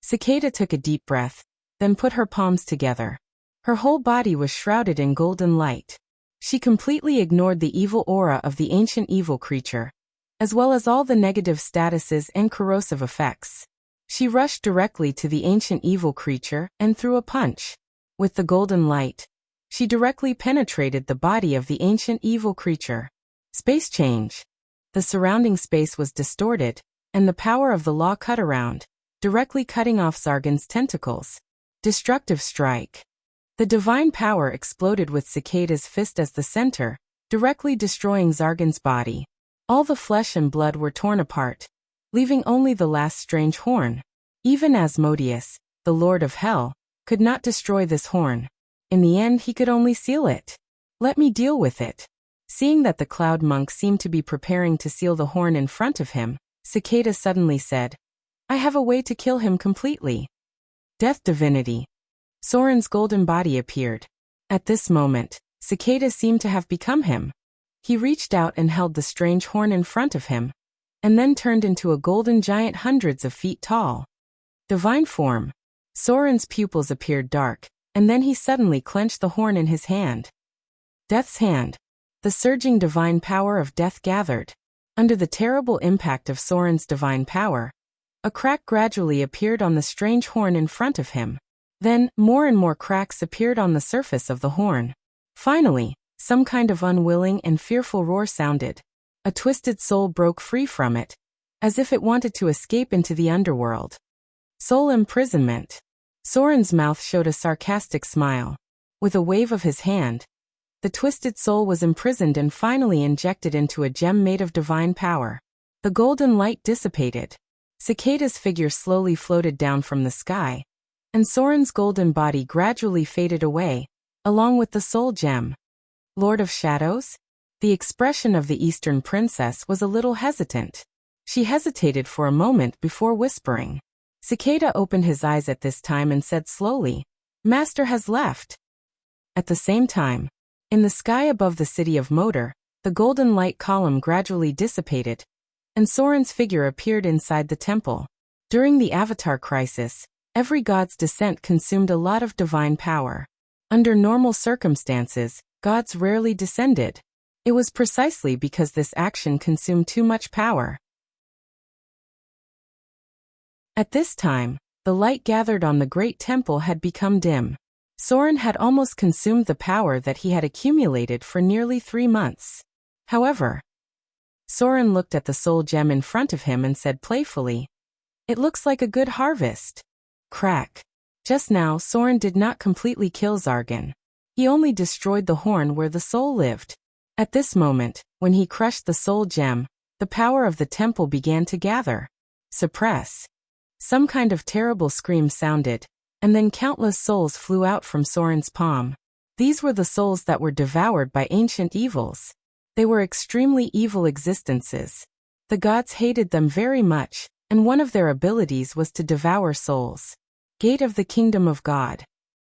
S1: Cicada took a deep breath, then put her palms together. Her whole body was shrouded in golden light. She completely ignored the evil aura of the ancient evil creature, as well as all the negative statuses and corrosive effects. She rushed directly to the ancient evil creature and threw a punch. With the golden light, she directly penetrated the body of the ancient evil creature. Space change. The surrounding space was distorted, and the power of the law cut around, directly cutting off Zargan's tentacles. Destructive strike. The divine power exploded with Cicada's fist as the center, directly destroying Zargan's body. All the flesh and blood were torn apart. leaving only the last strange horn. Even Asmodeus, the Lord of Hell, could not destroy this horn. In the end, he could only seal it. Let me deal with it. Seeing that the cloud monk seemed to be preparing to seal the horn in front of him, Cicada suddenly said, I have a way to kill him completely. Death divinity. Soren's golden body appeared. At this moment, Cicada seemed to have become him. He reached out and held the strange horn in front of him, and then turned into a golden giant hundreds of feet tall. Divine form. Soren's pupils appeared dark, and then he suddenly clenched the horn in his hand. Death's hand. The surging divine power of death gathered. Under the terrible impact of Soren's divine power, a crack gradually appeared on the strange horn in front of him. Then, more and more cracks appeared on the surface of the horn. Finally, some kind of unwilling and fearful roar sounded. A twisted soul broke free from it, as if it wanted to escape into the underworld. Soul imprisonment. Soren's mouth showed a sarcastic smile. With a wave of his hand, the twisted soul was imprisoned and finally injected into a gem made of divine power. The golden light dissipated. Cicada's figure slowly floated down from the sky, and Soren's golden body gradually faded away, along with the soul gem. Lord of Shadows? The expression of the Eastern princess was a little hesitant. She hesitated for a moment before whispering. Cicada opened his eyes at this time and said slowly, Master has left. At the same time, in the sky above the city of Moder, the golden light column gradually dissipated, and Soren's figure appeared inside the temple. During the Avatar crisis, every god's descent consumed a lot of divine power. Under normal circumstances, gods rarely descended. It was precisely because this action consumed too much power. At this time, the light gathered on the great temple had become dim. Soren had almost consumed the power that he had accumulated for nearly 3 months. However, Soren looked at the soul gem in front of him and said playfully, It looks like a good harvest. Crack. Just now, Soren did not completely kill Zargan. He only destroyed the horn where the soul lived. At this moment, when he crushed the soul gem, the power of the temple began to gather. Suppress. Some kind of terrible scream sounded, and then countless souls flew out from Soren's palm. These were the souls that were devoured by ancient evils. They were extremely evil existences. The gods hated them very much, and one of their abilities was to devour souls. Gate of the Kingdom of God.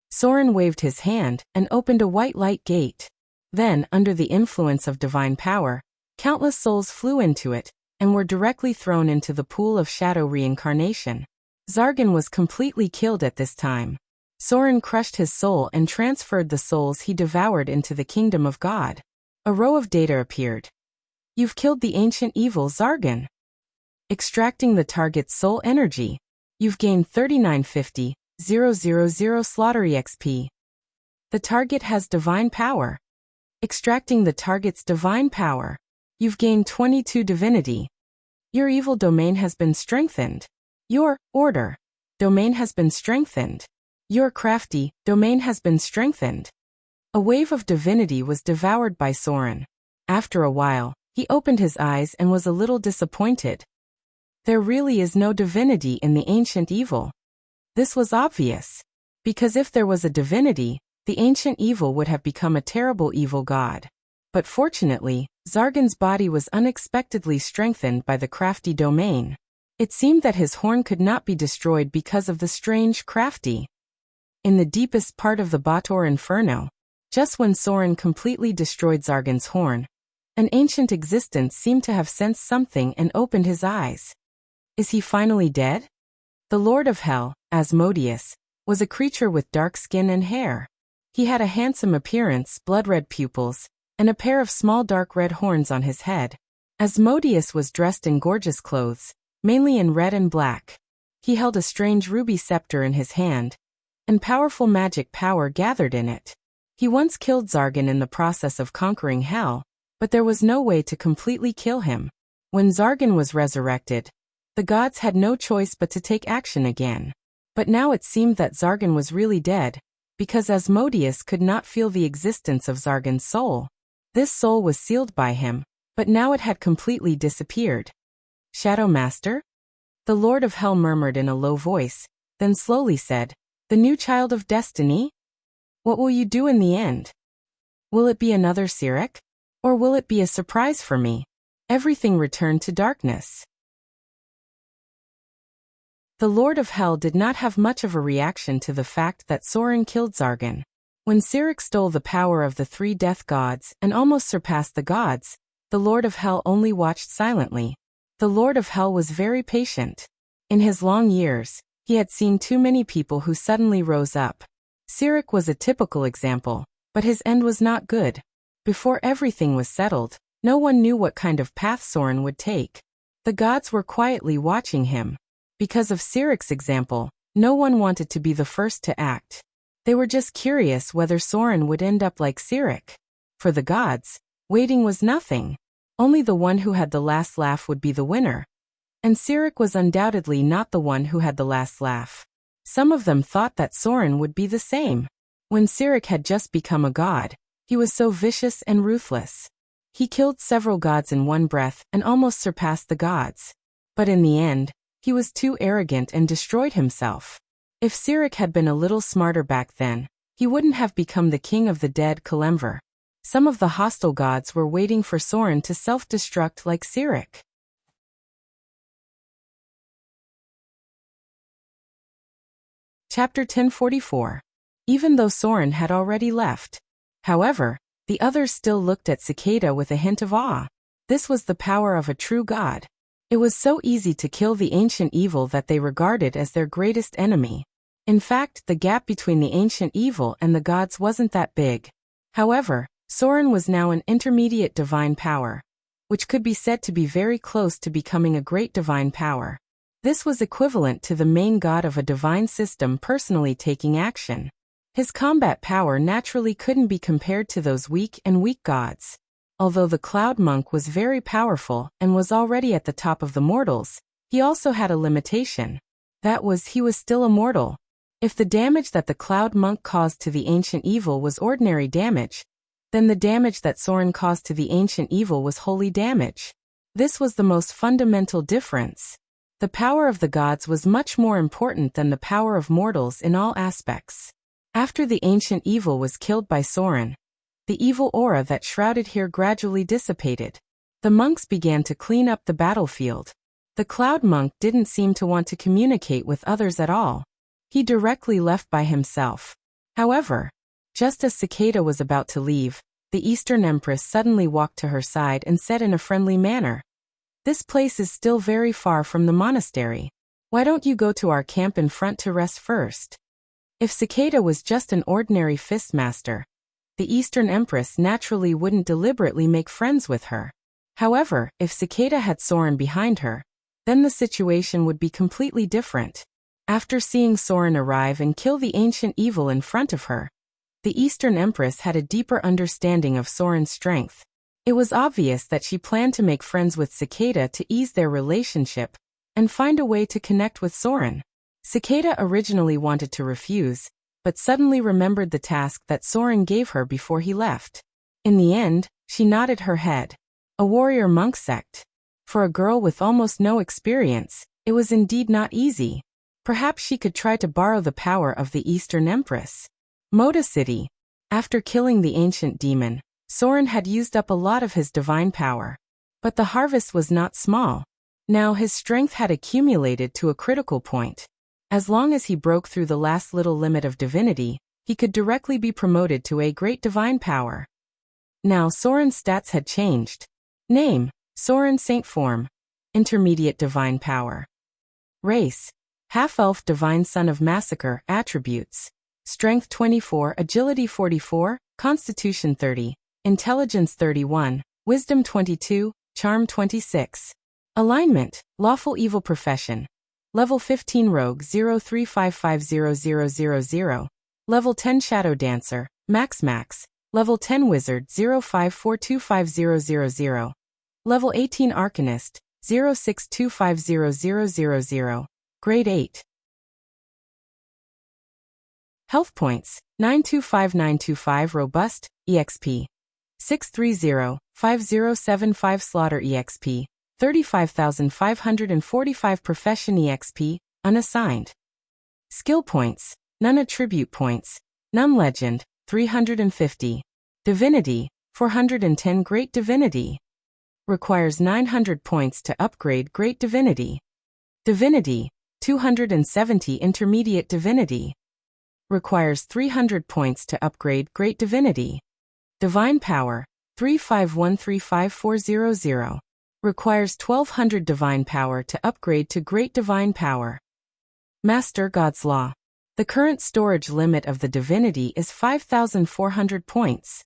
S1: Soren waved his hand and opened a white light gate. Then, under the influence of divine power, countless souls flew into it, and were directly thrown into the pool of shadow reincarnation. Zargan was completely killed at this time. Soren crushed his soul and transferred the souls he devoured into the Kingdom of God. A row of data appeared. You've killed the ancient evil Zargan. Extracting the target's soul energy. You've gained 3950,000 slaughter EXP. The target has divine power. Extracting the target's divine power. You've gained 22 divinity. Your evil domain has been strengthened. Your order domain has been strengthened. Your crafty domain has been strengthened. A wave of divinity was devoured by Soren. After a while, he opened his eyes and was a little disappointed. There really is no divinity in the ancient evil. This was obvious, because if there was a divinity, the ancient evil would have become a terrible evil god. But fortunately, Zargan's body was unexpectedly strengthened by the crafty domain. It seemed that his horn could not be destroyed because of the strange crafty. In the deepest part of the Bator Inferno, just when Soren completely destroyed Zargan's horn, an ancient existence seemed to have sensed something and opened his eyes. Is he finally dead? The Lord of Hell, Asmodeus, was a creature with dark skin and hair. He had a handsome appearance, blood-red pupils, and a pair of small dark red horns on his head. Asmodeus was dressed in gorgeous clothes, mainly in red and black. He held a strange ruby scepter in his hand, and powerful magic power gathered in it. He once killed Zargan in the process of conquering hell, but there was no way to completely kill him. When Zargan was resurrected, the gods had no choice but to take action again. But now it seemed that Zargan was really dead, because Asmodeus could not feel the existence of Zargan's soul. This soul was sealed by him, but now it had completely disappeared. Shadow Master? The Lord of Hell murmured in a low voice, then slowly said, "The new child of destiny? What will you do in the end? Will it be another Sirik? Or will it be a surprise for me?" Everything returned to darkness. The Lord of Hell did not have much of a reaction to the fact that Soren killed Zargan. When Sirik stole the power of the 3 death gods and almost surpassed the gods, the Lord of Hell only watched silently. The Lord of Hell was very patient. In his long years, he had seen too many people who suddenly rose up. Sirik was a typical example, but his end was not good. Before everything was settled, no one knew what kind of path Soren would take. The gods were quietly watching him. Because of Sirik's example, no one wanted to be the first to act. They were just curious whether Soren would end up like Sirik. For the gods, waiting was nothing. Only the one who had the last laugh would be the winner. And Sirik was undoubtedly not the one who had the last laugh. Some of them thought that Soren would be the same. When Sirik had just become a god, he was so vicious and ruthless. He killed several gods in one breath and almost surpassed the gods. But in the end, he was too arrogant and destroyed himself. If Sirik had been a little smarter back then, he wouldn't have become the king of the dead Kalemver. Some of the hostile gods were waiting for Soren to self-destruct like Sirik. Chapter 1044. Even though Soren had already left. However, the others still looked at Cicada with a hint of awe. This was the power of a true god. It was so easy to kill the ancient evil that they regarded as their greatest enemy. In fact, the gap between the ancient evil and the gods wasn't that big. However, Soren was now an intermediate divine power, which could be said to be very close to becoming a great divine power. This was equivalent to the main god of a divine system personally taking action. His combat power naturally couldn't be compared to those weak gods. Although the Cloud Monk was very powerful and was already at the top of the mortals, he also had a limitation. That was, he was still a mortal. If the damage that the Cloud Monk caused to the ancient evil was ordinary damage, then the damage that Soren caused to the ancient evil was holy damage. This was the most fundamental difference. The power of the gods was much more important than the power of mortals in all aspects. After the ancient evil was killed by Soren, the evil aura that shrouded here gradually dissipated. The monks began to clean up the battlefield. The Cloud Monk didn't seem to want to communicate with others at all. He directly left by himself. However, just as Cicada was about to leave, the Eastern Empress suddenly walked to her side and said in a friendly manner, "This place is still very far from the monastery. Why don't you go to our camp in front to rest first?" If Cicada was just an ordinary fistmaster, the Eastern Empress naturally wouldn't deliberately make friends with her. However, if Cicada had Soren behind her, then the situation would be completely different. After seeing Soren arrive and kill the ancient evil in front of her, the Eastern Empress had a deeper understanding of Soren's strength. It was obvious that she planned to make friends with Cicada to ease their relationship and find a way to connect with Soren. Cicada originally wanted to refuse, but suddenly remembered the task that Soren gave her before he left. In the end, she nodded her head. A warrior monk sect. For a girl with almost no experience, it was indeed not easy. Perhaps she could try to borrow the power of the Eastern Empress. Moda City. After killing the ancient demon, Soren had used up a lot of his divine power. But the harvest was not small. Now his strength had accumulated to a critical point. As long as he broke through the last little limit of divinity, he could directly be promoted to a great divine power. Now Soren's stats had changed. Name: Soren Saint Form. Intermediate divine power. Race: half-elf divine son of massacre. Attributes: Strength 24, Agility 44, Constitution 30, Intelligence 31, Wisdom 22, Charm 26. Alignment: Lawful Evil Profession. Level 15 Rogue 035500000. Level 10 Shadow Dancer, Max. Level 10 Wizard 054250000. Level 18 Arcanist 062500000. Grade 8. Health Points: 925925 Robust, EXP. 630, 5075 Slaughter EXP. 35,545 Profession EXP, unassigned. Skill points, none. Attribute points, none. Legend, 350. Divinity, 410. Great Divinity. Requires 900 points to upgrade Great Divinity. Divinity, 270. Intermediate Divinity. Requires 300 points to upgrade Great Divinity. Divine Power, 35135,400. Requires 1200 Divine Power to upgrade to Great Divine Power. Master God's Law. The current storage limit of the divinity is 5,400 points.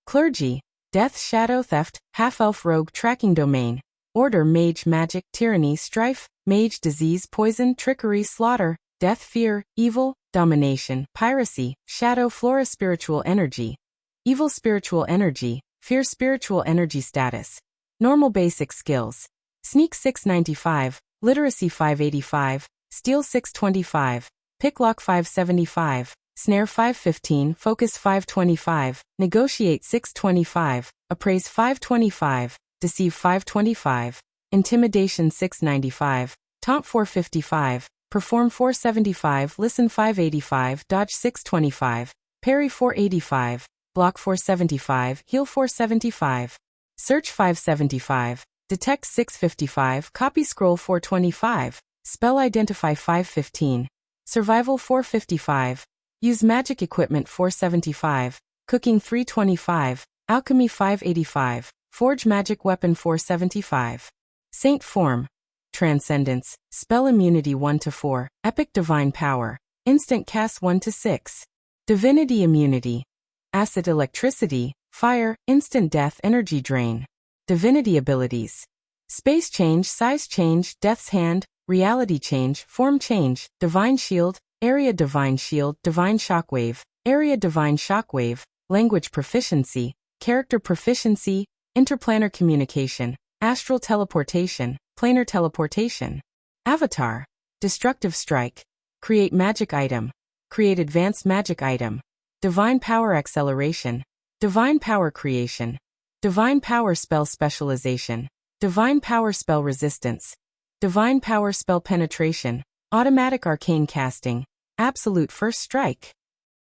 S1: Clergy, Death, Shadow, Theft, Half-Elf, Rogue, Tracking Domain. Order, Mage, Magic, Tyranny, Strife, Mage, Disease, Poison, Trickery, Slaughter, Death, Fear, Evil, Domination, Piracy, Shadow, Flora. Spiritual Energy, Evil, Spiritual Energy, Fear. Spiritual Energy Status. Normal. Basic Skills. Sneak 695, Literacy 585, Steal 625, Picklock 575, Snare 515, Focus 525, Negotiate 625, Appraise 525, Deceive 525, Intimidation 695, Taunt 455, Perform 475, Listen 585, Dodge 625, Parry 485, Block 475, Heal 475, Search 575, Detect 655, Copy Scroll 425, Spell Identify 515, Survival 455, Use Magic Equipment 475, Cooking 325, Alchemy 585, Forge Magic Weapon 475. Saint Form. Transcendence, Spell Immunity 1-4, Epic Divine Power, Instant Cast 1-6. Divinity Immunity. Acid, Electricity, Fire, Instant Death, Energy Drain. Divinity Abilities. Space Change, Size Change, Death's Hand, Reality Change, Form Change, Divine Shield, Area Divine Shield, Divine Shockwave, Area Divine Shockwave, Language Proficiency, Character Proficiency, Interplanar Communication, Astral Teleportation, Planar Teleportation. Avatar. Destructive Strike. Create Magic Item. Create Advanced Magic Item. Divine Power Acceleration. Divine Power Creation. Divine Power Spell Specialization. Divine Power Spell Resistance. Divine Power Spell Penetration. Automatic Arcane Casting. Absolute First Strike.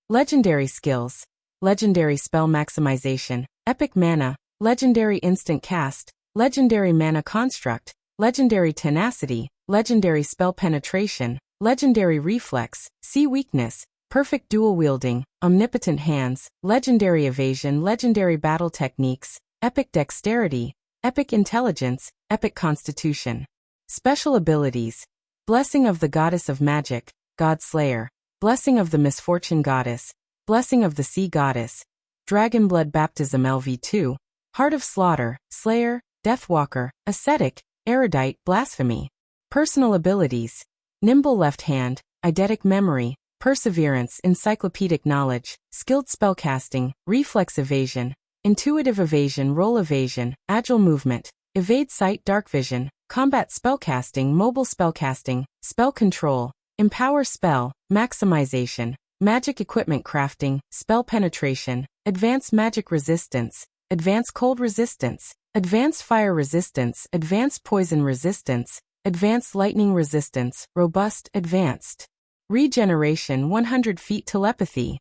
S1: Legendary Skills. Legendary Spell Maximization. Epic Mana. Legendary Instant Cast. Legendary Mana Construct. Legendary Tenacity. Legendary Spell Penetration. Legendary Reflex. See Weakness. Perfect Dual Wielding. Omnipotent Hands. Legendary Evasion. Legendary Battle Techniques. Epic Dexterity. Epic Intelligence. Epic Constitution. Special Abilities. Blessing of the Goddess of Magic, God Slayer. Blessing of the Misfortune Goddess. Blessing of the Sea Goddess. Dragon Blood Baptism LV2. Heart of Slaughter, Slayer, Deathwalker, Ascetic, Erudite, Blasphemy. Personal Abilities. Nimble Left Hand, Eidetic Memory, Perseverance, Encyclopedic Knowledge, Skilled Spellcasting, Reflex Evasion, Intuitive Evasion, Roll Evasion, Agile Movement, Evade Sight, Dark Vision, Combat Spellcasting, Mobile Spellcasting, Spell Control, Empower Spell, Maximization, Magic Equipment Crafting, Spell Penetration, Advanced Magic Resistance, Advanced Cold Resistance, Advanced Fire Resistance, Advanced Poison Resistance, Advanced Lightning Resistance, Robust, Advanced. Regeneration 100 feet. Telepathy.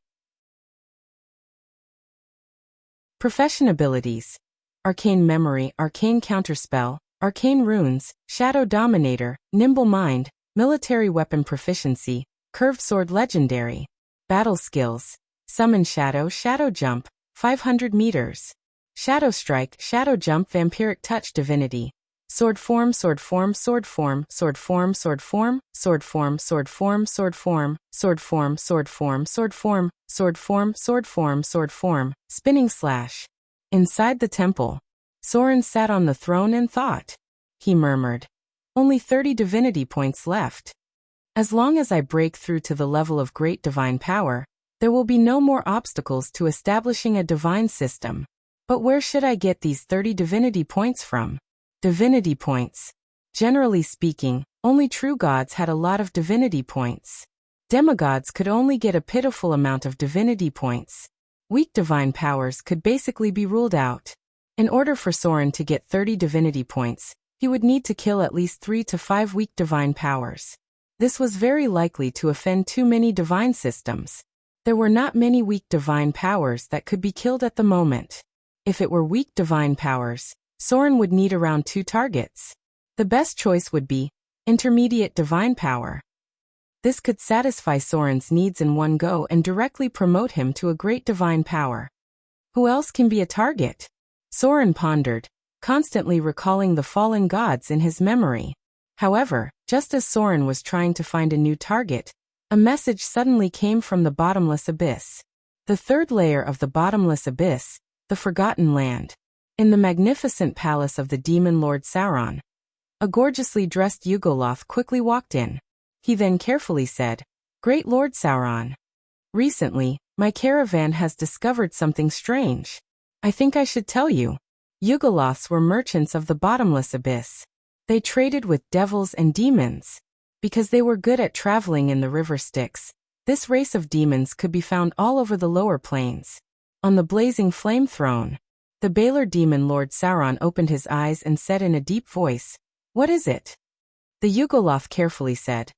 S1: Profession Abilities. Arcane Memory, Arcane Counterspell, Arcane Runes, Shadow Dominator, Nimble Mind, Military Weapon Proficiency, Curved Sword. Legendary. Battle Skills. Summon Shadow, Shadow Jump, 500 meters. Shadow Strike, Shadow Jump, Vampiric Touch. Divinity. Sword Form, Sword Form, Sword Form, Sword Form, Sword Form, Sword Form, Sword Form, Sword Form, Sword Form, Sword Form, Sword Form, Sword Form, Sword Form, Sword Form, Spinning Slash. Inside the temple, Soren sat on the throne and thought. He murmured. Only 30 divinity points left. As long as I break through to the level of great divine power, there will be no more obstacles to establishing a divine system. But where should I get these 30 divinity points from? Divinity points. Generally speaking, only true gods had a lot of divinity points. Demigods could only get a pitiful amount of divinity points. Weak divine powers could basically be ruled out. In order for Soren to get 30 divinity points, he would need to kill at least 3 to 5 weak divine powers. This was very likely to offend too many divine systems. There were not many weak divine powers that could be killed at the moment. If it were weak divine powers, Soren would need around 2 targets. The best choice would be intermediate divine power. This could satisfy Soren's needs in one go and directly promote him to a great divine power. Who else can be a target? Soren pondered, constantly recalling the fallen gods in his memory. However, just as Soren was trying to find a new target, a message suddenly came from the bottomless abyss. The third layer of the bottomless abyss, the Forgotten Land. In the magnificent palace of the demon lord Sauron, a gorgeously dressed Yugoloth quickly walked in. He then carefully said, "Great Lord Sauron. Recently, my caravan has discovered something strange. I think I should tell you." Yugoloths were merchants of the bottomless abyss. They traded with devils and demons. Because they were good at traveling in the river Styx, this race of demons could be found all over the lower plains. On the blazing flame throne, the Baelor demon lord Sauron opened his eyes and said in a deep voice, "What is it?" The Yugoloth carefully said,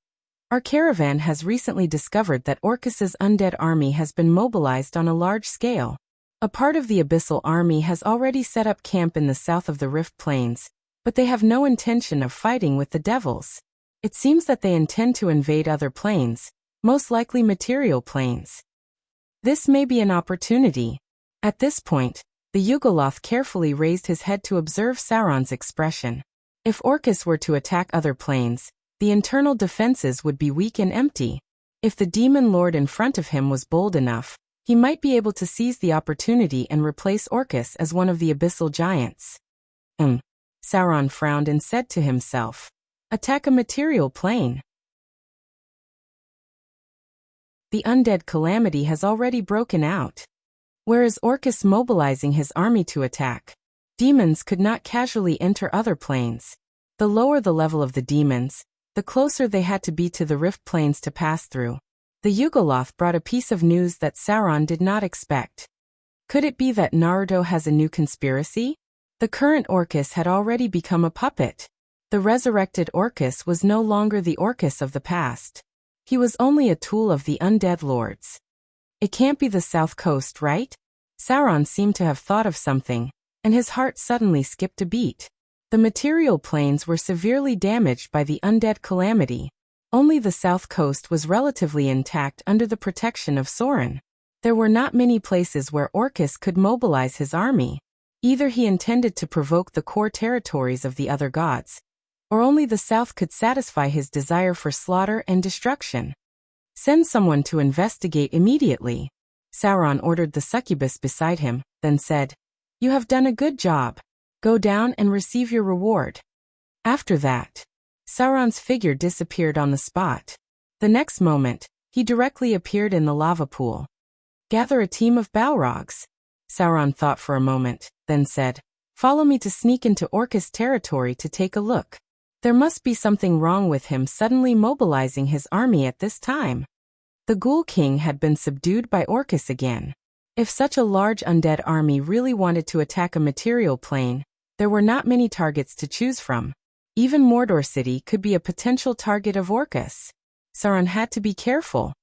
S1: "Our caravan has recently discovered that Orcus's undead army has been mobilized on a large scale. A part of the Abyssal army has already set up camp in the south of the Rift Plains, but they have no intention of fighting with the devils. It seems that they intend to invade other planes, most likely material planes. This may be an opportunity." At this point, the Yugoloth carefully raised his head to observe Sauron's expression. If Orcus were to attack other planes, the internal defenses would be weak and empty. If the demon lord in front of him was bold enough, he might be able to seize the opportunity and replace Orcus as one of the abyssal giants. Sauron frowned and said to himself, "Attack a material plane? The undead calamity has already broken out. Where is Orcus mobilizing his army to attack? Demons could not casually enter other planes. The lower the level of the demons, the closer they had to be to the rift planes to pass through." The Yugoloth brought a piece of news that Sauron did not expect. Could it be that Naruto has a new conspiracy? The current Orcus had already become a puppet. The resurrected Orcus was no longer the Orcus of the past. He was only a tool of the undead lords. It can't be the south coast, right? Sauron seemed to have thought of something, and his heart suddenly skipped a beat. The material planes were severely damaged by the undead calamity. Only the south coast was relatively intact under the protection of Sauron. There were not many places where Orcus could mobilize his army. Either he intended to provoke the core territories of the other gods, or only the south could satisfy his desire for slaughter and destruction. "Send someone to investigate immediately," Sauron ordered the succubus beside him, then said, "You have done a good job. Go down and receive your reward." After that, Sauron's figure disappeared on the spot. The next moment, he directly appeared in the lava pool. "Gather a team of Balrogs," Sauron thought for a moment, then said, "Follow me to sneak into Orcus territory to take a look. There must be something wrong with him suddenly mobilizing his army at this time." The Ghoul King had been subdued by Orcus again. If such a large undead army really wanted to attack a material plane, there were not many targets to choose from. Even Mordor City could be a potential target of Orcus. Sauron had to be careful.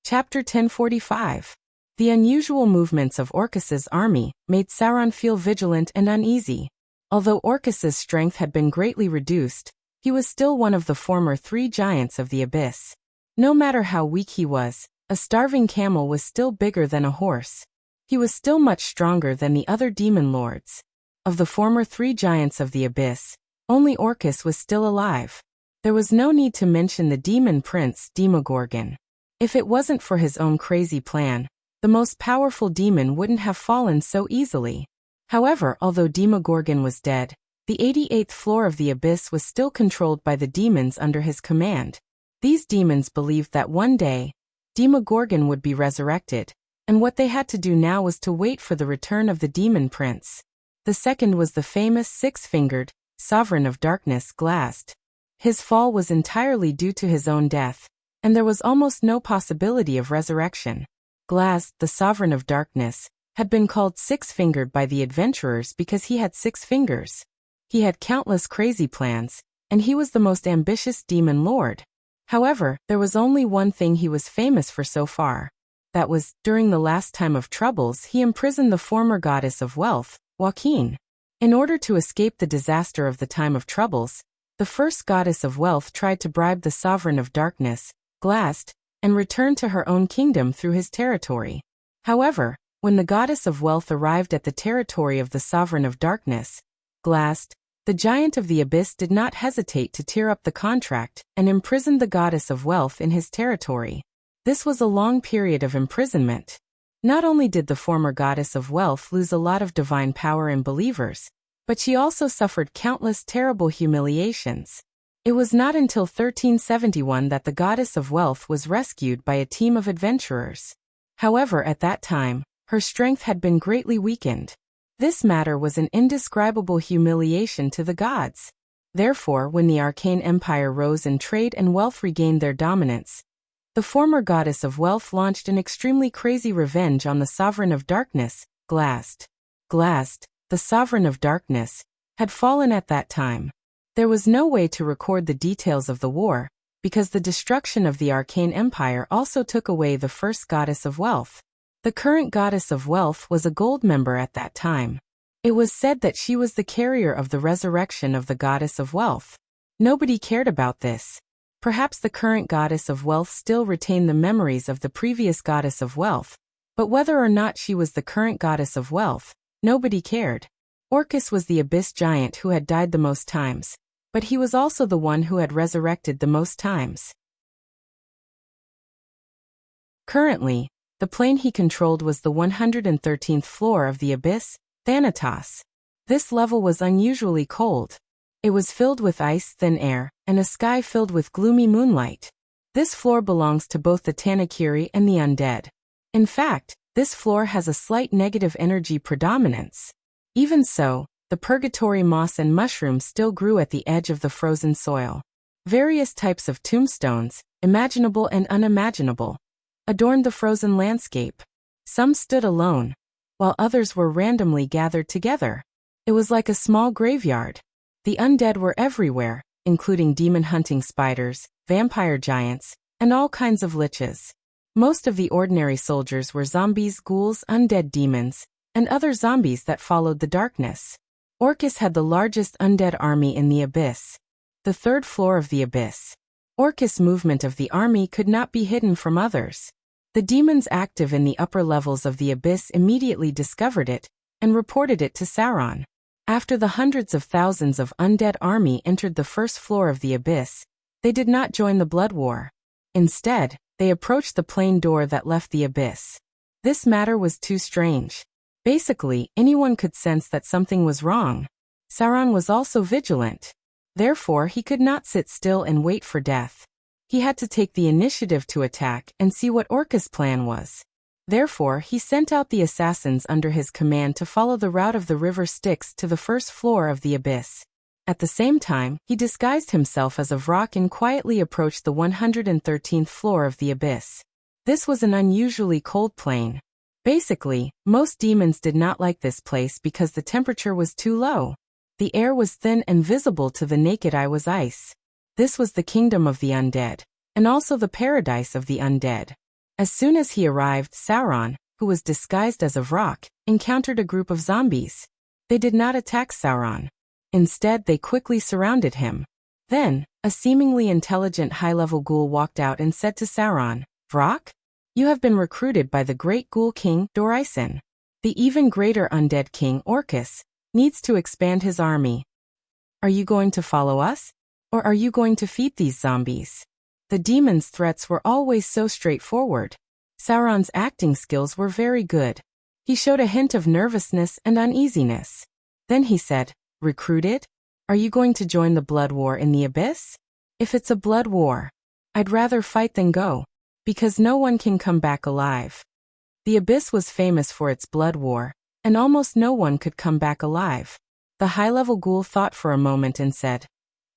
S1: Chapter 1045. The unusual movements of Orcus's army made Sauron feel vigilant and uneasy. Although Orcus's strength had been greatly reduced, he was still one of the former 3 giants of the abyss. No matter how weak he was, a starving camel was still bigger than a horse. He was still much stronger than the other demon lords. Of the former 3 giants of the abyss, only Orcus was still alive. There was no need to mention the demon prince Demogorgon. If it wasn't for his own crazy plan, the most powerful demon wouldn't have fallen so easily. However, although Demogorgon was dead, the 88th floor of the abyss was still controlled by the demons under his command. These demons believed that one day, Demogorgon would be resurrected, and what they had to do now was to wait for the return of the demon prince. The second was the famous 6-fingered, sovereign of darkness, Glast. His fall was entirely due to his own death, and there was almost no possibility of resurrection. Glast, the sovereign of darkness, had been called six-fingered by the adventurers because he had 6 fingers. He had countless crazy plans, and he was the most ambitious demon lord. However, there was only one thing he was famous for so far. That was, during the last time of troubles, he imprisoned the former goddess of wealth, Joaquin. In order to escape the disaster of the time of troubles, the first goddess of wealth tried to bribe the sovereign of darkness, Glast, and return to her own kingdom through his territory. However, when the goddess of wealth arrived at the territory of the sovereign of darkness, Glast, the giant of the abyss, did not hesitate to tear up the contract and imprisoned the goddess of wealth in his territory. This was a long period of imprisonment. Not only did the former goddess of wealth lose a lot of divine power and believers, but she also suffered countless terrible humiliations. It was not until 1371 that the goddess of wealth was rescued by a team of adventurers. However, at that time, her strength had been greatly weakened. This matter was an indescribable humiliation to the gods. Therefore, when the arcane empire rose and trade and wealth regained their dominance, the former goddess of wealth launched an extremely crazy revenge on the sovereign of darkness, Glast. Glast, the sovereign of darkness, had fallen at that time. There was no way to record the details of the war, because the destruction of the arcane empire also took away the first goddess of wealth. The current goddess of wealth was a gold member at that time. It was said that she was the carrier of the resurrection of the goddess of wealth. Nobody cared about this. Perhaps the current goddess of wealth still retained the memories of the previous goddess of wealth, but whether or not she was the current goddess of wealth, nobody cared. Orcus was the abyss giant who had died the most times, but he was also the one who had resurrected the most times. Currently, the plane he controlled was the 113th floor of the abyss, Thanatos. This level was unusually cold. It was filled with ice, thin air, and a sky filled with gloomy moonlight. This floor belongs to both the Tanakiri and the undead. In fact, this floor has a slight negative energy predominance. Even so, the purgatory moss and mushrooms still grew at the edge of the frozen soil. Various types of tombstones, imaginable and unimaginable, adorned the frozen landscape. Some stood alone, while others were randomly gathered together. It was like a small graveyard. The undead were everywhere, including demon-hunting spiders, vampire giants, and all kinds of liches. Most of the ordinary soldiers were zombies, ghouls, undead demons, and other zombies that followed the darkness. Orcus had the largest undead army in the abyss. The 3rd floor of the abyss. Orcus' movement of the army could not be hidden from others. The demons active in the upper levels of the abyss immediately discovered it and reported it to Sauron. After the hundreds of thousands of undead army entered the 1st floor of the abyss, they did not join the blood war. Instead, they approached the plain door that left the abyss. This matter was too strange. Basically, anyone could sense that something was wrong. Sauron was also vigilant. Therefore, he could not sit still and wait for death. He had to take the initiative to attack and see what Orcus' plan was. Therefore, he sent out the assassins under his command to follow the route of the river Styx to the 1st floor of the abyss. At the same time, he disguised himself as a Vrock and quietly approached the 113th floor of the abyss. This was an unusually cold plane. Basically, most demons did not like this place because the temperature was too low. The air was thin and visible to the naked eye was ice. This was the kingdom of the undead, and also the paradise of the undead. As soon as he arrived, Sauron, who was disguised as a Vrock, encountered a group of zombies. They did not attack Sauron. Instead, they quickly surrounded him. Then, a seemingly intelligent high-level ghoul walked out and said to Sauron, "Vrock? You have been recruited by the great ghoul king, Dorison. The even greater undead king, Orcus, needs to expand his army. Are you going to follow us? Or are you going to feed these zombies?" The demon's threats were always so straightforward. Sauron's acting skills were very good. He showed a hint of nervousness and uneasiness. Then he said, "Recruited? Are you going to join the blood war in the abyss? If it's a blood war, I'd rather fight than go, because no one can come back alive." The abyss was famous for its blood war, and almost no one could come back alive. The high-level ghoul thought for a moment and said,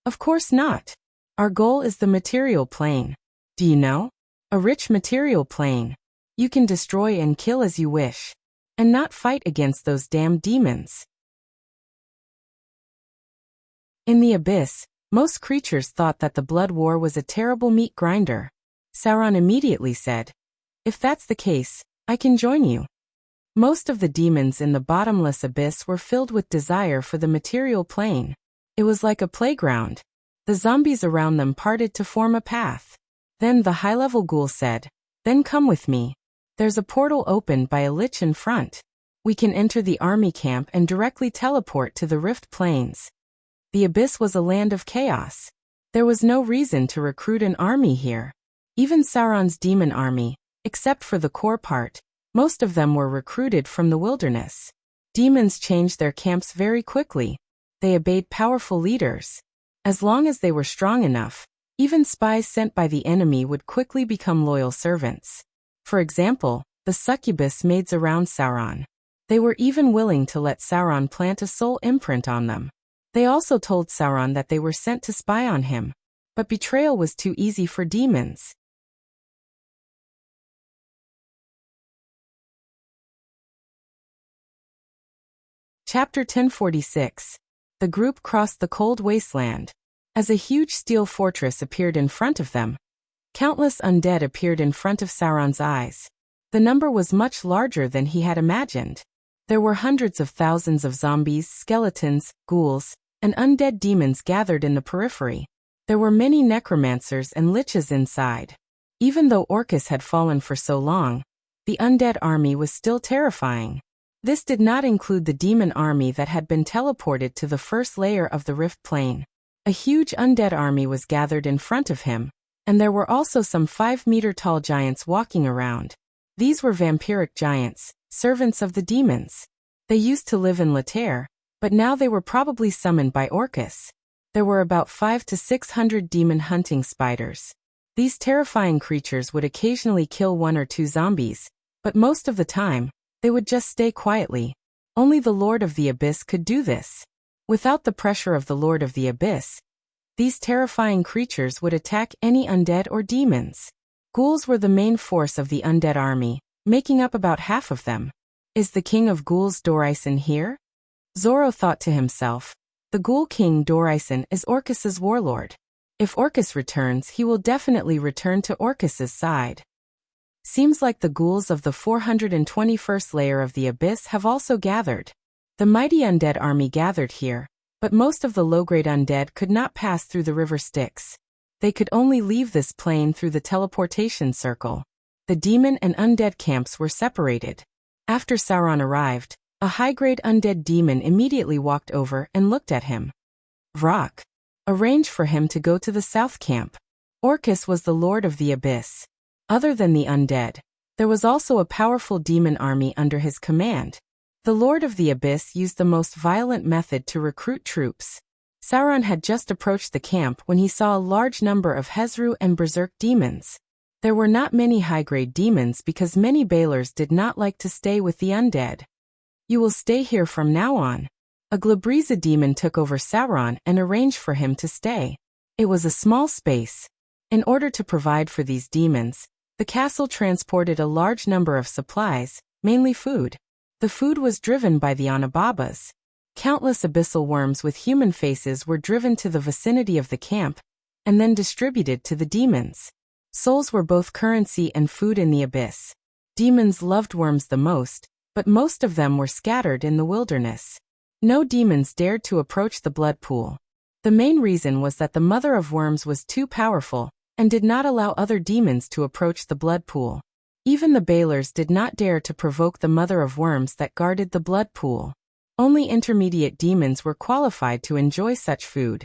S1: "Of course not. Our goal is the material plane. Do you know? A rich material plane. You can destroy and kill as you wish. and not fight against those damned demons. In the abyss, most creatures thought that the blood war was a terrible meat grinder. Sauron immediately said, "If that's the case, I can join you." Most of the demons in the bottomless abyss were filled with desire for the material plane. It was like a playground. The zombies around them parted to form a path. Then the high-level ghoul said, "Then come with me. There's a portal opened by a lich in front. We can enter the army camp and directly teleport to the rift plains." The abyss was a land of chaos. There was no reason to recruit an army here. Even Sauron's demon army, except for the core part, most of them were recruited from the wilderness. Demons changed their camps very quickly. They obeyed powerful leaders. As long as they were strong enough, even spies sent by the enemy would quickly become loyal servants. For example, the succubus maids around Sauron. They were even willing to let Sauron plant a soul imprint on them. They also told Sauron that they were sent to spy on him. But betrayal was too easy for demons. Chapter 1046. The group crossed the cold wasteland. As a huge steel fortress appeared in front of them, countless undead appeared in front of Sauron's eyes. The number was much larger than he had imagined. There were hundreds of thousands of zombies, skeletons, ghouls, and undead demons gathered in the periphery. There were many necromancers and liches inside. Even though Orcus had fallen for so long, the undead army was still terrifying. This did not include the demon army that had been teleported to the first layer of the rift plane. A huge undead army was gathered in front of him, and there were also some 5-meter-tall giants walking around. These were vampiric giants, servants of the demons. They used to live in Laterre, but now they were probably summoned by Orcus. There were about 500 to 600 demon hunting spiders. These terrifying creatures would occasionally kill 1 or 2 zombies, but most of the time, they would just stay quietly. Only the Lord of the Abyss could do this. Without the pressure of the Lord of the Abyss, these terrifying creatures would attack any undead or demons. Ghouls were the main force of the undead army, making up about half of them. Is the king of ghouls Dorison here? Zorro thought to himself. The ghoul king Dorison is Orcus's warlord. If Orcus returns, he will definitely return to Orcus's side. Seems like the ghouls of the 421st layer of the abyss have also gathered. The mighty undead army gathered here, but most of the low-grade undead could not pass through the river Styx. They could only leave this plane through the teleportation circle. The demon and undead camps were separated. After Sauron arrived, a high-grade undead demon immediately walked over and looked at him. Vrock. Arrange for him to go to the south camp. Orcus was the lord of the abyss. Other than the undead, there was also a powerful demon army under his command. The lord of the abyss used the most violent method to recruit troops. Sauron had just approached the camp when he saw a large number of Hezru and Berserk demons. There were not many high-grade demons because many Balers did not like to stay with the undead. You will stay here from now on. A Glabriza demon took over Sauron and arranged for him to stay. It was a small space. In order to provide for these demons, the castle transported a large number of supplies, mainly food. The food was driven by the Anababas. Countless abyssal worms with human faces were driven to the vicinity of the camp, and then distributed to the demons. Souls were both currency and food in the abyss. Demons loved worms the most, but most of them were scattered in the wilderness. No demons dared to approach the blood pool. The main reason was that the mother of worms was too powerful, and did not allow other demons to approach the blood pool. Even the Balers did not dare to provoke the mother of worms that guarded the blood pool. Only intermediate demons were qualified to enjoy such food.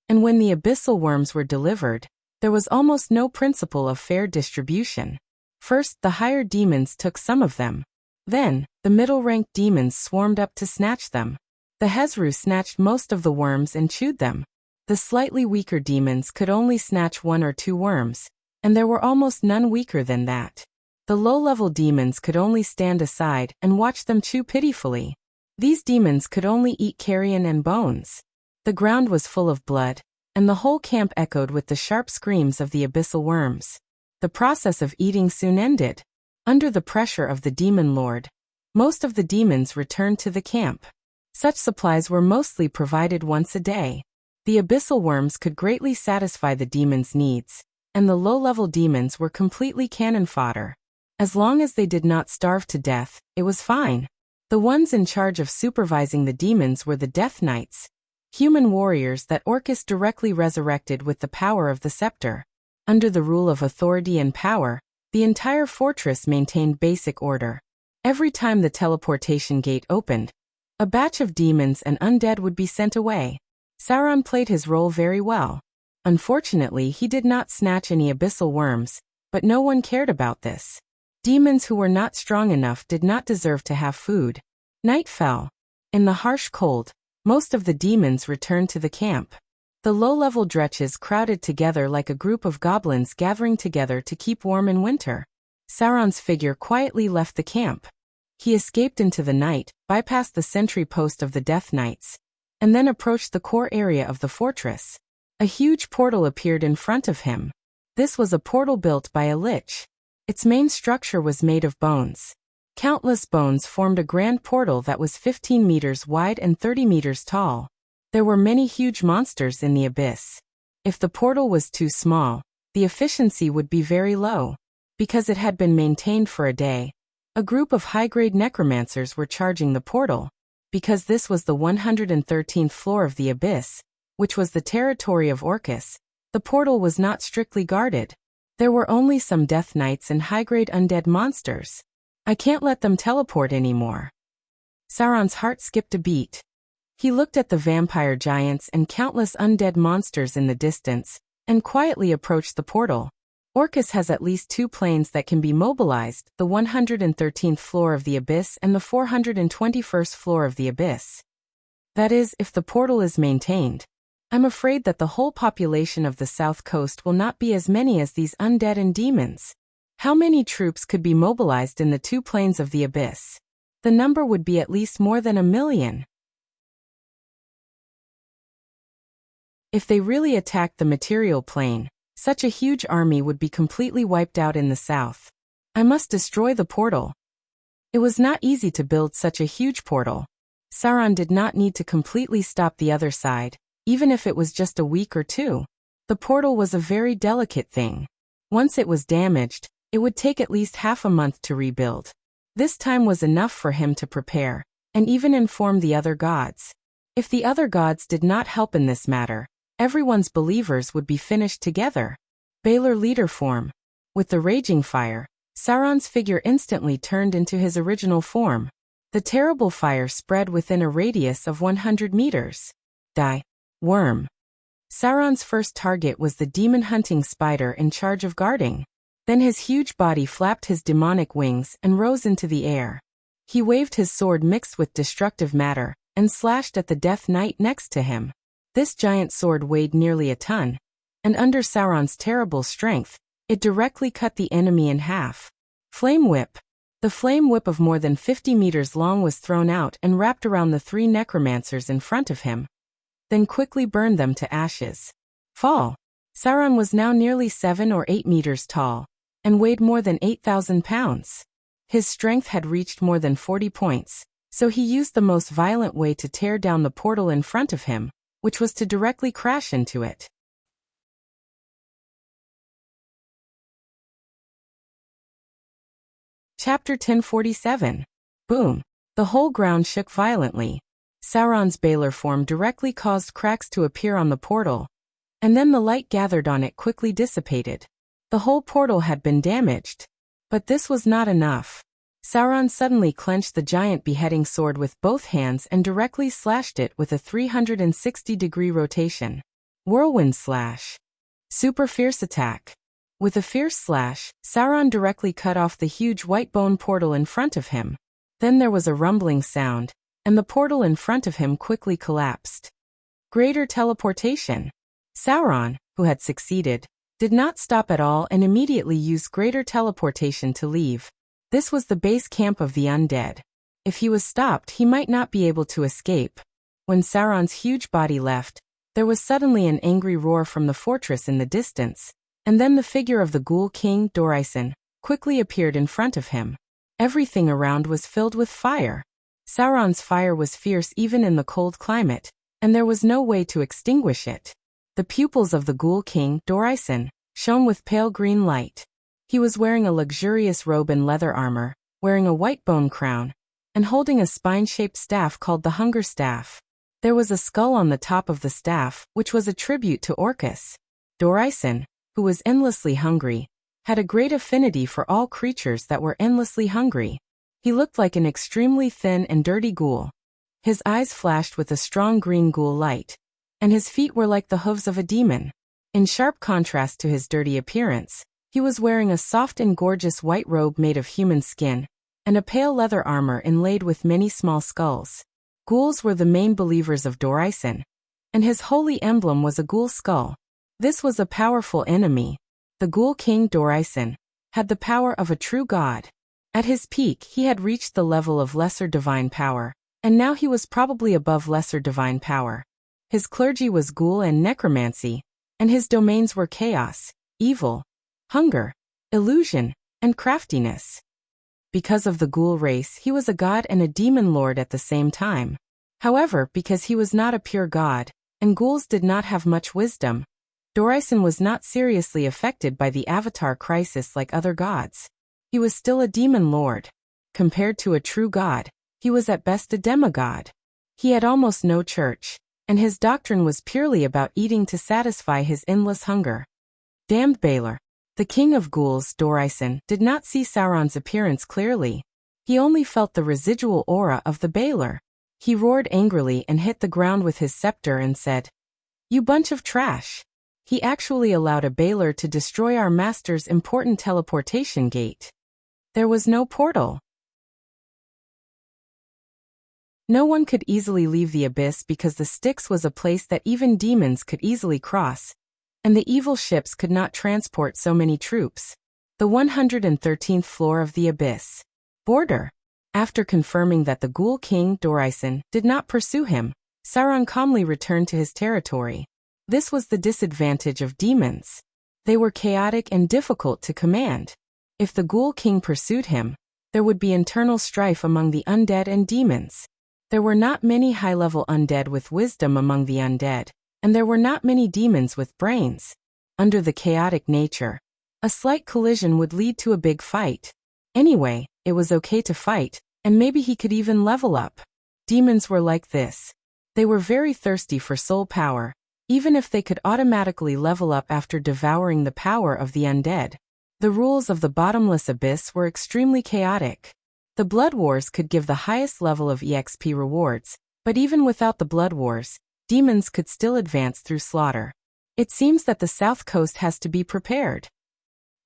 S1: And when the abyssal worms were delivered, there was almost no principle of fair distribution. First, the higher demons took some of them. Then, the middle-ranked demons swarmed up to snatch them. The Hezru snatched most of the worms and chewed them. The slightly weaker demons could only snatch 1 or 2 worms, and there were almost none weaker than that. The low-level demons could only stand aside and watch them chew pitifully. These demons could only eat carrion and bones. The ground was full of blood, and the whole camp echoed with the sharp screams of the abyssal worms. The process of eating soon ended. Under the pressure of the demon lord, most of the demons returned to the camp. Such supplies were mostly provided once a day. The abyssal worms could greatly satisfy the demons' needs, and the low-level demons were completely cannon fodder. As long as they did not starve to death, it was fine. The ones in charge of supervising the demons were the Death Knights, human warriors that Orcus directly resurrected with the power of the scepter. Under the rule of authority and power, the entire fortress maintained basic order. Every time the teleportation gate opened, a batch of demons and undead would be sent away. Sauron played his role very well. Unfortunately, he did not snatch any abyssal worms, but no one cared about this. Demons who were not strong enough did not deserve to have food. Night fell. In the harsh cold, most of the demons returned to the camp. The low-level dretches crowded together like a group of goblins gathering together to keep warm in winter. Sauron's figure quietly left the camp. He escaped into the night, bypassed the sentry post of the Death Knights, and then approached the core area of the fortress. A huge portal appeared in front of him. This was a portal built by a lich. Its main structure was made of bones. Countless bones formed a grand portal that was 15 meters wide and 30 meters tall. There were many huge monsters in the abyss. If the portal was too small, the efficiency would be very low. Because it had been maintained for a day, a group of high-grade necromancers were charging the portal. Because this was the 113th floor of the abyss, which was the territory of Orcus, the portal was not strictly guarded. There were only some Death Knights and high-grade undead monsters. I can't let them teleport anymore. Sauron's heart skipped a beat. He looked at the vampire giants and countless undead monsters in the distance, and quietly approached the portal. Orcus has at least 2 planes that can be mobilized, the 113th floor of the abyss and the 421st floor of the abyss. That is, if the portal is maintained. I'm afraid that the whole population of the south coast will not be as many as these undead and demons. How many troops could be mobilized in the 2 planes of the abyss? The number would be at least more than 1 million. If they really attacked the material plane, such a huge army would be completely wiped out in the south. I must destroy the portal. It was not easy to build such a huge portal. Sauron did not need to completely stop the other side, even if it was just a week or 2. The portal was a very delicate thing. Once it was damaged, it would take at least half a month to rebuild. This time was enough for him to prepare, and even inform the other gods. If the other gods did not help in this matter, everyone's believers would be finished together. Balor leader form. With the raging fire, Sauron's figure instantly turned into his original form. The terrible fire spread within a radius of 100 meters. Die. Worm. Sauron's first target was the demon-hunting spider in charge of guarding. Then his huge body flapped his demonic wings and rose into the air. He waved his sword mixed with destructive matter, and slashed at the Death Knight next to him. This giant sword weighed nearly a ton, and under Sauron's terrible strength, it directly cut the enemy in half. Flame Whip. The flame whip of more than 50 meters long was thrown out and wrapped around the 3 necromancers in front of him, then quickly burned them to ashes. Fall. Sauron was now nearly 7 or 8 meters tall, and weighed more than 8,000 pounds. His strength had reached more than 40 points, so he used the most violent way to tear down the portal in front of him, which was to directly crash into it. Chapter 1047. Boom. The whole ground shook violently. Sauron's Balor form directly caused cracks to appear on the portal, and then the light gathered on it quickly dissipated. The whole portal had been damaged. But this was not enough. Sauron suddenly clenched the giant beheading sword with both hands and directly slashed it with a 360-degree rotation. Whirlwind slash. Super fierce attack. With a fierce slash, Sauron directly cut off the huge white bone portal in front of him. Then there was a rumbling sound, and the portal in front of him quickly collapsed. Greater teleportation. Sauron, who had succeeded, did not stop at all and immediately used greater teleportation to leave. This was the base camp of the undead. If he was stopped, he might not be able to escape. When Sauron's huge body left, there was suddenly an angry roar from the fortress in the distance, and then the figure of the Ghoul King, Dorison, quickly appeared in front of him. Everything around was filled with fire. Sauron's fire was fierce even in the cold climate, and there was no way to extinguish it. The pupils of the Ghoul King, Dorison, shone with pale green light. He was wearing a luxurious robe and leather armor, wearing a white bone crown, and holding a spine-shaped staff called the Hunger Staff. There was a skull on the top of the staff, which was a tribute to Orcus. Dorison, who was endlessly hungry, had a great affinity for all creatures that were endlessly hungry. He looked like an extremely thin and dirty ghoul. His eyes flashed with a strong green ghoul light, and his feet were like the hooves of a demon. In sharp contrast to his dirty appearance, he was wearing a soft and gorgeous white robe made of human skin, and a pale leather armor inlaid with many small skulls. Ghouls were the main believers of Dorison, and his holy emblem was a ghoul skull. This was a powerful enemy. The Ghoul King Dorison had the power of a true god. At his peak he had reached the level of lesser divine power, and now he was probably above lesser divine power. His clergy was ghoul and necromancy, and his domains were chaos, evil, hunger, illusion, and craftiness. Because of the ghoul race he was a god and a demon lord at the same time. However, because he was not a pure god, and ghouls did not have much wisdom, Dorison was not seriously affected by the avatar crisis like other gods. He was still a demon lord. Compared to a true god, he was at best a demigod. He had almost no church, and his doctrine was purely about eating to satisfy his endless hunger. Damned Balor. The king of ghouls, Dorison, did not see Sauron's appearance clearly. He only felt the residual aura of the Balor. He roared angrily and hit the ground with his scepter and said, "You bunch of trash." He actually allowed a Balor to destroy our master's important teleportation gate. There was no portal. No one could easily leave the abyss because the Styx was a place that even demons could easily cross, and the evil ships could not transport so many troops. The 113th floor of the abyss. Border. After confirming that the Ghoul King, Dorison, did not pursue him, Sauron calmly returned to his territory. This was the disadvantage of demons. They were chaotic and difficult to command. If the Ghoul King pursued him, there would be internal strife among the undead and demons. There were not many high-level undead with wisdom among the undead, and there were not many demons with brains. Under the chaotic nature, a slight collision would lead to a big fight. Anyway, it was okay to fight, and maybe he could even level up. Demons were like this. They were very thirsty for soul power, even if they could automatically level up after devouring the power of the undead. The rules of the bottomless abyss were extremely chaotic. The Blood Wars could give the highest level of EXP rewards, but even without the Blood Wars, demons could still advance through slaughter. It seems that the south coast has to be prepared.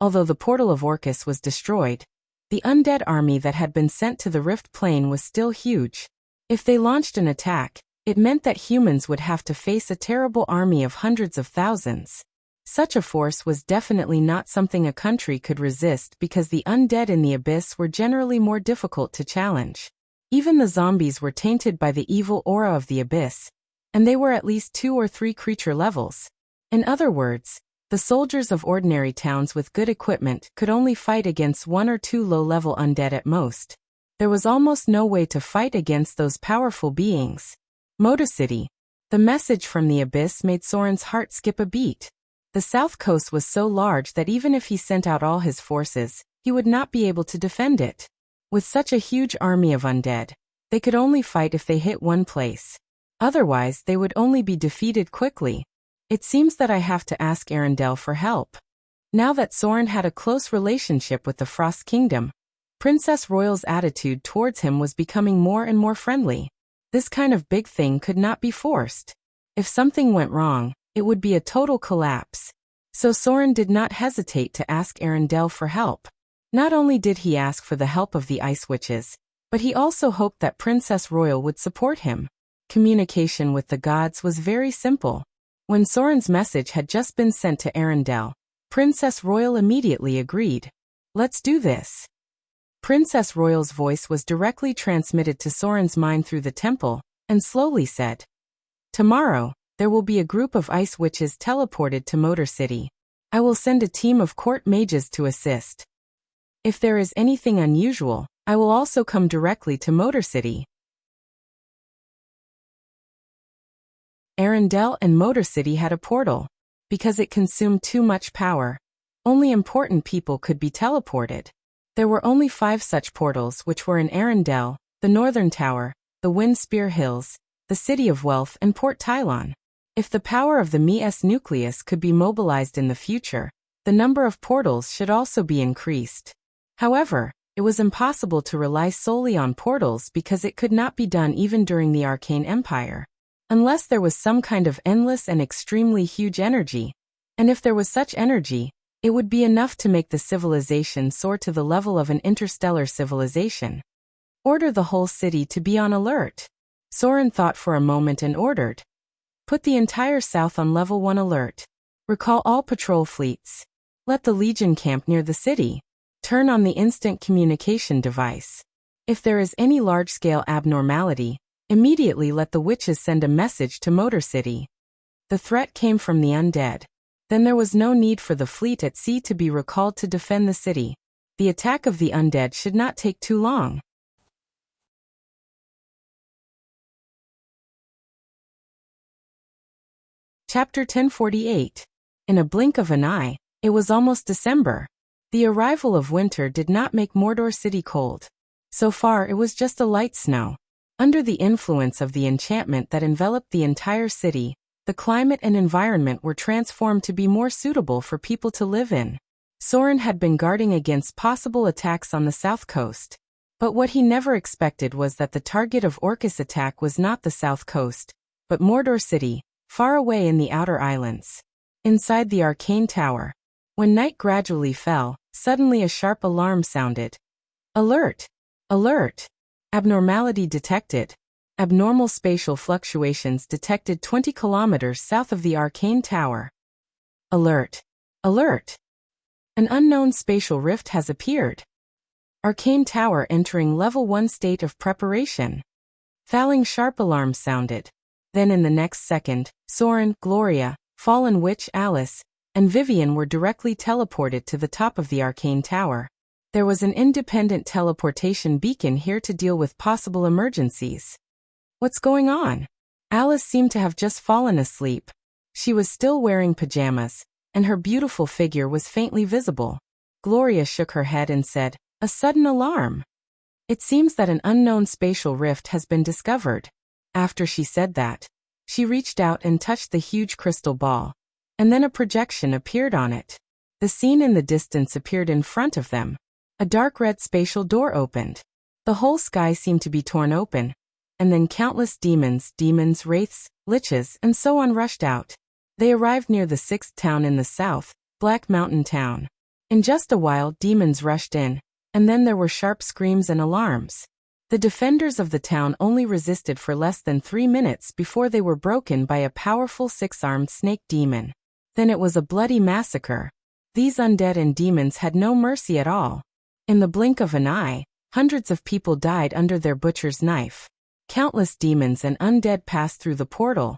S1: Although the portal of Orcus was destroyed, the undead army that had been sent to the Rift Plain was still huge. If they launched an attack, it meant that humans would have to face a terrible army of hundreds of thousands. Such a force was definitely not something a country could resist because the undead in the abyss were generally more difficult to challenge. Even the zombies were tainted by the evil aura of the abyss, and they were at least 2 or 3 creature levels. In other words, the soldiers of ordinary towns with good equipment could only fight against 1 or 2 low-level undead at most. There was almost no way to fight against those powerful beings. Motor City. The message from the abyss made Soren's heart skip a beat. The south coast was so large that even if he sent out all his forces, he would not be able to defend it. With such a huge army of undead, they could only fight if they hit one place. Otherwise, they would only be defeated quickly. It seems that I have to ask Arendelle for help. Now that Soren had a close relationship with the Frost Kingdom, Princess Royal's attitude towards him was becoming more and more friendly. This kind of big thing could not be forced. If something went wrong, it would be a total collapse. So Soren did not hesitate to ask Arendelle for help. Not only did he ask for the help of the Ice Witches, but he also hoped that Princess Royal would support him. Communication with the gods was very simple. When Soren's message had just been sent to Arendelle, Princess Royal immediately agreed. "Let's do this." Princess Royal's voice was directly transmitted to Soren's mind through the temple, and slowly said, "Tomorrow, there will be a group of ice witches teleported to Motor City. I will send a team of court mages to assist. If there is anything unusual, I will also come directly to Motor City. Arendelle and Motor City had a portal. Because it consumed too much power, only important people could be teleported. There were only 5 such portals, which were in Arendelle, the Northern Tower, the Wind Spear Hills, the City of Wealth, and Port Tylon. If the power of the Mi's nucleus could be mobilized in the future, the number of portals should also be increased. However, it was impossible to rely solely on portals because it could not be done even during the Arcane Empire. Unless there was some kind of endless and extremely huge energy, and if there was such energy, it would be enough to make the civilization soar to the level of an interstellar civilization. Order the whole city to be on alert. Soren thought for a moment and ordered. Put the entire South on level 1 alert. Recall all patrol fleets. Let the Legion camp near the city. Turn on the instant communication device. If there is any large-scale abnormality, immediately let the witches send a message to Motor City. The threat came from the undead. Then there was no need for the fleet at sea to be recalled to defend the city. The attack of the undead should not take too long. Chapter 1048. In a blink of an eye, it was almost December. The arrival of winter did not make Mordor City cold. So far it was just a light snow. Under the influence of the enchantment that enveloped the entire city, the climate and environment were transformed to be more suitable for people to live in. Soren had been guarding against possible attacks on the south coast. But what he never expected was that the target of Orcus' attack was not the south coast, but Mordor City, far away in the outer islands. Inside the arcane tower, when night gradually fell, suddenly a sharp alarm sounded. Alert! Alert! Abnormality detected. Abnormal spatial fluctuations detected 20 kilometers south of the arcane tower. Alert! Alert! An unknown spatial rift has appeared. Arcane tower entering level 1 state of preparation. Falling sharp alarm sounded. Then in the next second, Soren, Gloria, Fallen Witch Alice, and Vivian were directly teleported to the top of the arcane tower. There was an independent teleportation beacon here to deal with possible emergencies. What's going on? Alice seemed to have just fallen asleep. She was still wearing pajamas, and her beautiful figure was faintly visible. Gloria shook her head and said, "A sudden alarm. It seems that an unknown spatial rift has been discovered." After she said that, she reached out and touched the huge crystal ball, and then a projection appeared on it. The scene in the distance appeared in front of them. A dark red spatial door opened. The whole sky seemed to be torn open, and then countless demons, wraiths, liches, and so on rushed out. They arrived near the 6th town in the south, Black Mountain Town. In just a while, demons rushed in, and then there were sharp screams and alarms. The defenders of the town only resisted for less than 3 minutes before they were broken by a powerful 6-armed snake demon. Then it was a bloody massacre. These undead and demons had no mercy at all. In the blink of an eye, hundreds of people died under their butcher's knife. Countless demons and undead passed through the portal,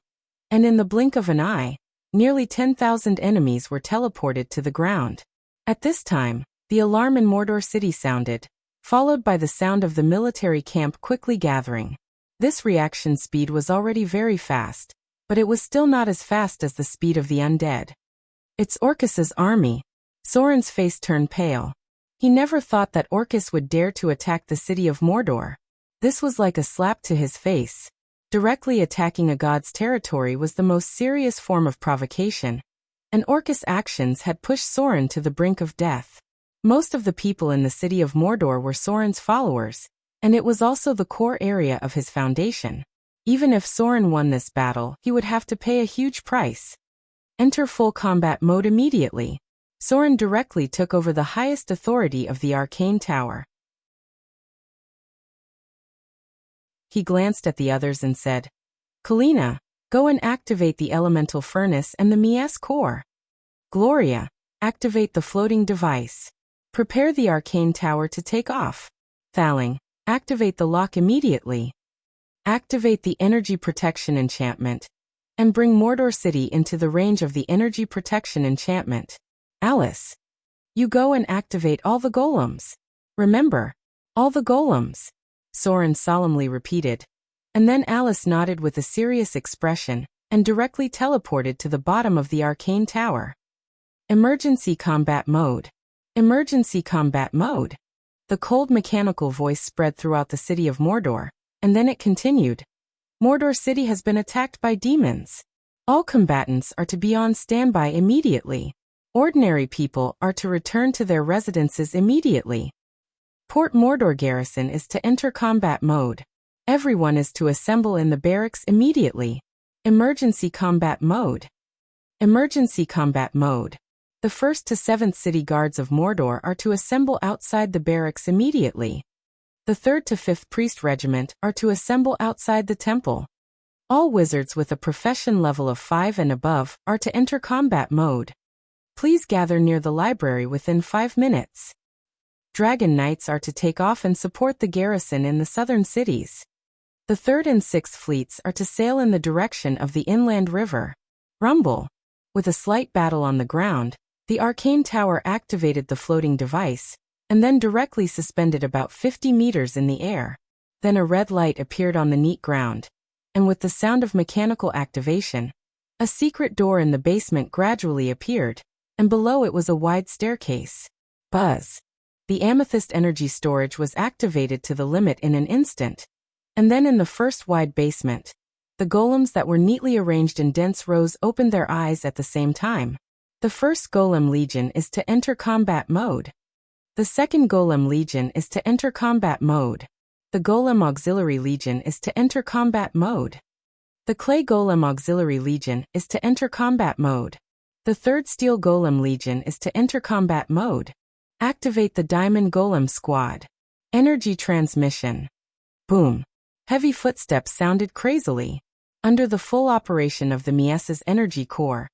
S1: and in the blink of an eye, nearly 10,000 enemies were teleported to the ground. At this time, the alarm in Mordor City sounded, followed by the sound of the military camp quickly gathering. This reaction speed was already very fast, but it was still not as fast as the speed of the undead. It's Orcus's army. Soren's face turned pale. He never thought that Orcus would dare to attack the city of Mordor. This was like a slap to his face. Directly attacking a god's territory was the most serious form of provocation, and Orcus' actions had pushed Soren to the brink of death. Most of the people in the city of Mordor were Soren's followers, and it was also the core area of his foundation. Even if Soren won this battle, he would have to pay a huge price. Enter full combat mode immediately. Soren directly took over the highest authority of the arcane tower. He glanced at the others and said, "Kalina, go and activate the elemental furnace and the Mies core. Gloria, activate the floating device. Prepare the arcane tower to take off. Thaling, activate the lock immediately. Activate the energy protection enchantment, and bring Mordor City into the range of the energy protection enchantment. Alice, You go and activate all the golems. Remember, all the golems, Soren solemnly repeated. And then Alice nodded with a serious expression and directly teleported to the bottom of the arcane tower. Emergency combat mode. Emergency combat mode. The cold mechanical voice spread throughout the city of Mordor, and then it continued. Mordor City has been attacked by demons. All combatants are to be on standby immediately. Ordinary people are to return to their residences immediately. Port Mordor garrison is to enter combat mode. Everyone is to assemble in the barracks immediately. Emergency combat mode. Emergency combat mode. The 1st to 7th city guards of Mordor are to assemble outside the barracks immediately. The 3rd to 5th priest regiment are to assemble outside the temple. All wizards with a profession level of 5 and above are to enter combat mode. Please gather near the library within 5 minutes. Dragon Knights are to take off and support the garrison in the southern cities. The 3rd and 6th fleets are to sail in the direction of the inland river. Rumble. With a slight battle on the ground, the arcane tower activated the floating device, and then directly suspended about 50 meters in the air. Then a red light appeared on the neat ground, and with the sound of mechanical activation, a secret door in the basement gradually appeared, and below it was a wide staircase. Buzz. The amethyst energy storage was activated to the limit in an instant. And then in the first wide basement, the golems that were neatly arranged in dense rows opened their eyes at the same time. The first Golem Legion is to enter combat mode. The second Golem Legion is to enter combat mode. The Golem Auxiliary Legion is to enter combat mode. The Clay Golem Auxiliary Legion is to enter combat mode. The third Steel Golem Legion is to enter combat mode. Activate the Diamond Golem Squad. Energy transmission. Boom. Heavy footsteps sounded crazily. Under the full operation of the Mies's energy core,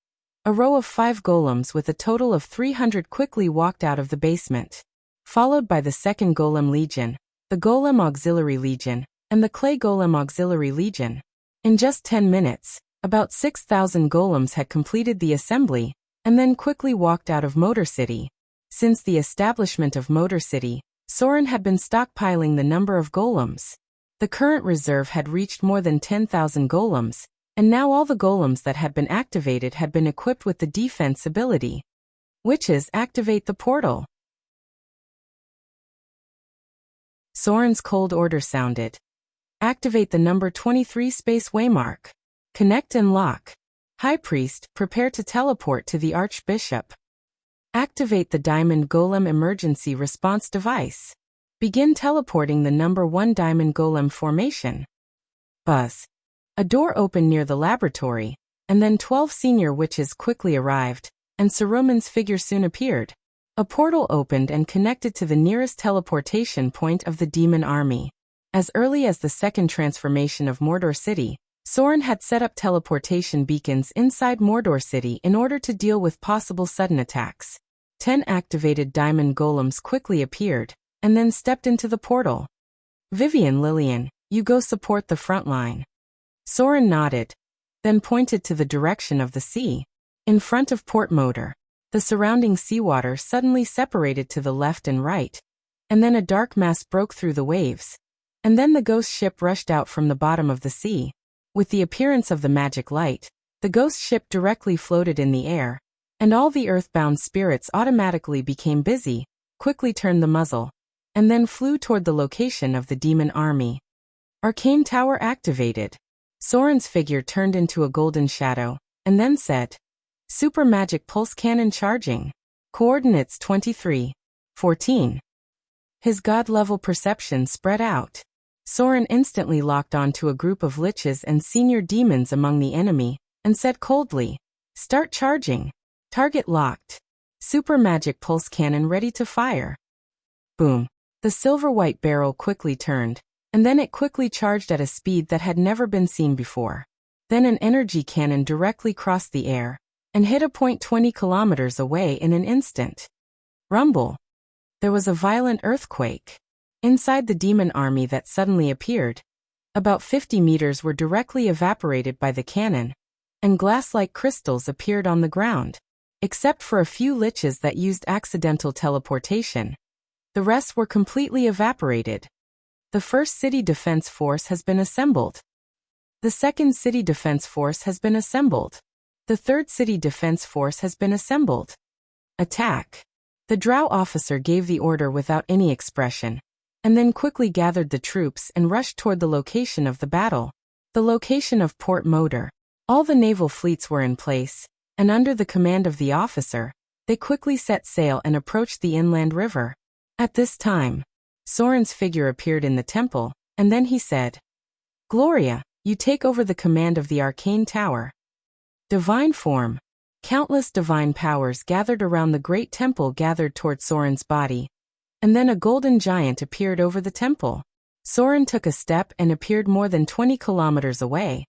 S1: a row of 5 golems with a total of 300 quickly walked out of the basement, followed by the second Golem Legion, the Golem Auxiliary Legion, and the Clay Golem Auxiliary Legion. In just 10 minutes, about 6,000 golems had completed the assembly, and then quickly walked out of Motor City. Since the establishment of Motor City, Soren had been stockpiling the number of golems. The current reserve had reached more than 10,000 golems, and now all the golems that had been activated had been equipped with the defense ability. Witches, activate the portal. Soren's cold order sounded. Activate the number 23 space waymark. Connect and lock. High Priest, prepare to teleport to the Archbishop. Activate the Diamond Golem emergency response device. Begin teleporting the number 1 Diamond Golem formation. Buzz. A door opened near the laboratory, and then 12 senior witches quickly arrived, and Saruman's figure soon appeared. A portal opened and connected to the nearest teleportation point of the demon army. As early as the second transformation of Mordor City, Soren had set up teleportation beacons inside Mordor City in order to deal with possible sudden attacks. 10 activated diamond golems quickly appeared, and then stepped into the portal. Vivian Lillian, you go support the front line. Soren nodded, then pointed to the direction of the sea. In front of Port Motor, the surrounding seawater suddenly separated to the left and right, and then a dark mass broke through the waves. And then the ghost ship rushed out from the bottom of the sea. With the appearance of the magic light, the ghost ship directly floated in the air, and all the earthbound spirits automatically became busy, quickly turned the muzzle, and then flew toward the location of the demon army. Arcane Tower activated. Soren's figure turned into a golden shadow, and then said, Super Magic Pulse Cannon charging. Coordinates 23. 14. His god-level perception spread out. Soren instantly locked onto a group of liches and senior demons among the enemy, and said coldly, Start charging. Target locked. Super Magic Pulse Cannon ready to fire. Boom. The silver-white barrel quickly turned, and then it quickly charged at a speed that had never been seen before. Then an energy cannon directly crossed the air, and hit a point 20 kilometers away in an instant. Rumble. There was a violent earthquake. Inside the demon army that suddenly appeared, about 50 meters were directly evaporated by the cannon, and glass-like crystals appeared on the ground. except for a few liches that used accidental teleportation. The rest were completely evaporated. The first city defense force has been assembled. The second city defense force has been assembled. The third city defense force has been assembled. Attack. The drow officer gave the order without any expression, and then quickly gathered the troops and rushed toward the location of the battle. The location of Port Moder. All the naval fleets were in place, and under the command of the officer, they quickly set sail and approached the inland river. At this time, Soren's figure appeared in the temple, and then he said, "Gloria, you take over the command of the arcane tower." Divine form. Countless divine powers gathered around the great temple gathered toward Soren's body, and then a golden giant appeared over the temple. Soren took a step and appeared more than 20 kilometers away,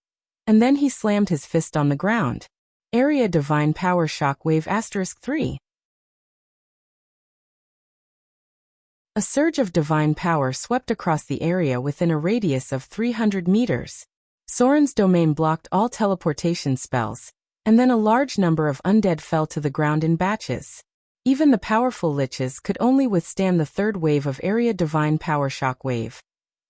S1: and then he slammed his fist on the ground. Area Divine Power Shockwave *3. A surge of divine power swept across the area within a radius of 300 meters. Soren's domain blocked all teleportation spells, and then a large number of undead fell to the ground in batches. Even the powerful liches could only withstand the third wave of Area Divine Power Shockwave,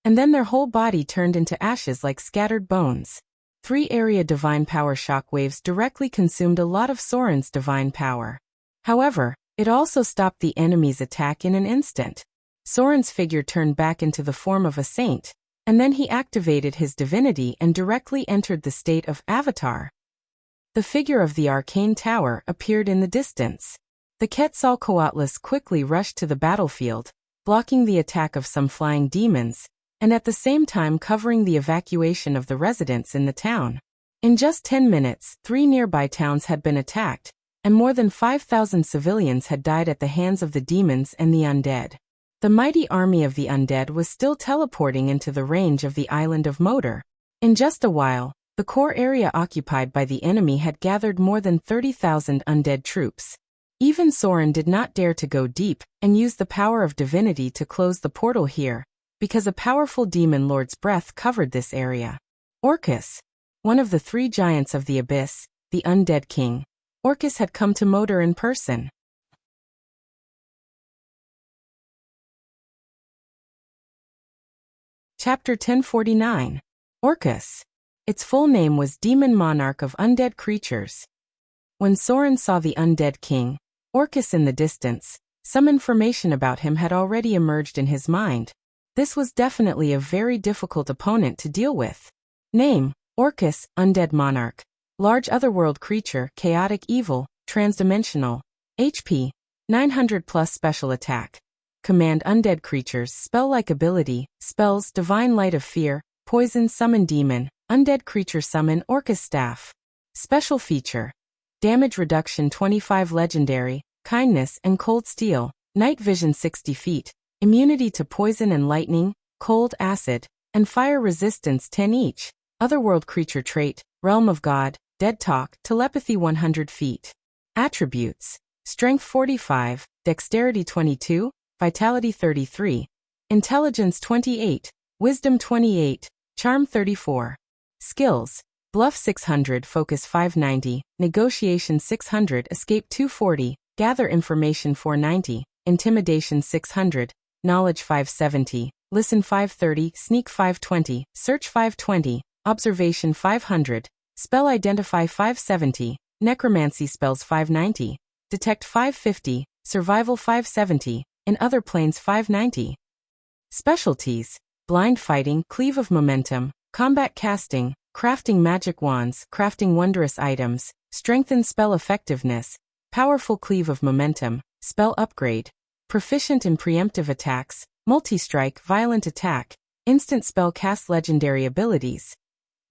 S1: and then their whole body turned into ashes like scattered bones. 3 Area Divine Power Shockwaves directly consumed a lot of Soren's divine power. However, it also stopped the enemy's attack in an instant. Soren's figure turned back into the form of a saint, and then he activated his divinity and directly entered the state of Avatar. The figure of the arcane tower appeared in the distance. The Quetzalcoatlus quickly rushed to the battlefield, blocking the attack of some flying demons, and at the same time covering the evacuation of the residents in the town. In just 10 minutes, 3 nearby towns had been attacked, and more than 5,000 civilians had died at the hands of the demons and the undead. The mighty army of the undead was still teleporting into the range of the island of Moder. In just a while, the core area occupied by the enemy had gathered more than 30,000 undead troops. Even Soren did not dare to go deep and use the power of divinity to close the portal here, because a powerful demon lord's breath covered this area. Orcus, one of the 3 giants of the abyss, the undead king. Orcus had come to Moder in person. Chapter 1049. Orcus. Its full name was Demon Monarch of Undead Creatures. When Soren saw the undead king, Orcus in the distance, some information about him had already emerged in his mind. This was definitely a very difficult opponent to deal with. Name: Orcus, Undead Monarch. Large otherworld creature, chaotic evil, transdimensional. HP: 900 plus special attack. Command undead creatures, spell-like ability, spells, Divine Light of Fear, Poison, Summon Demon, Undead Creature Summon, Orcus Staff. Special feature: Damage reduction 25 legendary, Kindness and Cold Steel, Night Vision 60 feet, Immunity to Poison and Lightning, Cold, Acid, and Fire resistance 10 each. Otherworld creature trait, Realm of God, Dead Talk, Telepathy 100 feet. Attributes: Strength 45, Dexterity 22, Vitality 33, Intelligence 28, Wisdom 28, Charm 34. Skills: Bluff 600, Focus 590, Negotiation 600, Escape 240, Gather Information 490, Intimidation 600, Knowledge 570, Listen 530, Sneak 520, Search 520, Observation 500, Spell Identify 570, Necromancy spells 590, Detect 550, Survival 570, in other planes 590. Specialties: Blind Fighting, Cleave of Momentum, Combat Casting, Crafting Magic Wands, Crafting Wondrous Items, Strengthen Spell Effectiveness, Powerful Cleave of Momentum, Spell Upgrade, Proficient in Preemptive Attacks, Multi-Strike, Violent Attack, Instant Spell Cast. Legendary Abilities: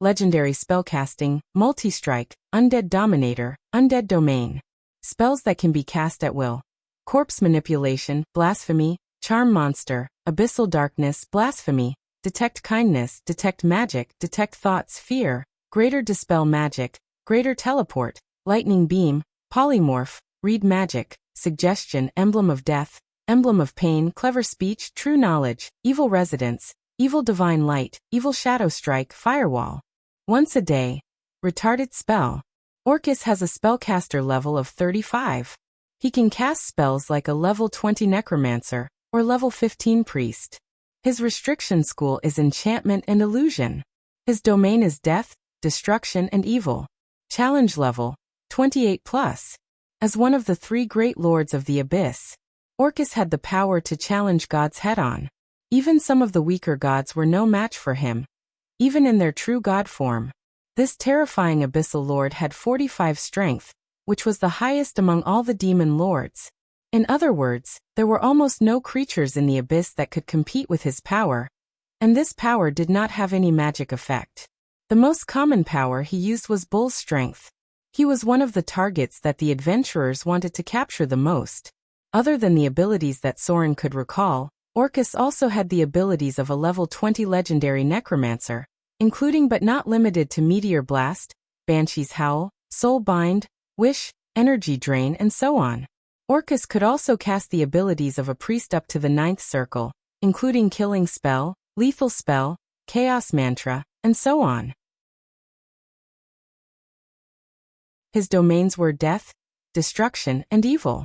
S1: Legendary Spellcasting, Multi-Strike, Undead Dominator, Undead Domain. Spells that can be cast at will: Corpse Manipulation, Blasphemy, Charm Monster, Abyssal Darkness, Blasphemy, Detect Kindness, Detect Magic, Detect Thoughts, Fear, Greater Dispel Magic, Greater Teleport, Lightning Beam, Polymorph, Read Magic, Suggestion, Emblem of Death, Emblem of Pain, Clever Speech, True Knowledge, Evil Residence, Evil Divine Light, Evil Shadow Strike, Firewall. Once a day. Retarded Spell. Orcus has a spellcaster level of 35. He can cast spells like a level 20 necromancer or level 15 priest. His restriction school is enchantment and illusion. His domain is death, destruction, and evil. Challenge level 28+. As one of the 3 great lords of the abyss, Orcus had the power to challenge gods head-on. Even some of the weaker gods were no match for him, even in their true god form. This terrifying abyssal lord had 45 strength, which was the highest among all the demon lords. In other words, there were almost no creatures in the abyss that could compete with his power, and this power did not have any magic effect. The most common power he used was bull's strength. He was one of the targets that the adventurers wanted to capture the most. Other than the abilities that Soren could recall, Orcus also had the abilities of a level 20 legendary necromancer, including but not limited to Meteor Blast, Banshee's Howl, Soul Bind, Wish, Energy Drain, and so on. Orcus could also cast the abilities of a priest up to the 9th circle, including Killing Spell, Lethal Spell, Chaos Mantra, and so on. His domains were death, destruction, and evil.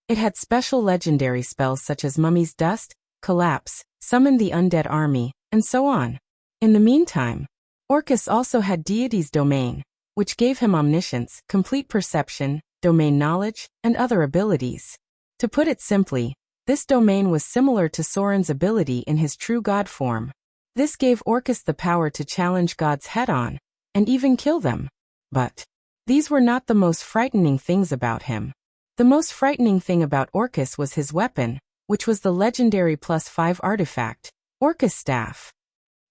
S1: It had special legendary spells such as Mummy's Dust, Collapse, Summon the Undead Army, and so on. In the meantime, Orcus also had Deity's domain, which gave him omniscience, complete perception, domain knowledge, and other abilities. To put it simply, this domain was similar to Soren's ability in his true god form. This gave Orcus the power to challenge gods head-on, and even kill them. But these were not the most frightening things about him. The most frightening thing about Orcus was his weapon, which was the legendary +5 artifact, Orcus Staff.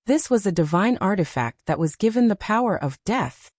S1: This was a divine artifact that was given the power of death.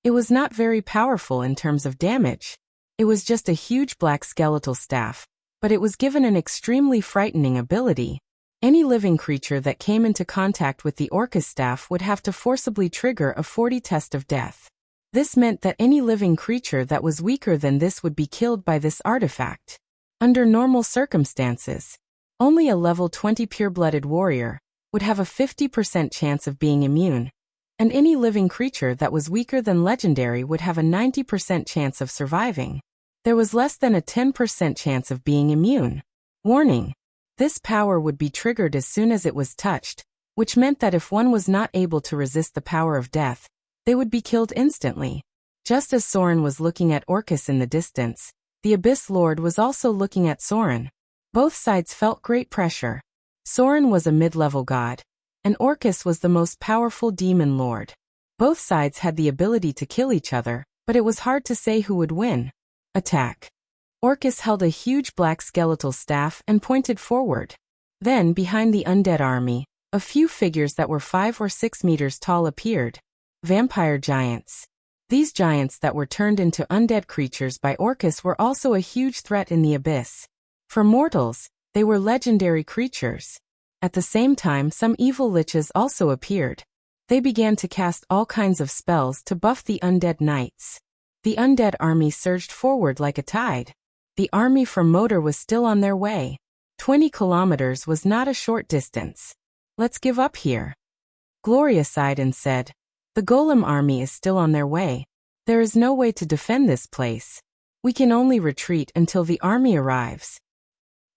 S1: It was not very powerful in terms of damage. It was just a huge black skeletal staff, but it was given an extremely frightening ability. Any living creature that came into contact with the Orcus Staff would have to forcibly trigger a 40 test of death. This meant that any living creature that was weaker than this would be killed by this artifact. Under normal circumstances, only a level 20 pure-blooded warrior would have a 50% chance of being immune, and any living creature that was weaker than legendary would have a 90% chance of surviving. There was less than a 10% chance of being immune. Warning: this power would be triggered as soon as it was touched, which meant that if one was not able to resist the power of death, they would be killed instantly. Just as Soren was looking at Orcus in the distance, the Abyss Lord was also looking at Soren. Both sides felt great pressure. Soren was a mid-level god, and Orcus was the most powerful demon lord. Both sides had the ability to kill each other, but it was hard to say who would win. Attack. Orcus held a huge black skeletal staff and pointed forward. Then, behind the undead army, a few figures that were 5 or 6 meters tall appeared. Vampire giants. These giants that were turned into undead creatures by Orcus were also a huge threat in the abyss. For mortals, they were legendary creatures. At the same time, some evil liches also appeared. They began to cast all kinds of spells to buff the undead knights. The undead army surged forward like a tide. The army from Moder was still on their way. 20 kilometers was not a short distance. Let's give up here. Gloria sighed and said, the Golem army is still on their way. There is no way to defend this place. We can only retreat until the army arrives.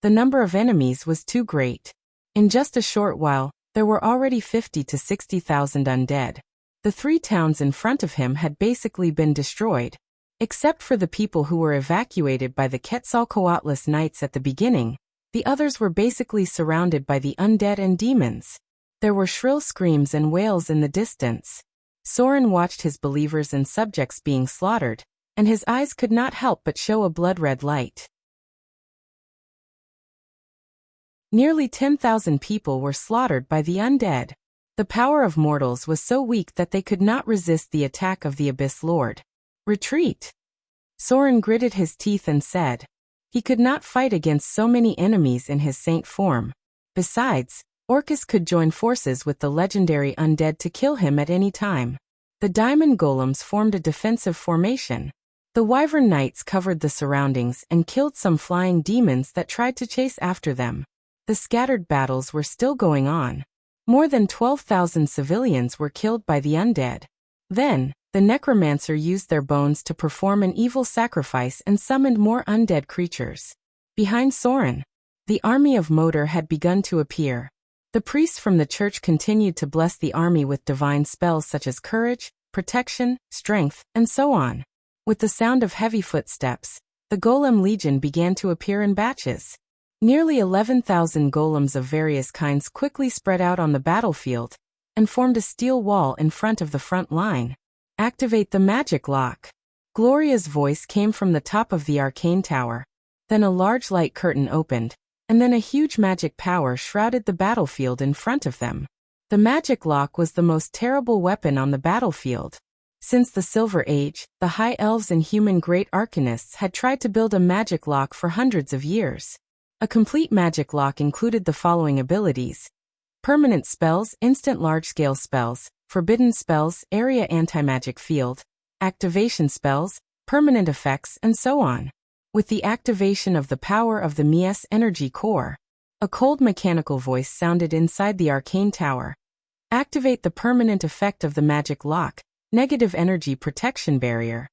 S1: The number of enemies was too great. In just a short while, there were already 50 to 60,000 undead. The 3 towns in front of him had basically been destroyed. Except for the people who were evacuated by the Quetzalcoatlus Knights at the beginning, the others were basically surrounded by the undead and demons. There were shrill screams and wails in the distance. Soren watched his believers and subjects being slaughtered, and his eyes could not help but show a blood-red light. Nearly 10,000 people were slaughtered by the undead. The power of mortals was so weak that they could not resist the attack of the Abyss Lord. Retreat! Soren gritted his teeth and said. He could not fight against so many enemies in his saint form. Besides, Orcus could join forces with the legendary undead to kill him at any time. The diamond golems formed a defensive formation. The wyvern knights covered the surroundings and killed some flying demons that tried to chase after them. The scattered battles were still going on. More than 12,000 civilians were killed by the undead. Then, The necromancer used their bones to perform an evil sacrifice and summoned more undead creatures. Behind Soren, the army of Moder had begun to appear. The priests from the church continued to bless the army with divine spells such as courage, protection, strength, and so on. With the sound of heavy footsteps, the Golem Legion began to appear in batches. Nearly 11,000 golems of various kinds quickly spread out on the battlefield and formed a steel wall in front of the front line. Activate the magic lock. Gloria's voice came from the top of the arcane tower. Then a large light curtain opened, and then a huge magic power shrouded the battlefield in front of them. The magic lock was the most terrible weapon on the battlefield. Since the Silver Age, the High Elves and human great arcanists had tried to build a magic lock for hundreds of years. A complete magic lock included the following abilities: permanent spells, instant large-scale spells, forbidden spells, area anti-magic field, activation spells, permanent effects, and so on. With the activation of the power of the Mies energy core, a cold mechanical voice sounded inside the arcane tower. Activate the permanent effect of the magic lock, negative energy protection barrier.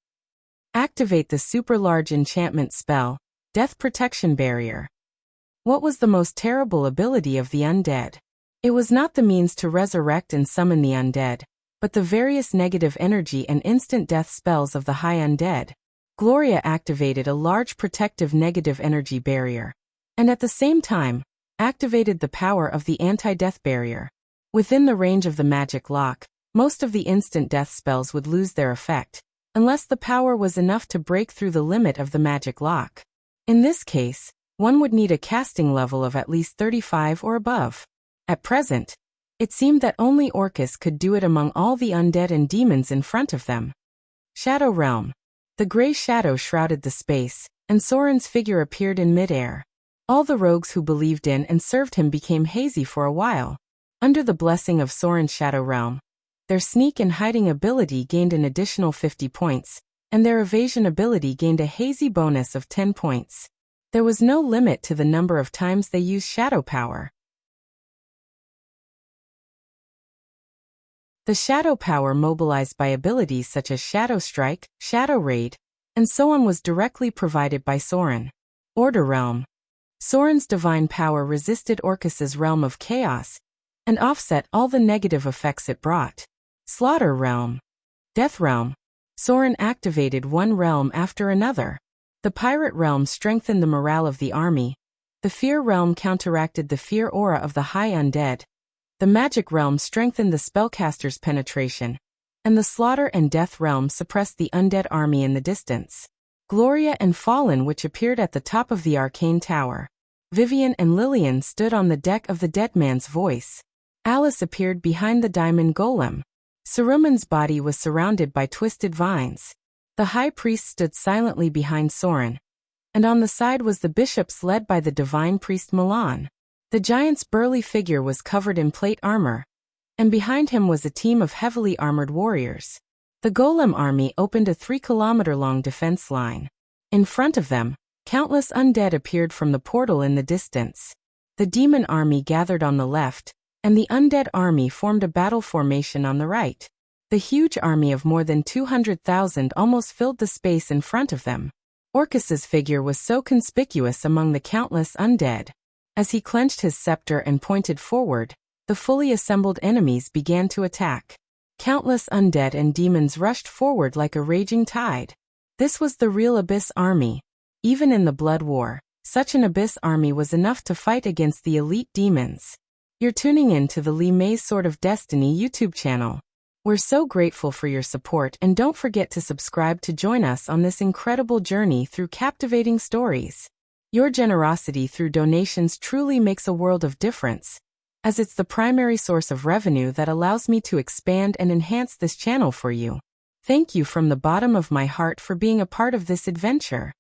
S1: Activate the super large enchantment spell, death protection barrier. What was the most terrible ability of the undead? It was not the means to resurrect and summon the undead, but the various negative energy and instant death spells of the high undead. Gloria activated a large protective negative energy barrier, and at the same time, activated the power of the anti-death barrier. Within the range of the magic lock, most of the instant death spells would lose their effect, unless the power was enough to break through the limit of the magic lock. In this case, one would need a casting level of at least 35 or above. At present, it seemed that only Orcus could do it among all the undead and demons in front of them. Shadow Realm. The gray shadow shrouded the space, and Soren's figure appeared in midair. All the rogues who believed in and served him became hazy for a while. Under the blessing of Soren's Shadow Realm, their sneak and hiding ability gained an additional 50 points, and their evasion ability gained a hazy bonus of 10 points. There was no limit to the number of times they used shadow power. The shadow power mobilized by abilities such as Shadow Strike, Shadow Raid, and so on was directly provided by Soren. Order Realm. Soren's divine power resisted Orcus's realm of chaos and offset all the negative effects it brought. Slaughter Realm. Death Realm. Soren activated one realm after another. The Pirate Realm strengthened the morale of the army. The Fear Realm counteracted the fear aura of the High Undead. The Magic Realm strengthened the spellcaster's penetration, and the Slaughter and Death Realm suppressed the undead army in the distance. Gloria and Fallen, which appeared at the top of the arcane tower. Vivian and Lillian stood on the deck of the Dead Man's Voice. Alice appeared behind the Diamond Golem. Saruman's body was surrounded by twisted vines. The High Priest stood silently behind Soren, and on the side was the bishops led by the Divine Priest Milan. The giant's burly figure was covered in plate armor, and behind him was a team of heavily armored warriors. The Golem army opened a 3-kilometer-long defense line. In front of them, countless undead appeared from the portal in the distance. The demon army gathered on the left, and the undead army formed a battle formation on the right. The huge army of more than 200,000 almost filled the space in front of them. Orcus's figure was so conspicuous among the countless undead. As he clenched his scepter and pointed forward, the fully assembled enemies began to attack. Countless undead and demons rushed forward like a raging tide. This was the real Abyss army. Even in the Blood War, such an Abyss army was enough to fight against the elite demons. You're tuning in to the Lee May's Sword of Destiny YouTube channel. We're so grateful for your support, and don't forget to subscribe to join us on this incredible journey through captivating stories. Your generosity through donations truly makes a world of difference, as it's the primary source of revenue that allows me to expand and enhance this channel for you. Thank you from the bottom of my heart for being a part of this adventure.